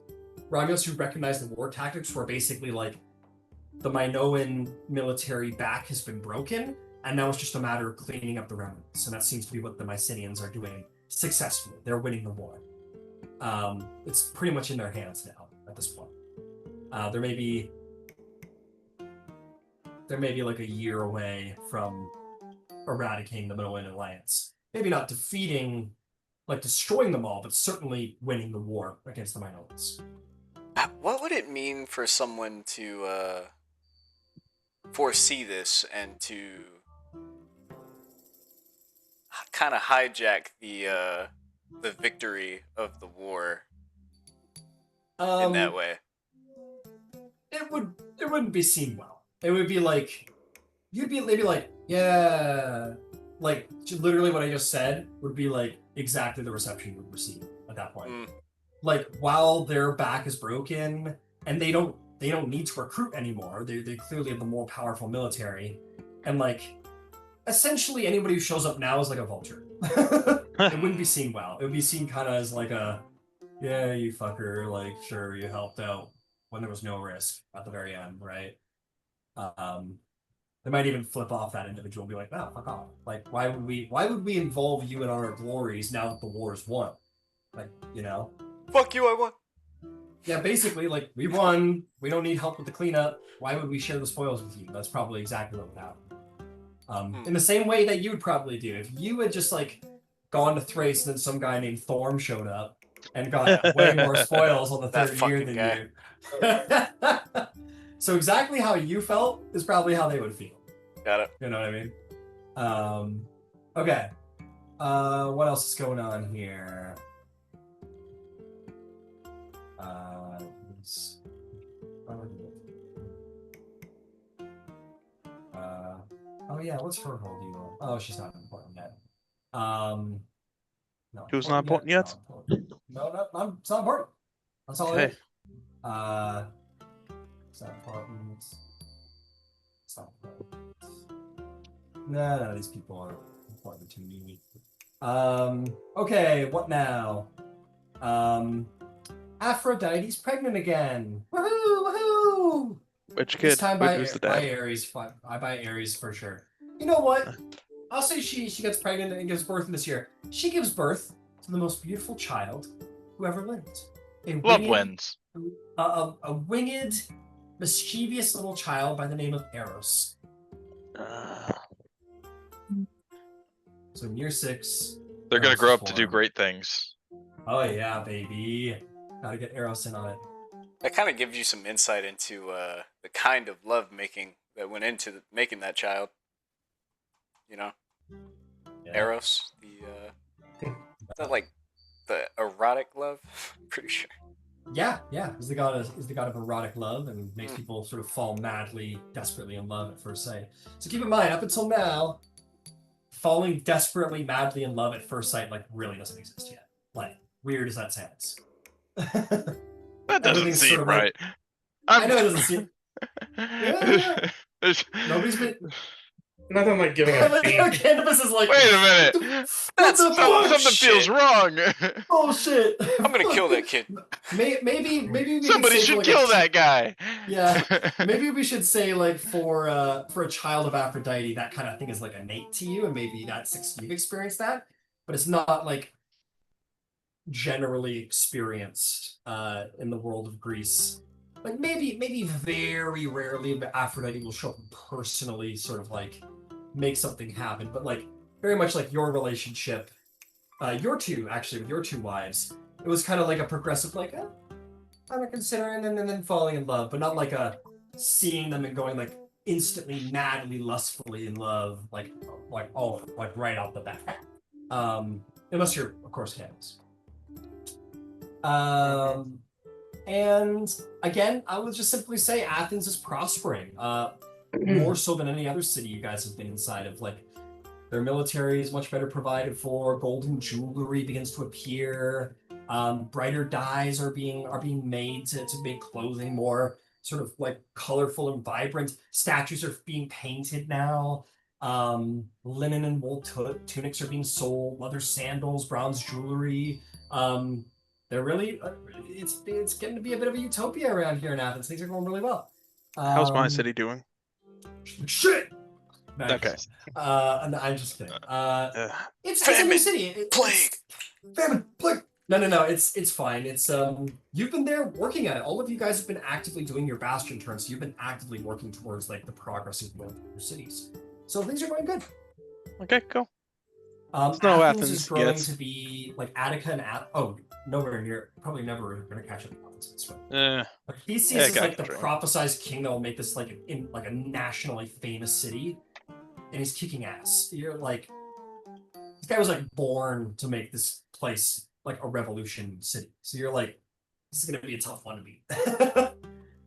Romulus, who recognized the war tactics were basically like the Minoan military back has been broken, and now it's just a matter of cleaning up the remnants. And that seems to be what the Mycenaeans are doing successfully. They're winning the war. It's pretty much in their hands now at this point. There may be like a year away from eradicating the Minoan alliance. Maybe not defeating, like destroying them all, but certainly winning the war against the Minoans. What would it mean for someone to foresee this and to kind of hijack the victory of the war in that way? It wouldn't be seen well. It would be like they'd be like, yeah, like literally what I just said would be like exactly the reception you would receive at that point. Like while their back is broken and they don't need to recruit anymore. They clearly have the more powerful military, and like essentially anybody who shows up now is like a vulture. It wouldn't be seen well. It would be seen kind of as like a, yeah, you fucker, like sure you helped out when there was no risk at the very end, right? They might even flip off that individual and be like, "Oh, fuck off! Like, why would we involve you in our glories now that the war is won? Like, you know, fuck you, I won." Yeah, basically, like we won. We don't need help with the cleanup. Why would we share the spoils with you? That's probably exactly what would happen. In the same way that you would probably do if you had just like gone to Thrace and then some guy named Throm showed up and got way more spoils on the third year than you. So exactly how you felt is probably how they would feel. Got it. You know what I mean? Okay. What else is going on here? Let's- oh yeah, what's her whole deal? Oh, she's not important yet. No, Who's not important yet? Not important. No, it's not important. That's all Okay. it is. It's not important. It's not important. No, these people are important to me. Okay, what now? Aphrodite's pregnant again. Woohoo! Woohoo! Which This kid? time Who's the by dad? Aries. I buy Aries for sure. You know what? I'll say she gets pregnant and gives birth this year. She gives birth to the most beautiful child who ever lived. Love wins. A winged, mischievous little child by the name of Eros. So in year 6, They're gonna Eros grow is up to do born. great things. Oh yeah, baby. Gotta get Eros in on it. That kind of gives you some insight into the kind of love making that went into making that child. You know, Yeah. Eros, is that like the erotic love? Pretty sure. Yeah. Is the god of erotic love and makes people sort of fall madly, desperately in love at first sight. So keep in mind, up until now, falling desperately, madly in love at first sight like really doesn't exist yet. Like, weird as that sounds. That doesn't Everything's seem sort of right. I know it doesn't seem. Yeah. Nobody's been. Nothing like giving a theme. Candybus is like. Wait a minute. What the fuck? Something feels wrong. Oh shit! I'm gonna kill that kid. Maybe we Somebody could say should like kill that guy. Yeah, maybe we should say like for a child of Aphrodite, that kind of thing is like innate to you, and maybe you've experienced that, but it's not like generally experienced in the world of Greece. Like maybe very rarely Aphrodite will show up and personally sort of like make something happen, but like very much like your relationship, with your two wives, it was kind of like a progressive like I'm considering and then falling in love, but not like a seeing them and going like instantly madly lustfully in love like right off the bat. Unless you're of course Candace. And again, I would just simply say Athens is prospering, more so than any other city you guys have been inside of. Like, their military is much better provided for. Golden jewelry begins to appear. Brighter dyes are being made to make clothing more sort of like colorful and vibrant. Statues are being painted now. Linen and wool tunics are being sold. Leather sandals, bronze jewelry. They're really, it's getting to be a bit of a utopia around here in Athens. Things are going really well. How's my city doing? Shit! No, Okay. I'm just kidding. It's a new city. Plague! Famine! Plague! No. It's fine. It's you've been there working at it. All of you guys have been actively doing your bastion turns. So you've been actively working towards like the progress of your cities. So things are going good. Okay, cool. No, Athens is growing yet. to be like Attica and nowhere near. Probably never going to catch up to Athens. Like, Theseus is like the prophesized king that will make this like a nationally famous city, and he's kicking ass. You're like, this guy was like born to make this place like a revolution city. So you're like, this is going to be a tough one to beat.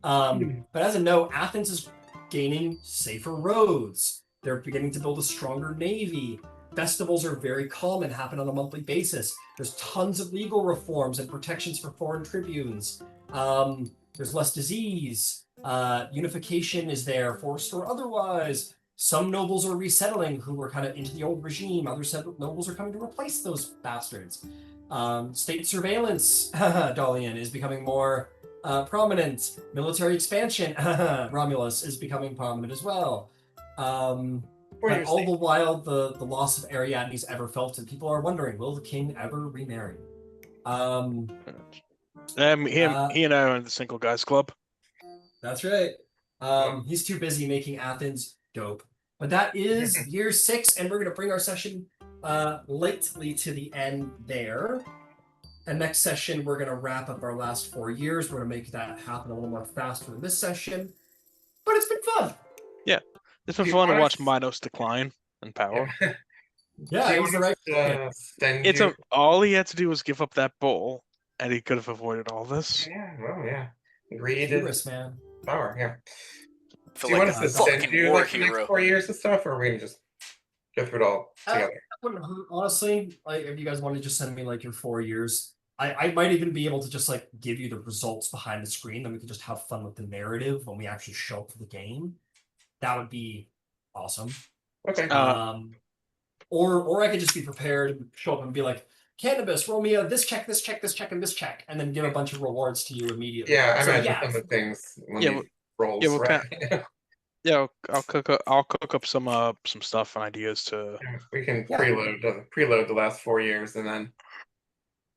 But as a note, Athens is gaining safer roads. They're beginning to build a stronger navy. Festivals are very calm and happen on a monthly basis. There's tons of legal reforms and protections for foreign tribunes. There's less disease. Unification is there, forced or otherwise. Some nobles are resettling who were kind of into the old regime. Other nobles are coming to replace those bastards. State surveillance, Dolion, is becoming more prominent. Military expansion, Romulus, is becoming prominent as well. But all the while, the loss of Ariadne's ever felt, and people are wondering, will the king ever remarry? He and I are in the single guys club. That's right. He's too busy making Athens dope. But that is year 6, and we're going to bring our session lately to the end there. And next session, we're going to wrap up our last 4 years. We're going to make that happen a little more faster in this session. But it's been fun. Yeah. It's been fun to watch Minos decline in power. Yeah, Do it you was the want right. us to send It's you? all he had to do was give up that bowl, and he could have avoided all this. Yeah, well, yeah. Greed Hubris, is man. power. Yeah. I feel Do you like want a us to don't- send fucking you war like the next hero. 4 years of stuff, or are we gonna just go through it all together? That wouldn't hurt, honestly. Like, if you guys want to just send me like your 4 years, I might even be able to just like give you the results behind the screen, then we can just have fun with the narrative when we actually show up for the game. That would be awesome. Okay. Or I could just be prepared and show up and be like, Candybus, roll me this check, this check, this check, and this check, and then give a bunch of rewards to you immediately. Yeah, I So, imagine yeah, some of the things when Yeah, these yeah, rolls, we'll right? Yeah, I'll cook up some stuff and ideas to. We can Yeah. preload the last 4 years, and then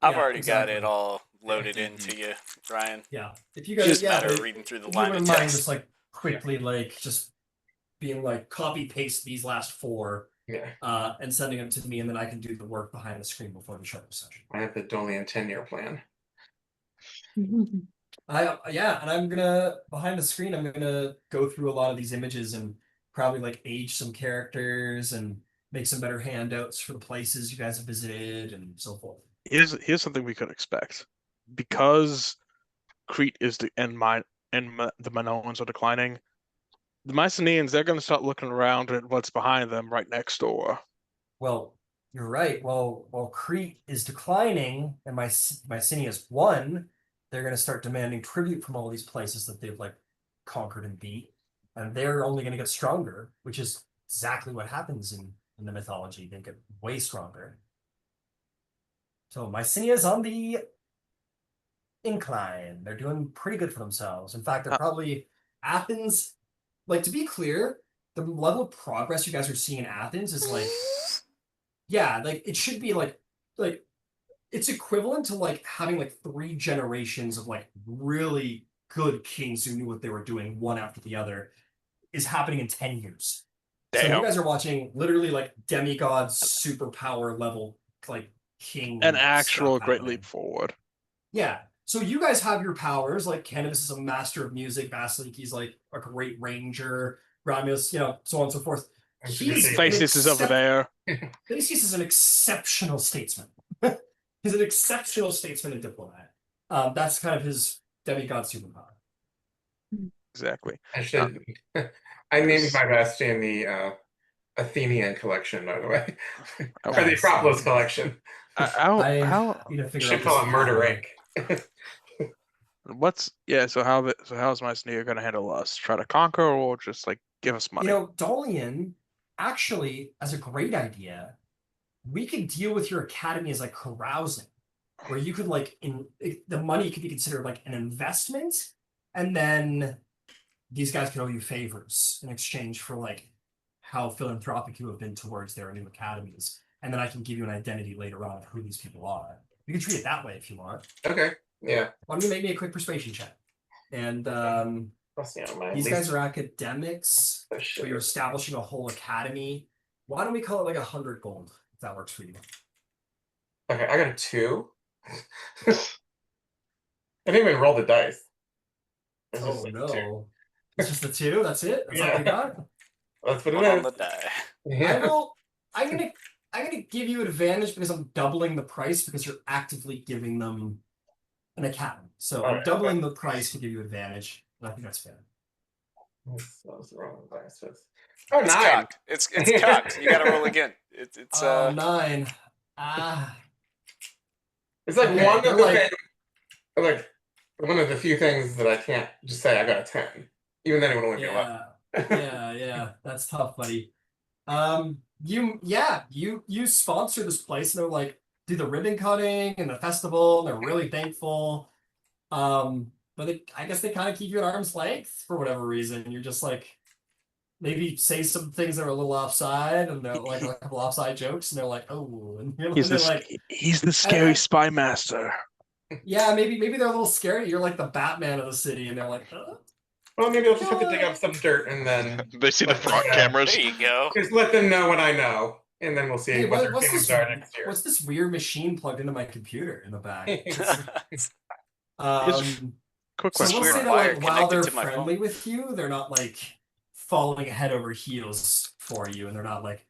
I've Yeah, already got it exactly. all loaded into you, Ryan. Yeah. If you It's guys, just a yeah, matter of but reading through the if you line of wouldn't mind text. just like quickly like just being like copy paste these last four yeah, and sending them to me, and then I can do the work behind the screen before the shutter session. I have the Dolion 10-year plan. Yeah, and I'm gonna behind the screen, I'm gonna go through a lot of these images and probably like age some characters and make some better handouts for the places you guys have visited and so forth. Here's something we could expect, because Crete is the the Minoans are declining. The Mycenaeans, they're going to start looking around at what's behind them right next door. Well, you're right. Well, while Crete is declining and Mycenae is one, they're going to start demanding tribute from all these places that they've like conquered and beat, and they're only going to get stronger, which is exactly what happens in the mythology. They get way stronger. So Mycenae is on the incline. They're doing pretty good for themselves. In fact, they're probably Athens. Like, to be clear, the level of progress you guys are seeing in Athens is like, yeah, like it should be like it's equivalent to like having like 3 generations of like really good kings who knew what they were doing, one after the other, is happening in 10 years. So you guys are watching literally like demigods, superpower level, like king. An actual stuff great happening. leap forward. Yeah. So you guys have your powers, like Candybus is a master of music, Vasaliki's like a great ranger, Romulus, so on and so forth. Thrasius is over there. Thrasius is an exceptional statesman. He's an exceptional statesman and diplomat. That's kind of his demigod superpower. Exactly. I should. I named my bestie in the Athenian collection, by the way, or the Acropolis collection. How need to figure Should out call this it Murder power. Inc. So how's Mycenae going to handle us? Try to conquer, or just like give us money? Dolion actually, as a great idea, we could deal with your academy as like carousing, where you could like the money could be considered like an investment, and then these guys can owe you favors in exchange for like how philanthropic you have been towards their new academies, and then I can give you an identity later on of who these people are. You can treat it that way if you want. Okay. Yeah. Why don't you make me a quick persuasion check? And these guys are academics, but you're establishing a whole academy. Why don't we call it like 100 gold, if that works for you? Okay, I got a 2. I didn't even roll the dice. It's just like 2. It's just the 2? That's it? That's all you got? That's what it One on is. the die. Yeah. I'm gonna give you advantage because I'm doubling the price because you're actively giving them an academy. So I'm doubling the price to give you advantage, and I think that's fair. That was the wrong dice. Oh, it's 9. Cocked. It's cocked. You gotta roll again. It's 9. It's like Okay, one of the like- like one of the few things that I can't just say I got a 10. Even then it would only be 11. Yeah, that's tough, buddy. You sponsor this place, and they're like do the ribbon cutting and the festival, and they're really thankful. But I guess they kind of keep you at arm's length for whatever reason. You're just like maybe say some things that are a little offside, and they're like a couple offside jokes, and they're like, oh, and He's the scary spy master. Yeah, maybe they're a little scary. You're like the Batman of the city, and they're like, huh? Well, maybe I'll just have to dig up some dirt and then They see the front cameras. There you go. just let them know what I know, and then we'll see Hey, what their what's feelings this? are next year. What's this weird machine plugged into my computer in the back? Quick So question. we'll say that Wire like, while they're connected to my friendly phone. with you, they're not like falling head over heels for you, and they're not like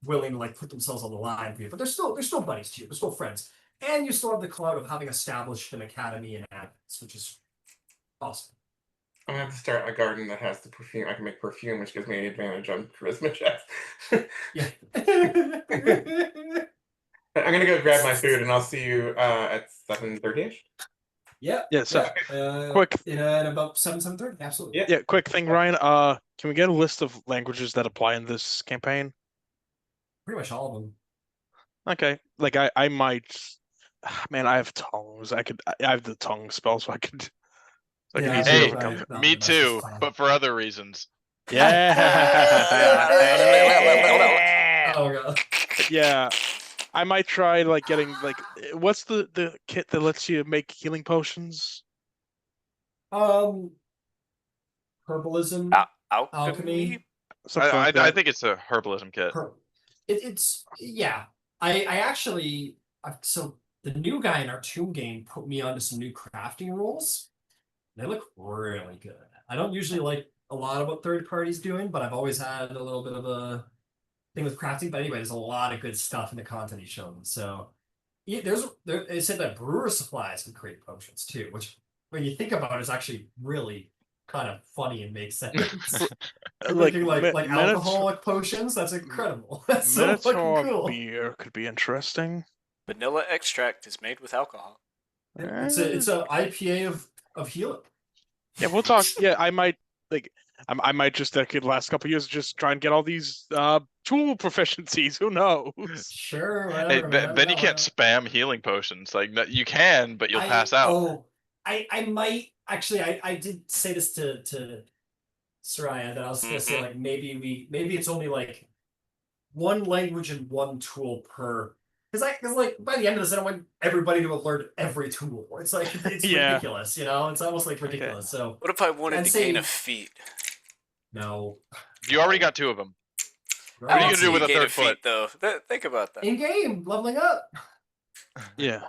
willing to like put themselves on the line for you. But they're still buddies to you. They're still friends, and you still have the clout of having established an academy in Athens, which is awesome. I'm gonna have to start a garden that has the perfume. I can make perfume, which gives me an advantage on charisma checks. Yeah. I'm gonna go grab my food, and I'll see you at 7:30ish. Yeah. Yeah, so quick. In about 7:30. Absolutely. Yeah. Quick thing, Ryan. Can we get a list of languages that apply in this campaign? Pretty much all of them. Okay, like I might. Man, I have tongues. I have the tongue spell, so I could. I could Yeah, easily Hey, overcome it. Me too, but for other reasons. Yeah. Oh god. Yeah. I might try like getting like what's the kit that lets you make healing potions? Herbalism, Alchemy? alchemy. Something like I that. think it's a herbalism kit. It's yeah. I actually so the new guy in our tomb game put me onto some new crafting rules. They look really good. I don't usually like a lot of what third parties doing, but I've always had a little bit of a thing with crafting. But anyway, there's a lot of good stuff in the content he's shown. So yeah, it said that brewer supplies can create potions too, which when you think about it is actually really kind of funny and makes sense. Like Making like alcoholic potions, that's incredible. That's so fucking Minotaur cool. beer could be interesting. Vanilla extract is made with alcohol. It's a IPA of healing. Yeah, we'll talk. Yeah, I might like I might just the last couple years just try and get all these tool proficiencies. Who knows? Sure, Hey, whatever. then you can't spam healing potions. Like you can, but you'll pass out. Oh, I might actually. I did say this to Sariah that I was gonna say like maybe it's only like one language and one tool per. Because like by the end of this, I don't want everybody to have learned every tool. It's like it's Yeah. ridiculous, you know. It's almost like ridiculous. So What if I wanted And to say- gain a feat? no. You already got 2 of them. What are you I gonna don't do see with a gain third feat, foot? though? Think about that. In game leveling up? Yeah.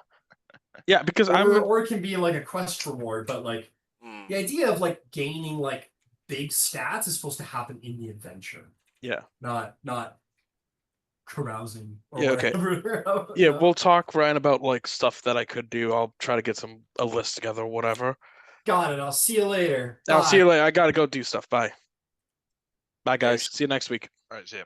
Yeah, because Or it can be like a quest reward, but like Hmm. the idea of like gaining like big stats is supposed to happen in the adventure. Yeah. Not carousing or Yeah, okay. whatever. Yeah, we'll talk, Ryan, about like stuff that I could do. I'll try to get a list together or whatever. Got it. I'll see you later. I'll see you Bye. later. I gotta go do stuff. Bye. Bye, guys. Cheers. See you next week. All right, see ya.